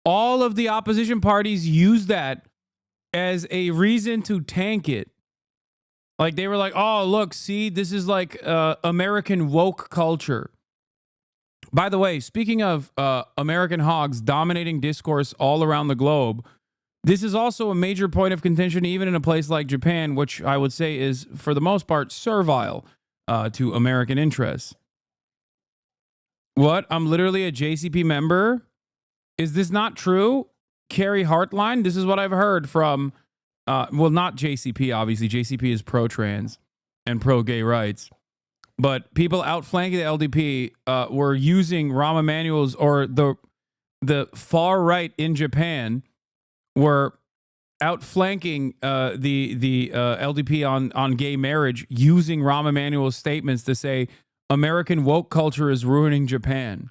used that as a reason to tank it. Like they were like, oh, look, see, this is like American woke culture. By the way, speaking of American hogs dominating discourse all around the globe, this is also a major point of contention, even in a place like Japan, which I would say is, for the most part, servile to American interests. What? I'm literally a JCP member? Is this not true? Carrie Hartline? This is what I've heard from Well, not JCP, obviously. JCP is pro-trans and pro-gay rights. But people outflanking the LDP were using Rahm Emanuel's, or the far right in Japan were outflanking the LDP on gay marriage, using Rahm Emanuel's statements to say American woke culture is ruining Japan.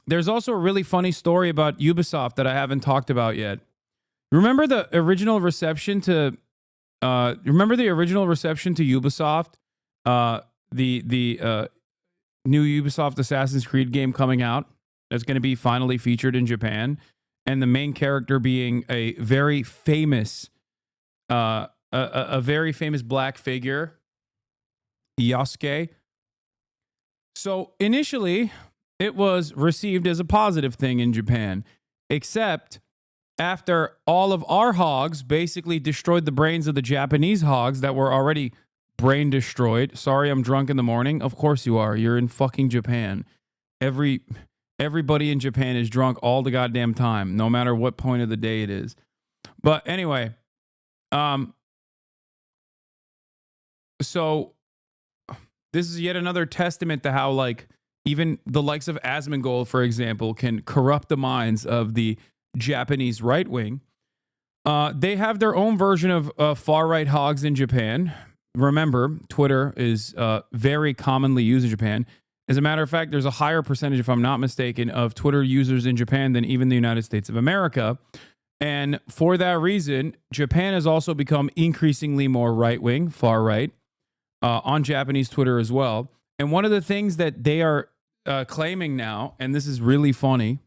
There's also a really funny story about Ubisoft that I haven't talked about yet. Remember the original reception to Ubisoft? The new Ubisoft Assassin's Creed game coming out that's going to be finally featured in Japan, and the main character being a very famous a very famous black figure, Yasuke. So initially, it was received as a positive thing in Japan, except after all of our hogs basically destroyed the brains of the Japanese hogs that were already brain destroyed. Sorry, I'm drunk in the morning. Of course you are. You're in fucking Japan. Everybody in Japan is drunk all the goddamn time, no matter what point of the day it is. But anyway, so this is yet another testament to how, like, even the likes of Asmongold, for example, can corrupt the minds of the Japanese right wing. They have their own version of far right hogs in Japan. Remember, Twitter is very commonly used in Japan. As a matter of fact, there's a higher percentage, if I'm not mistaken, of Twitter users in Japan than even the United States of America. And for that reason, Japan has also become increasingly more right-wing, far right, on Japanese Twitter as well. And one of the things that they are claiming now, and this is really funny,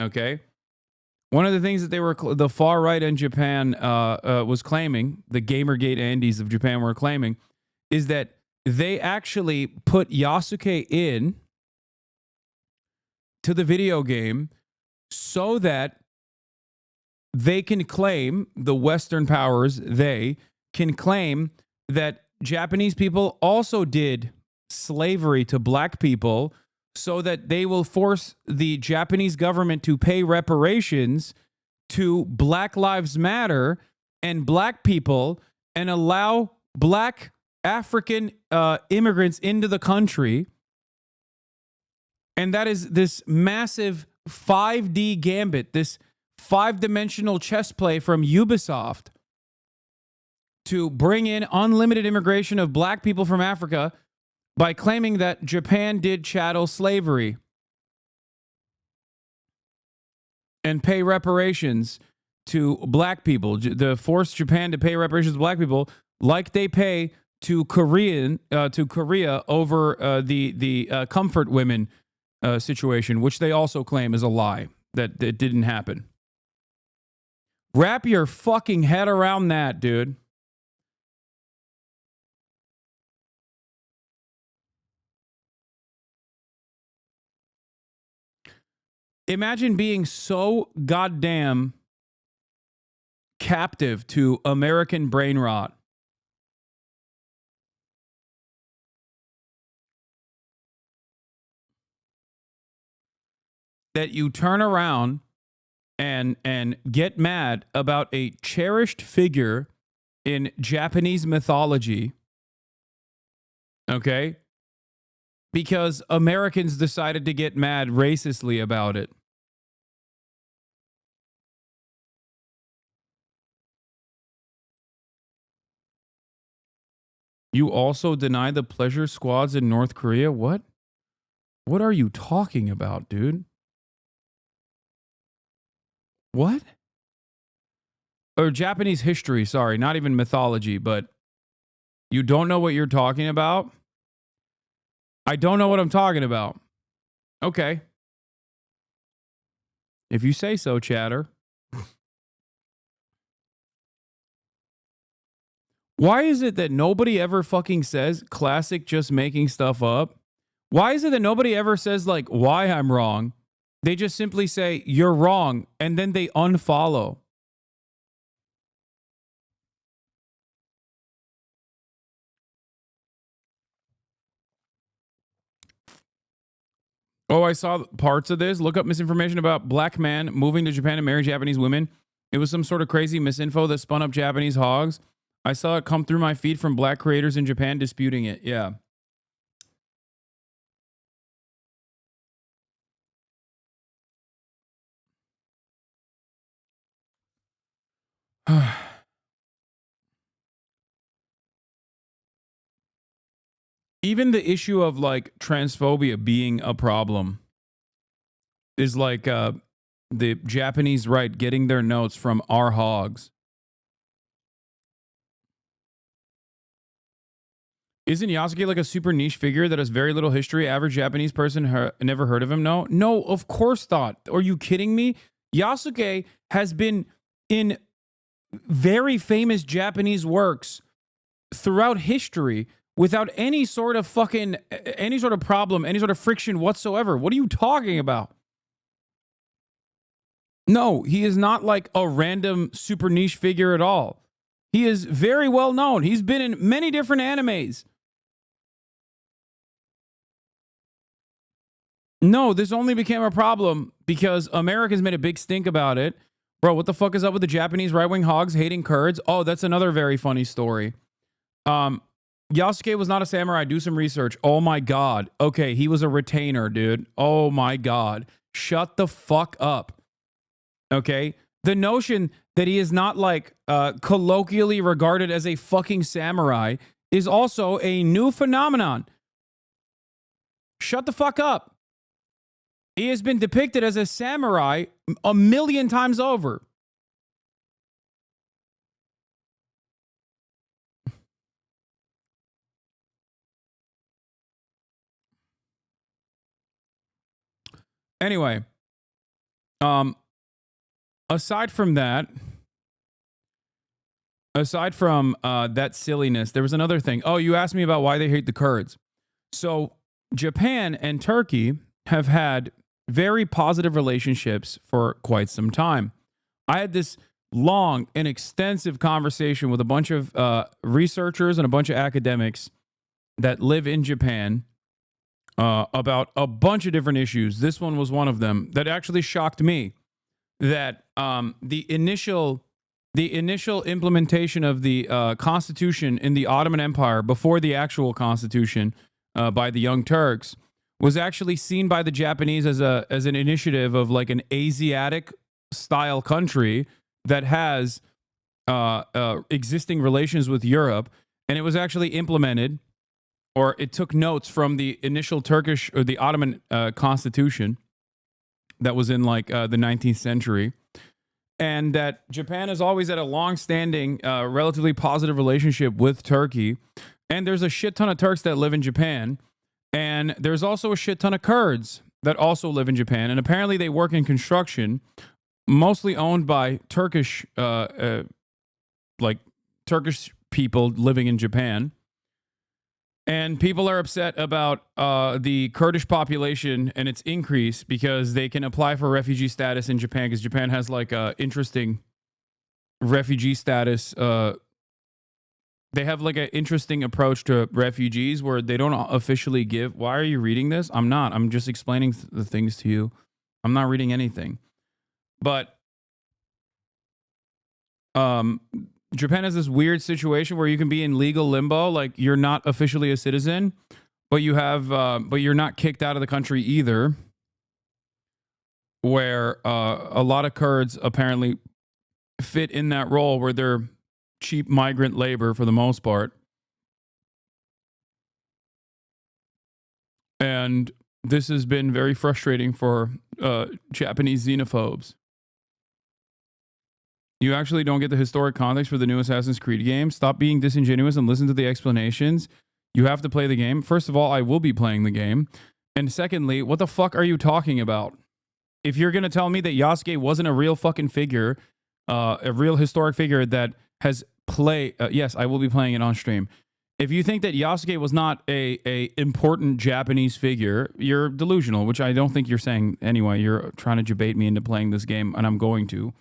okay? One of the things that the far right in Japan was claiming, the Gamergate Andes of Japan were claiming, is that they actually put Yasuke in to the video game so that they can claim, the Western powers, they can claim that Japanese people also did slavery to black people, so that they will force the Japanese government to pay reparations to Black Lives Matter and black people, and allow black African immigrants into the country. And that is this massive 5D gambit, this 5-dimensional chess play from Ubisoft to bring in unlimited immigration of black people from Africa by claiming that Japan did chattel slavery and pay reparations to black people. The force Japan to pay reparations to black people like they pay to Korea over the comfort women situation, which they also claim is a lie, that it didn't happen. Wrap your fucking head around that, dude. Imagine being so goddamn captive to American brain rot that you turn around and get mad about a cherished figure in Japanese mythology, okay? Because Americans decided to get mad racistly about it. You also deny the pleasure squads in North Korea? What? What are you talking about, dude? What? Or Japanese history, sorry, not even mythology, but you don't know what you're talking about? I don't know what I'm talking about. Okay. If you say so, chatter. Why is it that nobody ever fucking says classic just making stuff up? Why is it that nobody ever says, like, why I'm wrong? They just simply say, you're wrong, and then they unfollow. Oh, I saw parts of this. Look up misinformation about black man moving to Japan to marry Japanese women It was some sort of crazy misinfo that spun up Japanese hogs. I saw it come through my feed from black creators in Japan disputing it. Yeah. Even the issue of like transphobia being a problem is like the Japanese right getting their notes from our hogs. Isn't Yasuke like a super niche figure that has very little history? Average Japanese person never heard of him? No, no, of course not. Are you kidding me? Yasuke has been in very famous Japanese works throughout history without any sort of fucking, any sort of problem, any sort of friction whatsoever. What are you talking about? No, he is not like a random super niche figure at all. He is very well known. He's been in many different animes. No, this only became a problem because Americans made a big stink about it. Bro, what the fuck is up with the Japanese right-wing hogs hating Kurds? Oh, that's another very funny story. Yasuke was not a samurai. Do some research. Oh my God. Okay, he was a retainer, dude. Oh my God. Shut the fuck up. Okay? The notion that he is not like colloquially regarded as a fucking samurai is also a new phenomenon. Shut the fuck up. He has been depicted as a samurai a million times over. Anyway, aside from that silliness, there was another thing. Oh, you asked me about why they hate the Kurds. So Japan and Turkey have had very positive relationships for quite some time. I had this long and extensive conversation with a bunch of researchers and a bunch of academics that live in Japan about a bunch of different issues. This one was one of them that actually shocked me, that the initial implementation of the constitution in the Ottoman Empire before the actual constitution by the Young Turks was actually seen by the Japanese as an initiative of like an Asiatic style country that has existing relations with Europe, and it was actually implemented, or it took notes from the initial Turkish or the Ottoman constitution that was in like the 19th century, and that Japan has always had a long-standing, relatively positive relationship with Turkey, and there's a shit ton of Turks that live in Japan. And there's also a shit ton of Kurds that also live in Japan. And apparently they work in construction, mostly owned by Turkish, Turkish people living in Japan. And people are upset about the Kurdish population and its increase because they can apply for refugee status in Japan, because Japan has like a interesting refugee status. They have like an interesting approach to refugees where they don't officially give. Why are you reading this? I'm not. I'm just explaining the things to you. I'm not reading anything. But Japan has this weird situation where you can be in legal limbo, like you're not officially a citizen, but you have, but you're not kicked out of the country either. Where a lot of Kurds apparently fit in that role where they're cheap migrant labor for the most part. And this has been very frustrating for Japanese xenophobes. You actually don't get the historic context for the new Assassin's Creed game. Stop being disingenuous and listen to the explanations. You have to play the game. First of all, I will be playing the game. And secondly, what the fuck are you talking about? If you're going to tell me that Yasuke wasn't a real fucking figure, a real historic figure that has yes, I will be playing it on stream. If you think that Yasuke was not a important Japanese figure, you're delusional, which I don't think you're saying anyway. You're trying to debate me into playing this game, and I'm going to.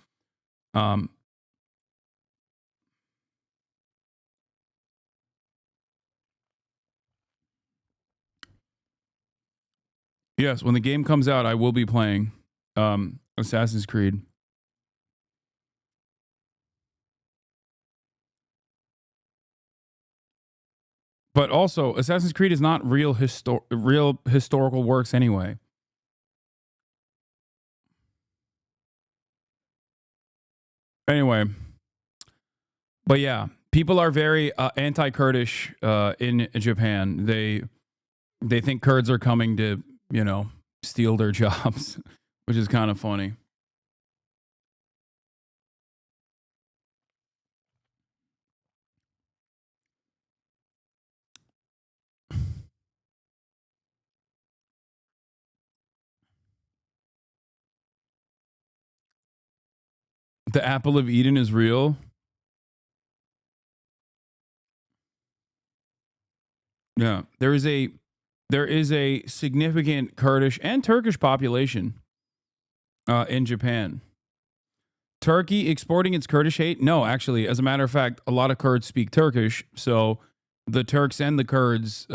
Yes, when the game comes out, I will be playing Assassin's Creed. But also, Assassin's Creed is not real historical works anyway. Anyway, but yeah, people are very anti-Kurdish in Japan. They think Kurds are coming to, you know, steal their jobs, which is kind of funny. The apple of Eden is real. Yeah, there is a significant Kurdish and Turkish population in Japan. Turkey exporting its Kurdish hate? No, actually, as a matter of fact, a lot of Kurds speak Turkish, so the Turks and the Kurds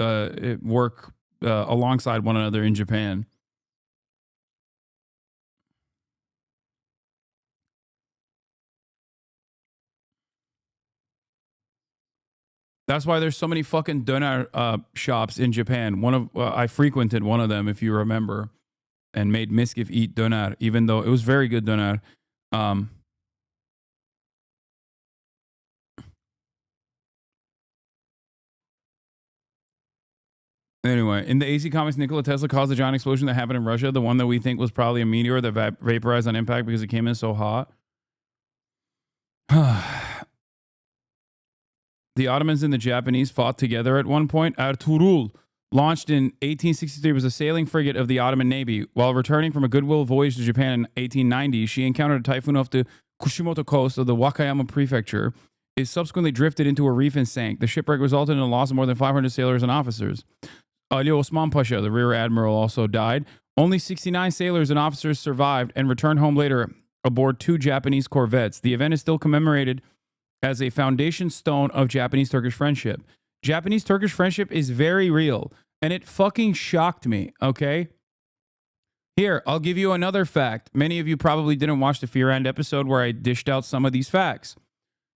work alongside one another in Japan. That's why there's so many fucking doner shops in Japan. I frequented one of them, if you remember, and made Miskif eat doner, even though it was very good doner. Anyway, in the AC Comics, Nikola Tesla caused the giant explosion that happened in Russia, the one that we think was probably a meteor that vaporized on impact because it came in so hot. The Ottomans and the Japanese fought together at one point. Ertuğrul, launched in 1863, was a sailing frigate of the Ottoman Navy. While returning from a goodwill voyage to Japan in 1890, she encountered a typhoon off the Kushimoto coast of the Wakayama prefecture. It subsequently drifted into a reef and sank. The shipwreck resulted in a loss of more than 500 sailors and officers. Ali Osman Pasha, the rear admiral, also died. Only 69 sailors and officers survived and returned home later aboard 2 Japanese corvettes. The event is still commemorated as a foundation stone of Japanese-Turkish friendship. Japanese-Turkish friendship is very real, and it fucking shocked me, okay? Here, I'll give you another fact. Many of you probably didn't watch the Fear End episode where I dished out some of these facts.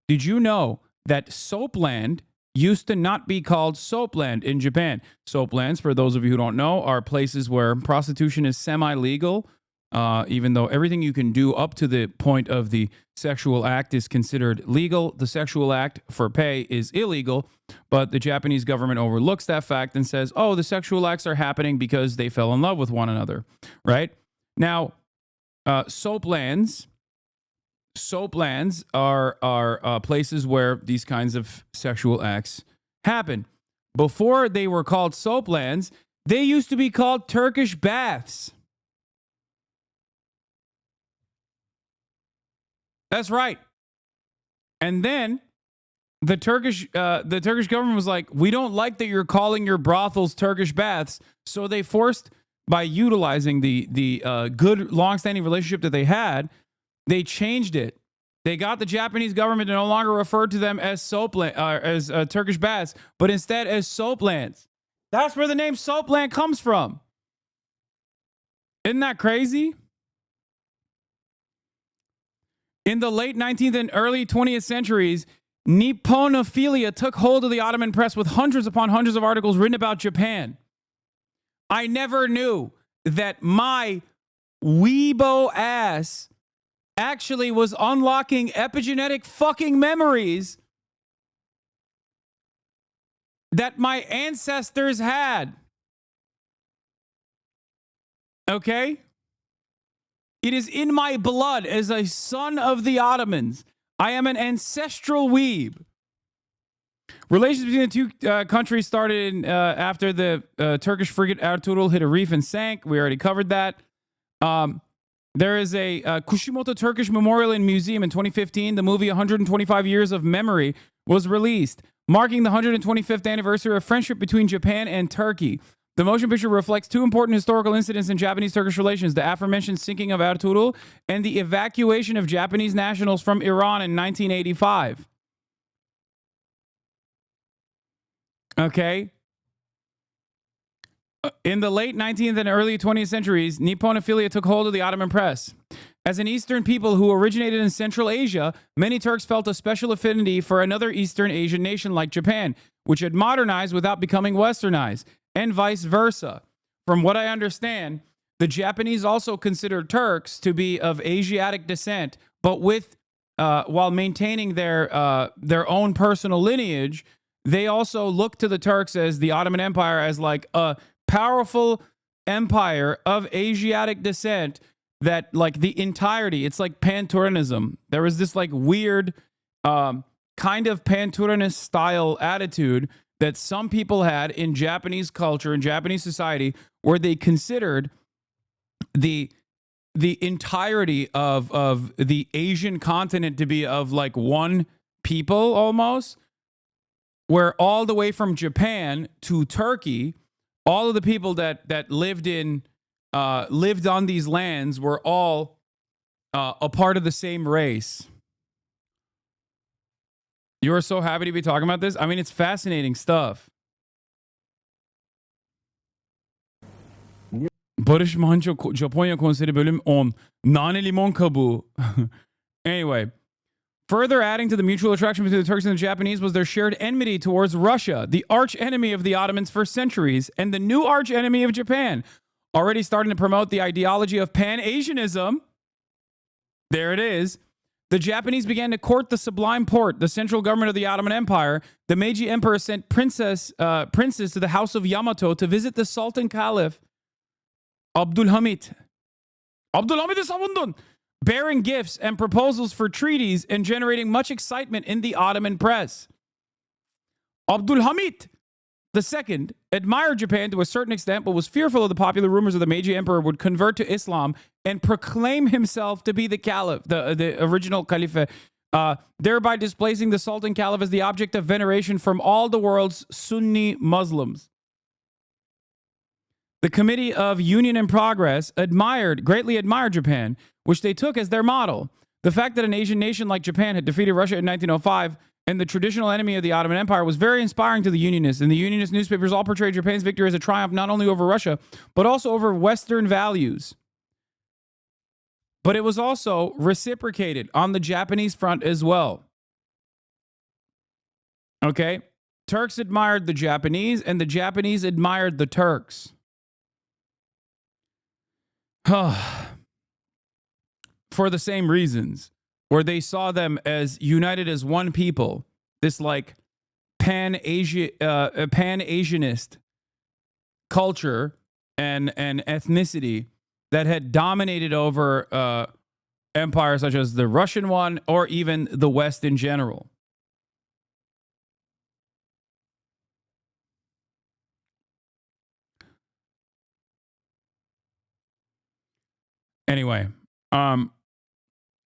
Did you know that Soapland used to not be called Soapland in Japan? Soaplands, for those of you who don't know, are places where prostitution is semi-legal, even though everything you can do up to the point of the sexual act is considered legal. The sexual act for pay is illegal, but the Japanese government overlooks that fact and says, oh, the sexual acts are happening because they fell in love with one another, right? Now, soaplands are places where these kinds of sexual acts happen. Before they were called soaplands, they used to be called Turkish baths. That's right. And then the Turkish government was like, we don't like that you're calling your brothels Turkish baths. So they forced, by utilizing the good long-standing relationship that they had, they changed it. They got the Japanese government to no longer refer to them as Turkish baths, but instead as soaplands. That's where the name Soapland comes from. Isn't that crazy? In the late 19th and early 20th centuries, Nipponophilia took hold of the Ottoman press with hundreds upon hundreds of articles written about Japan. I never knew that my weebo ass actually was unlocking epigenetic fucking memories that my ancestors had. Okay? It is in my blood as a son of the Ottomans. I am an ancestral weeb. Relations between the two countries started after the Turkish frigate Ertuğrul hit a reef and sank. We already covered that. There is a Kushimoto Turkish Memorial and Museum in 2015. The movie 125 Years of Memory was released, marking the 125th anniversary of friendship between Japan and Turkey. The motion picture reflects 2 important historical incidents in Japanese-Turkish relations, the aforementioned sinking of Ertuğrul and the evacuation of Japanese nationals from Iran in 1985. Okay? In the late 19th and early 20th centuries, Nipponophilia took hold of the Ottoman press. As an Eastern people who originated in Central Asia, many Turks felt a special affinity for another Eastern Asian nation like Japan, which had modernized without becoming westernized, and vice versa. From what I understand, the Japanese also considered Turks to be of Asiatic descent, but while maintaining their own personal lineage, they also looked to the Turks as the Ottoman Empire as like a powerful empire of Asiatic descent that like the entirety, it's like Pan-Turanism. There was this like weird kind of Pan-Turanist style attitude that some people had in Japanese culture, in Japanese society, where they considered the entirety of the Asian continent to be of like one people almost, where all the way from Japan to Turkey, all of the people that lived on these lands were all a part of the same race. You are so happy to be talking about this. I mean, it's fascinating stuff. Barış Manço Japonya Konseri bölüm 10. Nane limon kabuğu. Anyway, further adding to the mutual attraction between the Turks and the Japanese was their shared enmity towards Russia, the arch enemy of the Ottomans for centuries, and the new arch enemy of Japan, already starting to promote the ideology of Pan-Asianism. There it is. The Japanese began to court the Sublime Porte, the central government of the Ottoman Empire. The Meiji Emperor sent princes to the House of Yamato to visit the Sultan Caliph Abdülhamit. Abdülhamit'i savundun. Bearing gifts and proposals for treaties and generating much excitement in the Ottoman press. Abdülhamit II admired Japan to a certain extent, but was fearful of the popular rumors of the Meiji Emperor would convert to Islam and proclaim himself to be the Caliph, the original Caliph, thereby displacing the Sultan Caliph as the object of veneration from all the world's Sunni Muslims. The Committee of Union and Progress greatly admired Japan, which they took as their model. The fact that an Asian nation like Japan had defeated Russia in 1905 and the traditional enemy of the Ottoman Empire was very inspiring to the Unionists, and the Unionist newspapers all portrayed Japan's victory as a triumph not only over Russia, but also over Western values. But it was also reciprocated on the Japanese front as well. Okay? Turks admired the Japanese, and the Japanese admired the Turks. For the same reasons, where they saw them as united as one people, this like Pan-Asianist culture and ethnicity that had dominated over empires such as the Russian one or even the West in general. Anyway,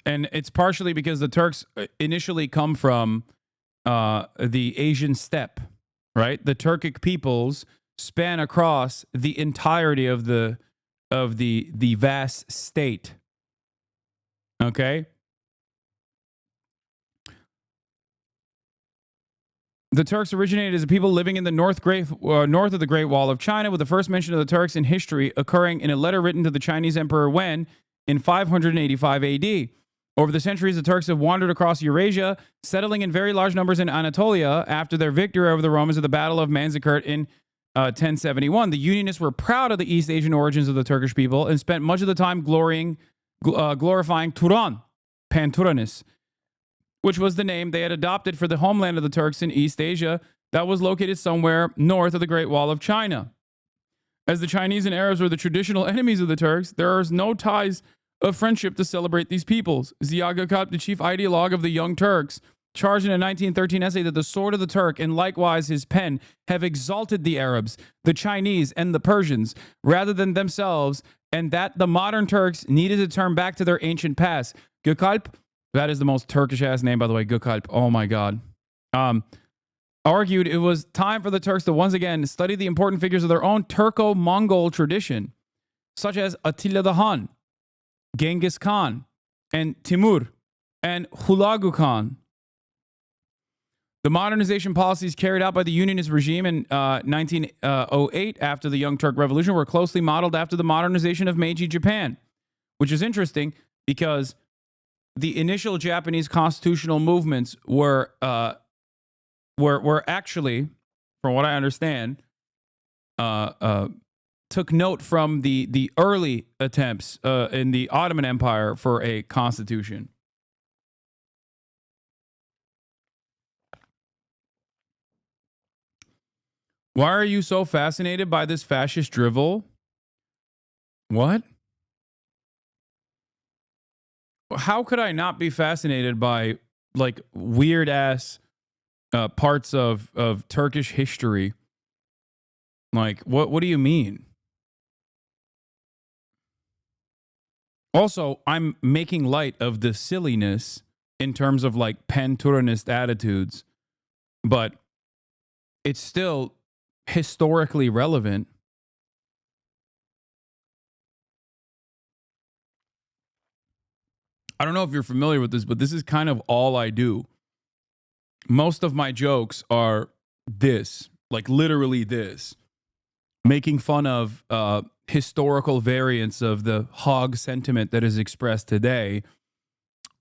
and it's partially because the Turks initially come from the Asian steppe, right? The Turkic peoples span across the entirety of the vast state. Okay? The Turks originated as a people living in the north of the Great Wall of China, with the first mention of the Turks in history occurring in a letter written to the Chinese Emperor Wen in 585 AD. Over the centuries, the Turks have wandered across Eurasia, settling in very large numbers in Anatolia after their victory over the Romans at the Battle of Manzikert in 1071. The Unionists were proud of the East Asian origins of the Turkish people and spent much of the time glorifying Turan, Pan-Turanis, which was the name they had adopted for the homeland of the Turks in East Asia that was located somewhere north of the Great Wall of China. As the Chinese and Arabs were the traditional enemies of the Turks, there are no ties of friendship to celebrate these peoples. Ziya Gökalp, the chief ideologue of the Young Turks, charged in a 1913 essay that the sword of the Turk and likewise his pen have exalted the Arabs, the Chinese, and the Persians rather than themselves, and that the modern Turks needed to turn back to their ancient past. Gökalp, that is the most Turkish-ass name, by the way, Gökalp. Oh, my God. Argued it was time for the Turks to once again study the important figures of their own Turco-Mongol tradition, such as Attila the Hun, Genghis Khan, and Timur, and Hulagu Khan. The modernization policies carried out by the Unionist regime in 1908 after the Young Turk Revolution were closely modeled after the modernization of Meiji Japan, which is interesting because the initial Japanese constitutional movements were actually, from what I understand, took note from the early attempts in the Ottoman Empire for a constitution. Why are you so fascinated by this fascist drivel? What? How could I not be fascinated by like weird ass parts of Turkish history? Like, what do you mean? Also, I'm making light of the silliness in terms of like pan-Turanist attitudes, but it's still historically relevant. I don't know if you're familiar with this, but this is kind of all I do. Most of my jokes are this, like literally this, making fun of historical variants of the hog sentiment that is expressed today.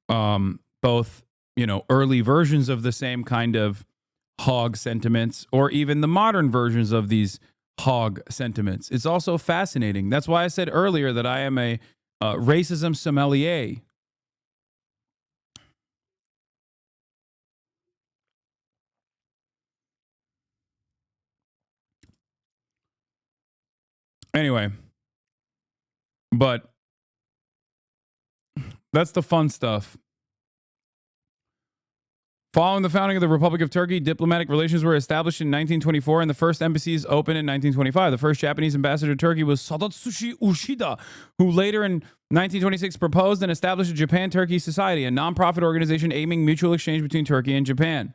Both, you know, early versions of the same kind of hog sentiments, or even the modern versions of these hog sentiments. It's also fascinating. That's why I said earlier that I am a racism sommelier. Anyway, but that's the fun stuff. Following the founding of the Republic of Turkey, diplomatic relations were established in 1924 and the first embassies opened in 1925. The first Japanese ambassador to Turkey was Sadatsushi Ushida, who later in 1926 proposed and established a Japan-Turkey Society, a non-profit organization aiming mutual exchange between Turkey and Japan.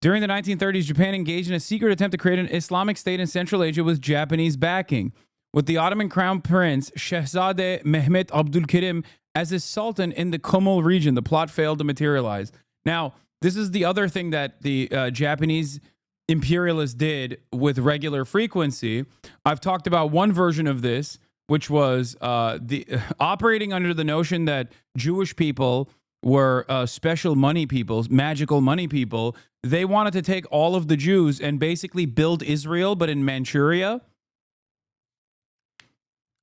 During the 1930s, Japan engaged in a secret attempt to create an Islamic state in Central Asia with Japanese backing, with the Ottoman Crown Prince Shehzade Mehmet Abdülkerim as his sultan in the Kumul region. The plot failed to materialize. Now, this is the other thing that the Japanese imperialists did with regular frequency. I've talked about one version of this, which was operating under the notion that Jewish people were special money people, magical money people. They wanted to take all of the Jews and basically build Israel, but in Manchuria.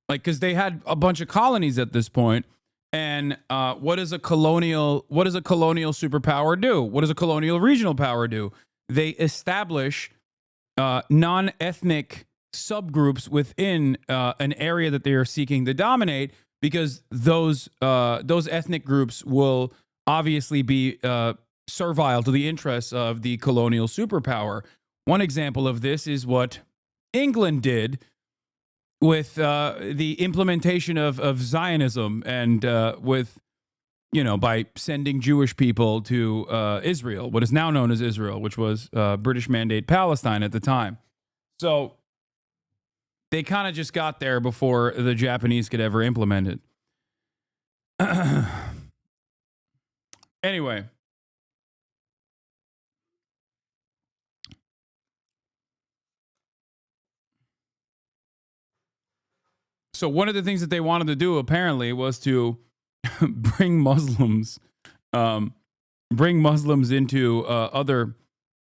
Like, because they had a bunch of colonies at this point. And what does a colonial superpower do? What does a colonial regional power do? They establish non-ethnic subgroups within an area that they are seeking to dominate, because those ethnic groups will obviously be servile to the interests of the colonial superpower. One example of this is what England did with the implementation of Zionism and with, you know, by sending Jewish people to Israel, what is now known as Israel, which was British Mandate Palestine at the time. So they kind of just got there before the Japanese could ever implement it. Anyway. So one of the things that they wanted to do apparently was to bring Muslims into other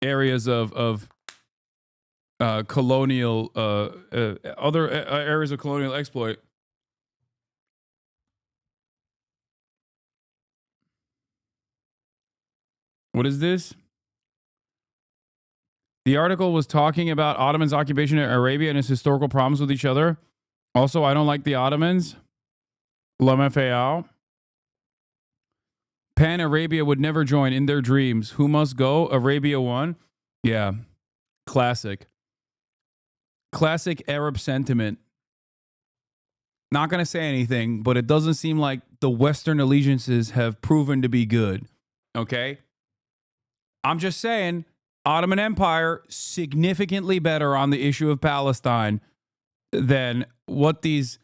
areas of colonial other areas of colonial exploit. What is this? The article was talking about Ottomans' occupation of Arabia and its historical problems with each other. Also, I don't like the Ottomans. LMFAO. Pan-Arabia would never join in their dreams. Who must go? Arabia 1? Yeah. Classic. Classic Arab sentiment. Not going to say anything, but it doesn't seem like the Western allegiances have proven to be good. Okay? I'm just saying, Ottoman Empire, significantly better on the issue of Palestine than what these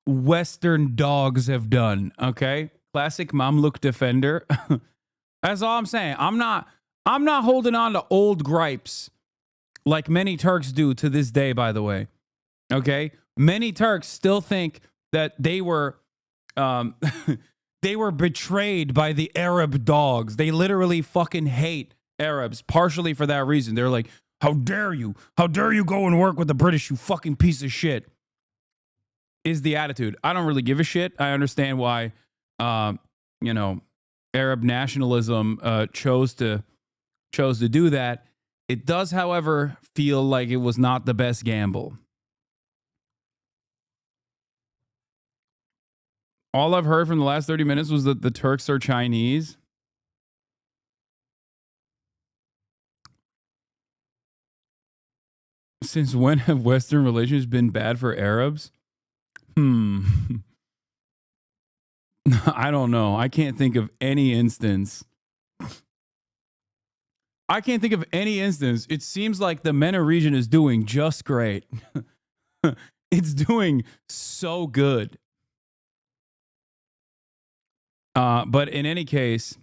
Western dogs have done. Okay? Classic Mamluk defender. That's all I'm saying. I'm not holding on to old gripes like many Turks do to this day, by the way. Okay? Many Turks still think that they were They were betrayed by the Arab dogs. They literally fucking hate Arabs, partially for that reason. They're like, how dare you? How dare you go and work with the British, you fucking piece of shit? Is the attitude. I don't really give a shit. I understand why, you know, Arab nationalism chose to do that. It does, however, feel like it was not the best gamble. All I've heard from the last 30 minutes was that the Turks are Chinese. Since when have Western relations been bad for Arabs? I don't know. I can't think of any instance. It seems like the MENA region is doing just great. It's doing so good. But in any case,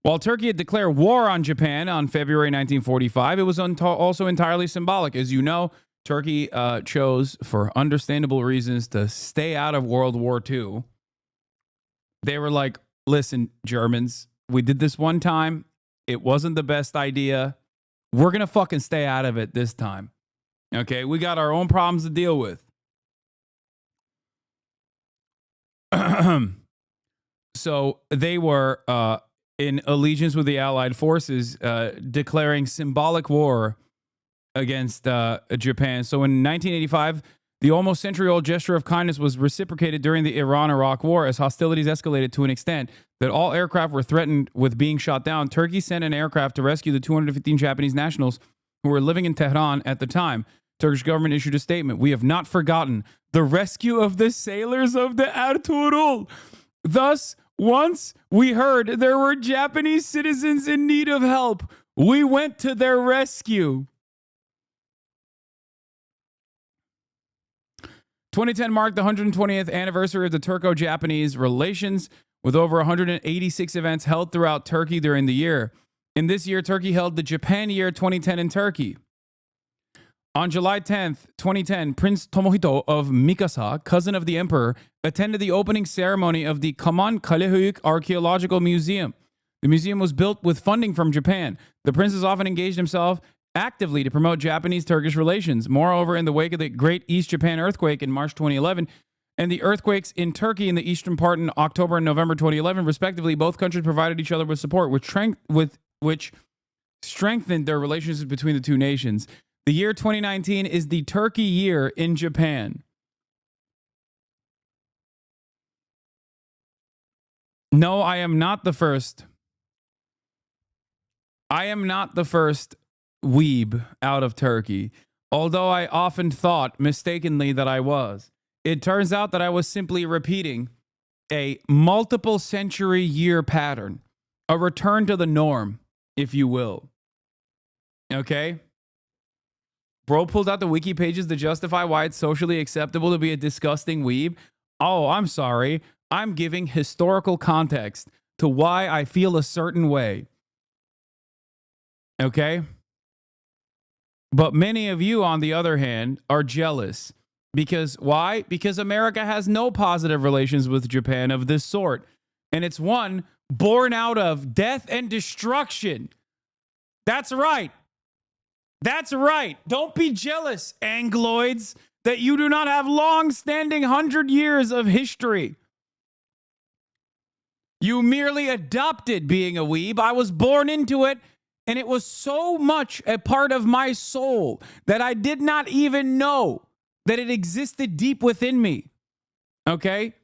while Turkey had declared war on Japan on February 1945, it was also entirely symbolic. As you know, Turkey chose, for understandable reasons, to stay out of World War II. They were like, listen, Germans, we did this one time. It wasn't the best idea. We're going to fucking stay out of it this time. Okay, we got our own problems to deal with. So they were in allegiance with the Allied forces, declaring symbolic war against Japan. So in 1985, the almost century-old gesture of kindness was reciprocated during the Iran-Iraq War as hostilities escalated to an extent that all aircraft were threatened with being shot down. Turkey sent an aircraft to rescue the 215 Japanese nationals who were living in Tehran at the time. Turkish government issued a statement. We have not forgotten the rescue of the sailors of the Ertuğrul. Thus, once we heard there were Japanese citizens in need of help, we went to their rescue. 2010 marked the 120th anniversary of the Turco-Japanese relations, with over 186 events held throughout Turkey during the year. In this year, Turkey held the Japan Year 2010 in Turkey. On July 10th, 2010, Prince Tomohito of Mikasa, cousin of the emperor, attended the opening ceremony of the Kaman Kalehuyuk Archaeological Museum. The museum was built with funding from Japan. The prince has often engaged himself actively to promote Japanese-Turkish relations. Moreover, in the wake of the Great East Japan earthquake in March 2011 and the earthquakes in Turkey in the eastern part in October and November 2011, respectively, both countries provided each other with support, which strengthened their relationships between the two nations. The year 2019 is the Turkey year in Japan. No, I am not the first. I am not the first weeb out of Turkey, although I often thought mistakenly that I was. It turns out that I was simply repeating a multiple century year pattern, a return to the norm, if you will. Okay? Bro pulled out the wiki pages to justify why it's socially acceptable to be a disgusting weeb. Oh, I'm sorry. I'm giving historical context to why I feel a certain way. Okay? But many of you, on the other hand, are jealous. Because why? Because America has no positive relations with Japan of this sort. And it's one born out of death and destruction. That's right. That's right. Don't be jealous, Angloids, that you do not have long-standing 100 years of history. You merely adopted being a weeb. I was born into it, and it was so much a part of my soul that I did not even know that it existed deep within me. Okay?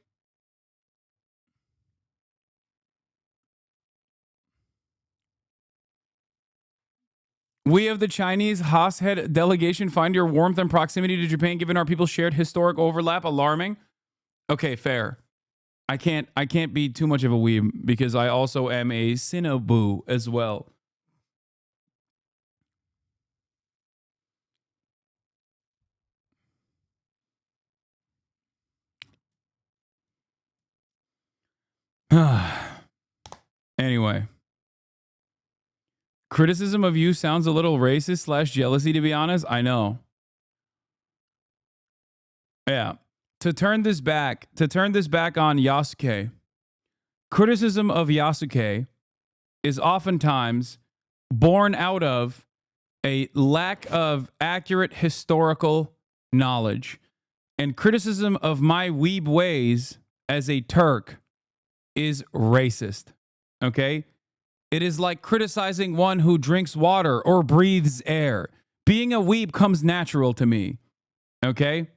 We of the Chinese Haas head delegation find your warmth and proximity to Japan, given our people's shared historic overlap, alarming. Okay, fair. I can't be too much of a weeb because I also am a Sinobu as well. Anyway. Criticism of you sounds a little racist / jealousy, to be honest. I know. Yeah. to turn this back on Yasuke, criticism of Yasuke is oftentimes born out of a lack of accurate historical knowledge. And criticism of my weeb ways as a Turk is racist. Okay? It is like criticizing one who drinks water or breathes air. Being a weeb comes natural to me. Okay?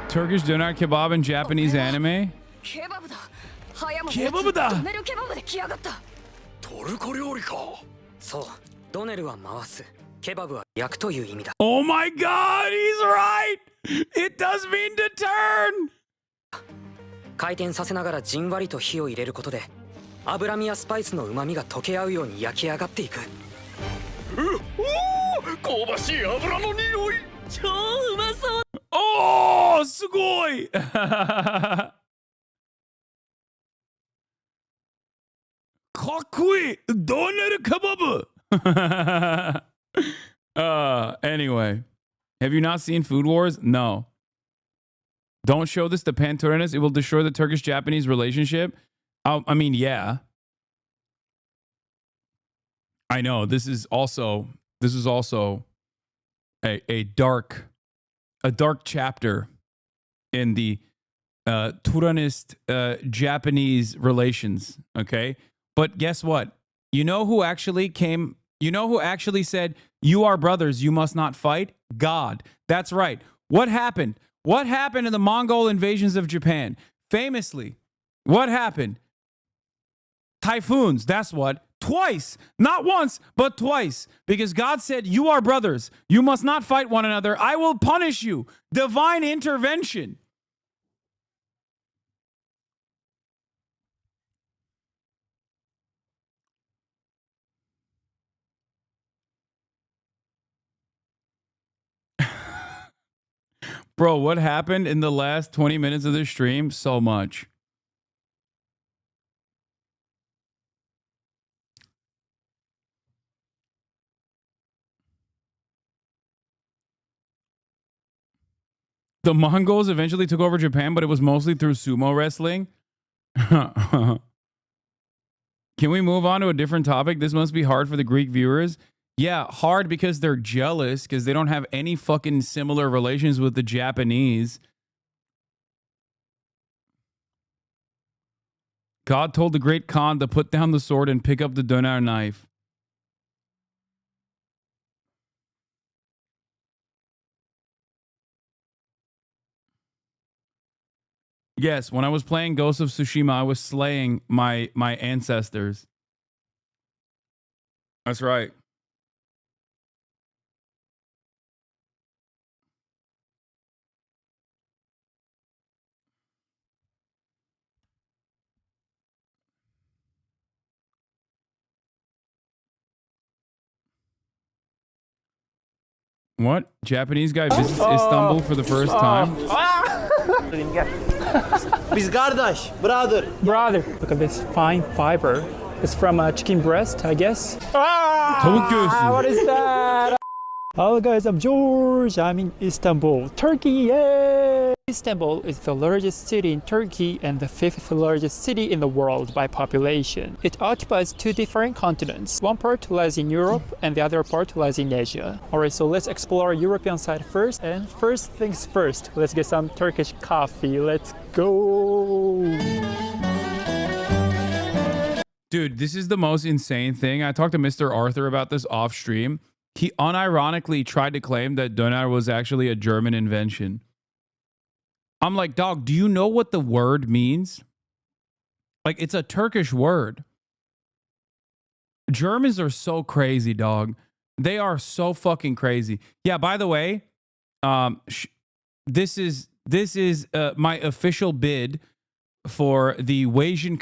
Turkish doner kebab and Japanese anime? Oh my god, he's right! It does mean to turn! 回転させながらじんわりと火を入れることで脂身やスパイスの旨味が溶け合うように焼き上がっていく。香ばしい油の匂い。超うまそう。おー、すごいかっこいいドーナルカバブAnyway, have you not seen Food Wars? No. Don't show this to Panturanis. It will destroy the Turkish-Japanese relationship. I mean, yeah. I know this is also a dark chapter in the Turanist Japanese relations. Okay, but guess what? You know who actually said, "You are brothers, you must not fight"? God. That's right. What happened? What happened in the Mongol invasions of Japan? Famously, what happened? Typhoons, that's what. Twice. Not once, but twice. Because God said, you are brothers. You must not fight one another. I will punish you. Divine intervention. Bro, what happened in the last 20 minutes of this stream? So much. The Mongols eventually took over Japan, but it was mostly through sumo wrestling. Can we move on to a different topic? This must be hard for the Greek viewers. Yeah, hard because they're jealous because they don't have any fucking similar relations with the Japanese. God told the great Khan to put down the sword and pick up the donar knife. Yes, when I was playing Ghost of Tsushima, I was slaying my ancestors. That's right. What? Japanese guy visits Istanbul for the first time? Brother. Look at this fine fiber. It's from a chicken breast, I guess. What is that? Hello guys, I'm George. I'm in Istanbul, Turkey. Yay! Istanbul is the largest city in Turkey and the 5th largest city in the world by population. It occupies 2 different continents. One part lies in Europe and the other part lies in Asia. Alright, so let's explore European side first. And first things first, let's get some Turkish coffee. Let's go! Dude, this is the most insane thing. I talked to Mr. Arthur about this off stream. He unironically tried to claim that donar was actually a German invention. I'm like, dog, do you know what the word means? Like, it's a Turkish word. Germans are so crazy, dog. They are so fucking crazy. Yeah, by the way, this is my official bid for the Wasian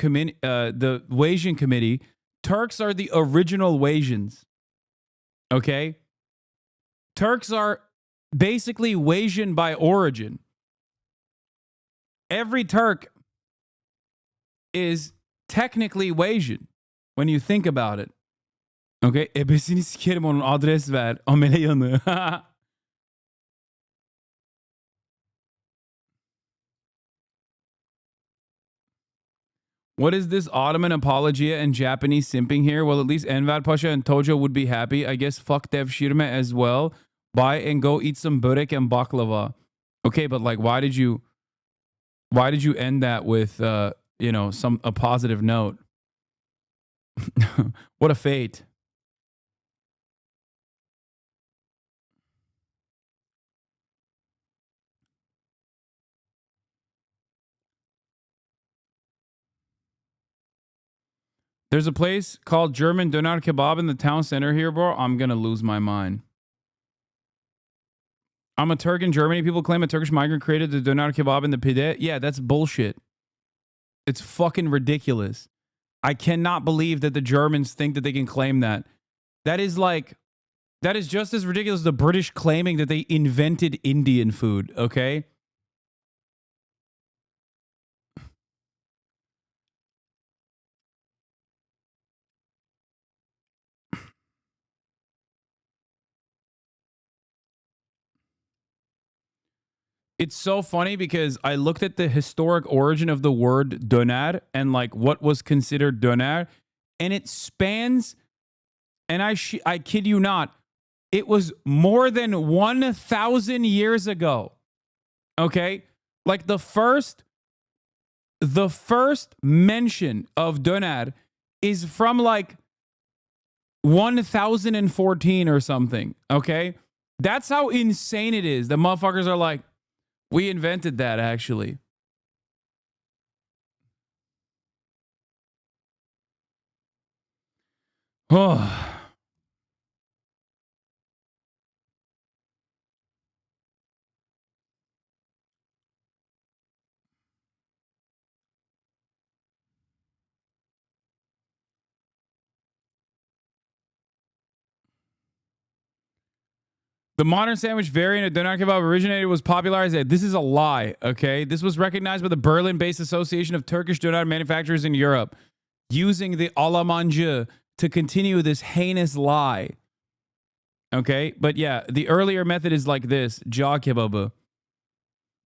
committee. Turks are the original Wasians. Okay? Turks are basically Wasian by origin. Every Turk is technically Wasian when you think about it. Okay? Ebesini sikerim onun adres ver. Amele yanı. What is this Ottoman apologia and Japanese simping here? Well, at least Enver Pasha and Tojo would be happy. I guess fuck Dev Shirme as well. Buy and go eat some burek and baklava. Okay, but like, why did you end that with you know, a positive note? What a fate. There's a place called German Doner Kebab in the town center here, bro. I'm gonna lose my mind. I'm a Turk in Germany. People claim a Turkish migrant created the Doner Kebab in the Pide. Yeah, that's bullshit. It's fucking ridiculous. I cannot believe that the Germans think that they can claim that. That is just as ridiculous as the British claiming that they invented Indian food, okay? It's so funny because I looked at the historic origin of the word doner and like what was considered doner, and it spans, and I kid you not, it was more than 1,000 years ago. Okay? Like the first mention of doner is from like 1014 or something. Okay? That's how insane it is. The motherfuckers are like, we invented that, actually. Oh. The modern sandwich variant of doner kebab originated was popularized. This is a lie, okay? This was recognized by the Berlin-based Association of Turkish doner manufacturers in Europe, using the Almancı to continue this heinous lie. Okay? But yeah, the earlier method is like this, jaw kebabı.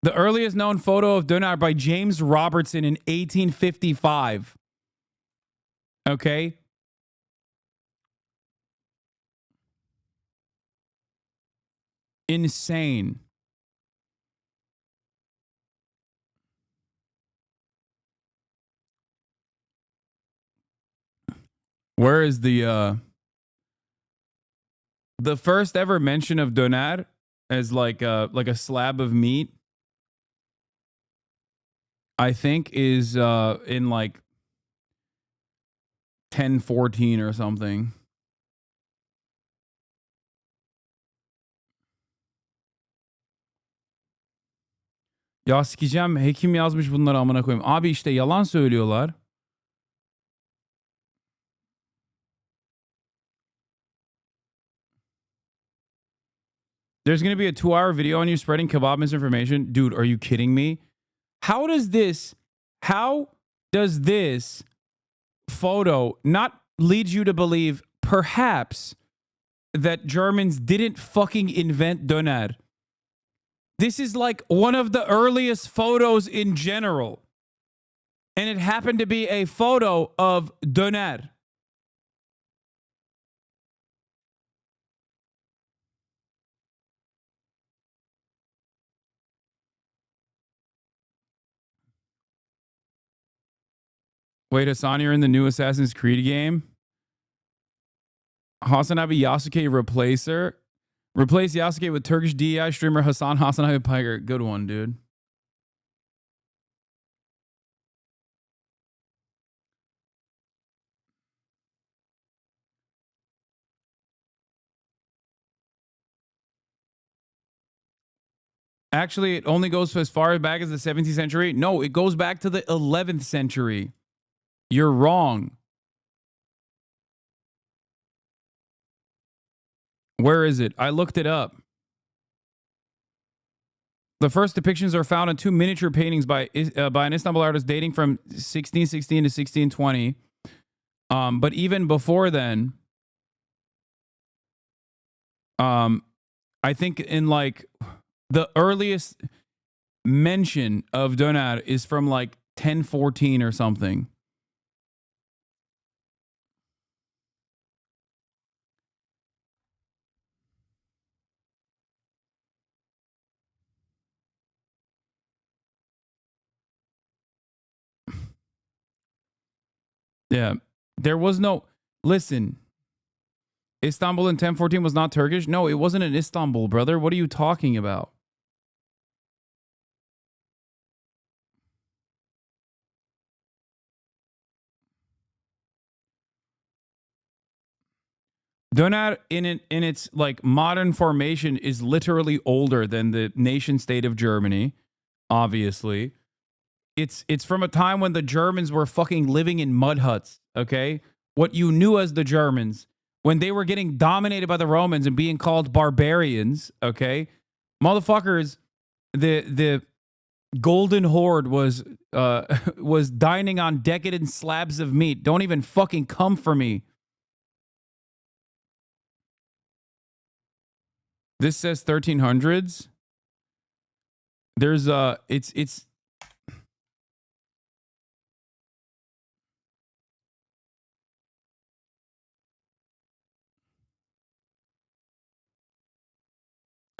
The earliest known photo of doner by James Robertson in 1855. Okay? Insane. Where is the first ever mention of doner as like a slab of meat? I think is in like 1014 or something. Ya sikeceğim, hekim yazmış bunları amına koyayım. Abi işte yalan söylüyorlar. There's going to be a 2-hour video on you spreading kebab misinformation. Dude, are you kidding me? How does this photo not lead you to believe perhaps that Germans didn't fucking invent doner? This is like one of the earliest photos in general. And it happened to be a photo of doner. Wait, Hasan, you're in the new Assassin's Creed game? HasanAbi Yasuke replacer? Replace Yasuke with Turkish DEI streamer HasanAbi Piker. Good one, dude. Actually, it only goes as far back as the 17th century. No, it goes back to the 11th century. You're wrong. Where is it? I looked it up. The first depictions are found in 2 miniature paintings by an Istanbul artist dating from 1616 to 1620. But even before then, I think in like the earliest mention of doner is from like 1014 or something. Yeah. There was no... Listen. Istanbul in 1014 was not Turkish? No, it wasn't in Istanbul, brother. What are you talking about? Donar in its like modern formation is literally older than the nation state of Germany, obviously. It's from a time when the Germans were fucking living in mud huts, okay? What you knew as the Germans, when they were getting dominated by the Romans and being called barbarians, okay? Motherfuckers, the Golden Horde was was dining on decadent slabs of meat. Don't even fucking come for me. This says 1300s. There's it's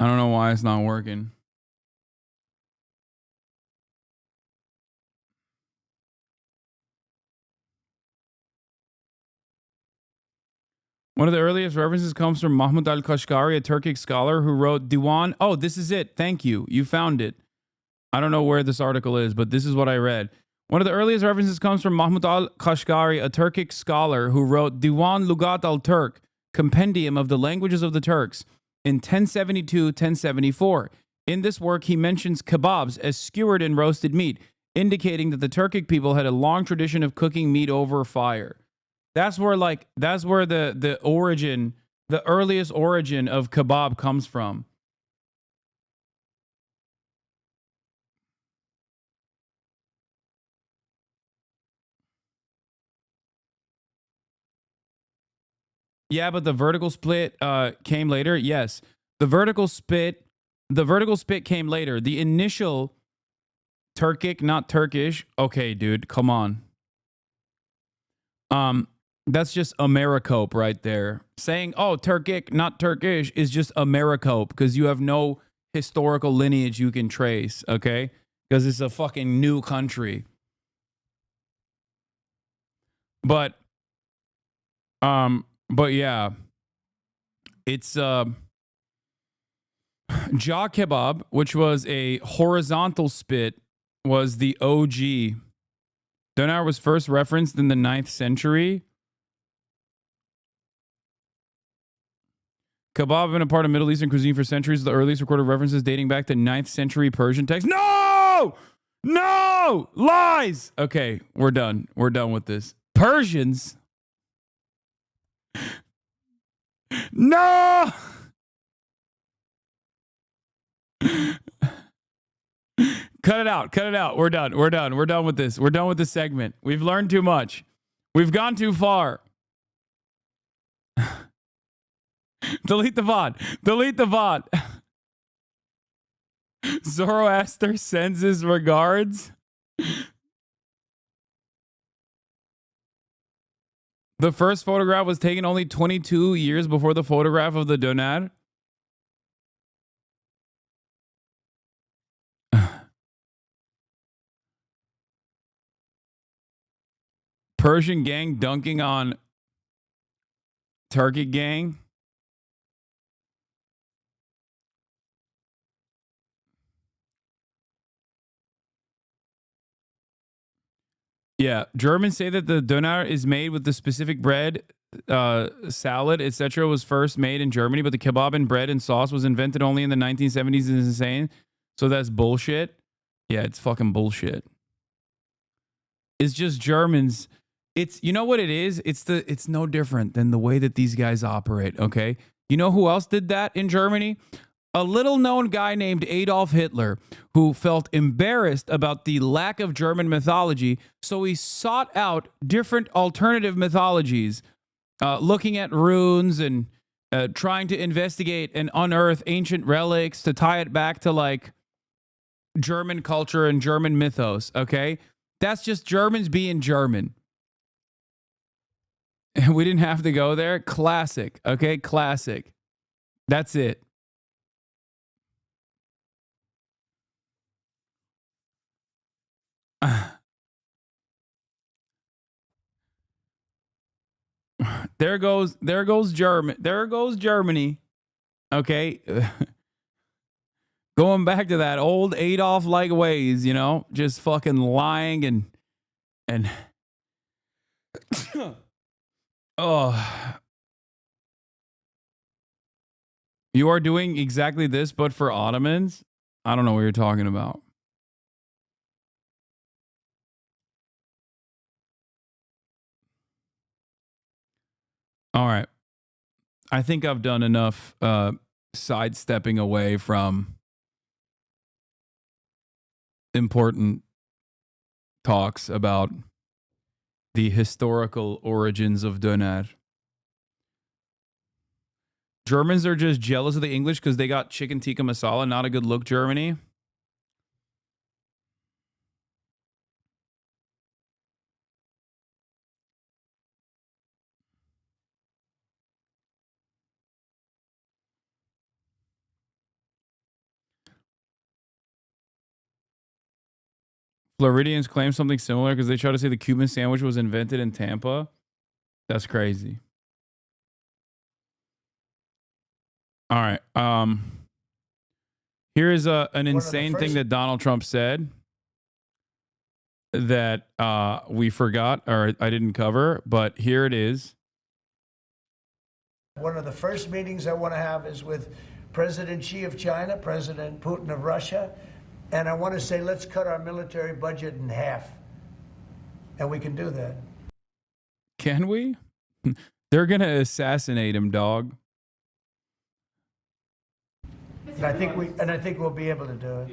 I don't know why it's not working. One of the earliest references comes from Mahmud al-Kashgari, a Turkic scholar who wrote Diwan. Oh, this is it. Thank you. You found it. I don't know where this article is, but this is what I read. One of the earliest references comes from Mahmud al-Kashgari, a Turkic scholar who wrote Diwan Lugat al-Turk, Compendium of the Languages of the Turks, in 1072-1074. In this work, he mentions kebabs as skewered and roasted meat, indicating that the Turkic people had a long tradition of cooking meat over fire. That's where the origin, the earliest origin of kebab comes from. Yeah, but the vertical split came later. Yes, the vertical split came later. The initial Turkic, not Turkish. Okay, dude, come on. That's just Americope right there. Saying, oh, Turkic, not Turkish is just Americope because you have no historical lineage you can trace, okay? Because it's a fucking new country. But yeah. It's jaw kebab, which was a horizontal spit, was the OG. Donar was first referenced in the 9th century. Kebab have been a part of Middle Eastern cuisine for centuries. The earliest recorded references dating back to 9th century Persian text. No! No! Lies! Okay, we're done. We're done with this. Persians? No! Cut it out. Cut it out. We're done. We're done. We're done with this. We're done with this segment. We've learned too much. We've gone too far. Delete the VOD. Delete the VOD. Zoroaster sends his regards. The first photograph was taken only 22 years before the photograph of the Donar. Persian gang dunking on Turkic gang. Yeah, Germans say that the doner is made with the specific bread, salad, etc. was first made in Germany, but the kebab and bread and sauce was invented only in the 1970s. Is insane. So that's bullshit. Yeah, it's fucking bullshit. It's just Germans. It's, you know what it is? It's no different than the way that these guys operate, okay? You know who else did that in Germany? A little known guy named Adolf Hitler, who felt embarrassed about the lack of German mythology, so he sought out different alternative mythologies, looking at runes and trying to investigate and unearth ancient relics to tie it back to like German culture and German mythos, okay? That's just Germans being German. And we didn't have to go there. Classic, okay? Classic. That's it. There goes Germany. Okay. Going back to that old Adolf-like ways, just fucking lying and oh. You are doing exactly this, but for Ottomans? I don't know what you're talking about. All right. I think I've done enough sidestepping away from important talks about the historical origins of doner. Germans are just jealous of the English because they got chicken tikka masala. Not a good look, Germany. Floridians claim something similar because they try to say the Cuban sandwich was invented in Tampa. That's crazy. All right. Here is an insane thing that Donald Trump said that we forgot or I didn't cover, but here it is. One of the first meetings I want to have is with President Xi of China, President Putin of Russia, and I want to say, let's cut our military budget in half. And we can do that. Can we? They're going to assassinate him, dog. And I think we'll be able to do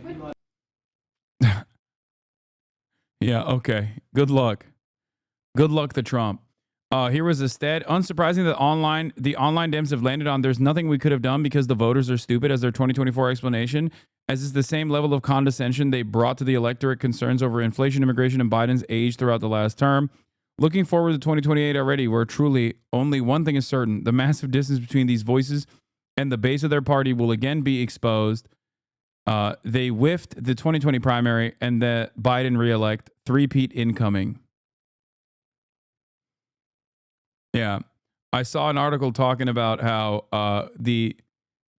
it. Yeah, okay. Good luck. Good luck to Trump. Here was a stat. Unsurprising that the online Dems have landed on there's nothing we could have done because the voters are stupid as their 2024 explanation, as is the same level of condescension they brought to the electorate concerns over inflation, immigration, and Biden's age throughout the last term. Looking forward to 2028 already, where truly only one thing is certain. The massive distance between these voices and the base of their party will again be exposed. They whiffed the 2020 primary and the Biden reelect. Three-peat incoming. Yeah. I saw an article talking about how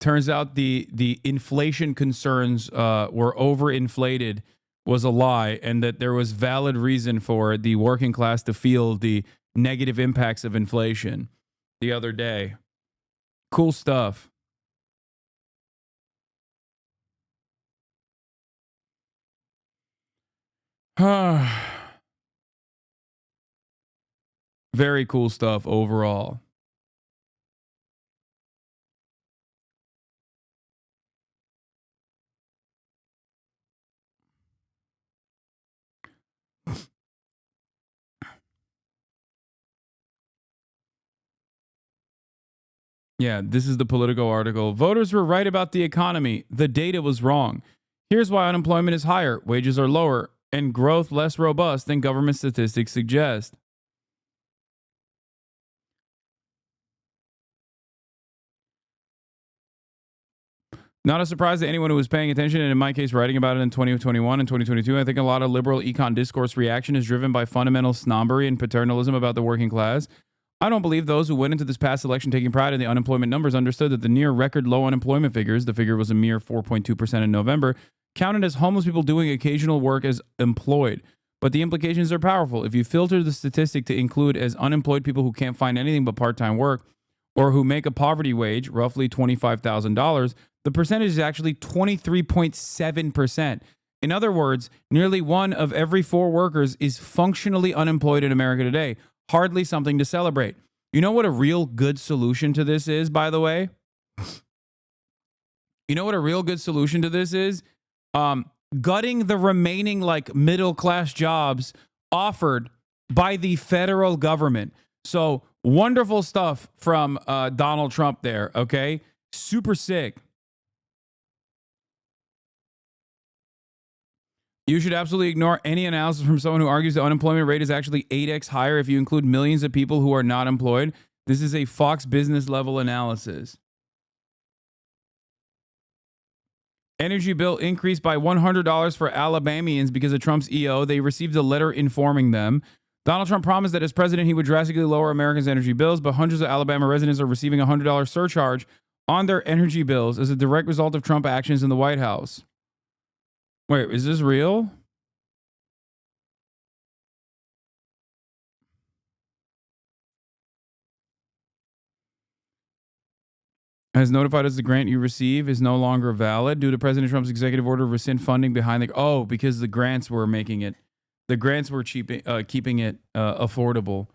turns out the inflation concerns were overinflated was a lie, and that there was valid reason for the working class to feel the negative impacts of inflation the other day. Cool stuff. Very cool stuff overall. Yeah, this is the Politico article. Voters were right about the economy. The data was wrong. Here's why unemployment is higher, wages are lower, and growth less robust than government statistics suggest. Not a surprise to anyone who was paying attention, and in my case, writing about it in 2021 and 2022. I think a lot of liberal econ discourse reaction is driven by fundamental snobbery and paternalism about the working class. I don't believe those who went into this past election taking pride in the unemployment numbers understood that the near record low unemployment figures, the figure was a mere 4.2% in November, counted as homeless people doing occasional work as employed. But the implications are powerful. If you filter the statistic to include as unemployed people who can't find anything but part-time work, or who make a poverty wage, roughly $25,000, the percentage is actually 23.7%. In other words, nearly 1 of every 4 workers is functionally unemployed in America today. Hardly something to celebrate. You know what a real good solution to this is, by the way? You know what a real good solution to this is? Gutting the remaining middle-class jobs offered by the federal government. So wonderful stuff from Donald Trump there, okay? Super sick. You should absolutely ignore any analysis from someone who argues the unemployment rate is actually 8x higher if you include millions of people who are not employed. This is a Fox Business level analysis. Energy bill increased by $100 for Alabamians because of Trump's EO. They received a letter informing them. Donald Trump promised that as president, he would drastically lower Americans' energy bills, but hundreds of Alabama residents are receiving a $100 surcharge on their energy bills as a direct result of Trump actions in the White House. Wait, is this real? Has notified us the grant you receive is no longer valid due to President Trump's executive order to rescind funding behind the... Oh, because the grants were making it... The grants were keeping it affordable.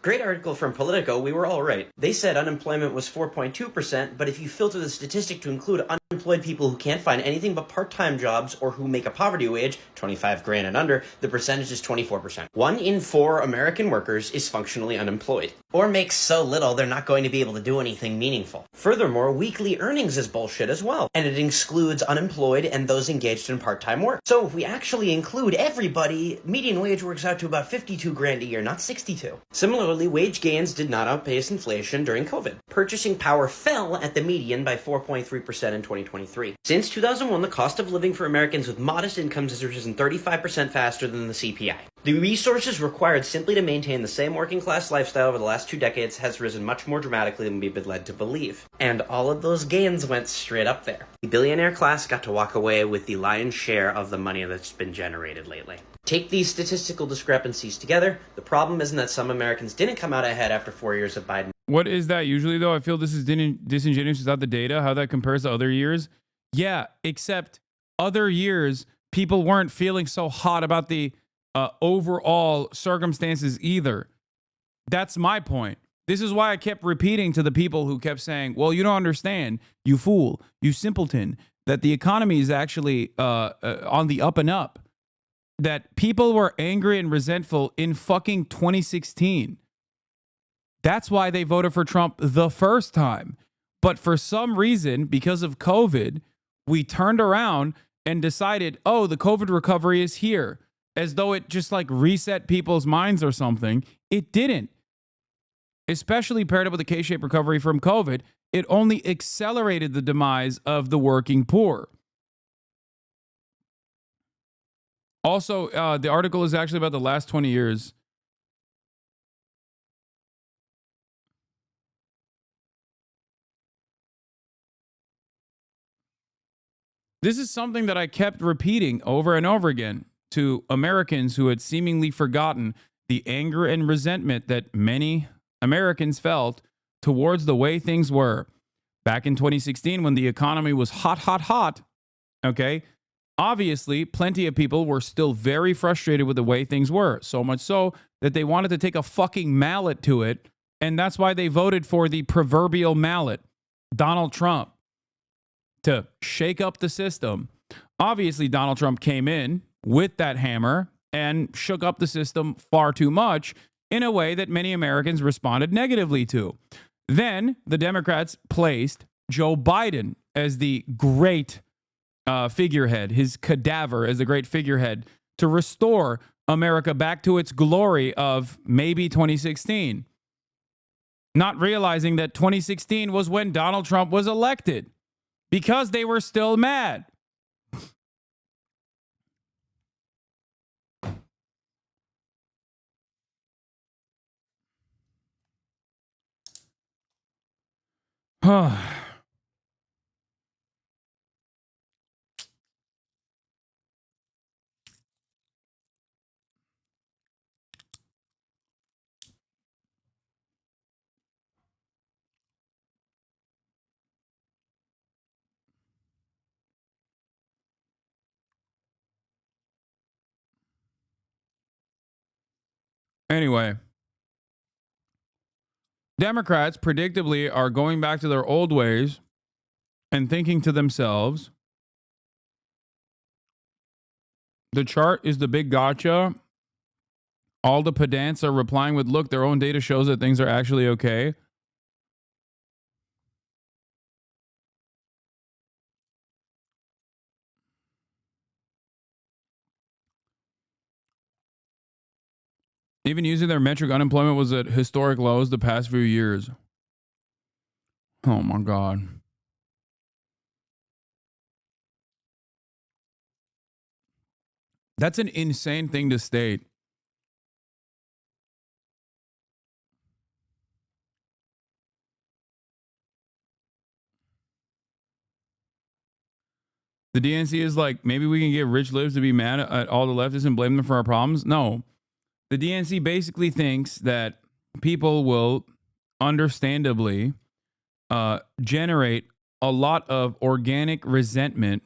Great article from Politico. We were all right. They said unemployment was 4.2%, but if you filter the statistic to include unemployed people who can't find anything but part-time jobs or who make a poverty wage, 25 grand and under, the percentage is 24%. 1 in 4 American workers is functionally unemployed, or makes so little they're not going to be able to do anything meaningful. Furthermore, weekly earnings is bullshit as well, and it excludes unemployed and those engaged in part-time work. So if we actually include everybody, median wage works out to about 52 grand a year, not 62. Similarly, wage gains did not outpace inflation during COVID. Purchasing power fell at the median by 4.3% in 2023. Since 2001, the cost of living for Americans with modest incomes has risen 35% faster than the CPI. The resources required simply to maintain the same working class lifestyle over the last 2 decades has risen much more dramatically than we've been led to believe. And all of those gains went straight up there. The billionaire class got to walk away with the lion's share of the money that's been generated lately. Take these statistical discrepancies together. The problem isn't that some Americans didn't come out ahead after 4 years of Biden. What is that usually, though? I feel this is disingenuous without the data, how that compares to other years. Yeah, except other years, people weren't feeling so hot about the overall circumstances either. That's my point. This is why I kept repeating to the people who kept saying, well, you don't understand, you fool, you simpleton, that the economy is actually on the up and up. That people were angry and resentful in fucking 2016. That's why they voted for Trump the first time. But for some reason, because of COVID, we turned around and decided, oh, the COVID recovery is here. As though it just like reset people's minds or something. It didn't. Especially paired up with the K-shaped recovery from COVID, it only accelerated the demise of the working poor. Also, the article is actually about the last 20 years. This is something that I kept repeating over and over again to Americans who had seemingly forgotten the anger and resentment that many Americans felt towards the way things were. Back in 2016, when the economy was hot, okay? Obviously, plenty of people were still very frustrated with the way things were. So much so that they wanted to take a fucking mallet to it. And that's why they voted for the proverbial mallet, Donald Trump, to shake up the system. Obviously, Donald Trump came in with that hammer and shook up the system far too much in a way that many Americans responded negatively to. Then the Democrats placed Joe Biden as the great figurehead, his cadaver as the great figurehead to restore America back to its glory of maybe 2016. Not realizing that 2016 was when Donald Trump was elected because they were still mad. Anyway, Democrats predictably are going back to their old ways and thinking to themselves, the chart is the big gotcha. All the pedants are replying with, look, their own data shows that things are actually okay. Even using their metric, unemployment was at historic lows the past few years. Oh my God. That's an insane thing to state. The DNC is like, maybe we can get rich libs to be mad at all the leftists and blame them for our problems. No. The DNC basically thinks that people will understandably generate a lot of organic resentment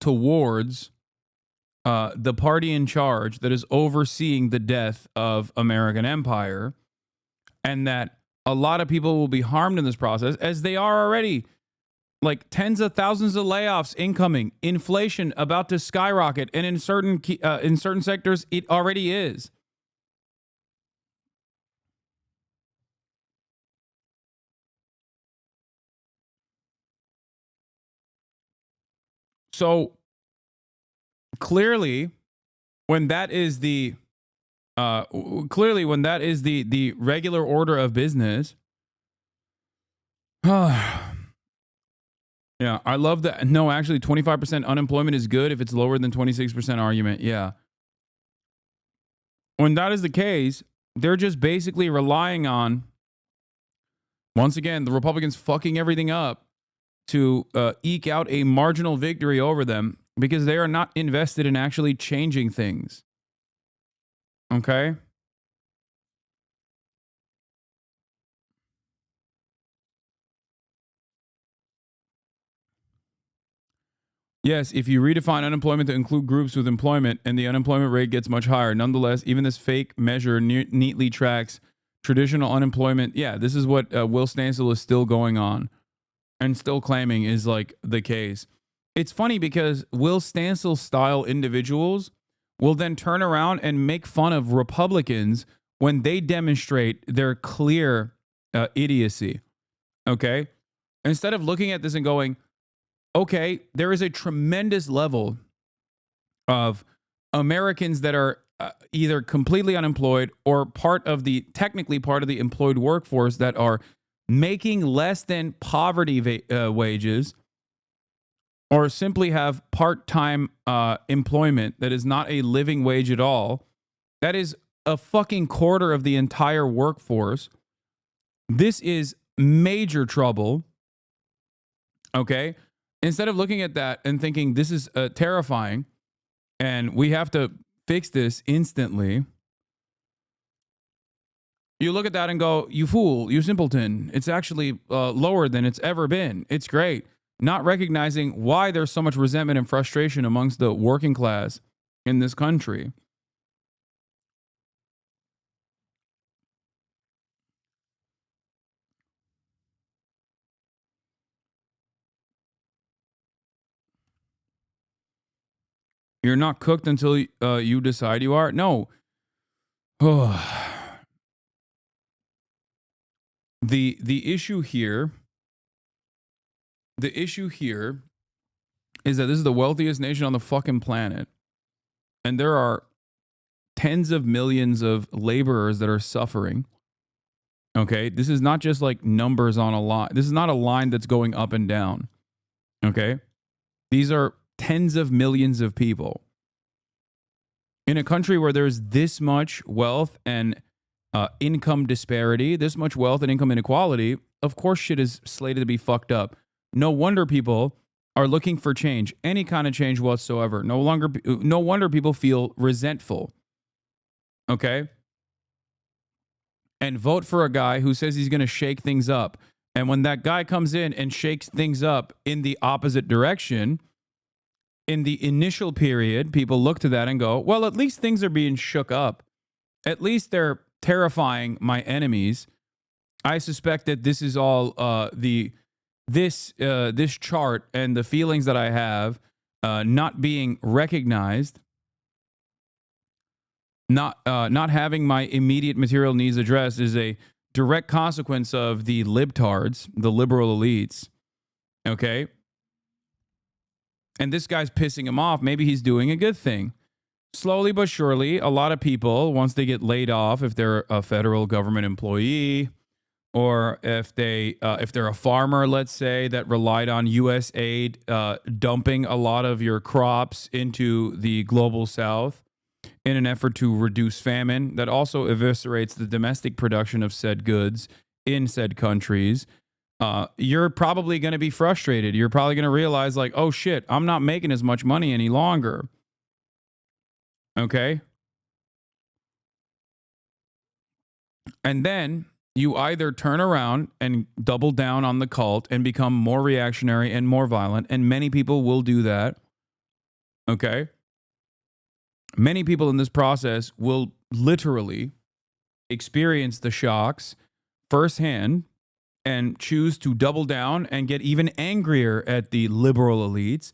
towards the party in charge that is overseeing the death of American empire, and that a lot of people will be harmed in this process, as they are already. Like tens of thousands of layoffs incoming, inflation about to skyrocket, and in certain sectors, it already is. So clearly, when that is the regular order of business. Yeah, I love that. No, actually, 25% unemployment is good if it's lower than 26% argument. Yeah. When that is the case, they're just basically relying on, once again, the Republicans fucking everything up to eke out a marginal victory over them because they are not invested in actually changing things. Okay? Yes, if you redefine unemployment to include groups with employment, and the unemployment rate gets much higher. Nonetheless, even this fake measure neatly tracks traditional unemployment. Yeah, this is what Will Stancil is still going on and still claiming is like the case. It's funny because Will Stancil style individuals will then turn around and make fun of Republicans when they demonstrate their clear idiocy. Okay? Instead of looking at this and going, okay, there is a tremendous level of Americans that are either completely unemployed or technically part of the employed workforce that are making less than poverty wages, or simply have part-time employment that is not a living wage at all. That is a fucking quarter of the entire workforce. This is major trouble. Okay? Instead of looking at that and thinking this is terrifying and we have to fix this instantly, you look at that and go, you fool, you simpleton. It's actually lower than it's ever been. It's great. Not recognizing why there's so much resentment and frustration amongst the working class in this country. You're not cooked until you decide you are? No. The issue here is that this is the wealthiest nation on the fucking planet. And there are tens of millions of laborers that are suffering. Okay? This is not just like numbers on a line. This is not a line that's going up and down. Okay? These are tens of millions of people. In a country where there's this much wealth and income disparity, this much wealth and income inequality, of course shit is slated to be fucked up. No wonder people are looking for change, any kind of change whatsoever. No wonder people feel resentful. Okay? And vote for a guy who says he's going to shake things up. And when that guy comes in and shakes things up in the opposite direction, in the initial period, people look to that and go, well, at least things are being shook up. At least they're terrifying my enemies. I suspect that this is all this chart and the feelings that I have not being recognized, not having my immediate material needs addressed is a direct consequence of the libtards, the liberal elites. Okay? And this guy's pissing him off. Maybe he's doing a good thing. Slowly but surely, a lot of people, once they get laid off, if they're a federal government employee, or if they're a farmer, let's say, that relied on U.S. aid dumping a lot of your crops into the global south in an effort to reduce famine, that also eviscerates the domestic production of said goods in said countries, you're probably going to be frustrated. You're probably going to realize, like, oh shit, I'm not making as much money any longer. Okay? And then you either turn around and double down on the cult and become more reactionary and more violent, and many people will do that. Okay? Many people in this process will literally experience the shocks firsthand and choose to double down and get even angrier at the liberal elites.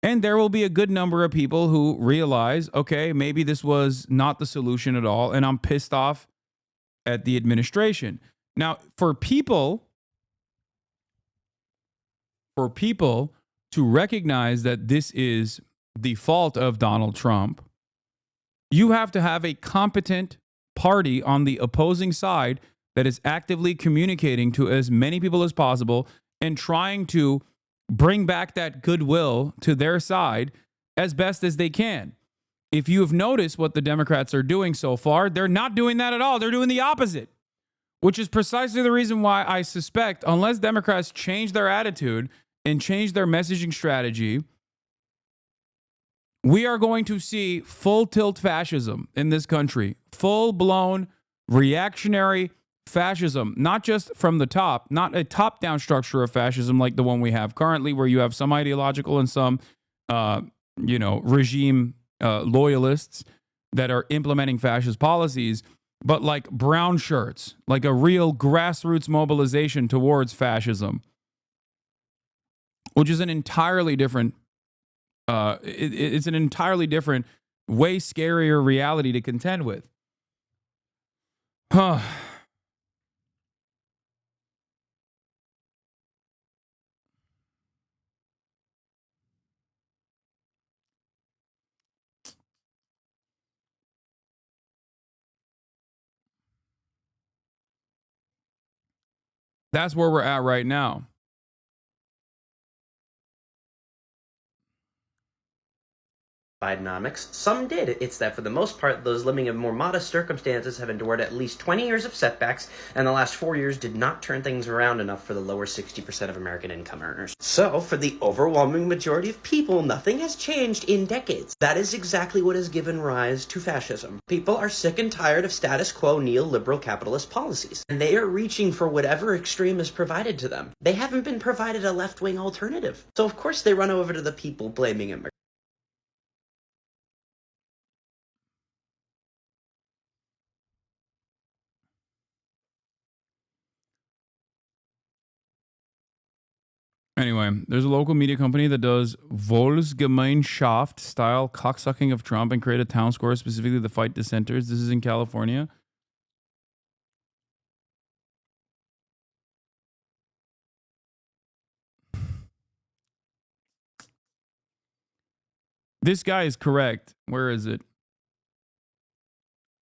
And there will be a good number of people who realize, okay, maybe this was not the solution at all, and I'm pissed off at the administration. Now, for people to recognize that this is the fault of Donald Trump, you have to have a competent party on the opposing side that is actively communicating to as many people as possible and trying to bring back that goodwill to their side as best as they can. If you have noticed what the Democrats are doing so far, they're not doing that at all. They're doing the opposite, which is precisely the reason why I suspect, unless Democrats change their attitude and change their messaging strategy, we are going to see full tilt fascism in this country, full-blown reactionary fascism, not just from the top, not a top-down structure of fascism like the one we have currently, where you have some ideological and some, regime loyalists that are implementing fascist policies, but like brown shirts, like a real grassroots mobilization towards fascism, which is an entirely different, it's an entirely different, way scarier reality to contend with. Huh. That's where we're at right now. Bidenomics. Some did. It's that for the most part, those living in more modest circumstances have endured at least 20 years of setbacks, and the last 4 years did not turn things around enough for the lower 60% of American income earners. So, for the overwhelming majority of people, nothing has changed in decades. That is exactly what has given rise to fascism. People are sick and tired of status quo neoliberal capitalist policies, and they are reaching for whatever extreme is provided to them. They haven't been provided a left-wing alternative. So of course they run over to the people blaming immigrants. Anyway, there's a local media company that does Volksgemeinschaft style cocksucking of Trump and create a town square specifically to fight dissenters. This is in California. This guy is correct. Where is it?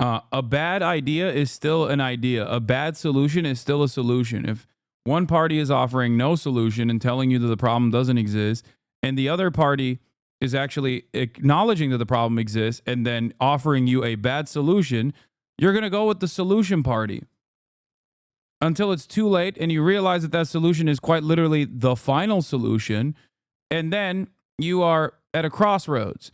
A bad idea is still an idea. A bad solution is still a solution. If one party is offering no solution and telling you that the problem doesn't exist, and the other party is actually acknowledging that the problem exists and then offering you a bad solution, you're going to go with the solution party until it's too late and you realize that that solution is quite literally the final solution. And then you are at a crossroads.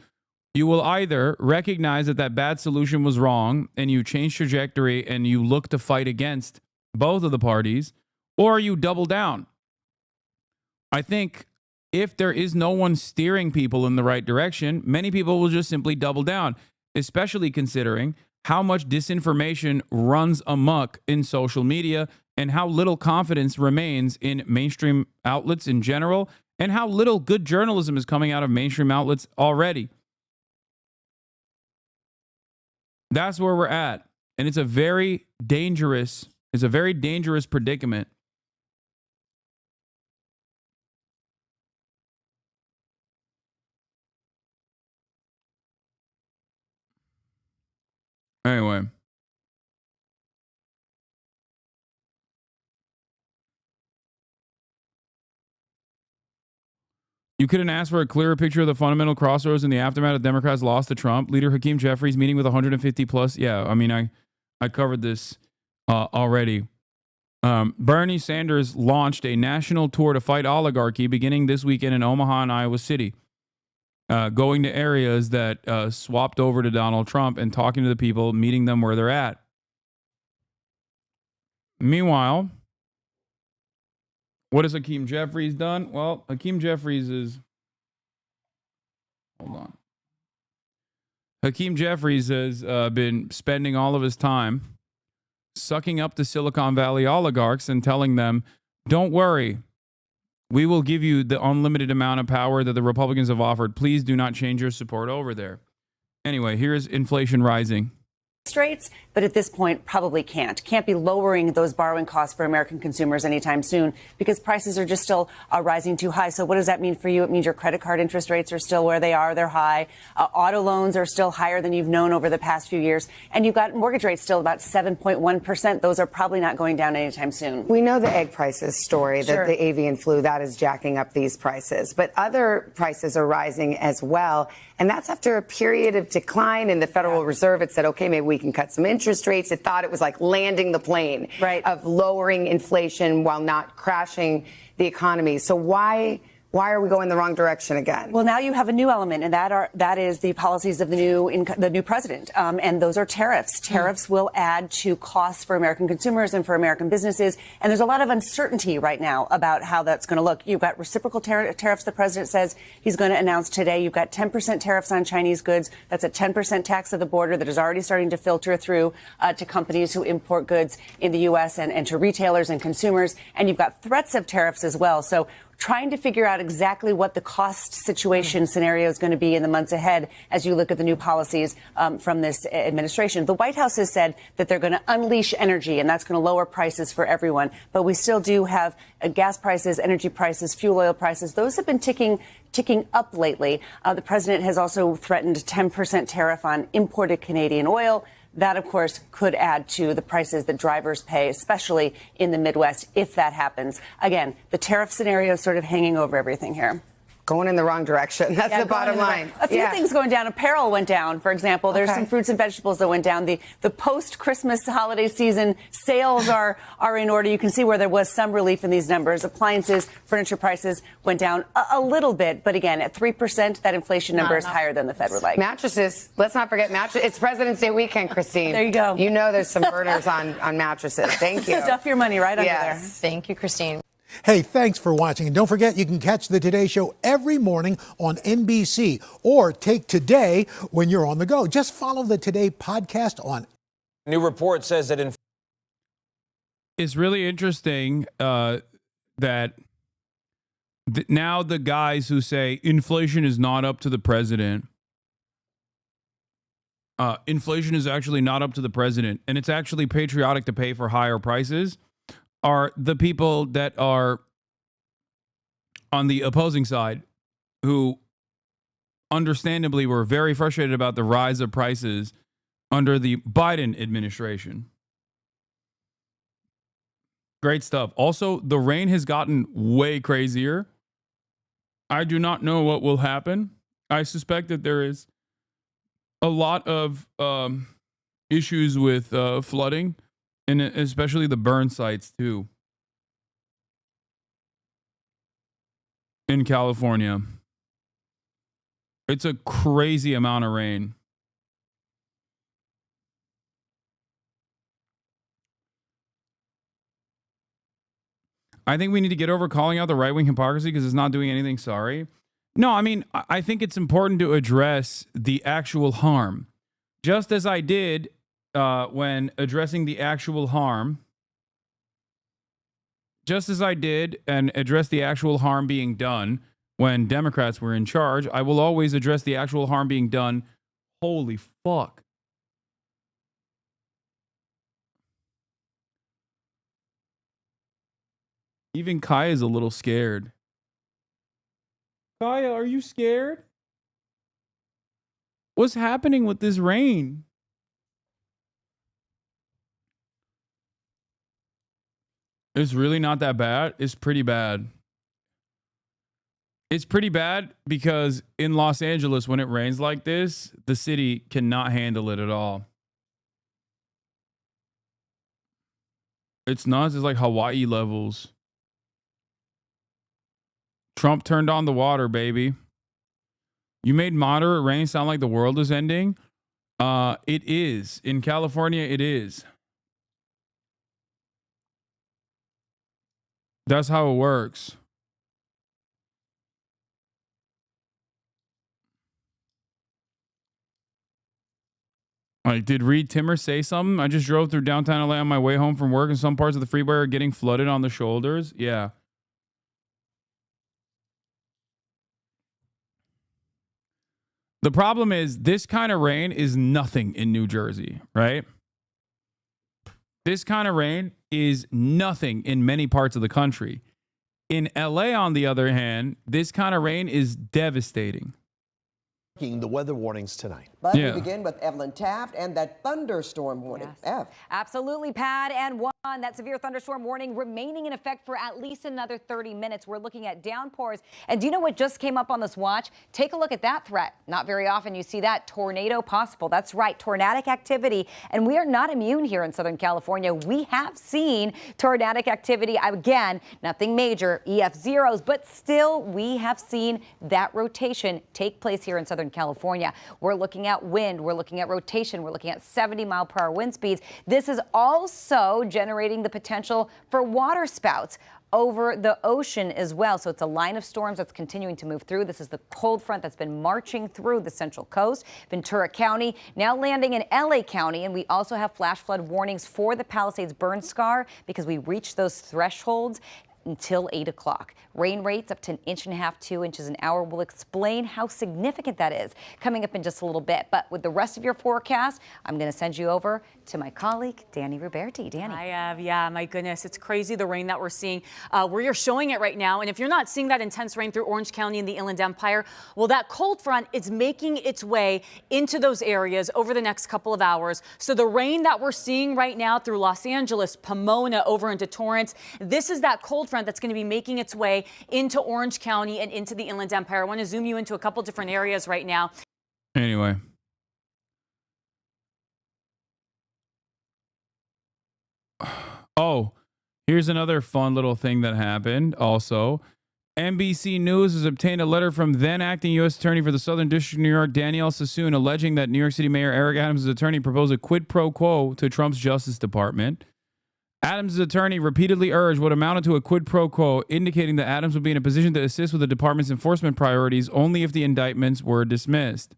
You will either recognize that that bad solution was wrong and you change trajectory and you look to fight against both of the parties, or you double down. I think if there is no one steering people in the right direction, many people will just simply double down, especially considering how much disinformation runs amok in social media and how little confidence remains in mainstream outlets in general, and how little good journalism is coming out of mainstream outlets already. That's where we're at. And it's a very dangerous predicament. Anyway. You couldn't ask for a clearer picture of the fundamental crossroads in the aftermath of Democrats' loss to Trump. Leader Hakeem Jeffries meeting with 150 plus. Yeah, I mean, I covered this already. Bernie Sanders launched a national tour to fight oligarchy beginning this weekend in Omaha and Iowa City. Going to areas that swapped over to Donald Trump and talking to the people, meeting them where they're at. Meanwhile, what has Hakeem Jeffries done? Well, Hakeem Jeffries is... Hold on. Hakeem Jeffries has been spending all of his time sucking up the Silicon Valley oligarchs and telling them, don't worry, we will give you the unlimited amount of power that the Republicans have offered. Please do not change your support over there. Anyway, here's inflation rising. Rates, but at this point probably can't be lowering those borrowing costs for American consumers anytime soon because prices are just still rising too high. So what does that mean for you? It means your credit card interest rates are still where they are. They're high. Auto loans are still higher than you've known over the past few years. And you've got mortgage rates still about 7.1%. Those are probably not going down anytime soon. We know the egg prices story, Sure. that the avian flu, that is jacking up these prices. But other prices are rising as well. And that's after a period of decline in the Federal Reserve. It said, okay, maybe we can cut some interest rates. It thought it was like landing the plane of lowering inflation while not crashing the economy. So why are we going the wrong direction again? Well, now you have a new element, and that is the policies of the new president, and those are tariffs. Tariffs will add to costs for American consumers and for American businesses, and there's a lot of uncertainty right now about how that's going to look. You've got reciprocal tariffs the president says he's going to announce today. You've got 10% tariffs on Chinese goods. That's a 10% tax at the border that is already starting to filter through to companies who import goods in the U.S. and to retailers and consumers, and you've got threats of tariffs as well. So trying to figure out exactly what the cost situation scenario is going to be in the months ahead as you look at the new policies from this administration. The White House has said that they're going to unleash energy, and that's going to lower prices for everyone. But we still do have gas prices, energy prices, fuel oil prices. Those have been ticking up lately. The president has also threatened 10% tariff on imported Canadian oil. That, of course, could add to the prices that drivers pay, especially in the Midwest, if that happens. Again, the tariff scenario is sort of hanging over everything here. Going in the wrong direction. That's the bottom line. A few things going down. Apparel went down, for example. There's some fruits and vegetables that went down. The post-Christmas holiday season sales are in order. You can see where there was some relief in these numbers. Appliances, furniture prices went down a little bit. But again, at 3%, that inflation number is higher than the Fed would like. Mattresses. Let's not forget mattresses. It's President's Day weekend, Christine. There you go. You know there's some burners on mattresses. Thank you. Stuff your money right under there. Thank you, Christine. Hey, thanks for watching. And don't forget, you can catch the Today Show every morning on NBC or take Today when you're on the go. Just follow the Today podcast on. New report says that It's really interesting that now the guys who say inflation is not up to the president, inflation is actually not up to the president, and it's actually patriotic to pay for higher prices, are the people that are on the opposing side who understandably were very frustrated about the rise of prices under the Biden administration. Great stuff. Also, the rain has gotten way crazier. I do not know what will happen. I suspect that there is a lot of issues with flooding, and especially the burn sites, too, in California. It's a crazy amount of rain. I think we need to get over calling out the right-wing hypocrisy because it's not doing anything sorry. No, I mean, I think it's important to address the actual harm. Just as I did when addressing the actual harm, just as I did and address the actual harm being done when Democrats were in charge, I will always address the actual harm being done. Holy fuck. Even Kaya's a little scared. Kaya, are you scared? What's happening with this rain? It's really not that bad. It's pretty bad. It's pretty bad because in Los Angeles, when it rains like this, the city cannot handle it at all. It's nuts. It's like Hawaii levels. Trump turned on the water, baby. You made moderate rain sound like the world is ending. It is. In California, it is. That's how it works. Like, did Reed Timmer say something? I just drove through downtown LA on my way home from work, and some parts of the freeway are getting flooded on the shoulders. Yeah. The problem is this kind of rain is nothing in New Jersey, right? This kind of rain is nothing in many parts of the country. In LA, on the other hand, this kind of rain is devastating. The weather warnings tonight. But we begin with Evelyn Taft and that thunderstorm warning. Yes. Absolutely, Pat. And one, that severe thunderstorm warning remaining in effect for at least another 30 minutes. We're looking at downpours. And do you know what just came up on this watch? Take a look at that threat. Not very often you see that. Tornado possible. That's right. Tornadic activity. And we are not immune here in Southern California. We have seen tornadic activity. Again, nothing major, EF zeros, but still we have seen that rotation take place here in Southern California. We're looking at wind, we're looking at rotation, we're looking at 70-mile-per-hour wind speeds. This is also generating the potential for water spouts over the ocean as well. So it's a line of storms that's continuing to move through. This is the cold front that's been marching through the Central Coast, Ventura County, now landing in LA County. And we also have flash flood warnings for the Palisades burn scar because we reached those thresholds until 8 o'clock. Rain rates up to 1.5 inches, 2 inches an hour. We'll explain how significant that is coming up in just a little bit. But with the rest of your forecast, I'm going to send you over to my colleague, Danny Ruberti. Danny. I have, yeah, my goodness. It's crazy the rain that we're seeing. Where you're showing it right now. And if you're not seeing that intense rain through Orange County and the Inland Empire, well, that cold front is making its way into those areas over the next couple of hours. So the rain that we're seeing right now through Los Angeles, Pomona, over into Torrance, this is that cold front that's going to be making its way into Orange County and into the Inland Empire. I want to zoom you into a couple different areas right now. Anyway. Oh, here's another fun little thing that happened also. NBC News has obtained a letter from then acting U.S. Attorney for the Southern District of New York, Danielle Sassoon, alleging that New York City Mayor Eric Adams' attorney proposed a quid pro quo to Trump's Justice Department. Adams' attorney repeatedly urged what amounted to a quid pro quo, indicating that Adams would be in a position to assist with the department's enforcement priorities only if the indictments were dismissed.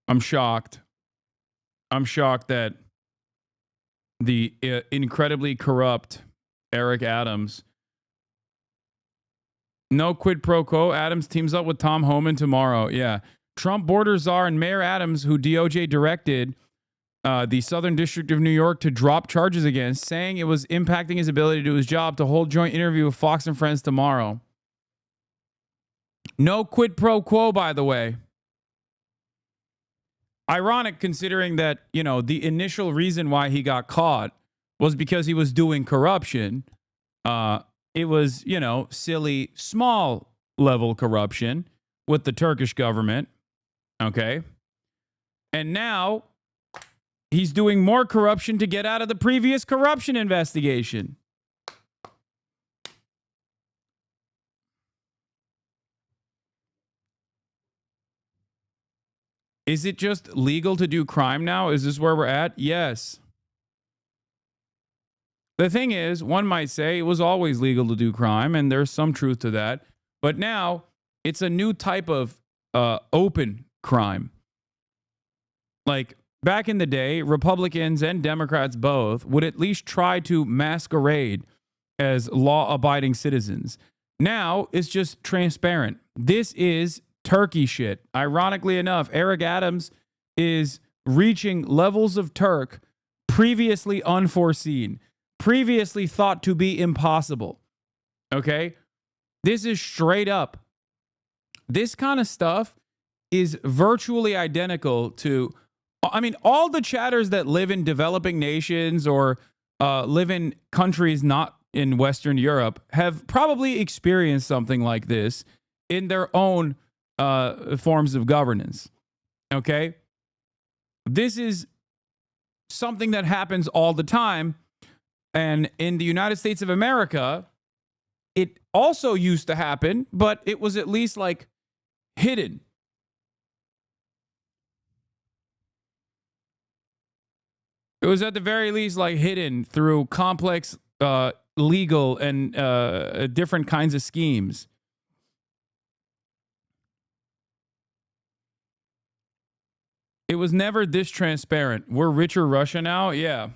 I'm shocked. I'm shocked that the incredibly corrupt Eric Adams. No quid pro quo. Adams teams up with Tom Homan tomorrow. Yeah. Trump border czar and Mayor Adams, who DOJ directed the Southern District of New York to drop charges against, saying it was impacting his ability to do his job, to hold joint interview with Fox and Friends tomorrow. No quid pro quo, by the way. Ironic, considering that, you know, the initial reason why he got caught was because he was doing corruption. It was, you know, silly, small level corruption with the Turkish government. Okay. And now he's doing more corruption to get out of the previous corruption investigation. Is it just legal to do crime now? Is this where we're at? Yes. The thing is, one might say it was always legal to do crime, and there's some truth to that. But now it's a new type of open crime. Like back in the day, Republicans and Democrats both would at least try to masquerade as law-abiding citizens. Now it's just transparent. This is Turkey shit. Ironically enough, Eric Adams is reaching levels of Turk previously unforeseen, previously thought to be impossible. Okay? This is straight up. This kind of stuff is virtually identical to, I mean, all the chatters that live in developing nations or live in countries not in Western Europe have probably experienced something like this in their own forms of governance. Okay? This is something that happens all the time. And in the United States of America, it also used to happen, but it was at least like hidden. It was at the very least like hidden through complex legal and different kinds of schemes. It was never this transparent. We're richer Russia now? Yeah.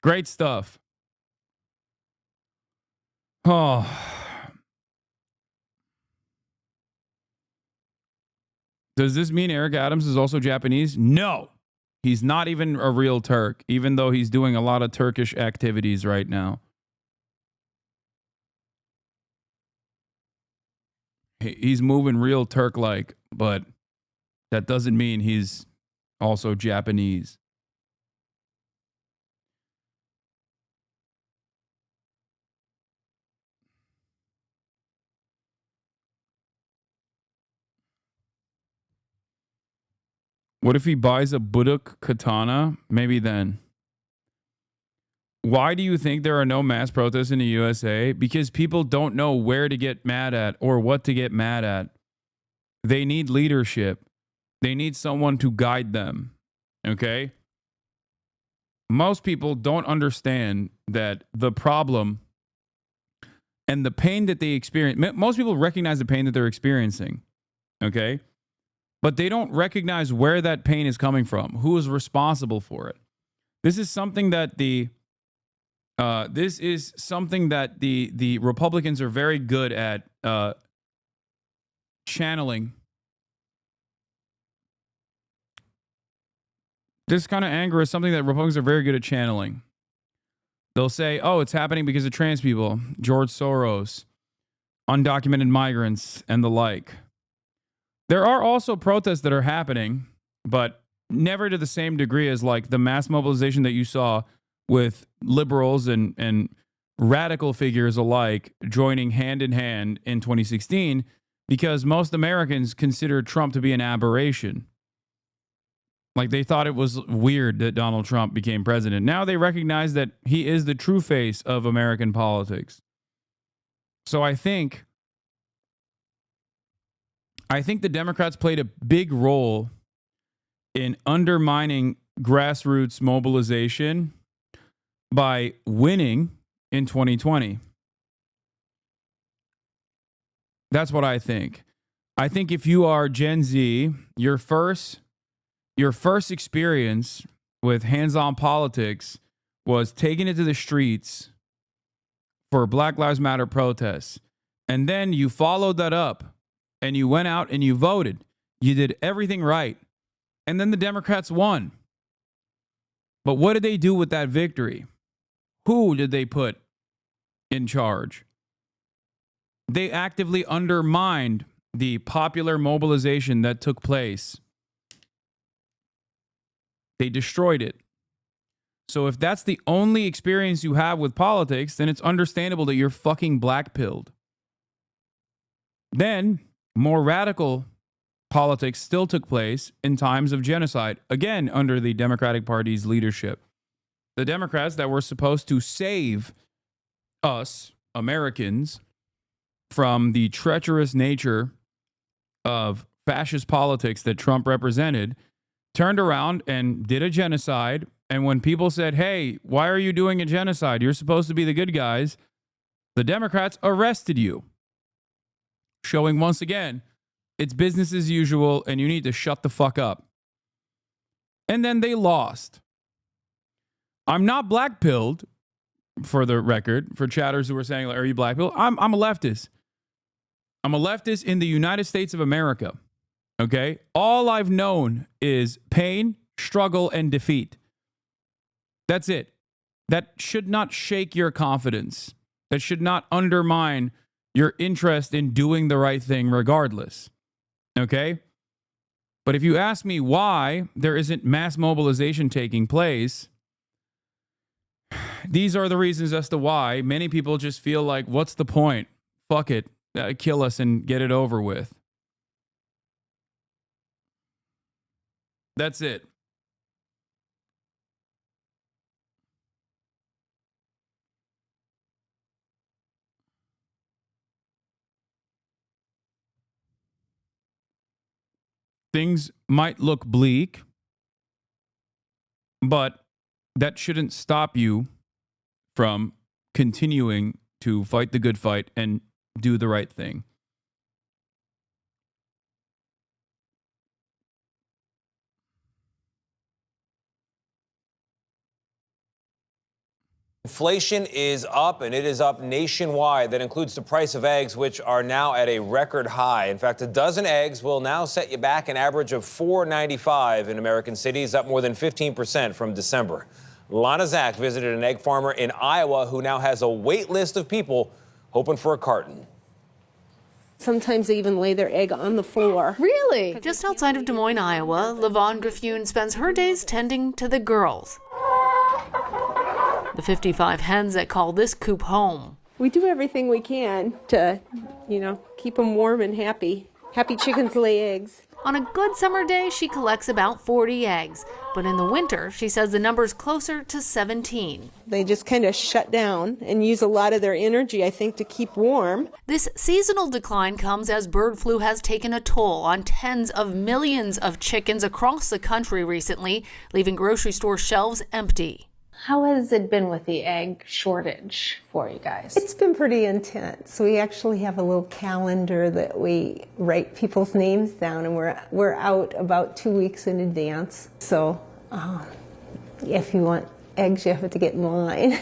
Great stuff. Oh. Does this mean Eric Adams is also Japanese? No. He's not even a real Turk, even though he's doing a lot of Turkish activities right now. He's moving real Turk-like, but that doesn't mean he's also Japanese. What if he buys a Buduk katana? Maybe then. Why do you think there are no mass protests in the USA? Because people don't know where to get mad at or what to get mad at. They need leadership. They need someone to guide them. Okay? Most people don't understand that the problem and the pain that they experience. Most people recognize the pain that they're experiencing. Okay? But they don't recognize where that pain is coming from, who is responsible for it. This is something that the Republicans are very good at channeling. This kind of anger is something that Republicans are very good at channeling. They'll say, "Oh, it's happening because of trans people, George Soros, undocumented migrants, and the like." There are also protests that are happening, but never to the same degree as like the mass mobilization that you saw with liberals and radical figures alike joining hand in hand in 2016, because most Americans considered Trump to be an aberration. Like they thought it was weird that Donald Trump became president. Now they recognize that he is the true face of American politics. So I think the Democrats played a big role in undermining grassroots mobilization by winning in 2020. That's what I think. I think if you are Gen Z, your first experience with hands-on politics was taking it to the streets for Black Lives Matter protests. And then you followed that up and you went out and you voted. You did everything right. And then the Democrats won. But what did they do with that victory? Who did they put in charge? They actively undermined the popular mobilization that took place. They destroyed it. So if that's the only experience you have with politics, then it's understandable that you're fucking black-pilled. Then more radical politics still took place in times of genocide, again under the Democratic Party's leadership. The Democrats that were supposed to save us, Americans, from the treacherous nature of fascist politics that Trump represented, turned around and did a genocide. And when people said, "Hey, why are you doing a genocide? You're supposed to be the good guys," the Democrats arrested you, showing once again, it's business as usual and you need to shut the fuck up. And then they lost. I'm not black-pilled, for the record, for chatters who were saying, are you black-pilled? I'm a leftist. I'm a leftist in the United States of America. Okay? All I've known is pain, struggle, and defeat. That's it. That should not shake your confidence That should not undermine your interest in doing the right thing regardless. Okay? But if you ask me why there isn't mass mobilization taking place, these are the reasons as to why many people just feel like, what's the point? Fuck it. Kill us and get it over with. That's it. Things might look bleak, but that shouldn't stop you from continuing to fight the good fight and do the right thing. Inflation is up, and it is up nationwide. That includes the price of eggs, which are now at a record high. In fact, a dozen eggs will now set you back an average of $4.95 in American cities, up more than 15% from December. Lana Zach visited an egg farmer in Iowa who now has a wait list of people hoping for a carton. Sometimes they even lay their egg on the floor. Really? Just outside of Des Moines, Iowa, Lavon Griffune spends her days tending to the girls. The 55 hens that call this coop home. We do everything we can to, keep them warm and happy. Happy chickens lay eggs. On a good summer day, she collects about 40 eggs. But in the winter, she says the number's closer to 17. They just kind of shut down and use a lot of their energy, I think, to keep warm. This seasonal decline comes as bird flu has taken a toll on tens of millions of chickens across the country recently, leaving grocery store shelves empty. How has it been with the egg shortage for you guys? It's been pretty intense. We actually have a little calendar that we write people's names down, and we're out about 2 weeks in advance. So if you want eggs, you have to get in line.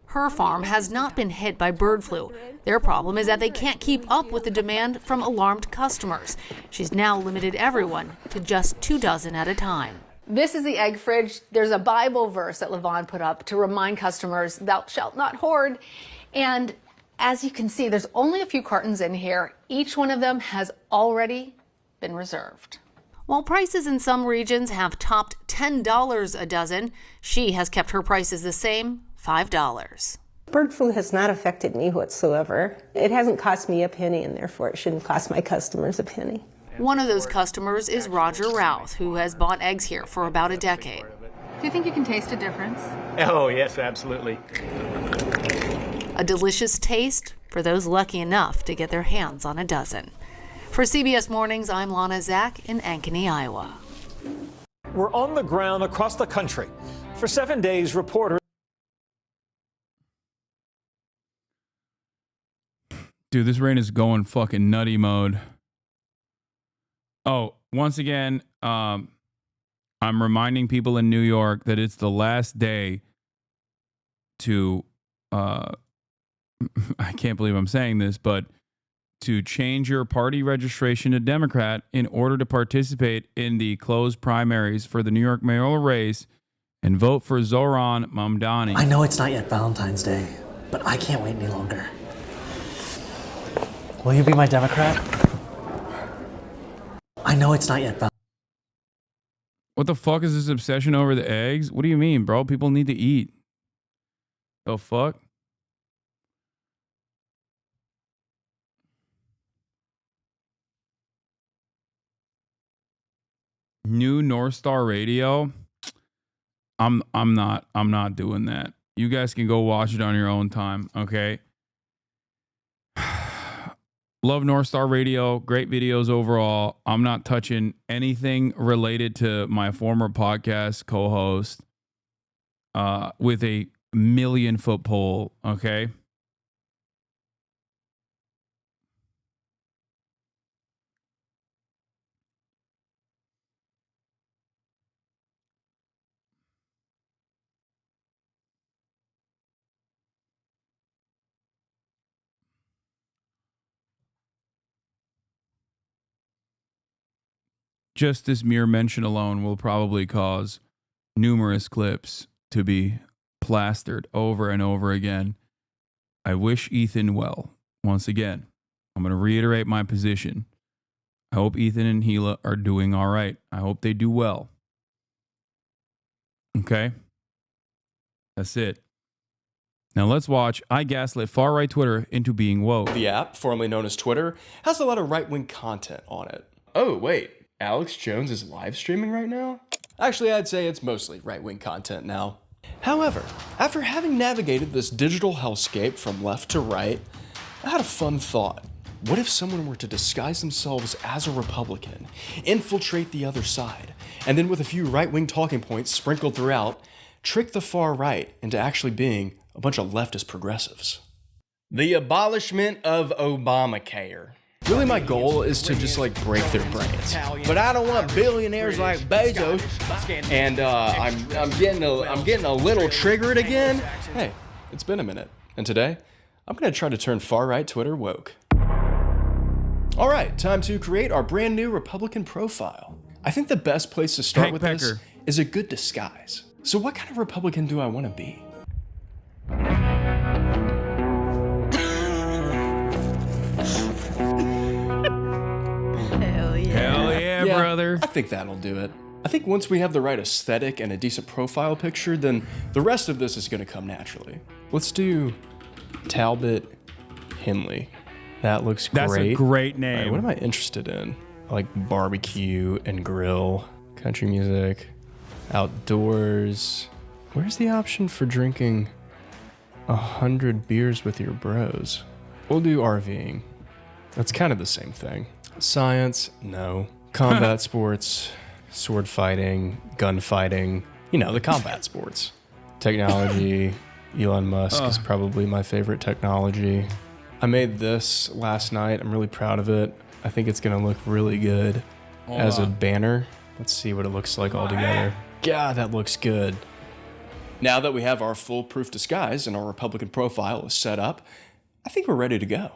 Her farm has not been hit by bird flu. Their problem is that they can't keep up with the demand from alarmed customers. She's now limited everyone to just 2 dozen at a time. This is the egg fridge. There's a Bible verse that Lavon put up to remind customers, thou shalt not hoard. And as you can see, there's only a few cartons in here. Each one of them has already been reserved. While prices in some regions have topped $10 a dozen, she has kept her prices the same, $5. Bird flu has not affected me whatsoever. It hasn't cost me a penny, and therefore it shouldn't cost my customers a penny. One of those customers is Roger Routh, who has bought eggs here for about a decade. Do you think you can taste a difference? Oh, yes, absolutely. A delicious taste for those lucky enough to get their hands on a dozen. For CBS Mornings, I'm Lana Zach in Ankeny, Iowa. We're on the ground across the country. For 7 days, reporters... Dude, this rain is going fucking nutty mode. Oh, once again, I'm reminding people in New York that it's the last day to, I can't believe I'm saying this, but to change your party registration to Democrat in order to participate in the closed primaries for the New York mayoral race and vote for Zohran Mamdani. I know it's not yet Valentine's Day, but I can't wait any longer. Will you be my Democrat? I know it's not yet Valentine's. What the fuck is this obsession over the eggs? What do you mean, bro? People need to eat. The fuck? New North Star Radio. I'm not doing that. You guys can go watch it on your own time, okay? Love North Star Radio. Great videos overall. I'm not touching anything related to my former podcast co-host with a 1,000,000-foot pole, okay? Just this mere mention alone will probably cause numerous clips to be plastered over and over again I wish Ethan well. Once again, I'm going to reiterate my position. I hope Ethan and Gila are doing all right. I hope they do well. Okay? That's it. Now let's watch I Gaslit Far-Right Twitter into being woke. The app, formerly known as Twitter, has a lot of right-wing content on it. Oh, wait. Alex Jones is live streaming right now? Actually, I'd say it's mostly right-wing content now. However, after having navigated this digital hellscape from left to right, I had a fun thought. What if someone were to disguise themselves as a Republican, infiltrate the other side, and then with a few right-wing talking points sprinkled throughout, trick the far right into actually being a bunch of leftist progressives? The abolishment of Obamacare. Really, my goal is to just like break their brains. But I don't want billionaires like Bezos. And I'm getting a little triggered again. Hey, it's been a minute, and today I'm gonna try to turn far-right Twitter woke. All right, time to create our brand new Republican profile. I think the best place to start with this is a good disguise. So what kind of Republican do I want to be? Hell yeah, brother. I think that'll do it. I think once we have the right aesthetic and a decent profile picture, then the rest of this is going to come naturally. Let's do Talbot Henley. That looks great. That's a great name. All right, what am I interested in? I like barbecue and grill, country music, outdoors. Where's the option for drinking 100 beers with your bros? We'll do RVing. That's kind of the same thing. Science, no. Combat sports, sword fighting, gunfighting, you know, the combat sports. Technology, Elon Musk is probably my favorite technology. I made this last night. I'm really proud of it. I think it's gonna look really good as a banner. Let's see what it looks like all together. God, that looks good. Now that we have our foolproof disguise and our Republican profile is set up, I think we're ready to go.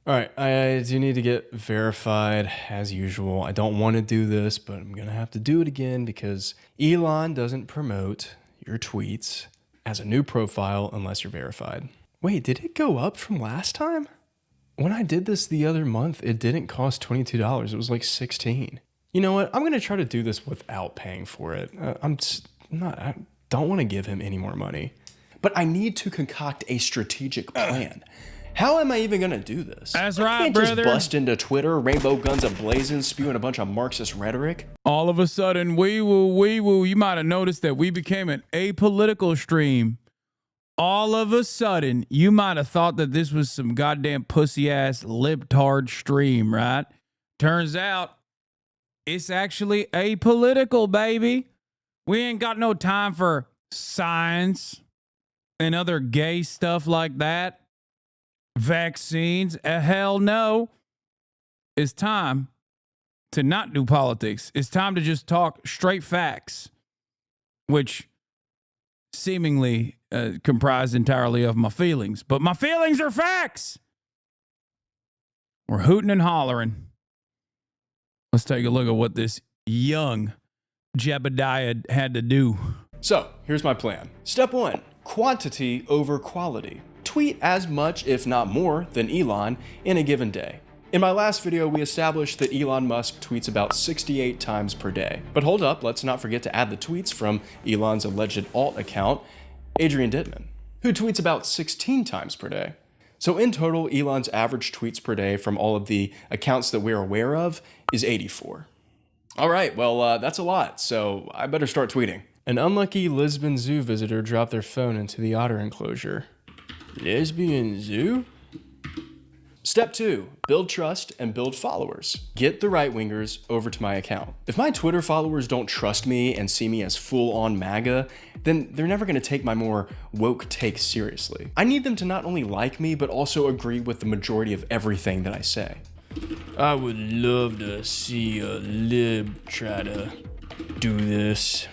All right, I do need to get verified as usual. I don't want to do this, but I'm gonna have to do it again because Elon doesn't promote your tweets as a new profile unless you're verified. Wait, did it go up from last time? When I did this the other month, it didn't cost $22. It was like $16. You know what? I'm gonna try to do this without paying for it. I don't want to give him any more money, but I need to concoct a strategic plan. How am I even gonna do this? That's I right, can't brother. just bust into Twitter, rainbow guns a-blazing, spewing a bunch of Marxist rhetoric. All of a sudden, wee woo. You might have noticed that we became an apolitical stream. All of a sudden, you might have thought that this was some goddamn pussy-ass libtard stream, right? Turns out, it's actually apolitical, baby. We ain't got no time for science and other gay stuff like that. Vaccines, hell no. It's time to not do politics. It's time to just talk straight facts, which seemingly comprise entirely of my feelings. But my feelings are facts. We're hooting and hollering. Let's take a look at what this young Jebediah had to do. So here's my plan. Step 1, quantity over quality. Tweet as much, if not more, than Elon in a given day. In my last video, we established that Elon Musk tweets about 68 times per day. But hold up, let's not forget to add the tweets from Elon's alleged alt account, Adrian Dittman, who tweets about 16 times per day. So in total, Elon's average tweets per day from all of the accounts that we're aware of is 84. All right, well, that's a lot, so I better start tweeting. An unlucky Lisbon Zoo visitor dropped their phone into the otter enclosure. Lesbian zoo? Step 2, build trust and build followers. Get the right-wingers over to my account. If my Twitter followers don't trust me and see me as full-on MAGA, then they're never gonna take my more woke take seriously. I need them to not only like me, but also agree with the majority of everything that I say. I would love to see a lib try to do this.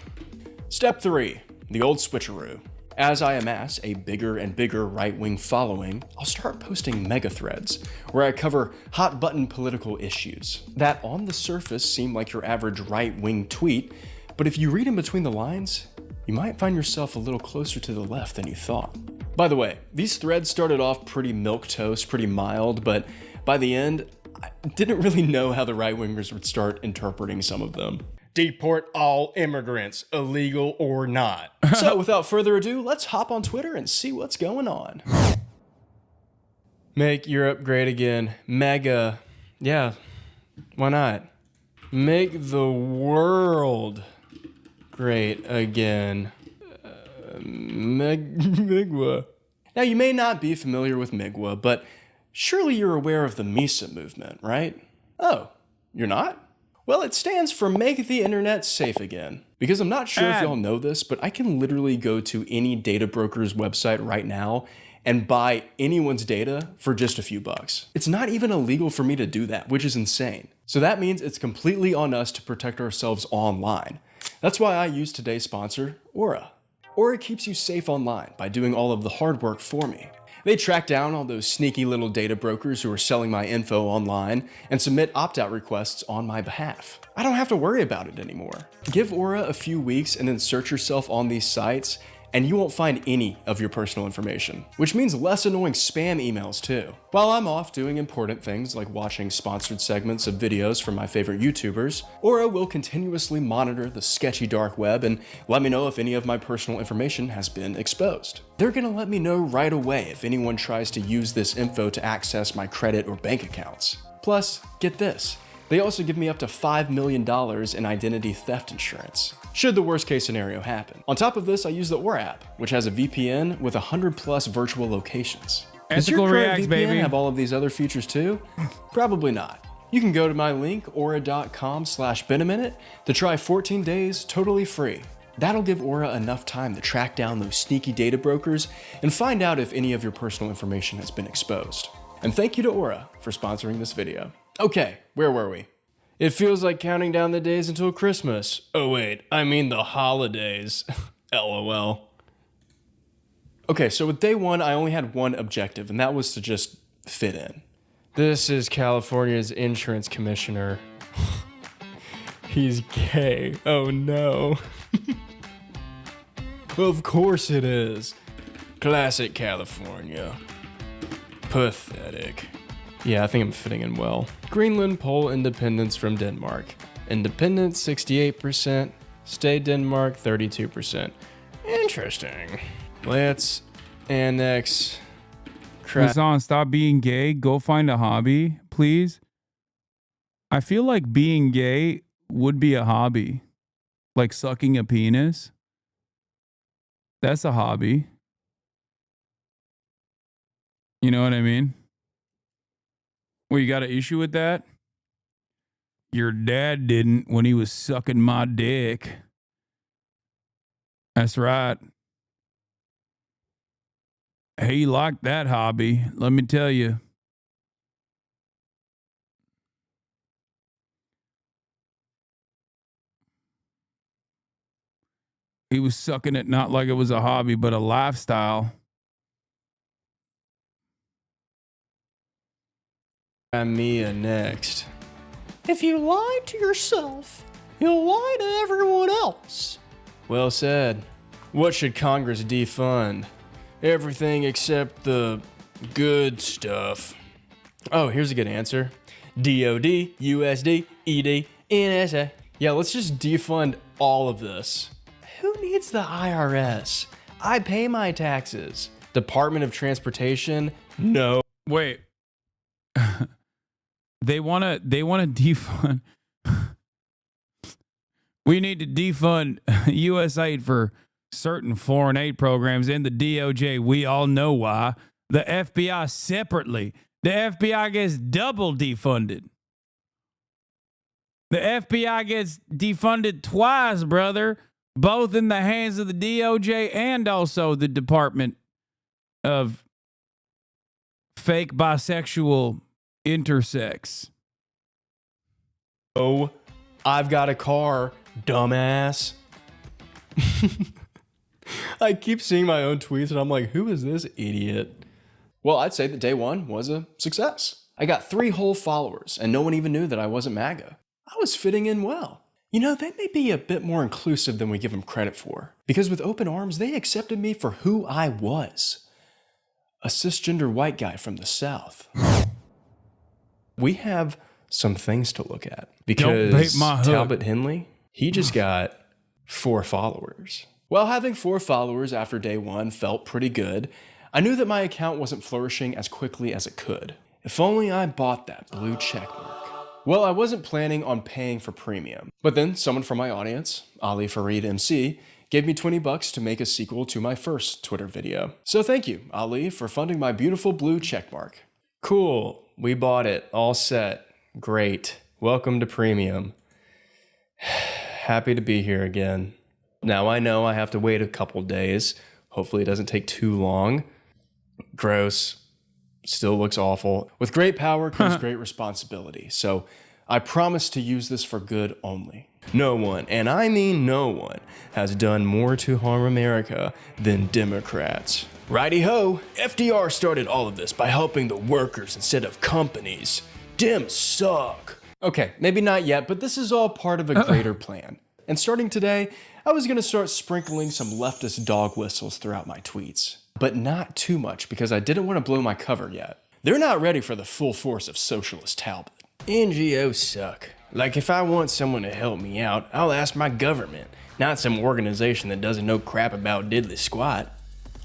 Step 3, the old switcheroo. As I amass a bigger and bigger right-wing following, I'll start posting mega threads where I cover hot button political issues that on the surface seem like your average right-wing tweet, but if you read in between the lines, you might find yourself a little closer to the left than you thought. By the way, these threads started off pretty milquetoast, pretty mild, but by the end, I didn't really know how the right-wingers would start interpreting some of them. Deport all immigrants, illegal or not. So without further ado, let's hop on Twitter and see what's going on. Make Europe great again. MAGA. Yeah, why not? Make the world great again. Migwa. Now, you may not be familiar with Migwa, but surely you're aware of the MISA movement, right? Oh, you're not? Well, it stands for Make the Internet Safe Again. Because I'm not sure if y'all know this, but I can literally go to any data broker's website right now and buy anyone's data for just a few bucks. It's not even illegal for me to do that, which is insane. So that means it's completely on us to protect ourselves online. That's why I use today's sponsor, Aura. Aura keeps you safe online by doing all of the hard work for me. They track down all those sneaky little data brokers who are selling my info online and submit opt-out requests on my behalf. I don't have to worry about it anymore. Give Aura a few weeks and then search yourself on these sites and you won't find any of your personal information, which means less annoying spam emails too. While I'm off doing important things like watching sponsored segments of videos from my favorite YouTubers, Aura will continuously monitor the sketchy dark web and let me know if any of my personal information has been exposed. They're gonna let me know right away if anyone tries to use this info to access my credit or bank accounts. Plus, get this. They also give me up to $5 million in identity theft insurance, should the worst case scenario happen. On top of this, I use the Aura app, which has a VPN with 100+ virtual locations. Does your current VPN have all of these other features too? Probably not. You can go to my link, aura.com/Benaminute, to try 14 days totally free. That'll give Aura enough time to track down those sneaky data brokers and find out if any of your personal information has been exposed. And thank you to Aura for sponsoring this video. Okay, where were we? It feels like counting down the days until Christmas. Oh wait, I mean the holidays. LOL. Okay, so with day one, I only had one objective, and that was to just fit in. This is California's insurance commissioner. He's gay. Oh no. Of course it is. Classic California. Pathetic. Yeah, I think I'm fitting in well. Greenland poll independence from Denmark. Independence 68%, stay Denmark 32%. Interesting. Let's annex. Hasan, stop being gay. Go find a hobby, please. I feel like being gay would be a hobby. Like sucking a penis. That's a hobby. You know what I mean? Well, you got an issue with that? Your dad didn't when he was sucking my dick. That's right. He liked that hobby, let me tell you. He was sucking it not like it was a hobby, but a lifestyle. Mia next. If you lie to yourself, you'll lie to everyone else. Well said. What should Congress defund? Everything except the good stuff. Oh, here's a good answer. DOD, USD, ED, NSA. Yeah, let's just defund all of this. Who needs the IRS? I pay my taxes. Department of Transportation? No. Wait. They want to defund. We need to defund U.S. aid for certain foreign aid programs and the DOJ. We all know why. The FBI separately. The FBI gets double defunded. The FBI gets defunded twice, brother. Both in the hands of the DOJ and also the Department of Fake Bisexual Intersex. Oh, I've got a car, dumbass. I keep seeing my own tweets and I'm like, who is this idiot? Well, I'd say that day one was a success. I got 3 whole followers and no one even knew that I wasn't MAGA. I was fitting in well. You know, they may be a bit more inclusive than we give them credit for. Because with open arms, they accepted me for who I was. a cisgender white guy from the South. We have some things to look at Don't bait because my hook. Talbot Henley, he just got 4 followers. Well, having 4 followers after day 1 felt pretty good. I knew that my account wasn't flourishing as quickly as it could. If only I bought that blue check mark. Well, I wasn't planning on paying for premium, but then someone from my audience, Ali Farid MC, gave me $20 to make a sequel to my first Twitter video. So thank you, Ali, for funding my beautiful blue check mark. Cool, we bought it, all set, great. Welcome to premium. Happy to be here again. Now I know I have to wait a couple days. Hopefully it doesn't take too long. Gross. Still looks awful. With great power comes great responsibility. So I promise to use this for good only. No one, and I mean no one, has done more to harm America than Democrats. Righty-ho, FDR started all of this by helping the workers instead of companies. Dems suck. Okay, maybe not yet, but this is all part of a greater plan. And starting today, I was gonna start sprinkling some leftist dog whistles throughout my tweets. But not too much, because I didn't want to blow my cover yet. They're not ready for the full force of socialist Talbot. NGOs suck. Like, if I want someone to help me out, I'll ask my government, not some organization that doesn't know crap about diddly squat.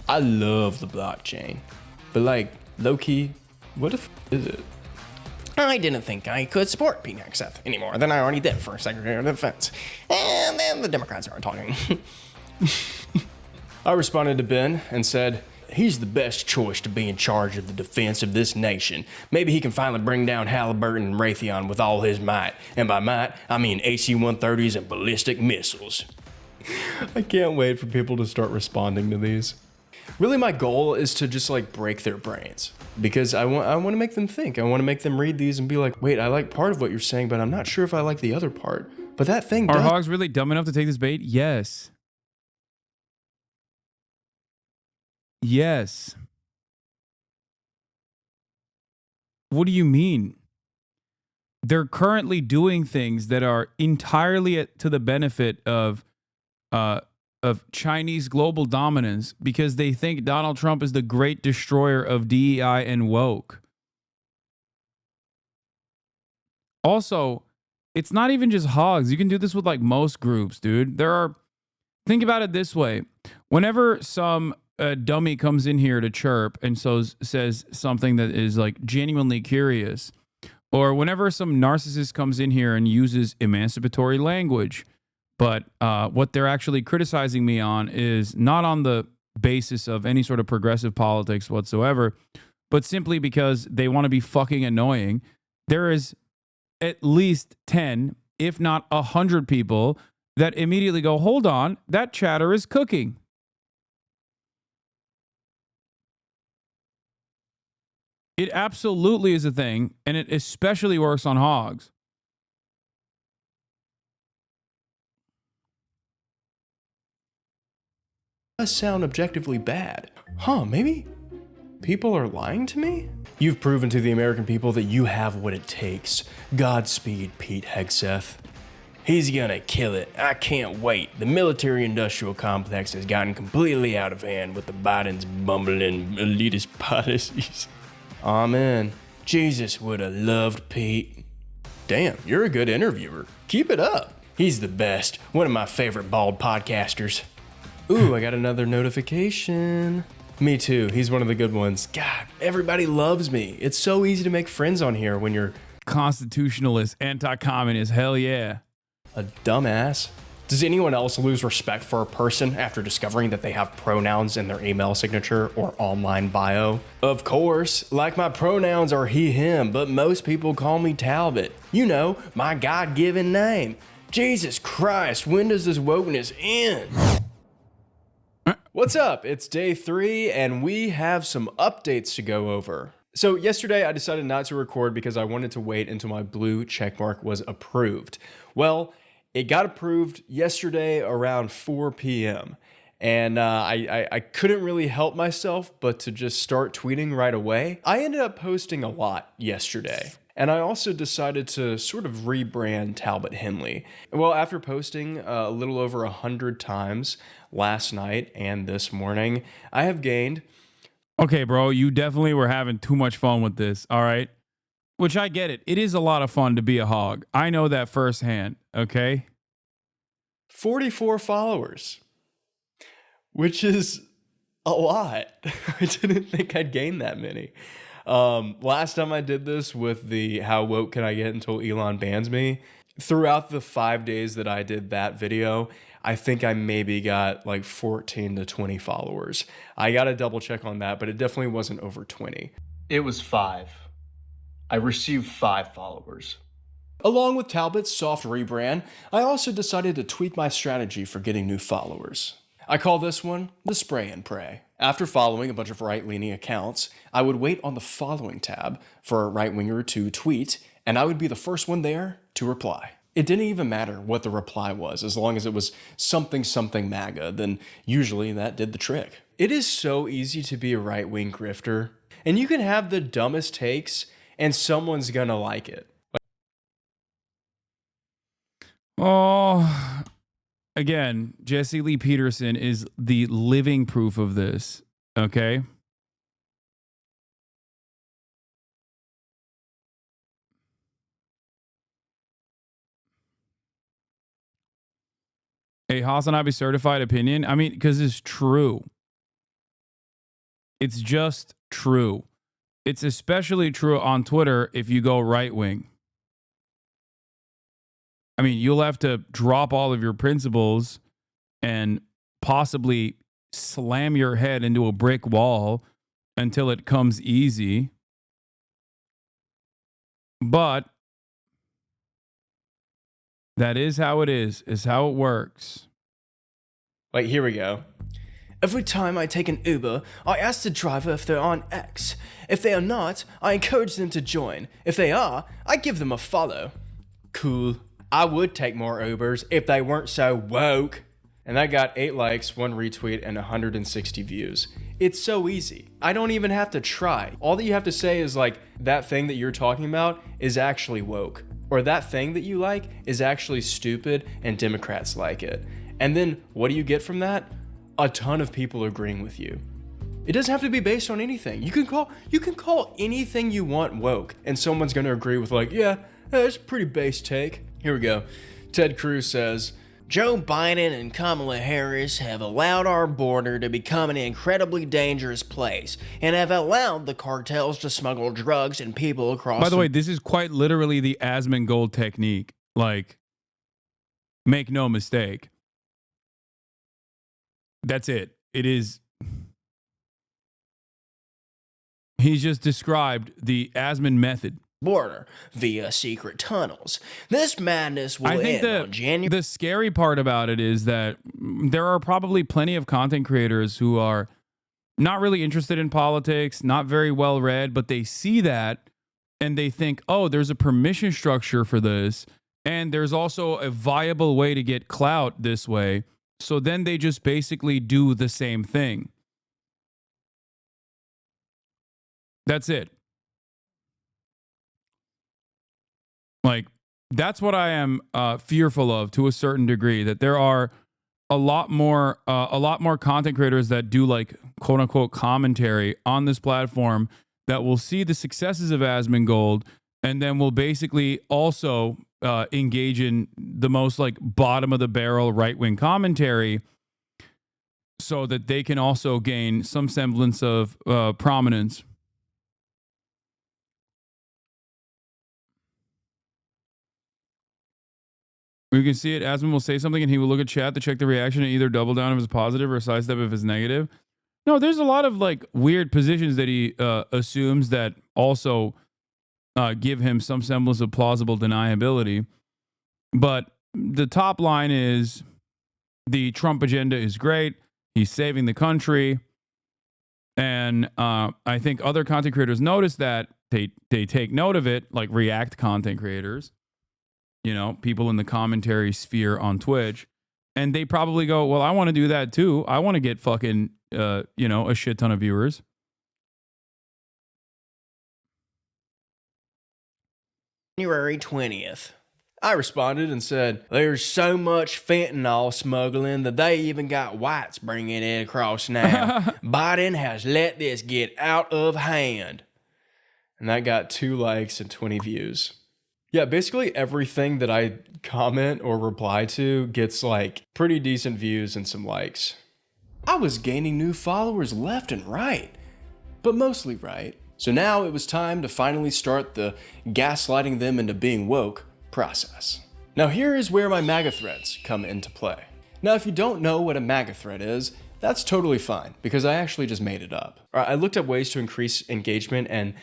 I love the blockchain. But like, low-key, what the f is it? I didn't think I could support Pete Hegseth any more than I already did for Secretary of Defense. And then the Democrats aren't talking. I responded to Ben and said, he's the best choice to be in charge of the defense of this nation. Maybe he can finally bring down Halliburton and Raytheon with all his might. And by might, I mean AC-130s and ballistic missiles. I can't wait for people to start responding to these. Really, my goal is to just like break their brains, because I want to make them think. I want to make them read these and be like, wait, I like part of what you're saying, but I'm not sure if I like the other part. But that thing Are hogs really dumb enough to take this bait? Yes. Yes. What do you mean? They're currently doing things that are entirely to the benefit of Chinese global dominance, because they think Donald Trump is the great destroyer of DEI and woke. Also, it's not even just hogs. You can do this with like most groups, dude. Think about it this way. Whenever some dummy comes in here to chirp and says something that is like genuinely curious, or whenever some narcissist comes in here and uses emancipatory language, but what they're actually criticizing me on is not on the basis of any sort of progressive politics whatsoever, but simply because they want to be fucking annoying, there is at least 10, if not 100 people that immediately go, hold on, that chatter is cooking. It absolutely is a thing, and it especially works on hogs. Does sound objectively bad. Huh, maybe people are lying to me? You've proven to the American people that you have what it takes. Godspeed, Pete Hegseth. He's gonna kill it. I can't wait. The military-industrial complex has gotten completely out of hand with the Biden's bumbling elitist policies. Amen. Jesus would have loved Pete. Damn, you're a good interviewer. Keep it up. He's the best. One of my favorite bald podcasters. Ooh, I got another notification. Me too. He's one of the good ones. God, everybody loves me. It's so easy to make friends on here when you're constitutionalist, anti-communist. Hell yeah. A dumbass. Does anyone else lose respect for a person after discovering that they have pronouns in their email signature or online bio? Of course, like my pronouns are he, him, but most people call me Talbot. You know, my God-given name. Jesus Christ, when does this wokeness end? What's up? It's day 3 and we have some updates to go over. So yesterday I decided not to record because I wanted to wait until my blue checkmark was approved. Well, it got approved yesterday around 4 p.m. And I couldn't really help myself but to just start tweeting right away. I ended up posting a lot yesterday. And I also decided to sort of rebrand Talbot Henley. Well, after posting a little over 100 times last night and this morning, I have gained Okay, bro, you definitely were having too much fun with this, all right? Which I get it. It is a lot of fun to be a hog. I know that firsthand, okay? 44 followers, which is a lot. I didn't think I'd gain that many. Last time I did this with the how woke can I get until Elon bans me, throughout the 5 days that I did that video, I think I maybe got like 14 to 20 followers. I got to double check on that, but it definitely wasn't over 20. It was 5. I received 5 followers. Along with Talbot's soft rebrand, I also decided to tweak my strategy for getting new followers. I call this one the spray and pray. After following a bunch of right-leaning accounts, I would wait on the following tab for a right-winger to tweet, and I would be the first one there to reply. It didn't even matter what the reply was, as long as it was something MAGA, then usually that did the trick. It is so easy to be a right-wing grifter, and you can have the dumbest takes, and someone's gonna like it. Oh, again, Jesse Lee Peterson is the living proof of this, okay? A HasanAbi certified opinion? I mean, because it's true. It's just true. It's especially true on Twitter if you go right wing. I mean, you'll have to drop all of your principles and possibly slam your head into a brick wall until it comes easy. But that is how it is how it works. Wait, here we go. Every time I take an Uber, I ask the driver if they're on X. If they are not, I encourage them to join. If they are, I give them a follow. Cool. I would take more Ubers if they weren't so woke. And that got 8 likes, 1 retweet, and 160 views. It's so easy. I don't even have to try. All that you have to say is like, that thing that you're talking about is actually woke. Or that thing that you like is actually stupid and Democrats like it. And then what do you get from that? A ton of people agreeing with you. It doesn't have to be based on anything. You can call anything you want woke, and someone's gonna agree with like, yeah, that's a pretty base take. Here we go. Ted Cruz says, Joe Biden and Kamala Harris have allowed our border to become an incredibly dangerous place and have allowed the cartels to smuggle drugs and people across. By the way, this is quite literally the Asmongold technique. Like, make no mistake. That's it. It is. He's just described the Asmon method. Border via secret tunnels. This madness will end on January. The scary part about it is that there are probably plenty of content creators who are not really interested in politics, not very well read, but they see that and they think, oh, there's a permission structure for this, and there's also a viable way to get clout this way. So then they just basically do the same thing. That's it. Like, that's what I am fearful of to a certain degree, that there are a lot more content creators that do like quote unquote commentary on this platform that will see the successes of Asmongold and then will basically also engage in the most like bottom of the barrel right-wing commentary so that they can also gain some semblance of prominence. You can see it. Asmon will say something and he will look at chat to check the reaction and either double down if it's positive or sidestep if it's negative. No, there's a lot of like weird positions that he assumes that also give him some semblance of plausible deniability. But the top line is the Trump agenda is great. He's saving the country. And I think other content creators notice that. They take note of it, like React content creators. You know, people in the commentary sphere on Twitch, and they probably go, well, I want to do that too. I want to get fucking, a shit ton of viewers. January 20th. I responded and said, there's so much fentanyl smuggling that they even got whites bringing it across now. Biden has let this get out of hand. And that got 2 likes and 20 views. Yeah, basically everything that I comment or reply to gets like pretty decent views and some likes. I was gaining new followers left and right, but mostly right. So now it was time to finally start the gaslighting them into being woke process. Now here is where my MAGA threads come into play. Now if you don't know what a MAGA thread is, that's totally fine because I actually just made it up. I looked at ways to increase engagement and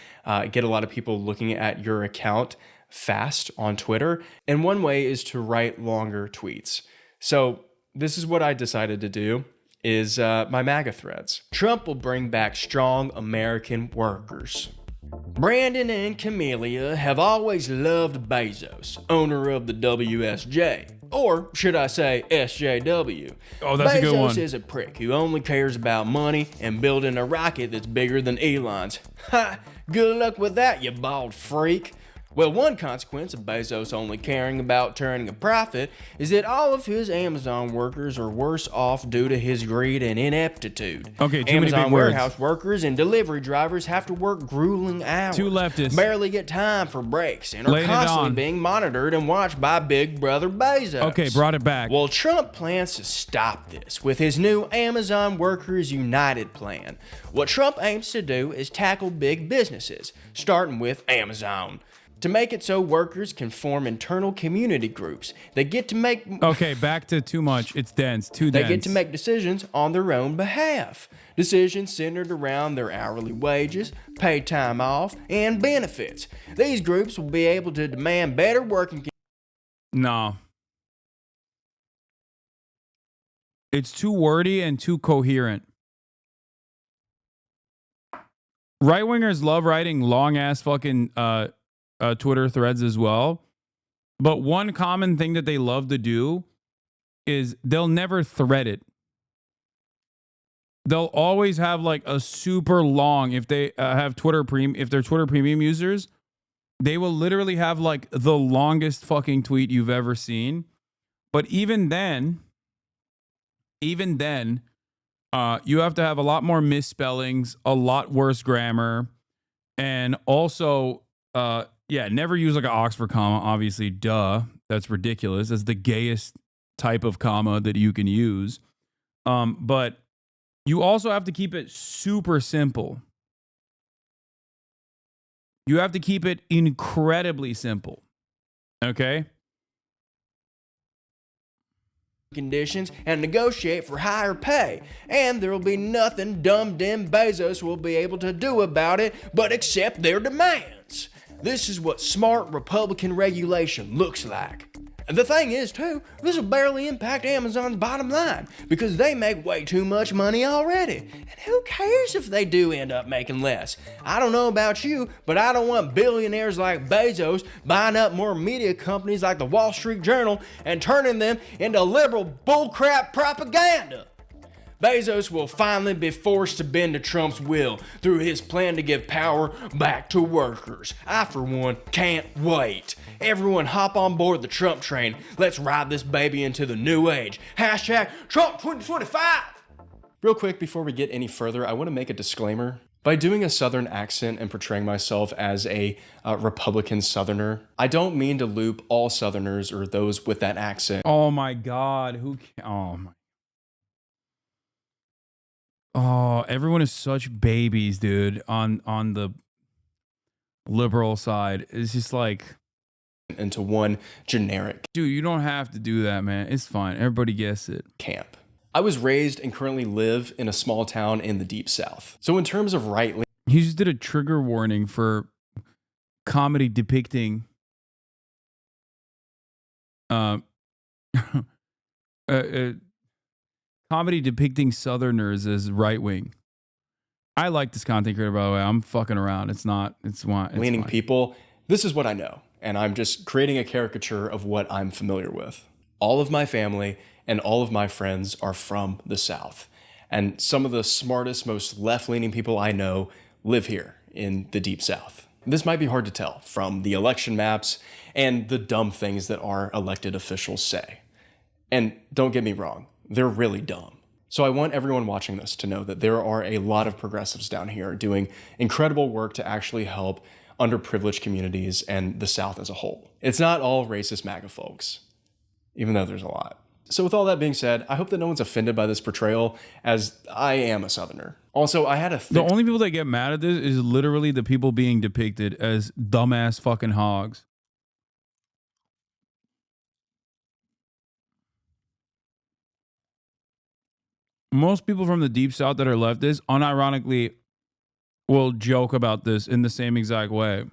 get a lot of people looking at your account fast on Twitter. And one way is to write longer tweets. So this is what I decided to do is my MAGA threads. Trump will bring back strong American workers. Brandon and Camellia have always loved Bezos, owner of the WSJ. Or should I say SJW? Oh, that's a good one. Bezos is a prick who only cares about money and building a rocket that's bigger than Elon's. Ha! Good luck with that, you bald freak. Well, one consequence of Bezos only caring about turning a profit is that all of his Amazon workers are worse off due to his greed and ineptitude. Okay, too Amazon many big words. warehouse workers and delivery drivers have to work grueling hours. Too leftist. Barely get time for breaks and are Laid it constantly on. being monitored and watched by Big Brother Bezos. Okay, brought it back. Well, Trump plans to stop this with his new Amazon Workers United plan. What Trump aims to do is tackle big businesses, starting with Amazon, to make it so workers can form internal community groups. They get to make... Okay, back to too much. It's dense. Too dense. They get to make decisions on their own behalf. Decisions centered around their hourly wages, paid time off, and benefits. These groups will be able to demand better working conditions. No. It's too wordy and too coherent. Right-wingers love writing long-ass fucking Twitter threads as well. But one common thing that they love to do is they'll never thread it. They'll always have like a super long, if they have if they're Twitter premium users, they will literally have like the longest fucking tweet you've ever seen. But even then, you have to have a lot more misspellings, a lot worse grammar, and also, never use like an Oxford comma, obviously, duh. That's ridiculous. That's the gayest type of comma that you can use. But you also have to keep it super simple. You have to keep it incredibly simple. Okay? Conditions and negotiate for higher pay. And there will be nothing dumb Bezos will be able to do about it but accept their demands. This is what smart Republican regulation looks like. And the thing is, too, this will barely impact Amazon's bottom line because they make way too much money already. And who cares if they do end up making less? I don't know about you, but I don't want billionaires like Bezos buying up more media companies like the Wall Street Journal and turning them into liberal bullcrap propaganda. Bezos will finally be forced to bend to Trump's will through his plan to give power back to workers. I, for one, can't wait. Everyone hop on board the Trump train. Let's ride this baby into the new age. Hashtag Trump 2025. Real quick, before we get any further, I want to make a disclaimer. By doing a Southern accent and portraying myself as a Republican Southerner, I don't mean to loop all Southerners or those with that accent. Oh my God. Oh, everyone is such babies, dude, on the liberal side. It's just like... into one generic... Dude, you don't have to do that, man. It's fine. Everybody gets it. ...camp. I was raised and currently live in a small town in the Deep South. So in terms of right-leaning... He just did a trigger warning for comedy depicting... comedy depicting Southerners as right-wing. I like this content creator, by the way. I'm fucking around. It's leaning fine. People. This is what I know. And I'm just creating a caricature of what I'm familiar with. All of my family and all of my friends are from the South. And some of the smartest, most left-leaning people I know live here in the Deep South. This might be hard to tell from the election maps and the dumb things that our elected officials say. And don't get me wrong, they're really dumb. So I want everyone watching this to know that there are a lot of progressives down here doing incredible work to actually help underprivileged communities and the South as a whole. It's not all racist MAGA folks, even though there's a lot. So with all that being said, I hope that no one's offended by this portrayal, as I am a Southerner. Also, I had a The only people that get mad at this is literally the people being depicted as dumbass fucking hogs. Most people from the Deep South that are leftists, unironically, will joke about this in the same exact way.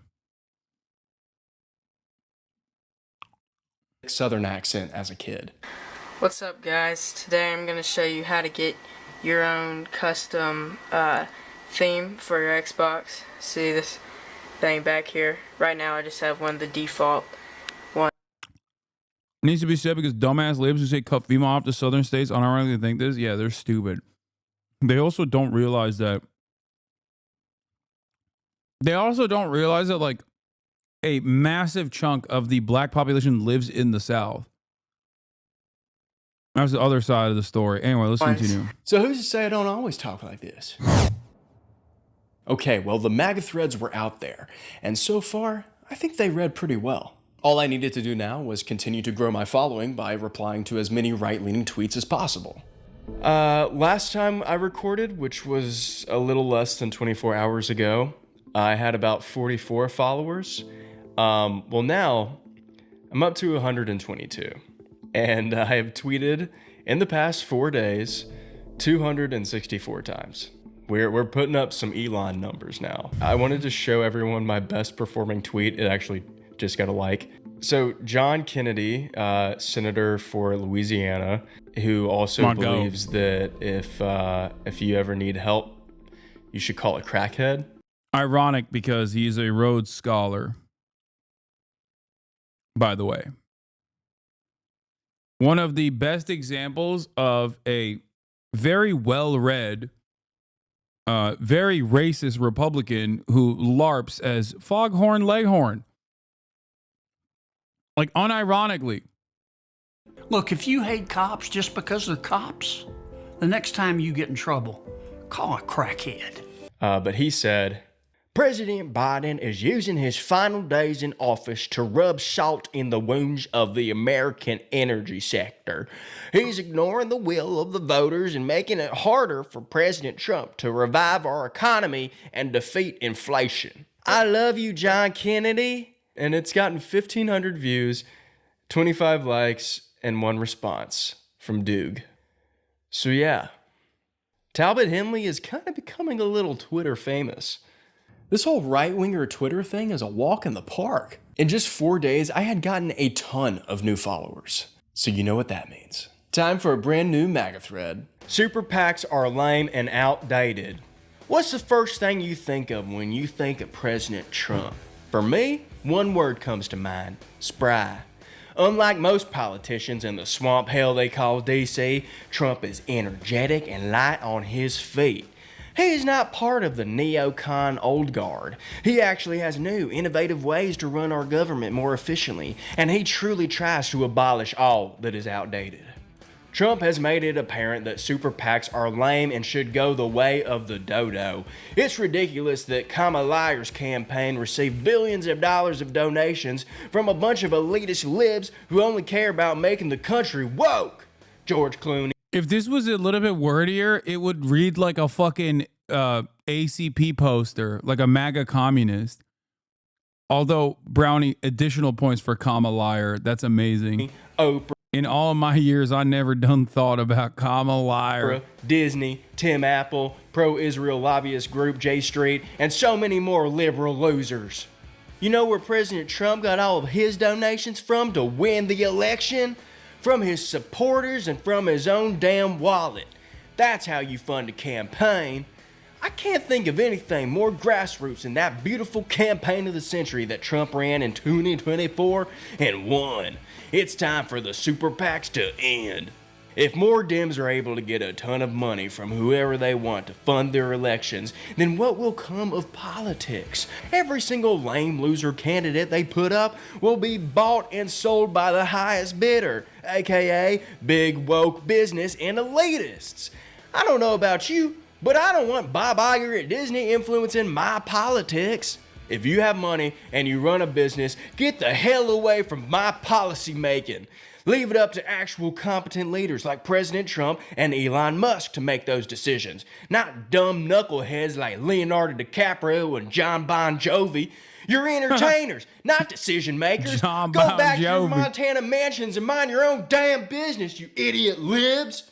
Southern accent as a kid. What's up, guys? Today I'm going to show you how to get your own custom theme for your Xbox. See this thing back here? Right now I just have one of the default ones. Needs to be said because dumbass libs who say cut female off to southern states unironically think this. Yeah, they're stupid. They also don't realize that. Like a massive chunk of the black population lives in the South. That's the other side of the story. Anyway, let's continue. So who's to say I don't always talk like this? Okay, well, the MAGA threads were out there, and so far, I think they read pretty well. All I needed to do now was continue to grow my following by replying to as many right-leaning tweets as possible. Last time I recorded, which was a little less than 24 hours ago, I had about 44 followers. Well, now I'm up to 122. And I have tweeted in the past 4 days 264 times. We're putting up some Elon numbers now. I wanted to show everyone my best performing tweet. It actually just got a like. So John Kennedy, senator for Louisiana, who also believes that if you ever need help, you should call a crackhead. Ironic because he's a Rhodes Scholar, by the way. One of the best examples of a very well-read, very racist Republican who LARPs as Foghorn Leghorn. Like, unironically. Look, if you hate cops just because they're cops, the next time you get in trouble, call a crackhead. But he said, President Biden is using his final days in office to rub salt in the wounds of the American energy sector. He's ignoring the will of the voters and making it harder for President Trump to revive our economy and defeat inflation. I love you, John Kennedy. And it's gotten 1,500 views, 25 likes, and 1 response from Doge. So yeah, Talbot Henley is kind of becoming a little Twitter famous. This whole right-winger Twitter thing is a walk in the park. In just 4 days, I had gotten a ton of new followers. So you know what that means. Time for a brand new MAGA thread. Super PACs are lame and outdated. What's the first thing you think of when you think of President Trump? For me, one word comes to mind: spry. Unlike most politicians in the swamp hell they call DC, Trump is energetic and light on his feet. He's not part of the neocon old guard. He actually has new, innovative ways to run our government more efficiently, and he truly tries to abolish all that is outdated. Trump has made it apparent that super PACs are lame and should go the way of the dodo. It's ridiculous that Kamala's campaign received billions of dollars of donations from a bunch of elitist libs who only care about making the country woke. George Clooney. If this was a little bit wordier, it would read like a fucking ACP poster, like a MAGA communist. Although, Brownie, additional points for Kamala. That's amazing. Oprah. In all of my years, I never done thought about Kamala. Disney, Tim Apple, pro-Israel lobbyist group J Street, and so many more liberal losers. You know where President Trump got all of his donations from to win the election? From his supporters and from his own damn wallet. That's how you fund a campaign. I can't think of anything more grassroots than that beautiful campaign of the century that Trump ran in 2024 and won. It's time for the super PACs to end. If more Dems are able to get a ton of money from whoever they want to fund their elections, then what will come of politics? Every single lame loser candidate they put up will be bought and sold by the highest bidder, aka big woke business and elitists. I don't know about you, but I don't want Bob Iger at Disney influencing my politics. If you have money and you run a business, get the hell away from my policy making. Leave it up to actual competent leaders like President Trump and Elon Musk to make those decisions, not dumb knuckleheads like Leonardo DiCaprio and John Bon Jovi. You're entertainers, not decision makers. Go back to your Montana mansions and mind your own damn business, you idiot libs.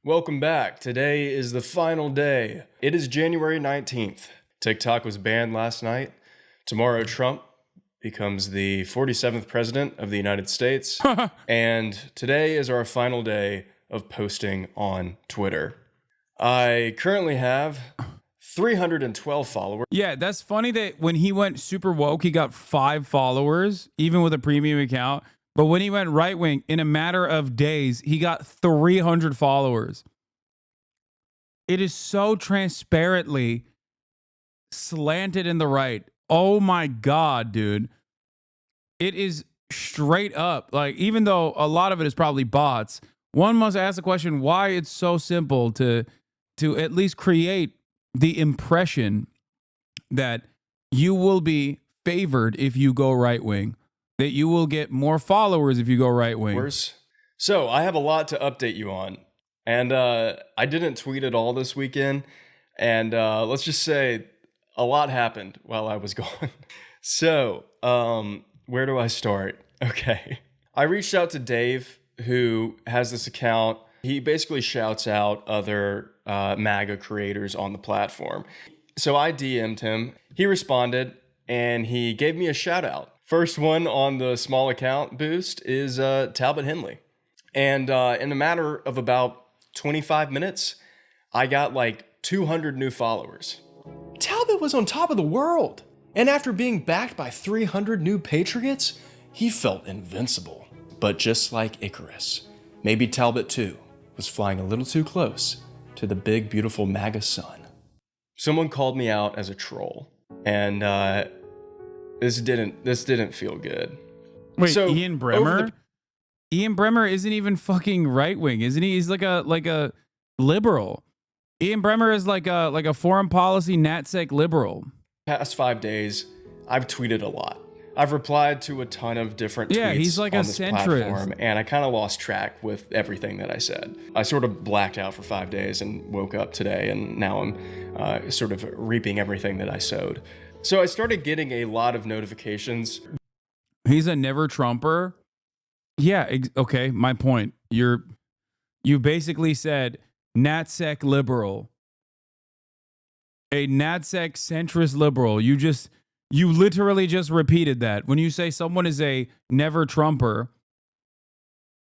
Welcome back. Today is the final day. It is January 19th. TikTok was banned last night. Tomorrow, Trump becomes the 47th president of the United States. And today is our final day of posting on Twitter. I currently have 312 followers. Yeah, that's funny that when he went super woke, he got 5 followers, even with a premium account. But when he went right wing, in a matter of days, he got 300 followers. It is so transparently slanted in the right. Oh my God, dude. It is straight up. Like, even though a lot of it is probably bots, one must ask the question why it's so simple to at least create the impression that you will be favored if you go right wing, that you will get more followers if you go right wing. So I have a lot to update you on. And I didn't tweet at all this weekend. And let's just say a lot happened while I was gone. So, where do I start? Okay. I reached out to Dave, who has this account. He basically shouts out other MAGA creators on the platform. So I DM'd him. He responded, and he gave me a shout out. First one on the small account boost is Talbot Henley. And in a matter of about 25 minutes, I got like 200 new followers. Talbot was on top of the world. And after being backed by 300 new patriots, he felt invincible. But just like Icarus, maybe Talbot too was flying a little too close to the big, beautiful MAGA sun. Someone called me out as a troll, and this didn't feel good. Wait, so, Ian Bremmer? Ian Bremmer isn't even fucking right wing, isn't he? He's like a liberal. Ian Bremmer is like a foreign policy NatSec liberal. Past 5 days, I've tweeted a lot. I've replied to a ton of different tweets. Yeah, he's like on a this centrist platform, and I kind of lost track with everything that I said. I sort of blacked out for 5 days and woke up today, and now I'm sort of reaping everything that I sowed. So I started getting a lot of notifications. He's a never Trumper. Yeah, okay, my point. You basically said NatSec liberal. A NatSec centrist liberal. You literally just repeated that. When you say someone is a never Trumper,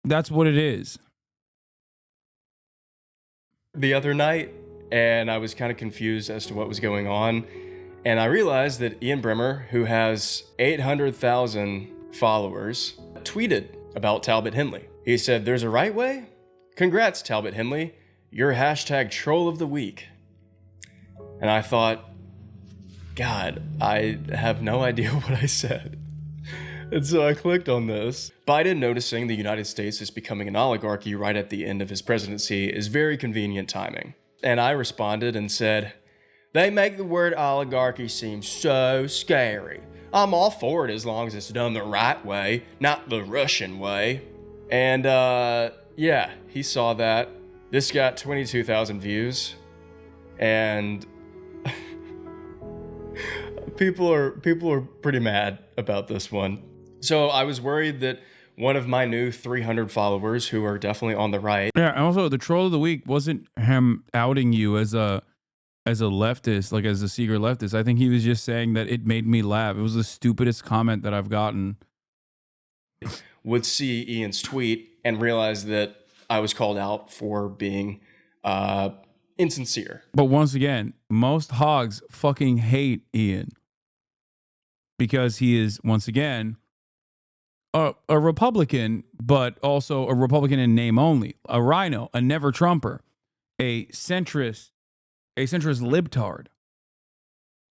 that's what it is. The other night, and I was kind of confused as to what was going on. And I realized that Ian Bremmer, who has 800,000 followers, tweeted about Talbot Henley. He said, "There's a right way? Congrats, Talbot Henley. You're hashtag troll of the week." And I thought, God, I have no idea what I said. And so I clicked on this. Biden noticing the United States is becoming an oligarchy right at the end of his presidency is very convenient timing. And I responded and said, "They make the word oligarchy seem so scary. I'm all for it as long as it's done the right way, not the Russian way." And yeah, he saw that. This got 22,000 views. And people are pretty mad about this one. So I was worried that one of my new 300 followers, who are definitely on the right. Yeah, and also the troll of the week wasn't him outing you as a leftist, like as a secret leftist. I think he was just saying that it made me laugh. It was the stupidest comment that I've gotten. Would see Ian's tweet and realize that I was called out for being insincere. But once again, most hogs fucking hate Ian because he is, once again, a Republican, but also a Republican in name only, a rhino, a never Trumper, a centrist libtard.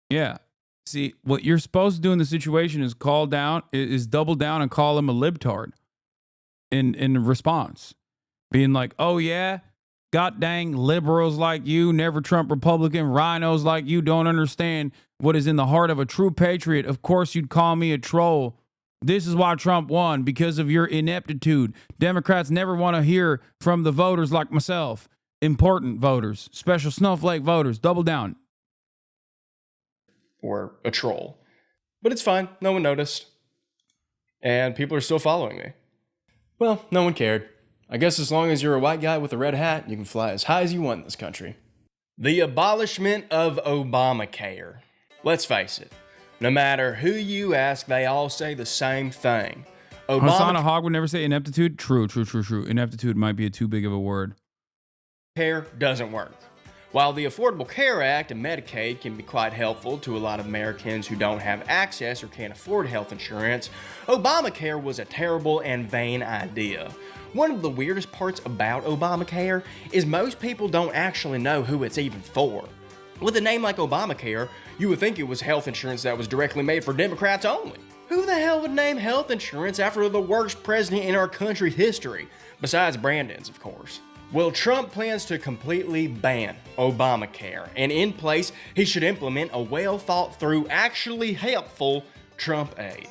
Yeah. See, what you're supposed to do in the situation is double down and call him a libtard in response. Being like, oh yeah, god dang liberals like you, never Trump Republican, rhinos like you don't understand what is in the heart of a true patriot. Of course you'd call me a troll. This is why Trump won, because of your ineptitude. Democrats never want to hear from the voters like myself. Important voters, special snowflake voters, double down. Or a troll. But it's fine, no one noticed. And people are still following me. Well, no one cared. I guess as long as you're a white guy with a red hat, you can fly as high as you want in this country. The abolishment of Obamacare. Let's face it, no matter who you ask, they all say the same thing. Hasan a hog would never say ineptitude? True. Ineptitude might be too big of a word. Care doesn't work. While the Affordable Care Act and Medicaid can be quite helpful to a lot of Americans who don't have access or can't afford health insurance, Obamacare was a terrible and vain idea. One of the weirdest parts about Obamacare is most people don't actually know who it's even for. With a name like Obamacare, you would think it was health insurance that was directly made for Democrats only. Who the hell would name health insurance after the worst president in our country's history? Besides Brandon's, of course. Well, Trump plans to completely ban Obamacare, and in place, he should implement a well-thought-through, actually helpful Trump aid.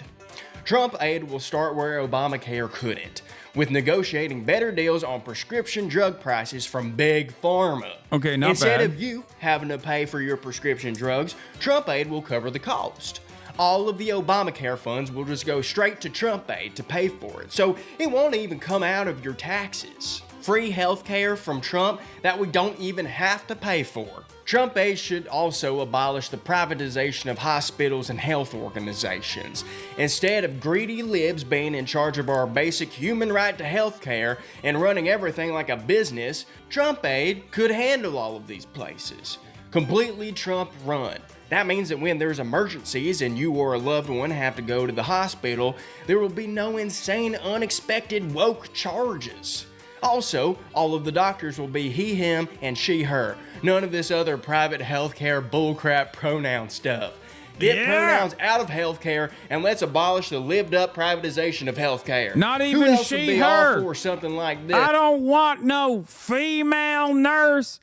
Trump aid will start where Obamacare couldn't, with negotiating better deals on prescription drug prices from Big Pharma. Okay, not Instead bad. of you having to pay for your prescription drugs, Trump aid will cover the cost. All of the Obamacare funds will just go straight to Trump aid to pay for it, so it won't even come out of your taxes. Free healthcare from Trump that we don't even have to pay for. Trump aid should also abolish the privatization of hospitals and health organizations. Instead of greedy libs being in charge of our basic human right to healthcare and running everything like a business, Trump aid could handle all of these places. Completely Trump run. That means that when there's emergencies and you or a loved one have to go to the hospital, there will be no insane, unexpected woke charges. Also, all of the doctors will be he, him, and she, her. None of this other private healthcare bullcrap pronoun stuff. Get pronouns out of healthcare and let's abolish the lived-up privatization of healthcare. Not even Who else she, would be her. all for something like this? I don't want no female nurse.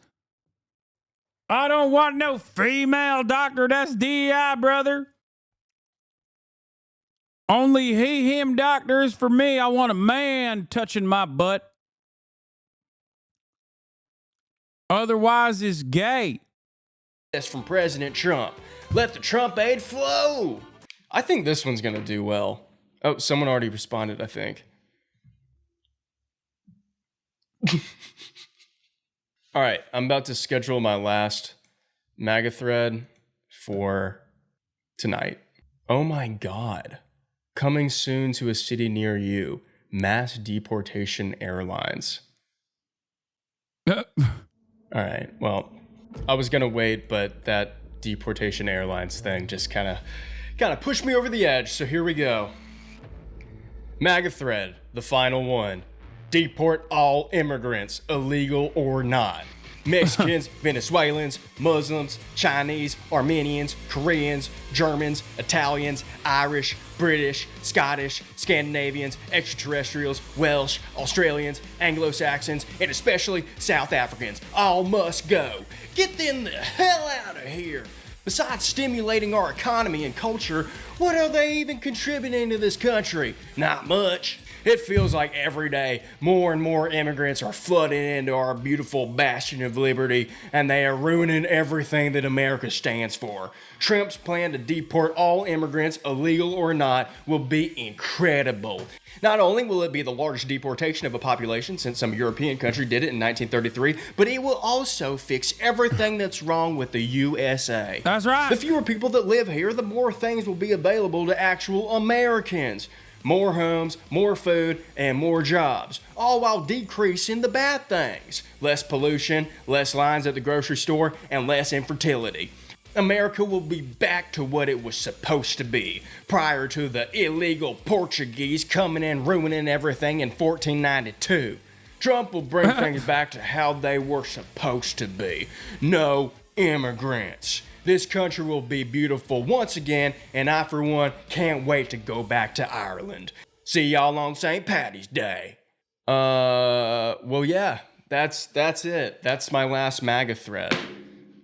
I don't want no female doctor. That's DEI, brother. Only he, him doctors for me. I want a man touching my butt. Otherwise, it's gay. That's from President Trump. Let the Trump aid flow. I think this one's gonna do well. Oh, someone already responded, I think. All right, I'm about to schedule my last MAGA thread for tonight. Oh my God. Coming soon to a city near you. Mass deportation airlines. All right, well, I was gonna wait, but that deportation airlines thing just kind of pushed me over the edge, so here we go. MAGA thread, the final one. Deport all immigrants, illegal or not. Mexicans, Venezuelans, Muslims, Chinese, Armenians, Koreans, Germans, Italians, Irish, British, Scottish, Scandinavians, extraterrestrials, Welsh, Australians, Anglo-Saxons, and especially South Africans. All must go. Get them the hell out of here. Besides stimulating our economy and culture, what are they even contributing to this country? Not much. It feels like every day more and more immigrants are flooding into our beautiful bastion of liberty, and they are ruining everything that America stands for. Trump's plan to deport all immigrants, illegal or not, will be incredible. Not only will it be the largest deportation of a population since some European country did it in 1933, but it will also fix everything that's wrong with the USA. That's right. The fewer people that live here, the more things will be available to actual Americans. More homes, more food, and more jobs, all while decreasing the bad things. Less pollution, less lines at the grocery store, and less infertility. America will be back to what it was supposed to be prior to the illegal Portuguese coming in ruining everything in 1492. Trump will bring things back to how they were supposed to be. No immigrants. This country will be beautiful once again, and I, for one, can't wait to go back to Ireland. See y'all on St. Paddy's Day. Well, yeah, that's it. That's my last MAGA thread.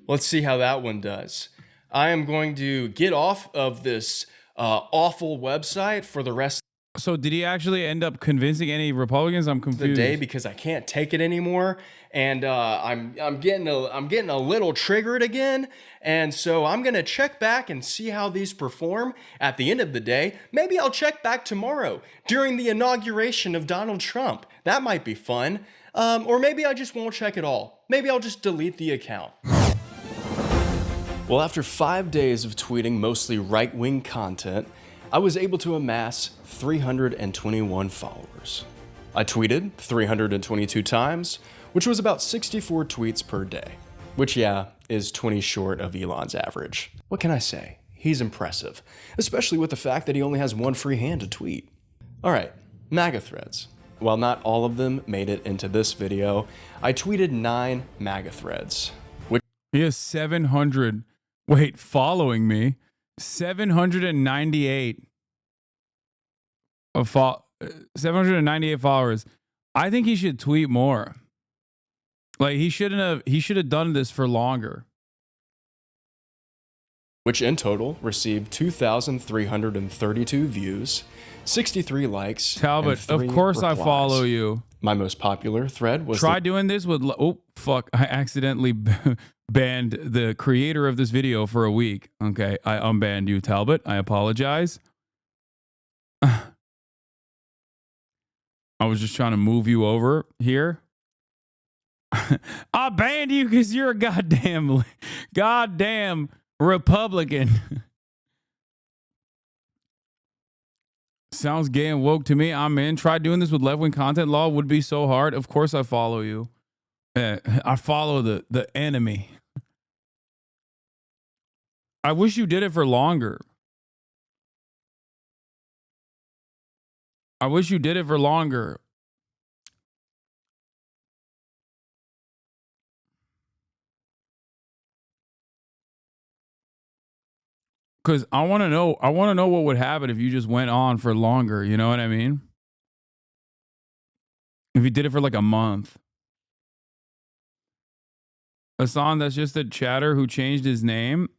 Let's see how that one does. I am going to get off of this awful website for the rest So did he actually end up convincing any Republicans? I'm of the confused. day because I can't take it anymore, and I'm getting a little triggered again, and so I'm gonna check back and see how these perform at the end of the day. Maybe I'll check back tomorrow during the inauguration of Donald Trump. That might be fun. Or maybe I just won't check at all. Maybe I'll just delete the account. Well, after 5 days of tweeting mostly right-wing content, I was able to amass 321 followers. I tweeted 322 times, which was about 64 tweets per day, which, yeah, is 20 short of Elon's average. What can I say? He's impressive, especially with the fact that he only has one free hand to tweet. All right, MAGA threads. While not all of them made it into this video, I tweeted 9 MAGA threads, which He has 700. Wait, following me, 798 798 followers. I think he should tweet more. Like he should have done this for longer. which in total received 2,332 views, 63 likes, Talbot, and 3 of course replies. I follow you. My most popular thread was Try doing this with, oh, fuck. I accidentally banned the creator of this video for a week. Okay, I unbanned you, Talbot. I apologize. I was just trying to move you over here. I banned you because you're a goddamn Republican. Sounds gay and woke to me. I'm in. Try doing this with left-wing content. Law would be so hard. Of course I follow you. I follow the enemy. I wish you did it for longer. I wish you did it for longer. Because I want to know what would happen if you just went on for longer. You know what I mean? If you did it for like a month. Hasan, that's just a chatter who changed his name.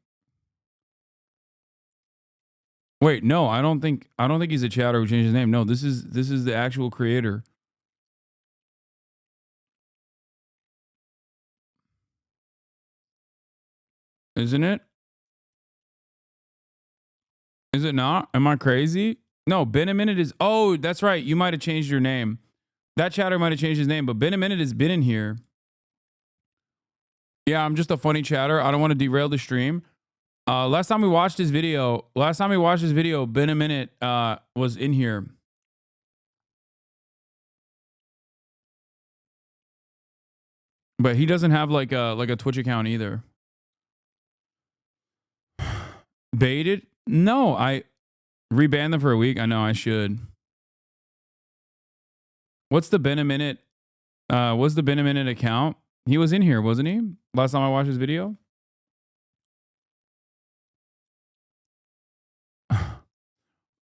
Wait, no, I don't think he's a chatter who changed his name. No, this is the actual creator. Isn't it? Is it not? Am I crazy? No, Benaminute is... Oh, that's right. You might have changed your name. That chatter might have changed his name, but Benaminute has been in here. Yeah, I'm just a funny chatter. I don't want to derail the stream. Last time we watched this video, Benaminute was in here. But he doesn't have like a Twitch account either. Baited? No, I rebanned them for a week. I know I should. What's the Benaminute? What's the Benaminute account? He was in here, wasn't he? Last time I watched his video.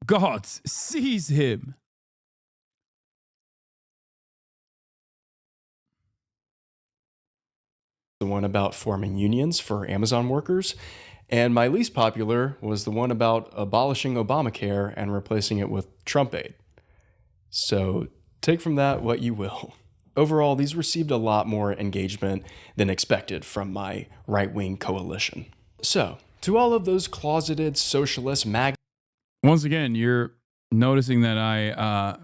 God, seize him. The one about forming unions for Amazon workers. And my least popular was the one about abolishing Obamacare and replacing it with Trump aid. So take from that what you will. Overall, these received a lot more engagement than expected from my right-wing coalition. So, to all of those closeted socialist MAGA... Once again, you're noticing that I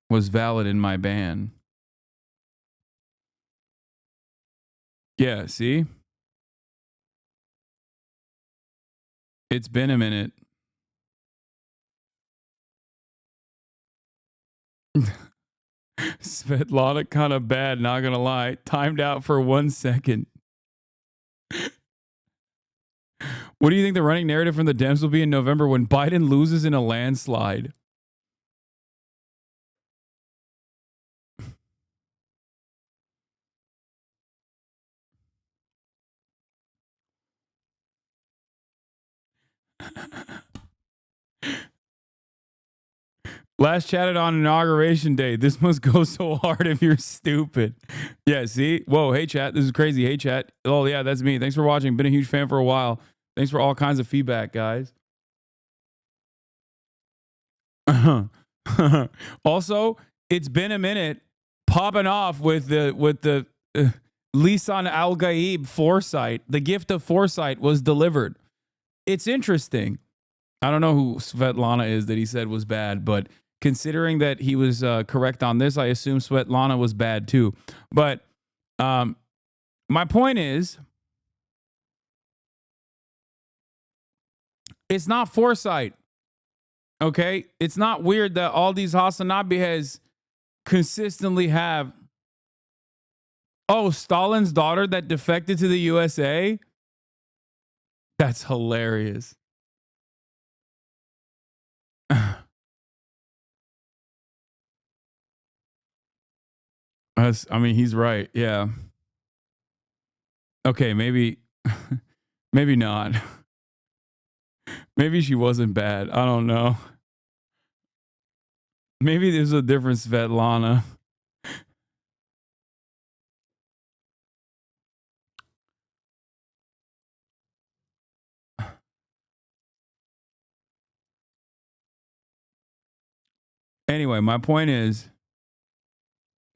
was valid in my ban. Yeah, see? It's been a minute. Svetlana kind of bad, not gonna lie. Timed out for 1 second. What do you think the running narrative from the Dems will be in November when Biden loses in a landslide? Last chatted on inauguration day. This must go so hard if you're stupid. Yeah, see? Whoa, hey chat. This is crazy. Hey chat. Oh yeah, that's me. Thanks for watching. Been a huge fan for a while. Thanks for all kinds of feedback, guys. Also, it's been a minute popping off with the Lisan Al Gaib foresight. The gift of foresight was delivered. It's interesting. I don't know who Svetlana is that he said was bad, but considering that he was correct on this, I assume Svetlana was bad too. But my point is, it's not foresight. Okay? It's not weird that all these HasanAbi heads consistently have, oh, Stalin's daughter that defected to the USA? That's hilarious. I mean, he's right. Yeah. Okay, maybe maybe not. Maybe she wasn't bad. I don't know. Maybe there's a different Svetlana. Anyway, my point is,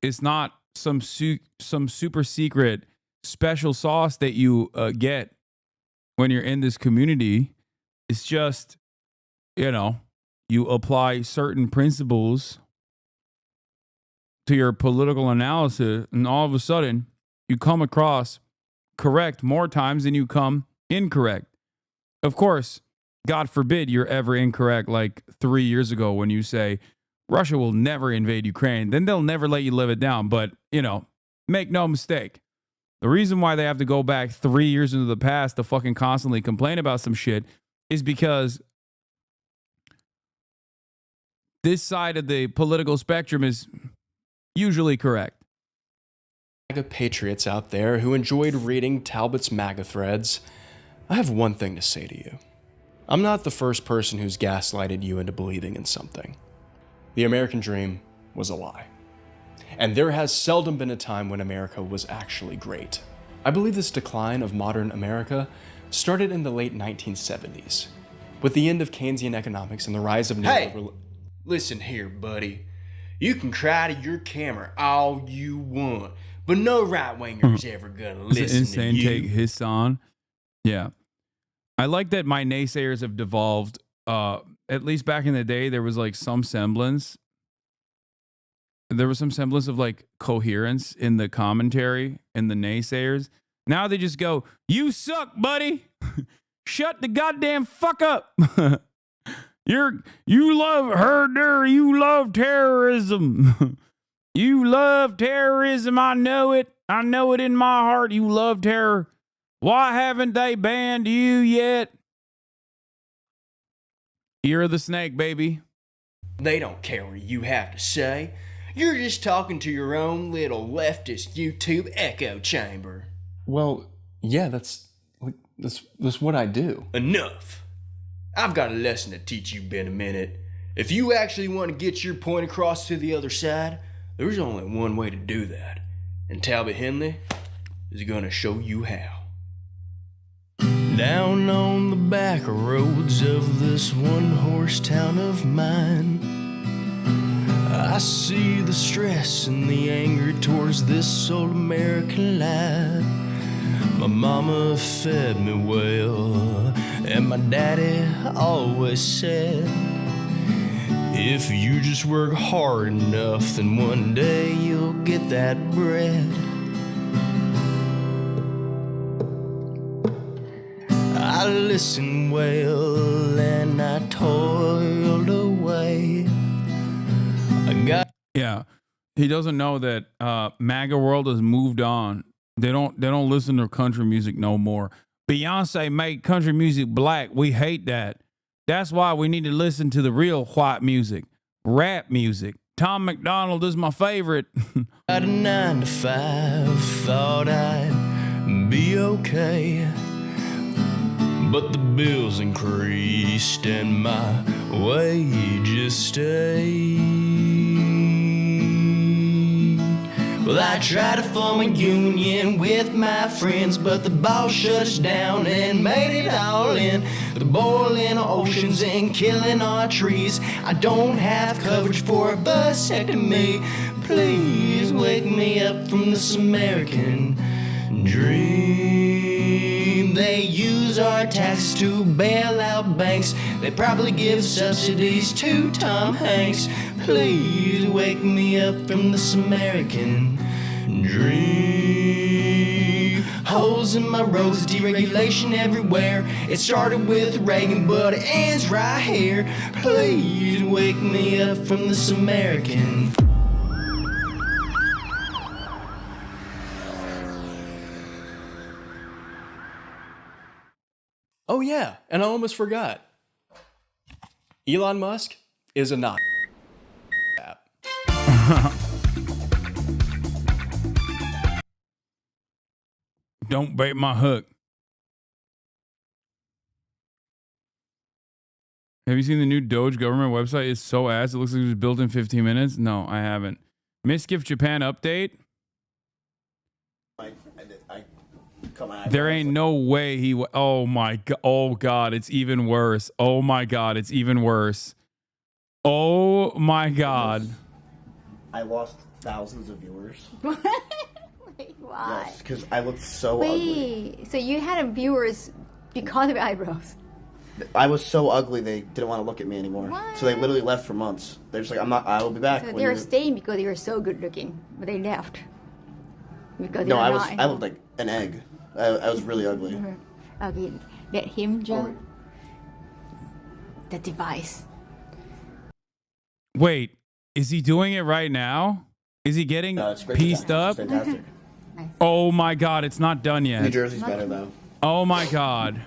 it's not some super secret special sauce that you get when you're in this community. It's just, you know, you apply certain principles to your political analysis, and all of a sudden you come across correct more times than you come incorrect. Of course, God forbid you're ever incorrect, like 3 years ago when you say Russia will never invade Ukraine, then they'll never let you live it down. But, you know, make no mistake. The reason why they have to go back 3 years into the past to fucking constantly complain about some shit is because this side of the political spectrum is usually correct. MAGA patriots out there who enjoyed reading Talbot's MAGA threads, I have one thing to say to you. I'm not the first person who's gaslighted you into believing in something. The American dream was a lie. And there has seldom been a time when America was actually great. I believe this decline of modern America started in the late 1970s, with the end of Keynesian economics and the rise of neoliberal. Hey, listen here, buddy. You can cry to your camera all you want, but no right-winger's ever gonna listen insane to you. Take Hasan. Yeah. I like that my naysayers have devolved. At least back in the day, there was like some semblance. There was some semblance of like coherence in the commentary and the naysayers. Now they just go, "You suck, buddy. Shut the goddamn fuck up. You love herder. You love terrorism. You love terrorism. I know it. I know it in my heart. You love terror. Why haven't they banned you yet? Ear of the snake, baby." They don't care what you have to say. You're just talking to your own little leftist YouTube echo chamber. Well, yeah, that's what I do. Enough. I've got a lesson to teach you, Benaminute. If you actually want to get your point across to the other side, there's only one way to do that. And Talbot Henley is gonna show you how. Down on the back roads of this one-horse town of mine, I see the stress and the anger towards this old American life. My mama fed me well, and my daddy always said, if you just work hard enough, then one day you'll get that bread. I listened well, and I toiled away. Yeah, he doesn't know that MAGA world has moved on. They don't listen to country music no more. Beyonce made country music black. We hate that. That's why we need to listen to the real white music, rap music. Tom McDonald is my favorite. At a 9 to 5, thought I'd be okay. But the bills increased and my wages stayed. Well, I tried to form a union with my friends, but the boss shut us down and made it all in the boiling oceans and killing our trees. I don't have coverage for a vasectomy. Please wake me up from this American dream. They use our taxes to bail out banks. They probably give subsidies to Tom Hanks. Please wake me up from this American dream. Holes in my roads, deregulation everywhere. It started with Reagan, but it ends right here. Please wake me up from this American. Oh yeah, and I almost forgot. Elon Musk is a not app. Don't bait my hook. Have you seen the new Doge government website? It's so ass. It looks like it was built in 15 minutes. No, I haven't. Misgift Japan update. There ain't no way he. Oh my god. Oh god, it's even worse. Oh my god, it's even worse. Oh my god. I lost thousands of viewers. Wait, why? Yes, because I looked so ugly. So you had viewers because of eyebrows? I was so ugly they didn't want to look at me anymore. What? So they literally left for months. They're just like, I will be back. So when they were you-" staying because you were so good looking, but they left. Because No, you're I not. looked like an egg. I was really ugly. Okay, let him jump the device. Wait, is he doing it right now? Is he getting pieced up? It's fantastic. Oh my god, it's not done yet. New Jersey's better though. Oh my god.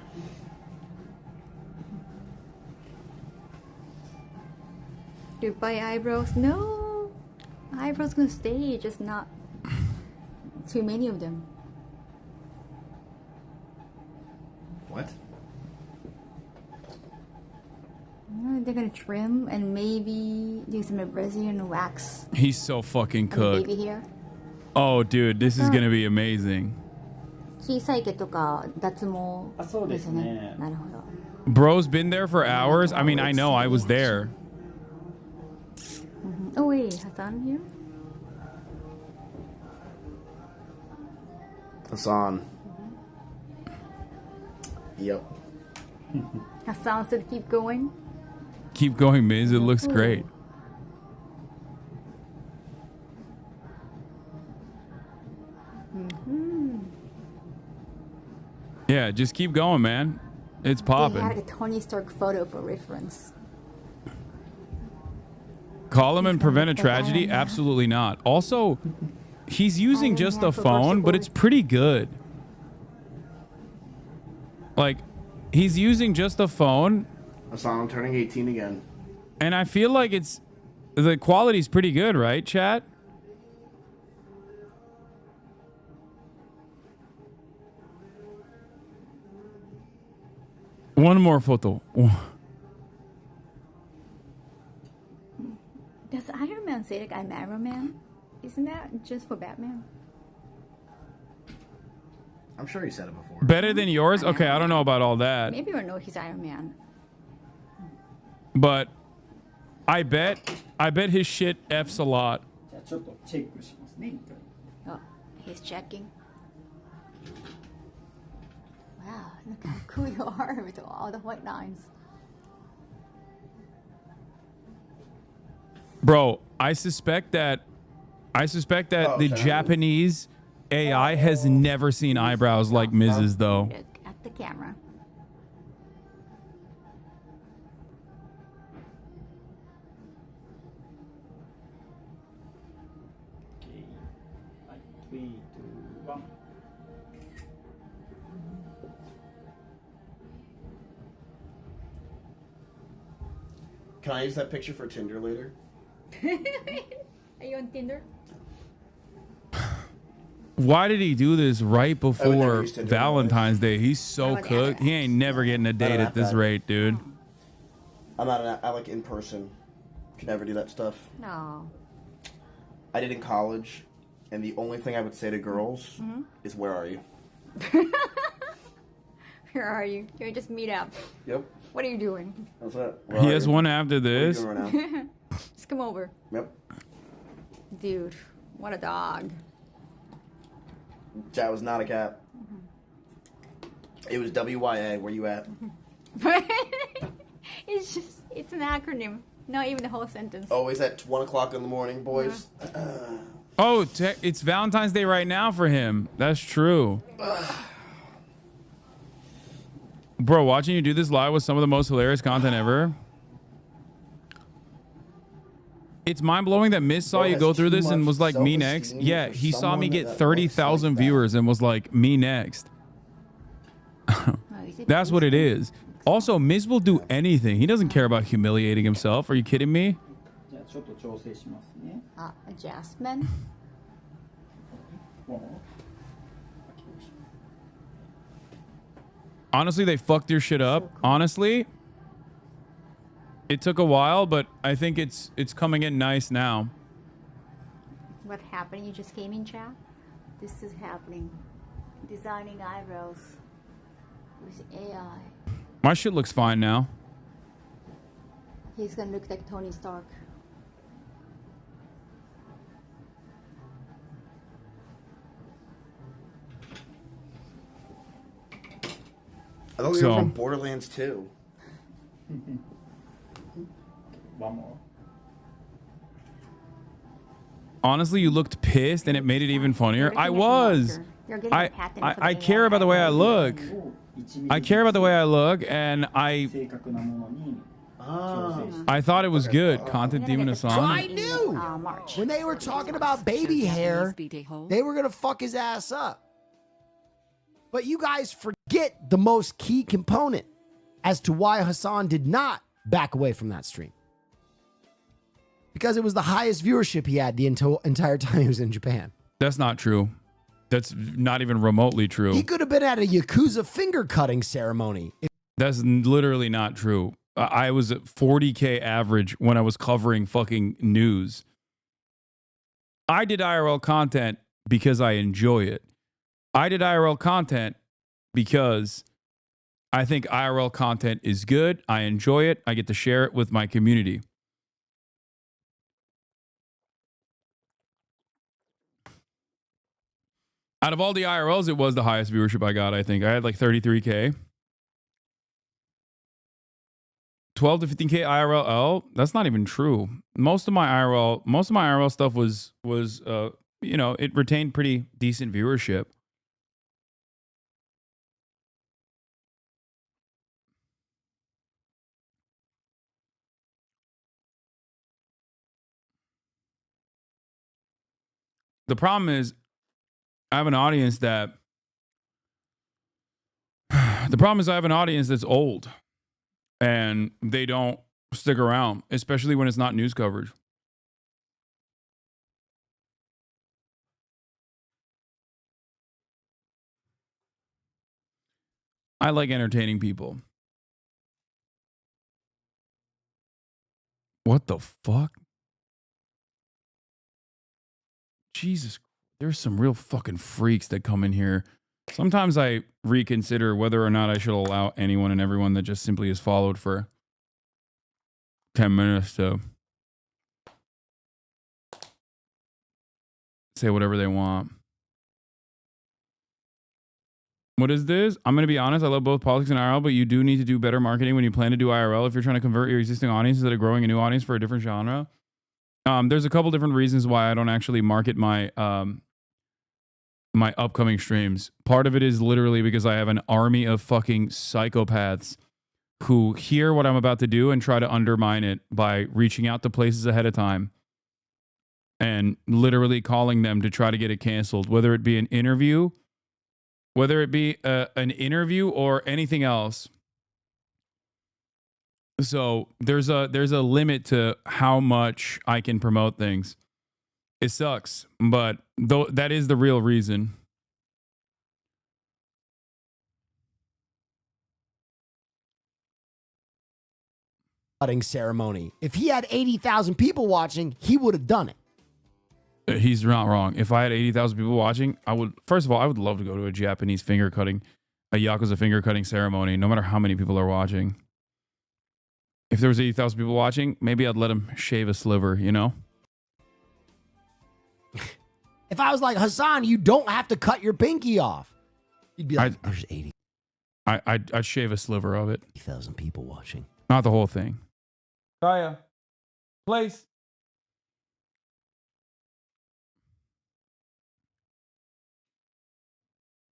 Dubai eyebrows? No. Eyebrows gonna stay, just not too many of them. What? No, they're gonna trim and maybe do some Brazilian wax. He's so fucking on the cooked. baby hair. Oh dude, this is gonna be amazing. 小さい毛とか脱毛ですね。なるほど。 Bro's been there for hours. I mean, I know, I was there. Oh wait, Hasan here? Hasan. Yep. Hasan said keep going. Keep going, Miz. It looks great. Yeah, just keep going, man. It's They popping. had a Tony Stark photo for reference. Call him and prevent a tragedy? Absolutely not. Also, he's using just a phone, but it's pretty good. Like, he's using just a phone. Hasan, I'm turning 18 again. And I feel like the quality's pretty good, right, chat? One more photo. Does Iron Man say like I'm Iron Man? Isn't that just for Batman? I'm sure he said it before. Better than yours? Okay, I don't know about all that. Maybe we know he's Iron Man. But I bet his shit F's a lot. Oh, he's checking. Wow, look how cool you are with all the white lines. Bro, I suspect that the Japanese AI has never seen eyebrows like Miz's though. Look at the camera. Can I use that picture for Tinder later? Are you on Tinder? Why did he do this right never before used Tinder Valentine's Day? He's so cooked. He ain't never getting a date at this rate, dude. I'm not I like in person. Can never do that stuff. No. I did in college, and the only thing I would say to girls is, "Where are you?" Where are you? Can we just meet up? Yep. What are you doing? That's it. He has one after this. What are you doing right now? Just come over. Yep. Dude, what a dog. That was not a cat. It was WYA. Where you at? It's an acronym. Not even the whole sentence. Always at 1 o'clock in the morning, boys. Oh, it's Valentine's Day right now for him. That's true. Bro, watching you do this live was some of the most hilarious content ever. It's mind-blowing that Miss saw you go through this and was like, me next. Yeah, he saw me get 30,000 viewers and was like, me next. That's what it is. Also, Miz will do anything. He doesn't care about humiliating himself. Are you kidding me? Adjustment. Honestly, they fucked your shit up. Honestly, it took a while, but I think it's coming in nice now. What happened? You just came in, chat? This is happening. Designing eyebrows with AI. My shit looks fine now. He's gonna look like Tony Stark. I thought we were from Borderlands 2. One more. Honestly, you looked pissed and it made it even funnier. I was. I care about the way I look. I care about the way I look, and I thought it was good. Content Demon Hasan. So I knew when they were talking about baby hair, they were gonna fuck his ass up. But you guys forget the most key component as to why Hasan did not back away from that stream. Because it was the highest viewership he had the entire time he was in Japan. That's not true. That's not even remotely true. He could have been at a Yakuza finger cutting ceremony. That's literally not true. I was at 40K average when I was covering fucking news. I did IRL content because I enjoy it. I did IRL content because I think IRL content is good. I enjoy it. I get to share it with my community. Out of all the IRLs, it was the highest viewership I got, I think. I had like 33K. 12 to 15K IRL. That's not even true. Most of my IRL stuff was you know, it retained pretty decent viewership. The problem is I have an audience that's old and they don't stick around, especially when it's not news coverage. I like entertaining people. What the fuck? Jesus, there's some real fucking freaks that come in here. Sometimes I reconsider whether or not I should allow anyone and everyone that just simply is followed for 10 minutes to say whatever they want. What is this? I'm going to be honest. I love both politics and IRL, but you do need to do better marketing when you plan to do IRL if you're trying to convert your existing audiences that are growing a new audience for a different genre. There's a couple different reasons why I don't actually market my my upcoming streams. Part of it is literally because I have an army of fucking psychopaths who hear what I'm about to do and try to undermine it by reaching out to places ahead of time and literally calling them to try to get it canceled, whether it be an interview, or anything else. So there's a limit to how much I can promote things. It sucks, but though that is the real reason. Cutting ceremony. If he had 80,000 people watching, he would have done it. He's not wrong. If I had 80,000 people watching, I would. First of all, I would love to go to a Japanese finger cutting, a Yakuza finger cutting ceremony, no matter how many people are watching. If there was 80,000 people watching, maybe I'd let him shave a sliver, you know? If I was like, Hasan, you don't have to cut your pinky off. You'd be like, there's 80. I'd shave a sliver of it. 80,000 people watching. Not the whole thing. Kaya, place.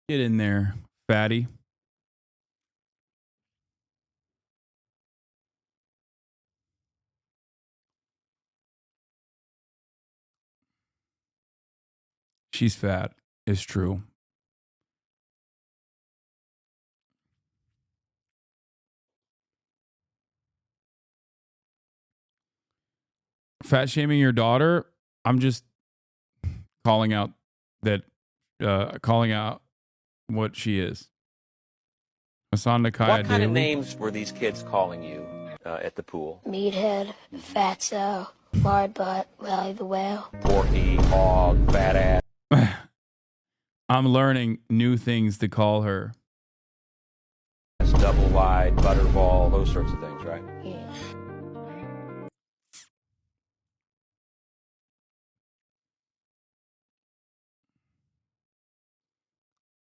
Get in there, fatty. She's fat. It's true. Fat shaming your daughter? I'm just calling out what she is. HasanAbi What kind daily. of names were these kids calling you at the pool? Meathead, Fatso, Lard Butt, Rally the Whale. Porky, hog, badass. I'm learning new things to call her. Double wide, butterball, those sorts of things, right? Yeah.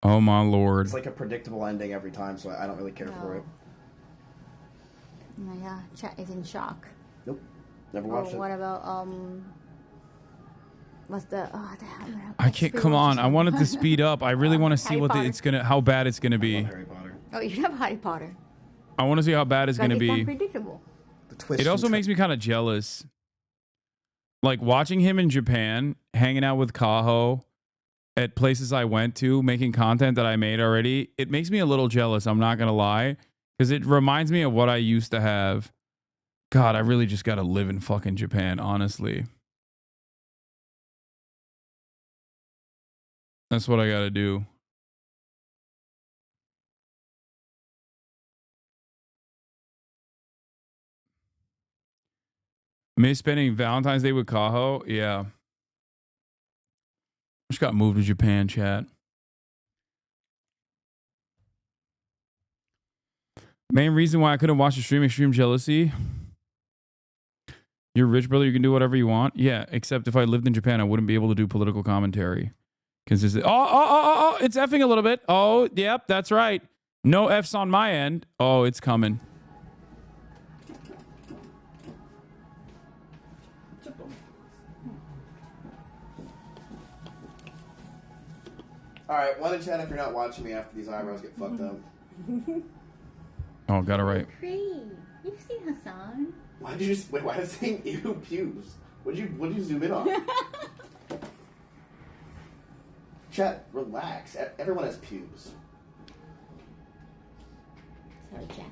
Oh my lord. It's like a predictable ending every time, so I don't really care for it. Yeah, chat is in shock. Nope. Never watched it. What about what's the damn, I can't. Come on. I wanted to speed up. I really want to see Harry Potter. it's gonna, how bad it's gonna be. Oh, you have Harry Potter. I want to see how bad it's gonna It's be. unpredictable. It also makes me kind of jealous. Like watching him in Japan, hanging out with Kaho at places I went to, making content that I made already. It makes me a little jealous. I'm not gonna lie, because it reminds me of what I used to have. God, I really just gotta live in fucking Japan, honestly. That's what I gotta do. Me spending Valentine's Day with Kaho? Yeah. Just got moved to Japan, chat. Main reason why I couldn't watch the stream, extreme jealousy. You're rich, brother. You can do whatever you want. Yeah, except if I lived in Japan, I wouldn't be able to do political commentary. Consistent. Oh, it's effing a little bit. Oh, yep, that's right. No F's on my end. Oh, it's coming. Alright, 1 in 10 if you're not watching me after these eyebrows get fucked up. Oh, got it right. Great. You've seen Hasan. Why did you just wait? Why is it saying ew pubes? What did you zoom in on? Chat, relax. Everyone has pubes. Sorry, chat.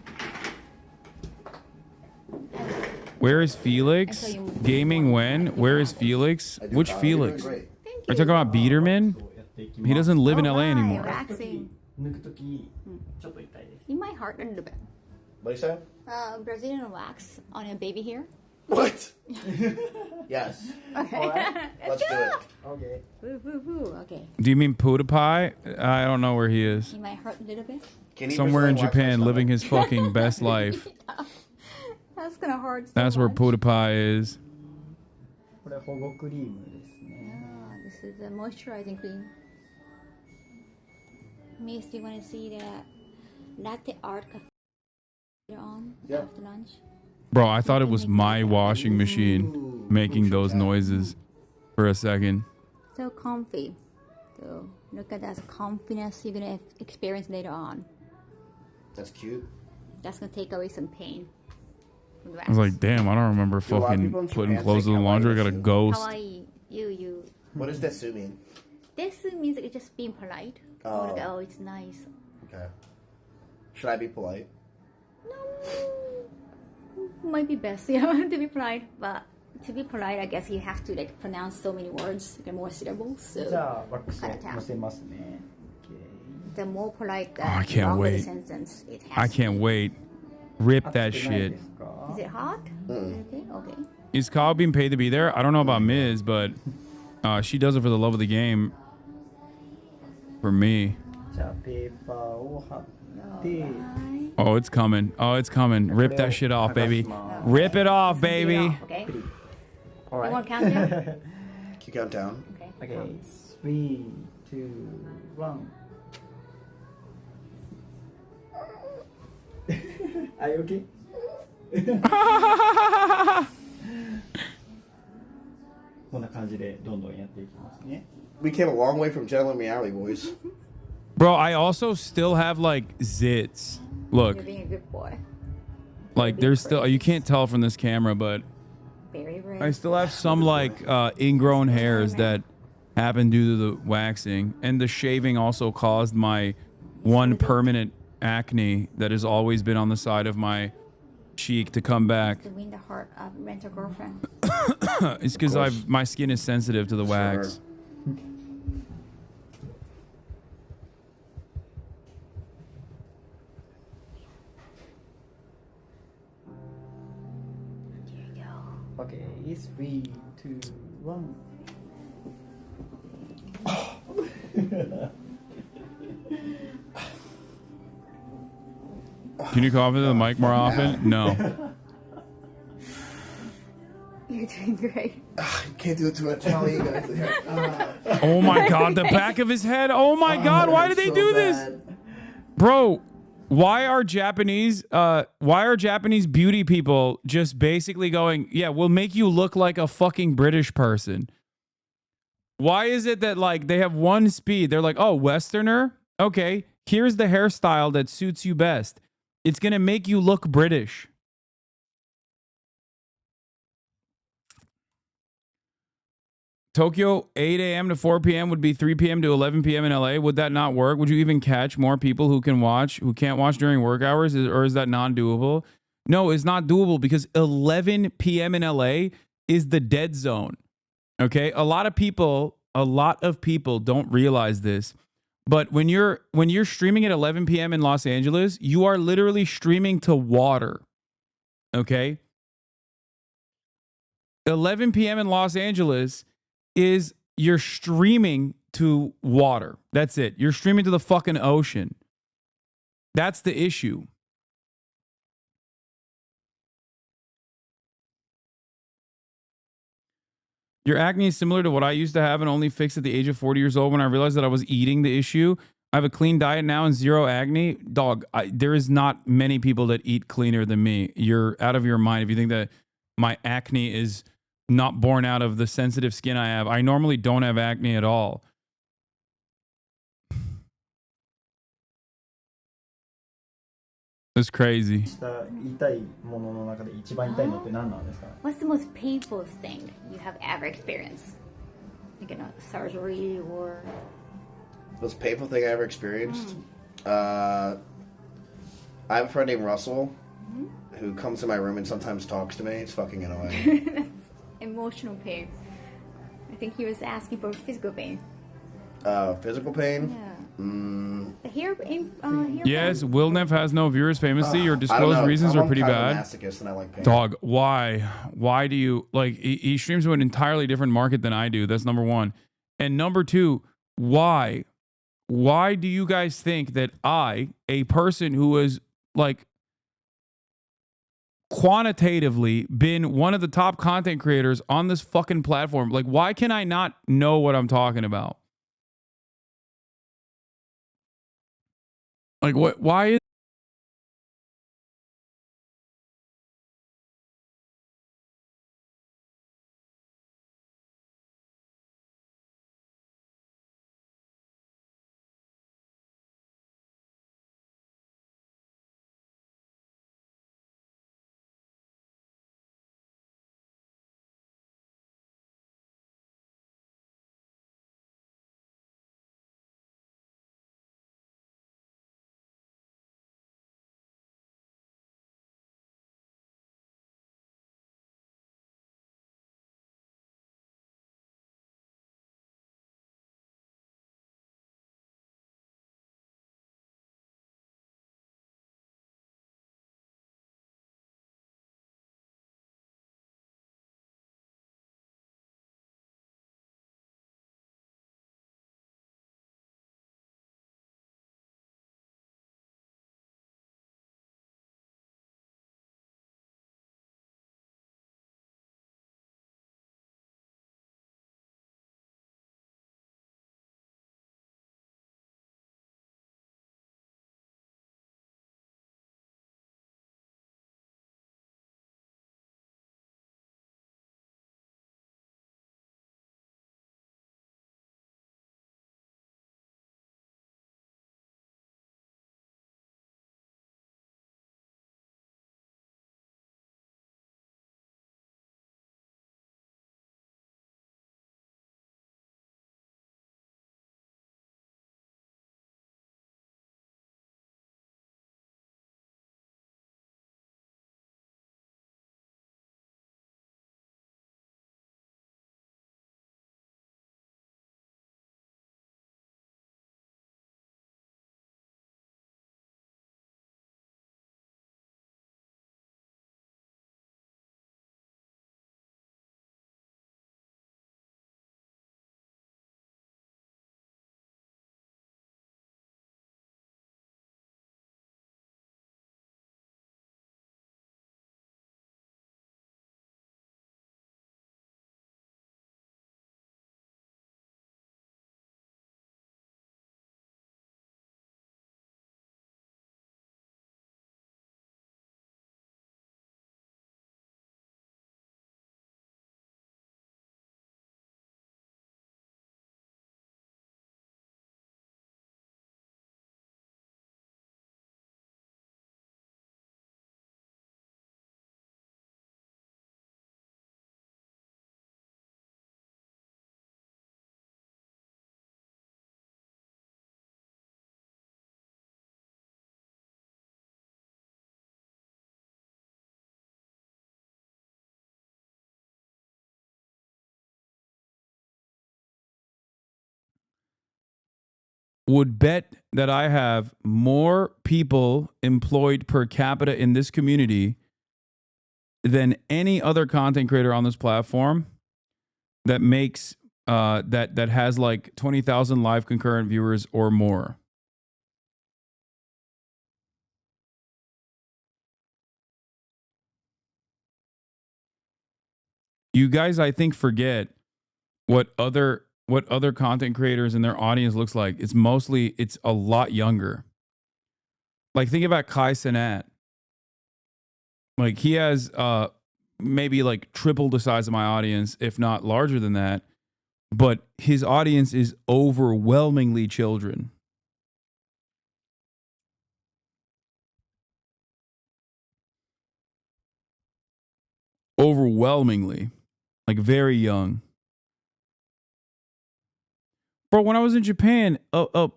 Where is Felix? Gaming when? Where is Felix? Which Felix? Are you talking about Biederman? He doesn't live in LA anymore. Relaxing. It might hurt a little bit. What are you saying? Brazilian wax on a baby hair. What? Yes. Okay. Alright, let's do it. Okay. Woo, woo, woo. Okay. Do you mean PewDiePie? I don't know where he is. It might hurt a little bit. Somewhere in Japan, living his fucking best life. That's gonna hurt. So That's where much. PewDiePie is. Yeah, this is a moisturizing cream. Miss, do you want to see that latte art cafe on after lunch? Bro, I thought it was my washing machine making those noises for a second. So comfy. So look at that comfiness you're gonna experience later on. That's cute. That's gonna take away some pain. From the I was like, damn, I don't remember fucking putting clothes in the laundry. I got a ghost. Hawaii, you. What does desu mean? Desu means it's just being polite. Oh. Like, oh, it's nice. Okay. Should I be polite? Might be best, yeah, to be polite. But to be polite, I guess you have to like pronounce so many words to get more syllables. So kind of tough. The more polite, the I can't longer the wait. sentence it has I to can't wait. Rip that shit. be. Is it hot? Okay, okay. Is Kyle being paid to be there? I don't know about Miz, but she does it for the love of the game. For me. Oh, it's coming. Oh, it's coming. Rip that shit off, baby. Rip it off, baby. Okay. All right. You want to count down? Can you count down? Okay. Okay, 3, 2, 1. Are you okay? We came a long way from Jello Meowie, boys. Bro, I also still have like zits. Look, You're being a good boy. like there's still, you can't tell from this camera, but Very red. I still have some like ingrown hairs that happened due to the waxing, and the shaving also caused my one permanent acne that has always been on the side of my cheek to come back. To win the heart of rent a girlfriend. It's because my skin is sensitive to the wax. Okay, 3, 2, 1. Can you cough into the mic more often? No. You're doing great. Can't do it too much. How are you guys? Oh my god, the back of his head. Oh my god, why did they do this? Bro, why are Japanese beauty people just basically going, yeah, we'll make you look like a fucking British person? Why is it that like they have one speed? They're like, oh, Westerner? Okay, here's the hairstyle that suits you best. It's gonna make you look British. Tokyo, 8 a.m. to 4 p.m. would be 3 p.m. to 11 p.m. in LA. Would that not work? Would you even catch more people who can't watch during work hours? Or is that non-doable? No, it's not doable because 11 p.m. in LA is the dead zone. Okay? A lot of people don't realize this. But when you're streaming at 11 p.m. in Los Angeles, you are literally streaming to water. Okay? 11 p.m. in Los Angeles is you're streaming to water. That's it. You're streaming to the fucking ocean. That's the issue. Your acne is similar to what I used to have and only fixed at the age of 40 years old when I realized that I was eating the issue. I have a clean diet now and zero acne. Dog, there is not many people that eat cleaner than me. You're out of your mind if you think that my acne is not born out of the sensitive skin I have. I normally don't have acne at all. It's crazy. What's the most painful thing you have ever experienced? Like a surgery or... Most painful thing I ever experienced? I have a friend named Russell who comes to my room and sometimes talks to me. It's fucking annoying. That's emotional pain. I think he was asking for physical pain. Physical pain? Yeah. The hair pain? Yes, Wilnev has no viewers famously. Your I don't disclosed know. reasons are I'm pretty kind of a bad. masochist and I like pain. Dog, why? Why do you like he streams to an entirely different market than I do? That's number one. And number two, why? Why do you guys think that I, a person who is like quantitatively been one of the top content creators on this fucking platform, like why can I not know what I'm talking about? Like what? Why is would bet that I have more people employed per capita in this community than any other content creator on this platform that makes that has like 20,000 live concurrent viewers or more. You guys, I think, forget what other content creators and their audience looks like. It's a lot younger. Like, think about Kai Cenat. Like, he has maybe like triple the size of my audience, if not larger than that. But his audience is overwhelmingly children. Overwhelmingly. Like, very young. Bro, when I was in Japan, a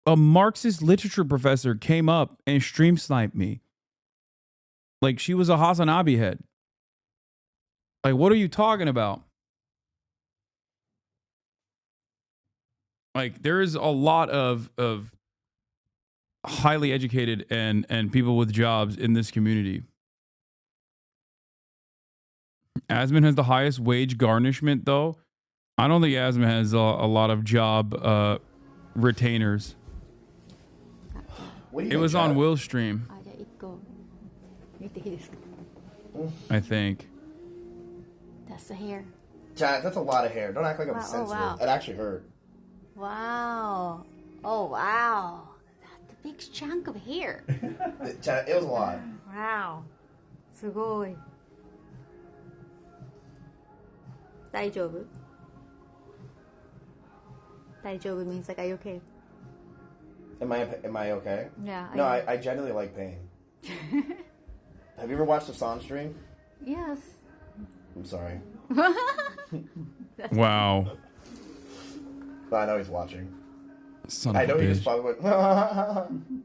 Marxist literature professor came up and stream sniped me. Like, she was a HasanAbi head. Like, what are you talking about? Like, there is a lot of highly educated and people with jobs in this community. Asman has the highest wage garnishment, though. I don't think Asman has a lot of job retainers. It was on Will's stream. I think. That's the hair. Chat, that's a lot of hair. Don't act like I'm sensitive. Wow. It actually hurt. Wow. Oh, wow. That's a big chunk of hair. Chat, it was a lot. Wow. すごい. 大丈夫? 大丈夫 means like, are you okay? Am I okay? Yeah. No, I genuinely like pain. Have you ever watched Hasan stream? Yes. I'm sorry. Wow. But I know he's watching. Son I of a know he just bitch. probably went.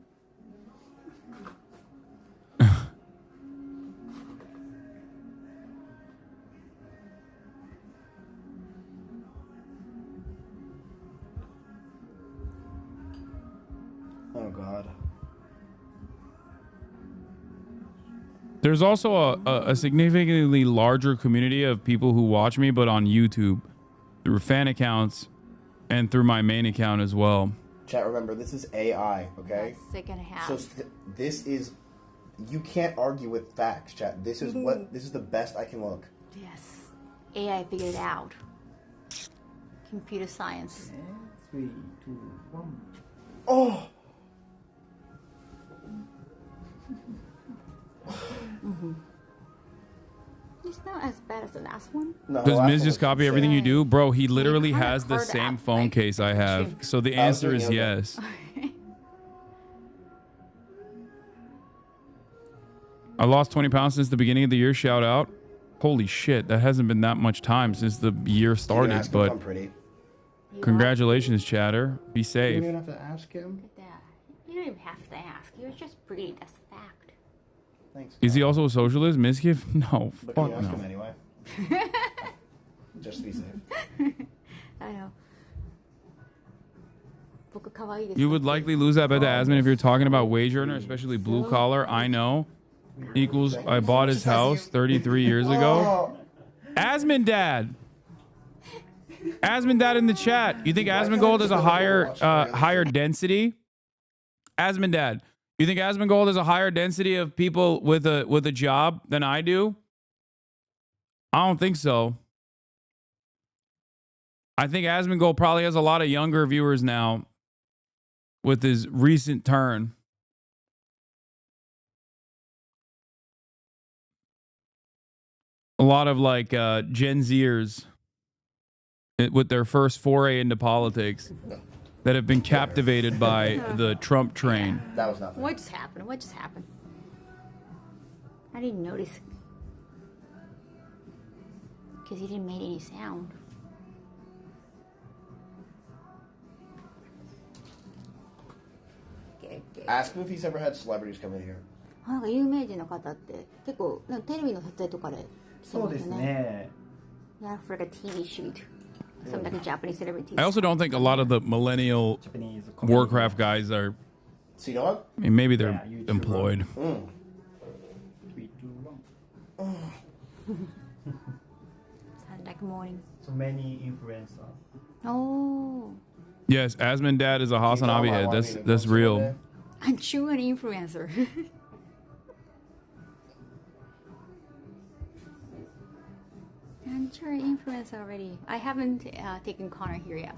Oh God. There's also a significantly larger community of people who watch me, but on YouTube through fan accounts and through my main account as well. Chat, remember, this is AI, okay? Second and a half. So this is, you can't argue with facts, chat. This is this is the best I can look. Yes. AI figured it out. Computer science. 3, 2, 1. Oh! It's not as bad as the last one. No, Does Miz just copy everything you do? Bro, he literally has the hard same up, phone case I have. So the answer is yes. I lost 20 pounds since the beginning of the year. Shout out. Holy shit, that hasn't been that much time since the year started. But congratulations, chatter. Be You safe. don't even have to ask him. You don't even have to ask. You're just pretty. That's a fact. Thanks. Is he also a socialist? Misgift? No. But Fuck can you ask no. him anyway? Just to be safe. I know. 僕可愛いです。 You would likely lose that bet to Asman if you're talking about wage earner, especially blue collar. I know. Equals I bought his house 33 years ago. Asman dad. Asman dad in the chat. You think Asmongold has a higher density? Asman dad. You think Asmongold has a higher density of people with a job than I do? I don't think so. I think Asmongold probably has a lot of younger viewers now with his recent turn. A lot of like Gen Zers with their first foray into politics that have been captivated by the Trump train. That was nothing. What just happened? What just happened? I didn't notice. Because he didn't make any sound. Ask him if he's ever had celebrities come in here. なんか有名人の方って結構なんかテレビの撮影とかで来てますね。そうですね。Yeah, for like a TV shoot. some like Japanese celebrities. I also don't think a lot of the millennial Warcraft guys are. See what? I mean, maybe they're employed. Sounds like morning. So many influencers. Oh, Yes, Asman dad is a HasanAbi head. That's real. I'm sure an influencer. I'm sure an influencer already. I haven't taken Connor here yet.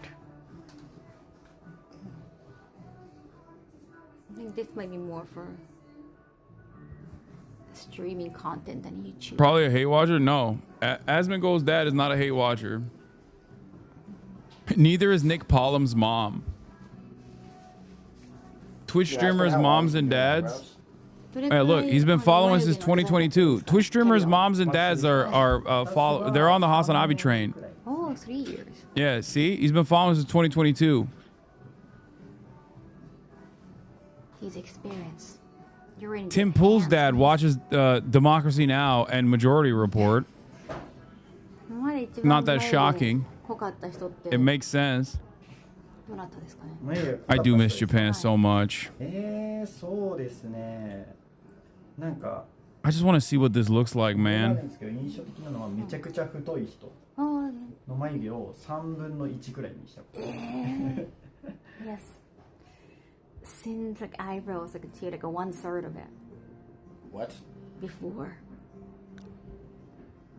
I think this might be more for streaming content than YouTube. Probably a hate watcher? No. Asmongold's dad is not a hate watcher. Neither is Nick Pollum's mom. Twitch streamers' moms and dads. Hey, look, he's been following us since 2022. Twitch streamers' moms and dads are they're on the HasanAbi train. Oh, 3 years. Yeah, see? He's been following us since 2022. His experience. You're in Tim Pool's dad watches Democracy Now! And Majority Report. Not that shocking. It makes sense. I do miss Japan so much. I just want to see what this looks like, man. Yes. Since like eyebrows, I could see like a 1/3 of it. What? Before.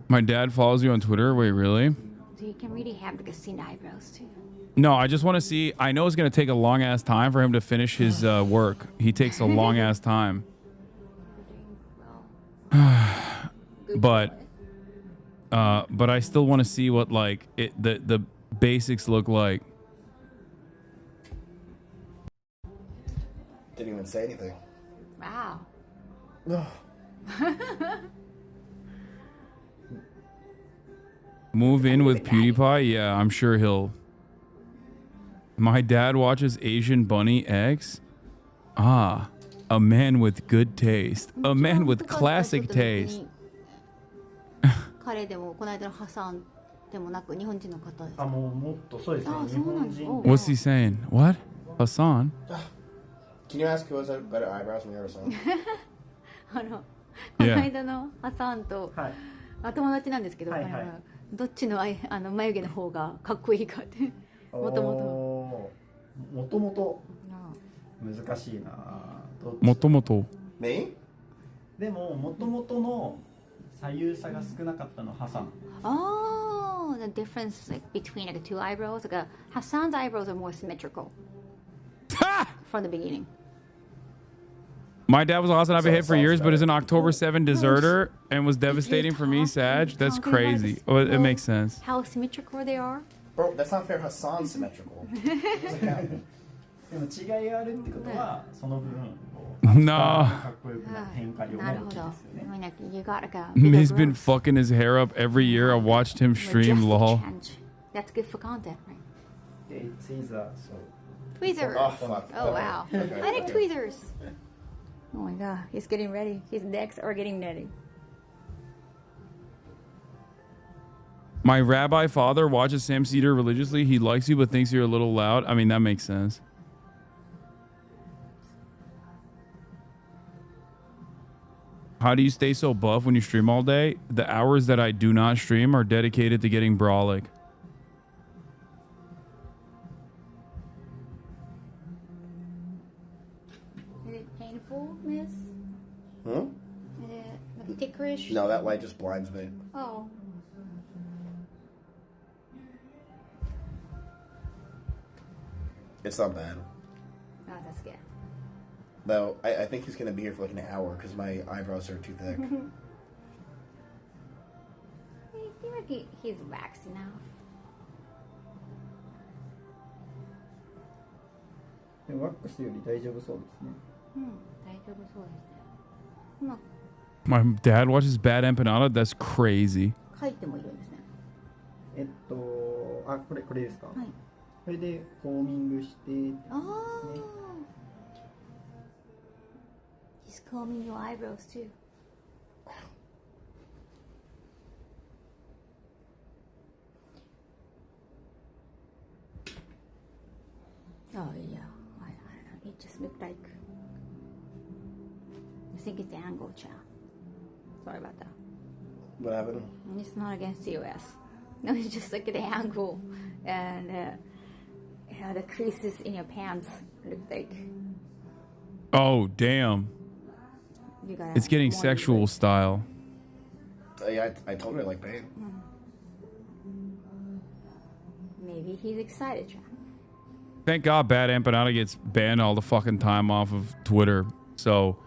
My dad follows you on Twitter? Wait, really? So you can really have like a thin eyebrows too. No, I just want to see. I know it's going to take a long ass time for him to finish his work. He takes a long ass time. But I still want to see what like the basics look like. Didn't even say anything. Wow. Move in with PewDiePie? Yeah, I'm sure he'll. My dad watches Asian Bunny X. Ah, a man with good taste. A man with classic taste. 彼でもこの間のハサンでもなく日本人の方です。あ、もうもっとそうですね。日本人。What's he saying? What? Hasan? Can you ask who has better eyebrows from your son? この間のハサンと、友達なんですけど、どっちの眉毛の方がかっこいいかって。もともと難しいな。もともと。でももともとの左右差が少なかったのハサン。Oh, the difference like between like two eyebrows. Like Hasan's eyebrows are more symmetrical from the beginning. My dad was a HasanAbi head for years, but is an October 7 deserter and was devastating for me, Sag. That's crazy. Oh, it makes sense. How symmetrical they are. Bro, that's not fair. Hasan's symmetrical. でも違いがあるってことはその分 No. He's been fucking his hair up every year. I watched him stream LOL. That's good for content, right? Tweezers. Tweezers. Oh, fuck. Oh wow. I like tweezers. Oh my god, he's getting ready. His necks are getting ready. My rabbi father watches Sam Cedar religiously. He likes you but thinks you're a little loud. I mean, that makes sense. How do you stay so buff when you stream all day? The hours that I do not stream are dedicated to getting brolic. Is it painful, miss? Huh? Is it like ticklish? No, that light just blinds me. Oh. It's not bad. Oh, that's good. Though, I think he's going to be here for like an hour because my eyebrows are too thick. I feel like he's waxed enough. でもワックスより大丈夫そうですね。大丈夫そうですね。My dad watches Bad Empanada? That's crazy. 書いてもいるんですね。あ、これですか？はい。これでコーミングしてですね。He's combing your eyebrows too. Oh yeah, I don't know. It just looked like. I think it's the angle, Ciao. Sorry about that. What happened? It's not against the US. No, it's just like the angle and the creases in your pants look like. Oh damn! You got It's getting sexual style. Yeah, I told her I like pain. Maybe he's excited, Ciao. Thank God Bad Empanada gets banned all the fucking time off of Twitter, so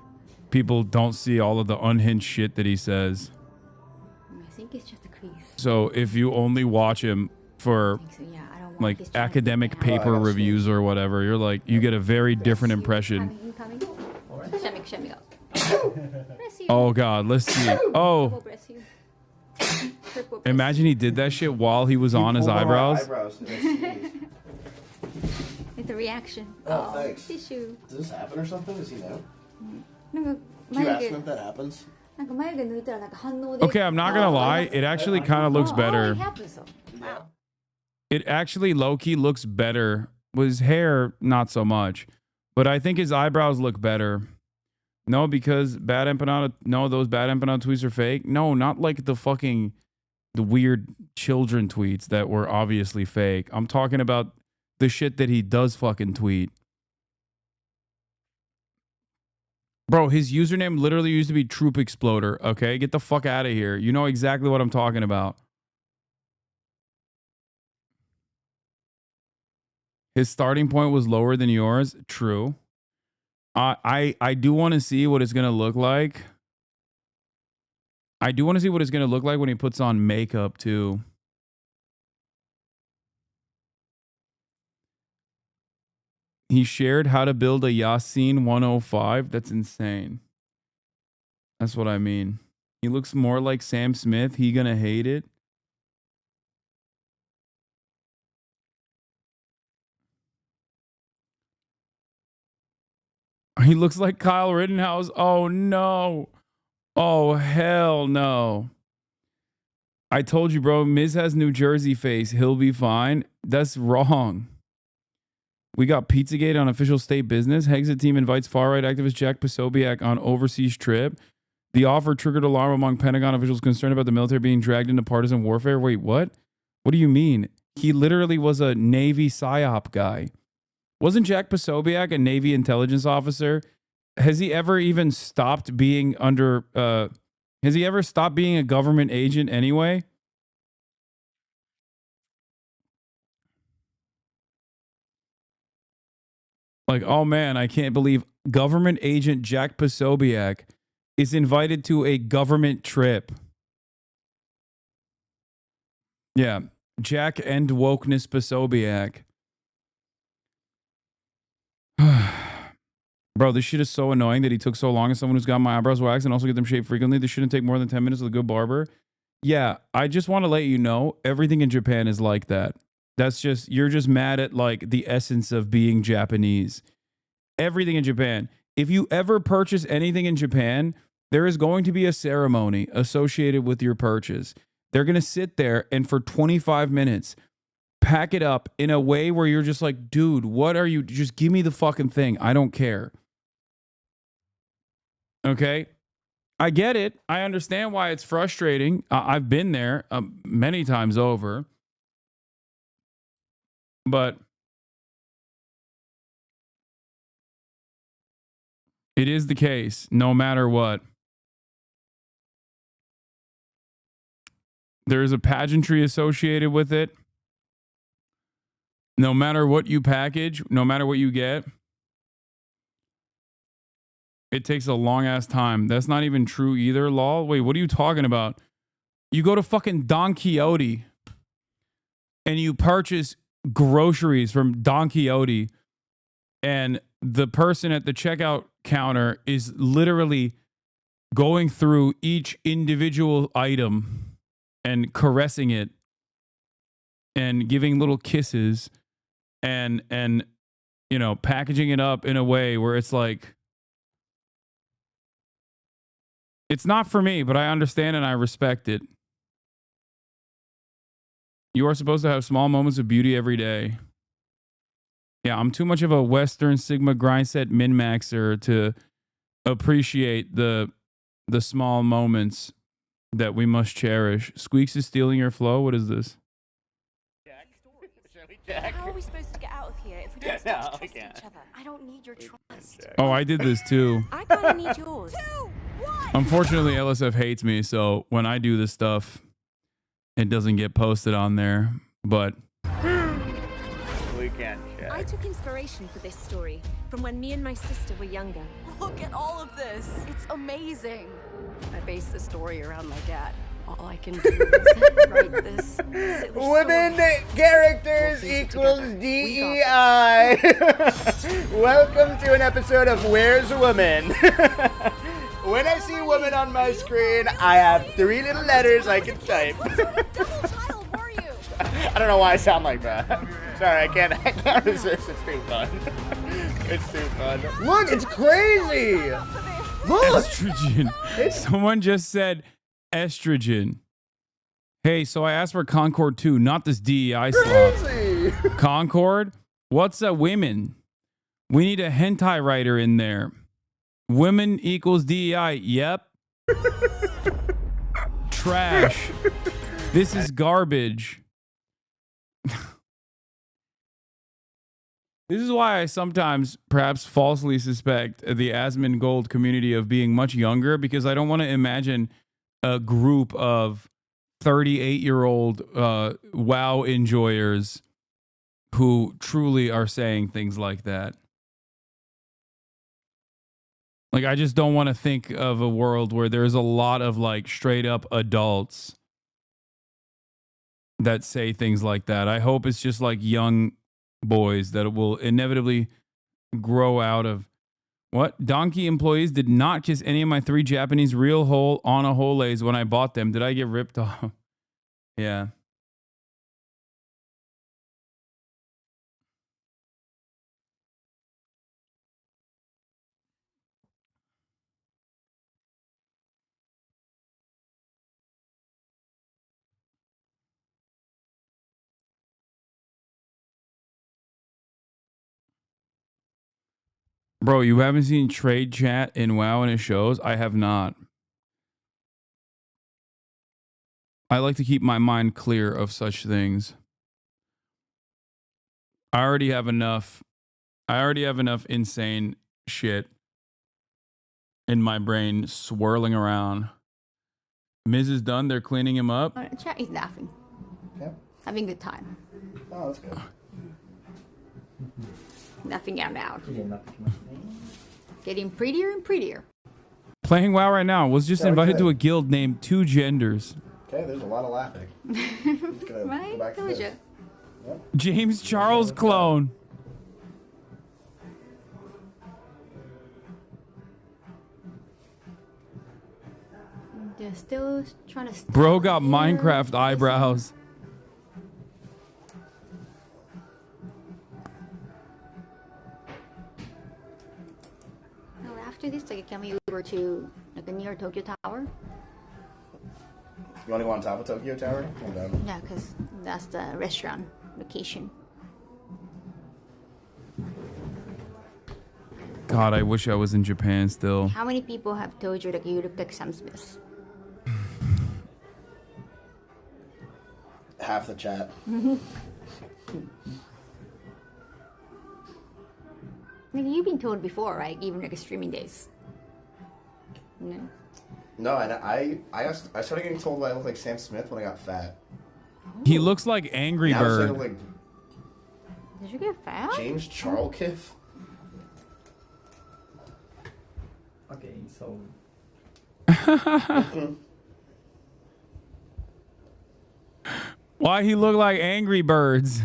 people don't see all of the unhinged shit that he says. I think it's just a crease. So if you only watch him for Yeah, I don't want like this academic paper reviews or whatever, you're like, you get a very different impression. Incoming. Show me go. Oh God, let's see. Oh, Double breast you. Triple breast. imagine he did that shit while he was on his eyebrows. It's a reaction. Oh, thanks. Tissue. Does this happen or something? Does he know? なんか Do you ask him if that happens? なんか眉毛抜いたらなんか反応で Okay, I'm not gonna lie, it actually kind of looks Oh, better. it happens though. Wow. It actually low-key looks better. With his hair, not so much. But I think his eyebrows look better. No, because Bad Empanada, no, those Bad Empanada tweets are fake. No, not like the weird children tweets that were obviously fake. I'm talking about the shit that he does fucking tweet. Bro, his username literally used to be Troop Exploder, okay? Get the fuck out of here. You know exactly what I'm talking about. His starting point was lower than yours. True. I do want to see what it's going to look like. I do want to see what it's going to look like when he puts on makeup, too. He shared how to build a Yasin 105. That's insane. That's what I mean. He looks more like Sam Smith. He gonna hate it. He looks like Kyle Rittenhouse. Oh, no. Oh, hell no. I told you, bro. Miz has New Jersey face. He'll be fine. That's wrong. We got Pizzagate on official state business. Hexit team invites far-right activist Jack Posobiec on overseas trip. The offer triggered alarm among Pentagon officials concerned about the military being dragged into partisan warfare. Wait, what? What do you mean? He literally was a Navy PSYOP guy. Wasn't Jack Posobiec a Navy intelligence officer? Has he ever even stopped being under... has he ever stopped being a government agent anyway? Like, oh man, I can't believe government agent Jack Posobiec is invited to a government trip. Yeah, Jack and wokeness Posobiec. Bro, this shit is so annoying that he took so long as someone who's got my eyebrows waxed and also get them shaved frequently. This shouldn't take more than 10 minutes with a good barber. Yeah, I just want to let you know, everything in Japan is like that. That's just, you're just mad at like the essence of being Japanese. Everything in Japan. If you ever purchase anything in Japan, there is going to be a ceremony associated with your purchase. They're going to sit there and for 25 minutes, pack it up in a way where you're just like, dude, what are you? Just give me the fucking thing. I don't care. Okay? I get it. I understand why it's frustrating. I've been there many times over. But it is the case, no matter what. There is a pageantry associated with it. No matter what you package, no matter what you get, it takes a long ass time. That's not even true either, lol. Wait, what are you talking about? You go to fucking Don Quixote and you purchase groceries from Don Quixote, and the person at the checkout counter is literally going through each individual item and caressing it and giving little kisses and you know, packaging it up in a way where it's like, it's not for me, but I understand and I respect it. You are supposed to have small moments of beauty every day. Yeah, I'm too much of a Western Sigma grind set min-maxer to appreciate the small moments that we must cherish. Sqeex is stealing your flow. What is this? How are we supposed to get out of here if we don't start to trust each other? I don't need your trust. Oh, I did this too. I kinda need yours. Unfortunately, LSF hates me, so when I do this stuff, it doesn't get posted on there. But we can't check. I took inspiration for this story from when me and my sister were younger. Look at all of this. It's amazing. I based the story around my dad. All I can do is write this silly Women story. characters equals DEI. Welcome to an episode of Where's a Woman? When I see woman on my screen, I have 3 little letters I can type. I don't know why I sound like that. Sorry, I can't resist. It's too fun. It's too fun. Look, it's crazy. Look. Estrogen. Someone just said estrogen. Hey, so I asked for Concord 2, not this DEI Crazy. slot. Concord? What's a women? We need a hentai writer in there. Women equals DEI. Yep. Trash. This is garbage. This is why I sometimes perhaps falsely suspect the Asmongold community of being much younger, because I don't want to imagine a group of 38-year-old WoW enjoyers who truly are saying things like that. Like, I just don't want to think of a world where there's a lot of like straight up adults that say things like that. I hope it's just like young boys that will inevitably grow out of. What? Donkey employees did not kiss any of my 3 Japanese real whole Anaholes when I bought them. Did I get ripped off? Yeah. Bro, you haven't seen trade chat in WoW and it shows? I have not. I like to keep my mind clear of such things. I already have enough insane shit in my brain swirling around. Miz is done. They're cleaning him up. Chat is laughing. Yeah. Having a good time. Oh, that's good. Laughing out loud. Getting prettier and prettier. Playing WoW right now. Was just invited to a guild named Two Genders. Okay, there's a lot of laughing. Right? Go back to Told this. you. James Charles clone. They're still trying to. Bro got Minecraft eyebrows. No, after this, like, can we Uber to like near Tokyo Tower? You want to go on top of Tokyo Tower? I'm down. Yeah, because that's the restaurant location. God, I wish I was in Japan still. How many people have told you that you look like Sam Smith? Half the chat. Like, you've been told before, right? Even like streaming days. No. No, and I started getting told I look like Sam Smith when I got fat. He looks like Angry Now I'm saying I Bird. look like Did you get fat? James Charlekiff. Okay, so Why he look like Angry Birds?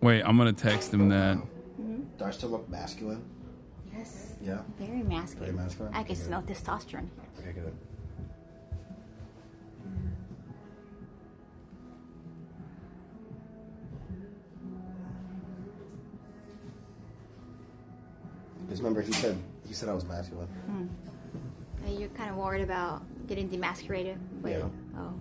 Wait, I'm gonna text him that. Do I still look masculine? Yes. Yeah. Very masculine. Very masculine. I can smell testosterone here. Okay, good. Because remember, he said I was masculine. You're kind of worried about getting demasculated. Yeah. Oh.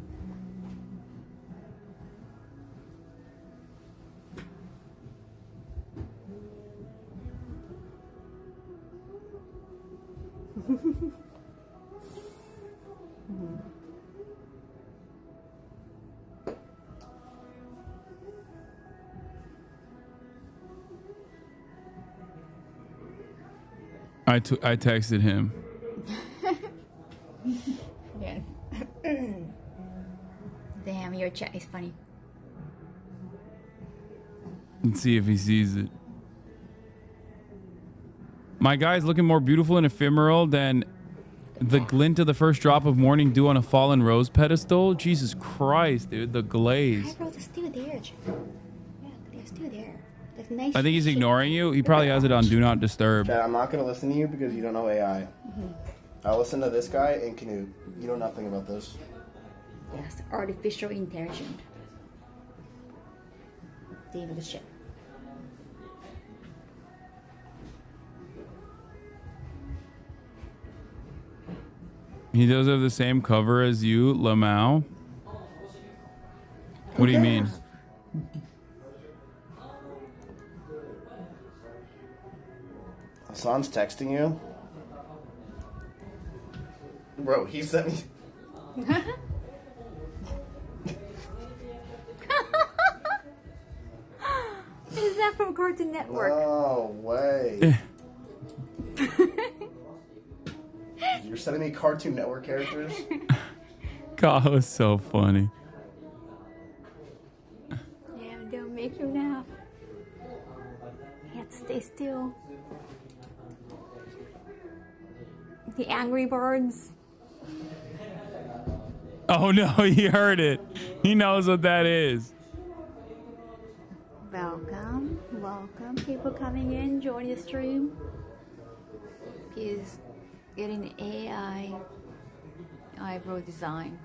I texted him. Yeah. Damn, your chat is funny. Let's see if he sees it. My guy's looking more beautiful and ephemeral than the glint of the first drop of morning dew on a fallen rose pedestal. Jesus Christ, dude, the glaze. Eyebrows are still there. Yeah, they're still there. That's nice. I think he's ignoring you. He probably has it on Do Not Disturb. Chad, I'm not going to listen to you because you don't know AI. I'll listen to this guy and Canute. You know nothing about this. Yes, artificial intelligence. The end of the shit. He does have the same cover as you, Lamau. What do you mean? Hasan's texting you? Bro, he sent me... Is that from Cartoon Network? No way. You're sending me Cartoon Network characters? God, it was so funny. Damn, don't make you laugh. You have to stay still. The Angry Birds. Oh no, he heard it. He knows what that is. Welcome, welcome. People coming in, join the stream. He's getting AI eyebrow design.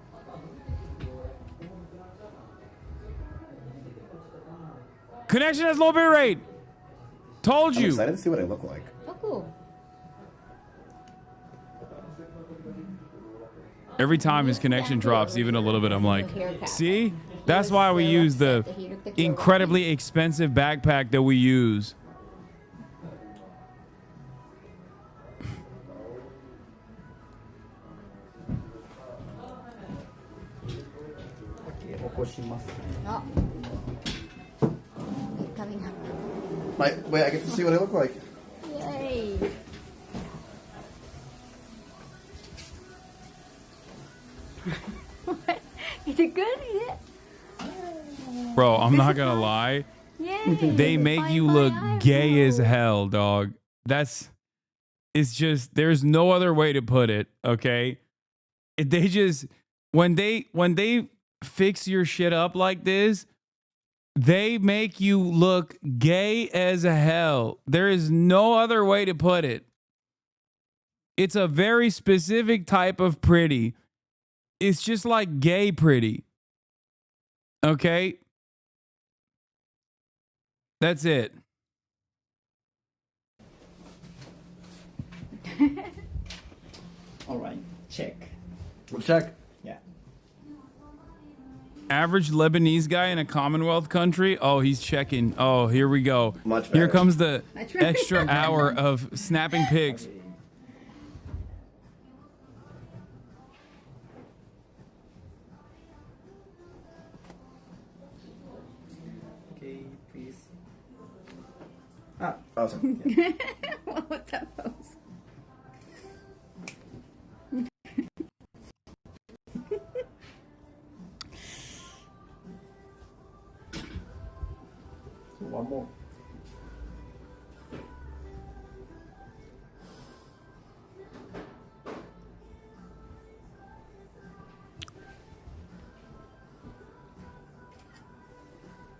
Connection has low bit rate. Told you. I'm excited to see what I look like. Oh, cool. Every time his connection drops even a little bit, I'm like, see? That's why we use the incredibly expensive backpack that we use. Oh. Coming up. Wait, I get to see what I look like. Yay. What? Is it good? Is it? Bro, I'm not gonna lie. Yay. They make you look gay as hell, dog. It's just, there's no other way to put it, okay? They just, when they fix your shit up like this, they make you look gay as hell. There is no other way to put it. It's a very specific type of pretty. It's just like gay pretty. Okay? That's it. All right, check. We'll check. Yeah. Average Lebanese guy in a Commonwealth country. Oh, he's checking. Oh, here we go. Much better. Here comes the extra hour of snapping pics. Okay, please. Awesome. What was that pose? One more.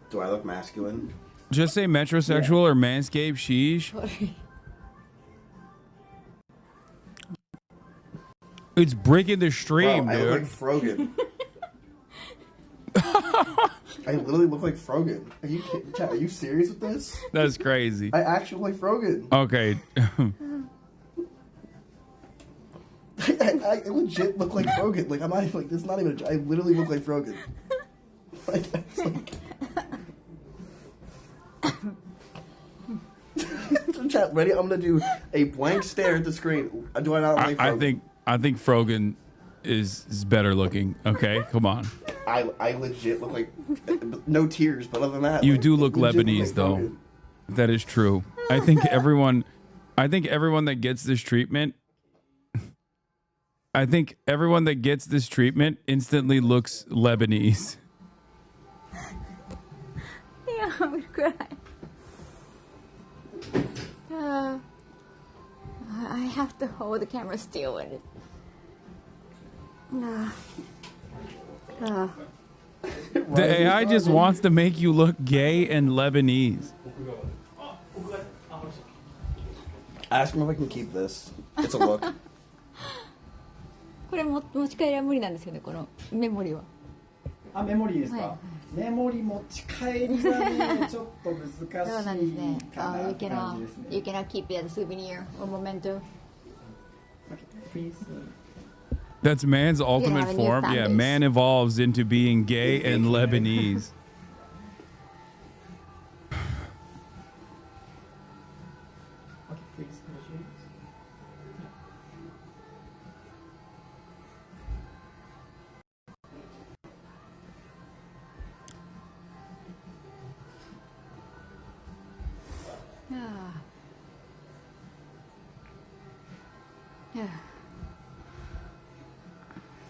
Do I look masculine? Just say metrosexual or manscaped sheesh. It's breaking the stream, Bro, I dude. look like Frogan. I literally look like Frogan. Are you serious with this? That's crazy. I actually look like Frogan. Okay. I legit look like Frogan. Like I'm not even, like this. Is not even. I literally look like Frogan. Like, chat, ready? I'm gonna do a blank stare at the screen. Do I not like Frogan? I think Frogan is better looking. Okay, come on. I legit look like no tears, but other than that, You like, do look legit Lebanese like though. Frogan. That is true. I think everyone that gets this treatment instantly looks Lebanese. Yeah, I would cry. I have to hold the camera still with it. The AI just wants to make you look gay and Lebanese. Ask him if I can keep this. It's a look. これ持ち帰りは無理なんですよね、このメモリは。あ、メモリーですか、はいメモリ持ち帰りはね、ちょっと難しいかそうなんですね。なって感じですね。 You cannot keep it as a souvenir or memento. Please. That's man's ultimate have a new form. fan Yeah, base. man evolves into being gay and Lebanese. Okay, please.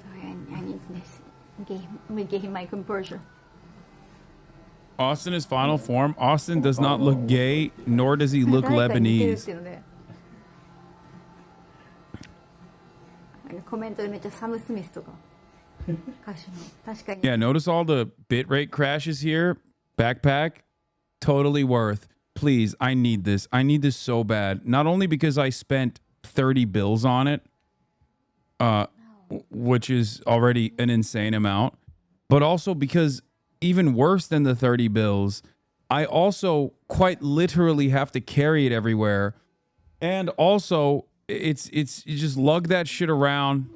Sorry, I need this. Regain my composure. Austin is final form. Austin does not look gay, nor does he look Lebanese. コメントでめっちゃサム・スミスとか歌手の確かに Yeah, notice all the bitrate crashes here. Backpack, totally worth. Please, I need this. I need this so bad. Not only because I spent 30 bills on it, which is already an insane amount, but also because even worse than the 30 bills, I also quite literally have to carry it everywhere. And also, it's you just lug that shit around.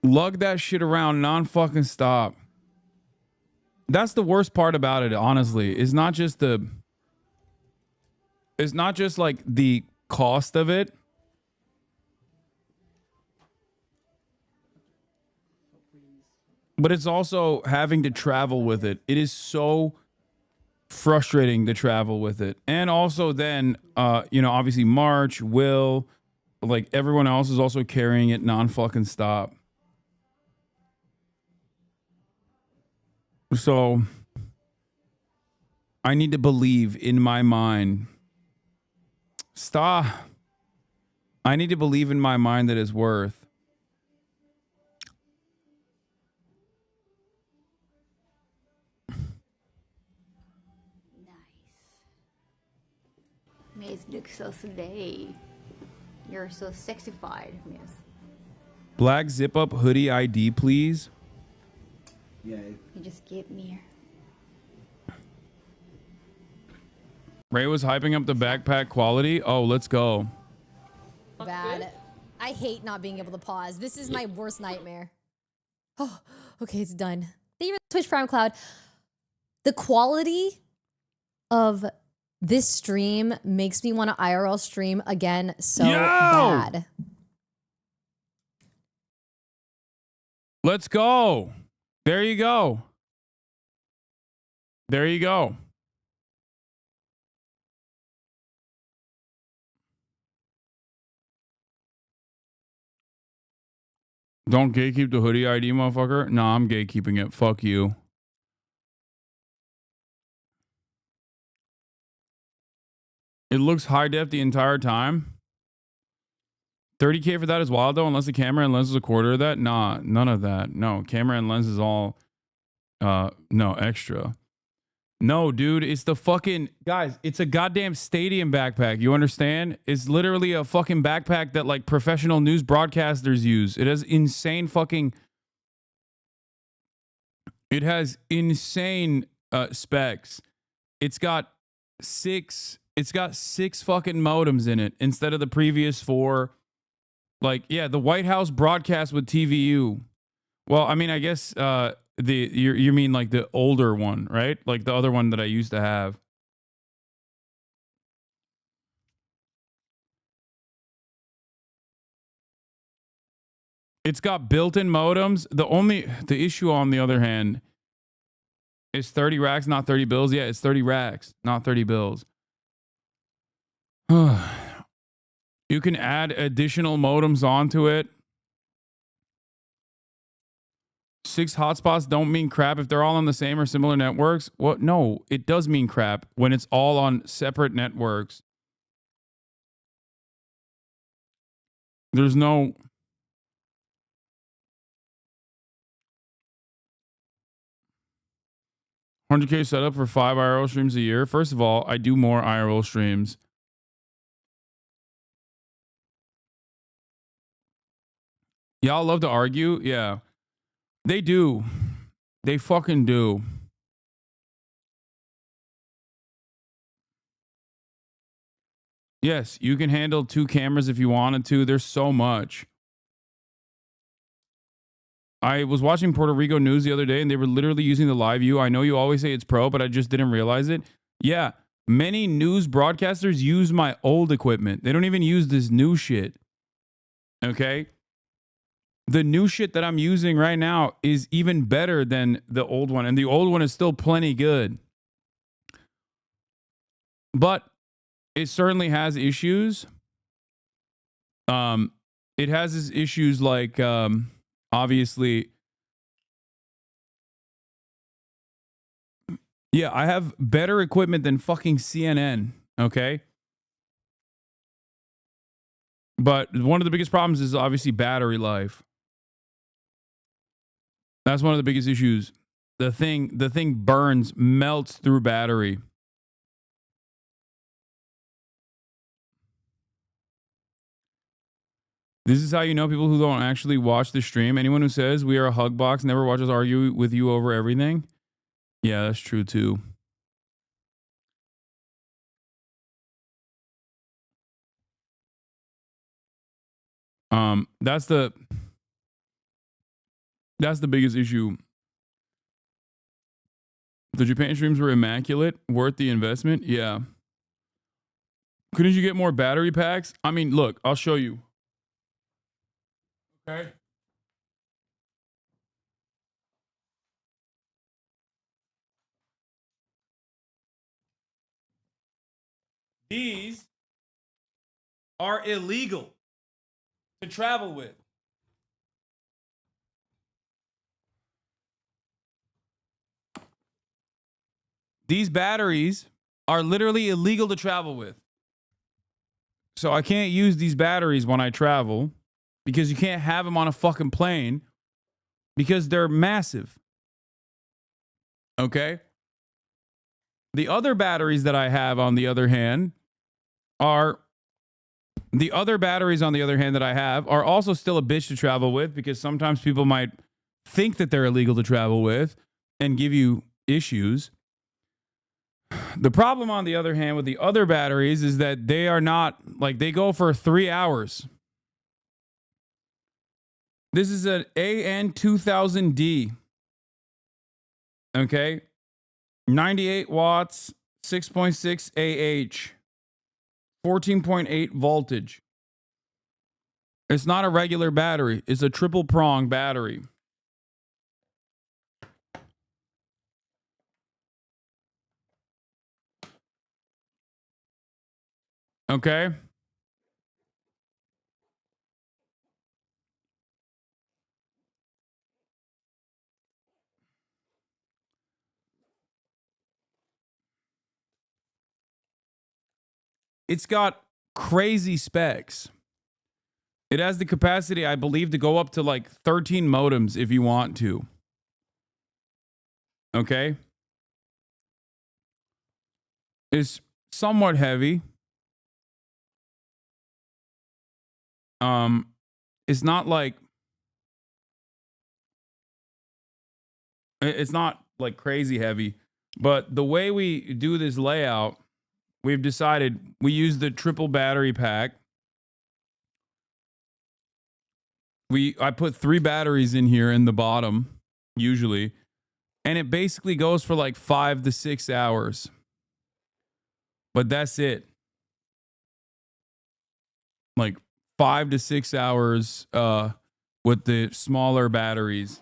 Lug that shit around non-fucking stop. That's the worst part about it, honestly. It's not just like the cost of it. But it's also having to travel with it. It is so frustrating to travel with it. And also then, obviously March, Will, like everyone else is also carrying it non-fucking stop. So I need to believe in my mind. Stop. I need to believe in my mind that it's worth. Miss looks so slay. You're so sexified, Miss. Black zip up hoodie ID, please. Yeah. You just gave me here. Ray was hyping up the backpack quality. Oh, let's go. Bad. I hate not being able to pause. This is my worst nightmare. Oh, okay, it's done. Thank you for the Twitch Prime Cloud. The quality of this stream makes me want to IRL stream again so bad. Let's go. There you go. There you go. Don't gatekeep the hoodie ID, motherfucker. Nah, I'm gatekeeping it. Fuck you. It looks high def the entire time. 30K for that is wild though, unless the camera and lens is a quarter of that. Nah, none of that. No, camera and lens is all no extra. No, dude, it's the fucking guys. It's a goddamn stadium backpack. You understand? It's literally a fucking backpack that like professional news broadcasters use. It has insane fucking. It has insane specs. It's got six fucking modems in it instead of the previous 4. Like, yeah, the White House broadcast with TVU. Well, I mean, I guess you mean like the older one, right? Like the other one that I used to have. It's got built-in modems. The issue on the other hand is 30 racks, not 30 bills. Yeah, it's 30 racks, not 30 bills. You can add additional modems onto it. 6 hotspots don't mean crap if they're all on the same or similar networks. Well, no, it does mean crap when it's all on separate networks. There's no... $100K setup for 5 IRL streams a year. First of all, I do more IRL streams. Y'all love to argue? Yeah. They do. They fucking do. Yes, you can handle 2 cameras if you wanted to. There's so much. I was watching Puerto Rico news the other day and they were literally using the live view. I know you always say it's pro, but I just didn't realize it. Yeah, many news broadcasters use my old equipment. They don't even use this new shit. Okay? The new shit that I'm using right now is even better than the old one. And the old one is still plenty good. But it certainly has issues. It has its issues like... obviously, yeah, I have better equipment than fucking CNN, okay? But one of the biggest problems is obviously battery life. That's one of the biggest issues. The thing burns, melts through battery. This is how you know people who don't actually watch the stream. Anyone who says we are a hug box never watches argue with you over everything. Yeah, that's true too. That's the biggest issue. The Japan streams were immaculate, worth the investment. Yeah. Couldn't you get more battery packs? I mean, look, I'll show you. Okay. These are illegal to travel with. These batteries are literally illegal to travel with. So I can't use these batteries when I travel because you can't have them on a fucking plane because they're massive. Okay? The other batteries that I have, on the other hand, are also still a bitch to travel with because sometimes people might think that they're illegal to travel with and give you issues. The problem, on the other hand, with the other batteries is that they are not, like, they go for 3 hours. This is an AN2000D. Okay? 98 watts, 6.6 AH, 14.8 voltage. It's not a regular battery. It's a triple prong battery. Okay? It's got crazy specs. It has the capacity, I believe, to go up to like 13 modems if you want to. Okay? is somewhat heavy. It's not like it's not like crazy heavy, but the way we do this layout, we've decided we use the triple battery pack. I put 3 batteries in here in the bottom, usually, and it basically goes for like 5 to 6 hours. But that's it. Like 5 to 6 hours with the smaller batteries.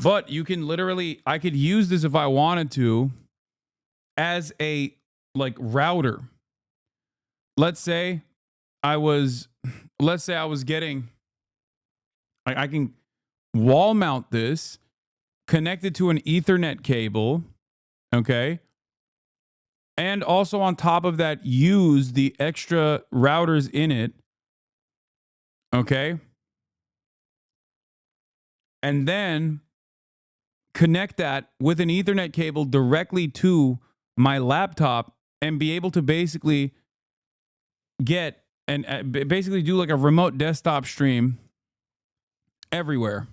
But you can literally, I could use this if I wanted to as a like router. Let's say I was getting, I can wall mount this, connect it to an Ethernet cable, okay? And also on top of that, use the extra routers in it, okay? And then connect that with an Ethernet cable directly to my laptop and be able to basically get and basically do like a remote desktop stream everywhere.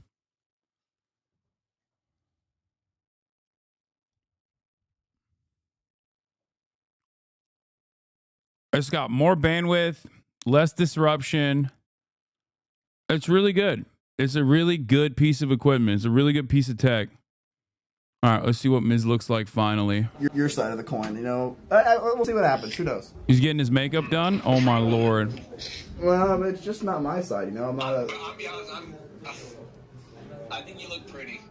It's got more bandwidth, less disruption. It's really good. It's a really good piece of equipment. It's a really good piece of tech. All right, let's see what Miz looks like finally. Your side of the coin, you know. We'll see what happens. Who knows? He's getting his makeup done? Oh, my Lord. Well, it's just not my side, you know. I'm not a... I'll be honest, I think you look pretty.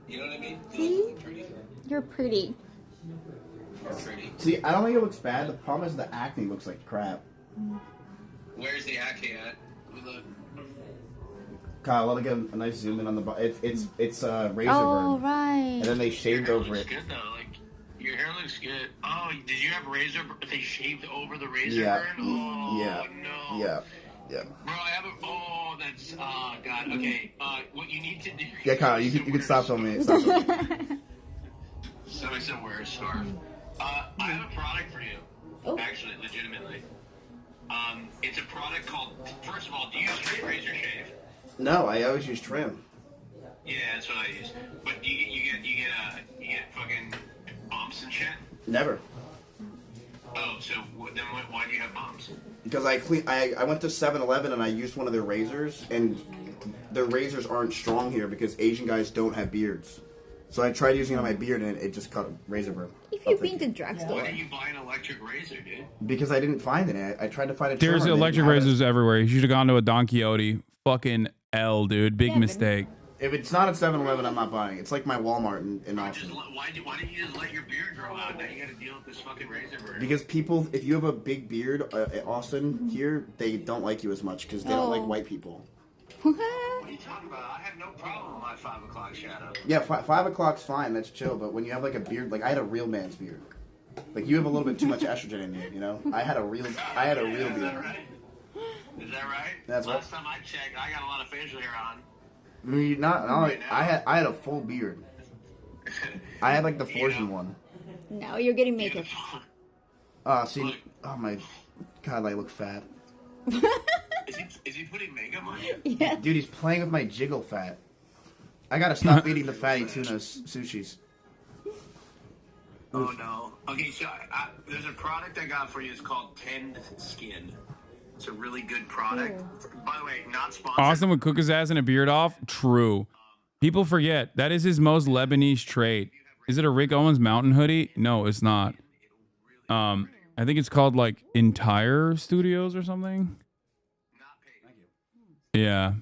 You know what I mean? You look pretty. You're pretty. See, I don't think it looks bad. The problem is the acting looks like crap. Where's the acting at? Look. Kyle, let me get a nice zoom in on the bottom. It's razor burn. Oh, right. And then they shaved over it. Good though, like your hair looks good. Oh, did you have razor? They shaved over the razor Yeah. burn. Oh Yeah. no. Yeah. Yeah. Bro, I have a. Oh, that's. Oh God. Okay. What you need to do? Yeah, Kyle, you can stop filming it. Stop filming it. Somebody said wear a scarf. I have a product for you. Oh. Actually, legitimately. It's a product called. First of all, do you use straight razor shave? No, I always use trim. Yeah, that's what I use. But you get fucking bumps and shit. Never. Oh, so then why do you have bumps? Because I went to 7-Eleven and I used one of their razors, and their razors aren't strong here because Asian guys don't have beards. So I tried using it on my beard and it just cut razor burn. If you've been to drugstore. Why didn't you buy an electric razor, dude? Because I didn't find it. I tried to find a There's trimmer. electric razors everywhere. You should have gone to a Don Quixote. Fucking L, dude. Big mistake. If it's not at 7-Eleven, I'm not buying it. It's like my Walmart in Austin. Why didn't you just let your beard grow out? Now you gotta deal with this fucking razor burn. Because people, if you have a big beard at Austin here, they don't like you as much because they don't like white people. What are you talking about? I have no problem with my 5 o'clock shadow. Yeah, 5 o'clock's fine. That's chill. But when you have like a beard, like I had a real man's beard. Like you have a little bit too much estrogen in you. You know, I had a real beard. Is that right? That's Last time I checked, I got a lot of facial hair on. I mean, I had a full beard. I had like the Forsen one. Now you're getting makeup. See, oh my God, I look fat. Is he putting makeup on you? Yes. Dude, he's playing with my jiggle fat. I gotta stop eating the fatty tuna sushis. Oh no. Okay, so there's a product I got for you. It's called Tend Skin. It's a really good product. By the way, not sponsored. Austin would cook his ass in a beard off? True. People forget. That is his most Lebanese trait. Is it a Rick Owens mountain hoodie? No, it's not. I think it's called like Entire Studios or something. Yeah.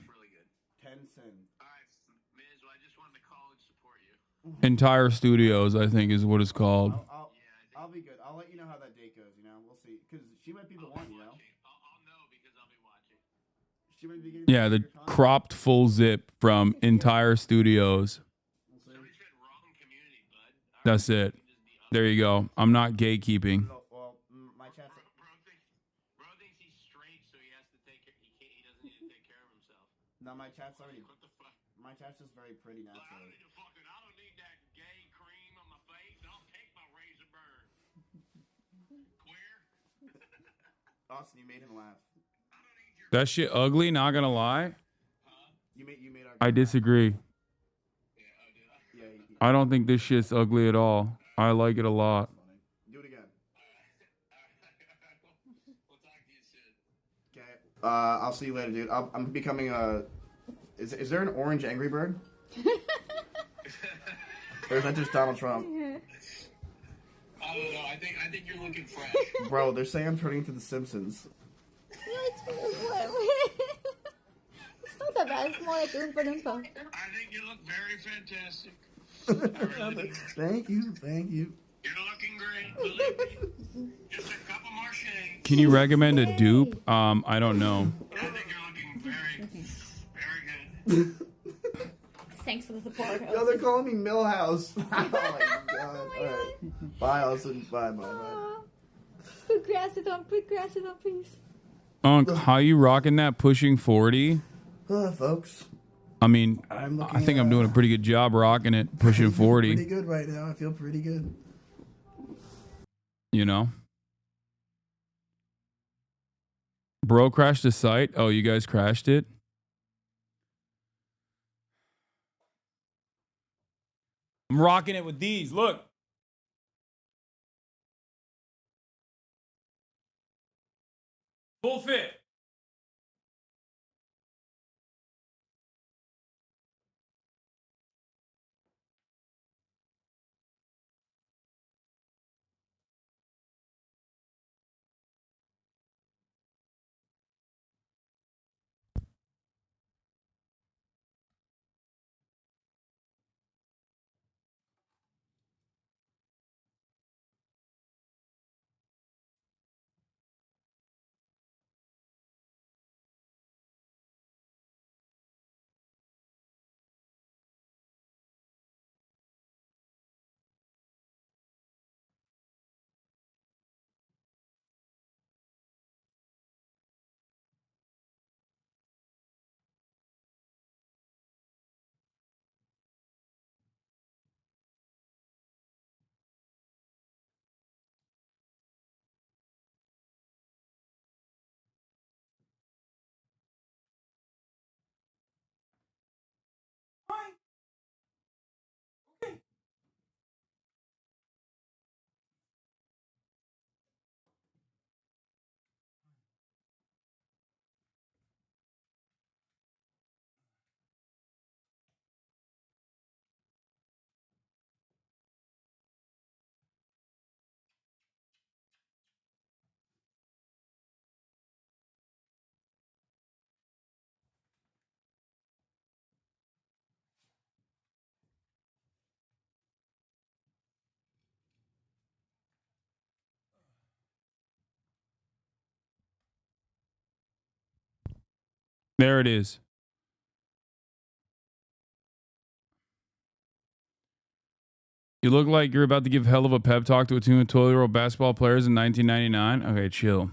Entire Studios, I think, is what it's called. I'll be good. I'll let you know how that date goes. You know, we'll see. Because she might be the one. You know. She might be getting Yeah, the cropped full zip from Entire Studios. That's it. There you go. I'm not gatekeeping. Well, my chat's. Bro thinks he's straight, so he has to take care. He doesn't need to take care of himself. No, my chat's already. My chat's just very pretty naturally. I don't need that gay cream on my face. I'll take my razor burn. Austin, you made him laugh. That shit ugly, not gonna lie. You made our I disagree. I don't think this shit's ugly at all. I like it a lot. Do it again. Okay. I'll see you later, dude. I'm becoming a. Is there an orange Angry Bird? Or is that just Donald Trump? I don't know. I think you're looking fresh. Bro, they're saying I'm turning into The Simpsons. It's not that bad. It's more like Oompa Loompa. I think you look very fantastic. Thank you. You're looking great. Believe me. Just a couple more shades. Can you recommend a dupe? I don't know. I think you're looking very, very good. Thanks for the support. Yo, they're calling me Millhouse. Oh my god. Alright. Bye, Austin. Bye. Put glasses on, please. Unc, how you rocking that pushing 40? Folks. I mean, I'm looking I think I'm doing a pretty good job rocking it, pushing 40. Pretty good right now. I feel pretty good. You know? Bro crashed the site. Oh, you guys crashed it? I'm rocking it with these. Look. Full fit. There it is. You look like you're about to give hell of a pep talk to a team of 12-year-old basketball players in 1999. Okay, chill.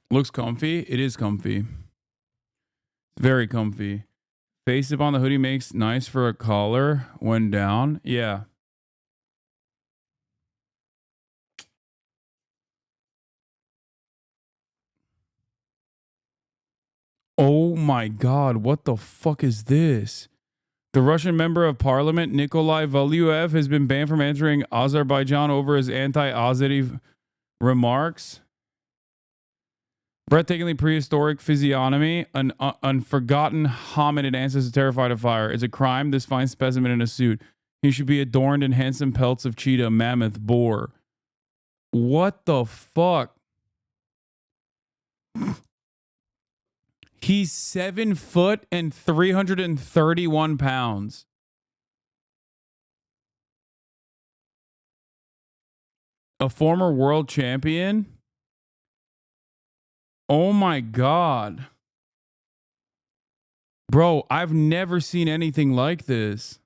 Looks comfy. It is comfy. Very comfy. Face up on the hoodie makes nice for a collar when down. Yeah. Oh my God, what the fuck is this? The Russian member of parliament, Nikolai Valuev, has been banned from entering Azerbaijan over his anti-Azeri remarks. Breathtakingly prehistoric physiognomy, an unforgotten hominid ancestor terrified of fire. It's a crime, this fine specimen in a suit. He should be adorned in handsome pelts of cheetah, mammoth, boar. What the fuck? He's 7 foot and 331 pounds. A former world champion? Oh my God. Bro, I've never seen anything like this.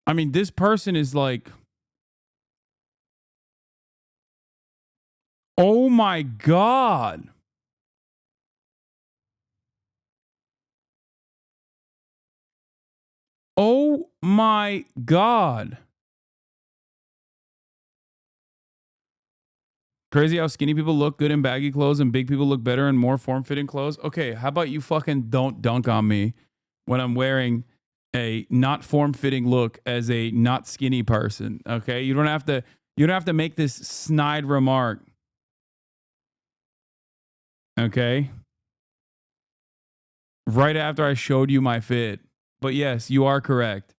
I mean, this person is like... Oh my God. Oh my God. Crazy how skinny people look good in baggy clothes and big people look better in more form-fitting clothes. Okay, how about you fucking don't dunk on me when I'm wearing a not form-fitting look as a not skinny person. Okay? You don't have to make this snide remark. Okay? Right after I showed you my fit. But yes, you are correct.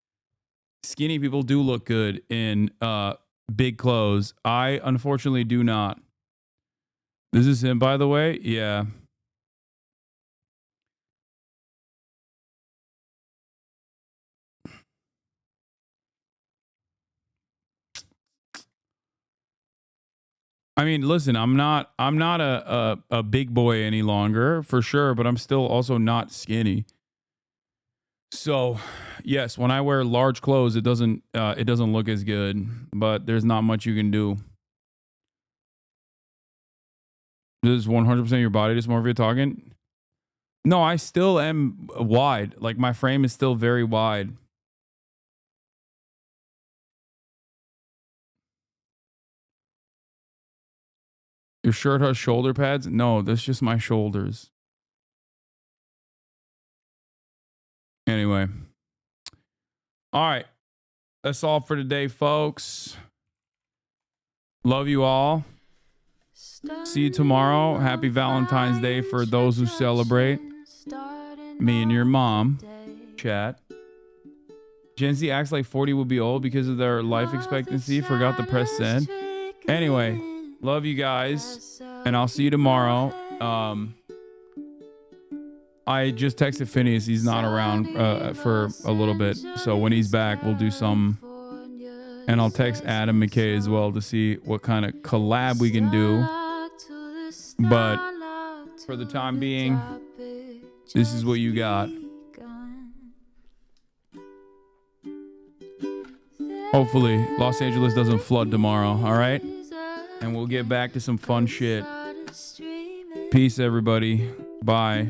Skinny people do look good in big clothes. I unfortunately do not. This is him, by the way. Yeah. I mean, listen, I'm not a big boy any longer, for sure, but I'm still also not skinny. So, yes, when I wear large clothes, it doesn't look as good, but there's not much you can do. This is 100% your body dysmorphia talking? No, I still am wide. Like, my frame is still very wide. Your shirt has shoulder pads? No, that's just my shoulders. Anyway. All right. That's all for today, folks. Love you all. See you tomorrow. Happy Valentine's Day for those who celebrate. Me and your mom. Chat. Gen Z acts like 40 will be old because of their life expectancy. Forgot to press send. Anyway, love you guys. And I'll see you tomorrow. I just texted Phineas. He's not around for a little bit. So when he's back, we'll do some. And I'll text Adam McKay as well to see what kind of collab we can do. But for the time being, this is what you got. Hopefully, Los Angeles doesn't flood tomorrow, all right? And we'll get back to some fun shit. Peace, everybody. Bye.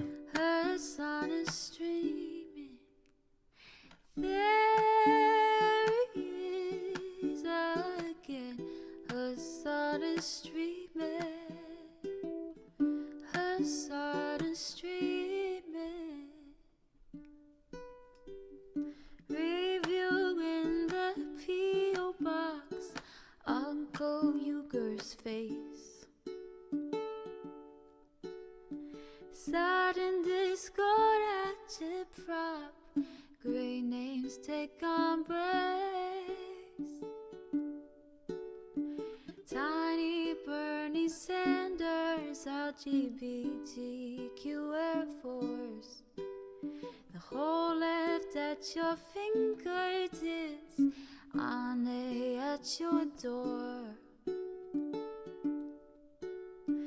Reviewing the P.O. box, Uncle Uger's face. Sudden discord at your prop, great names take embrace. Tiny Bernie Sanders, LGBTQ Air Force. The whole left at your fingertips, on at your door. The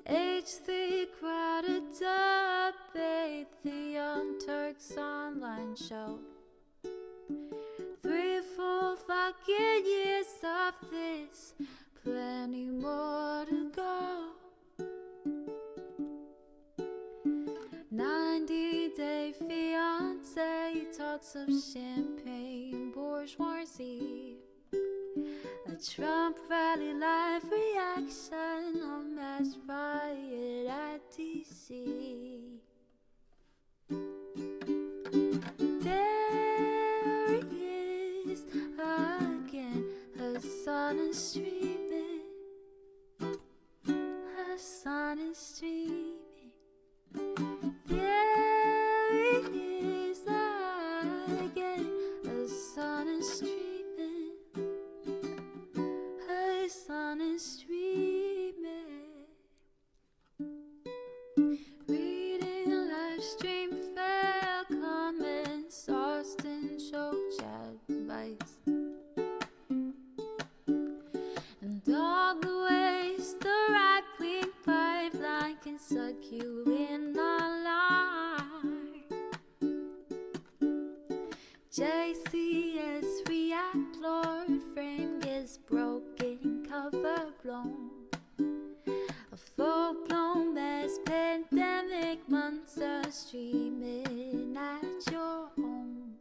H3 crowded debate, the Young Turks online show. 3 full fucking years of this, plenty more to go. 90-day fiance talks of champagne bourgeoisie. A Trump rally live reaction, a mass riot at DC. There he is again, Hasan is streaming. Hasan is streaming. There he is again, Hasan is streaming. Hasan is streaming. Reading live stream fair comments, Austin show chat advice. And all the ways the right-wing pipeline can suck you in online. JCS react, Lord frame gets broken, cover blown. A full-blown mass pandemic monster streaming at your home.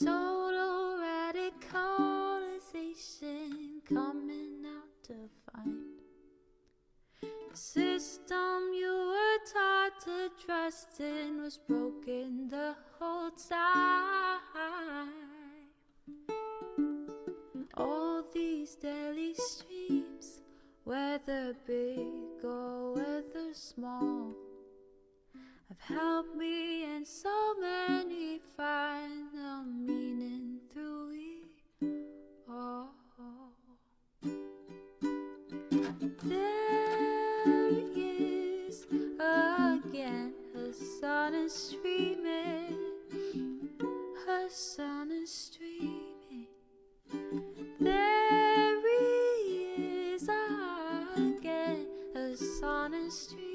Total radicalization coming out to find the system you were taught to trust in was broken the whole time. All these daily streams, whether big or whether small, have helped me and so many find the meaning through it all. There he is again, Hasan is streaming, Hasan is streaming. There he is again, Hasan is streaming.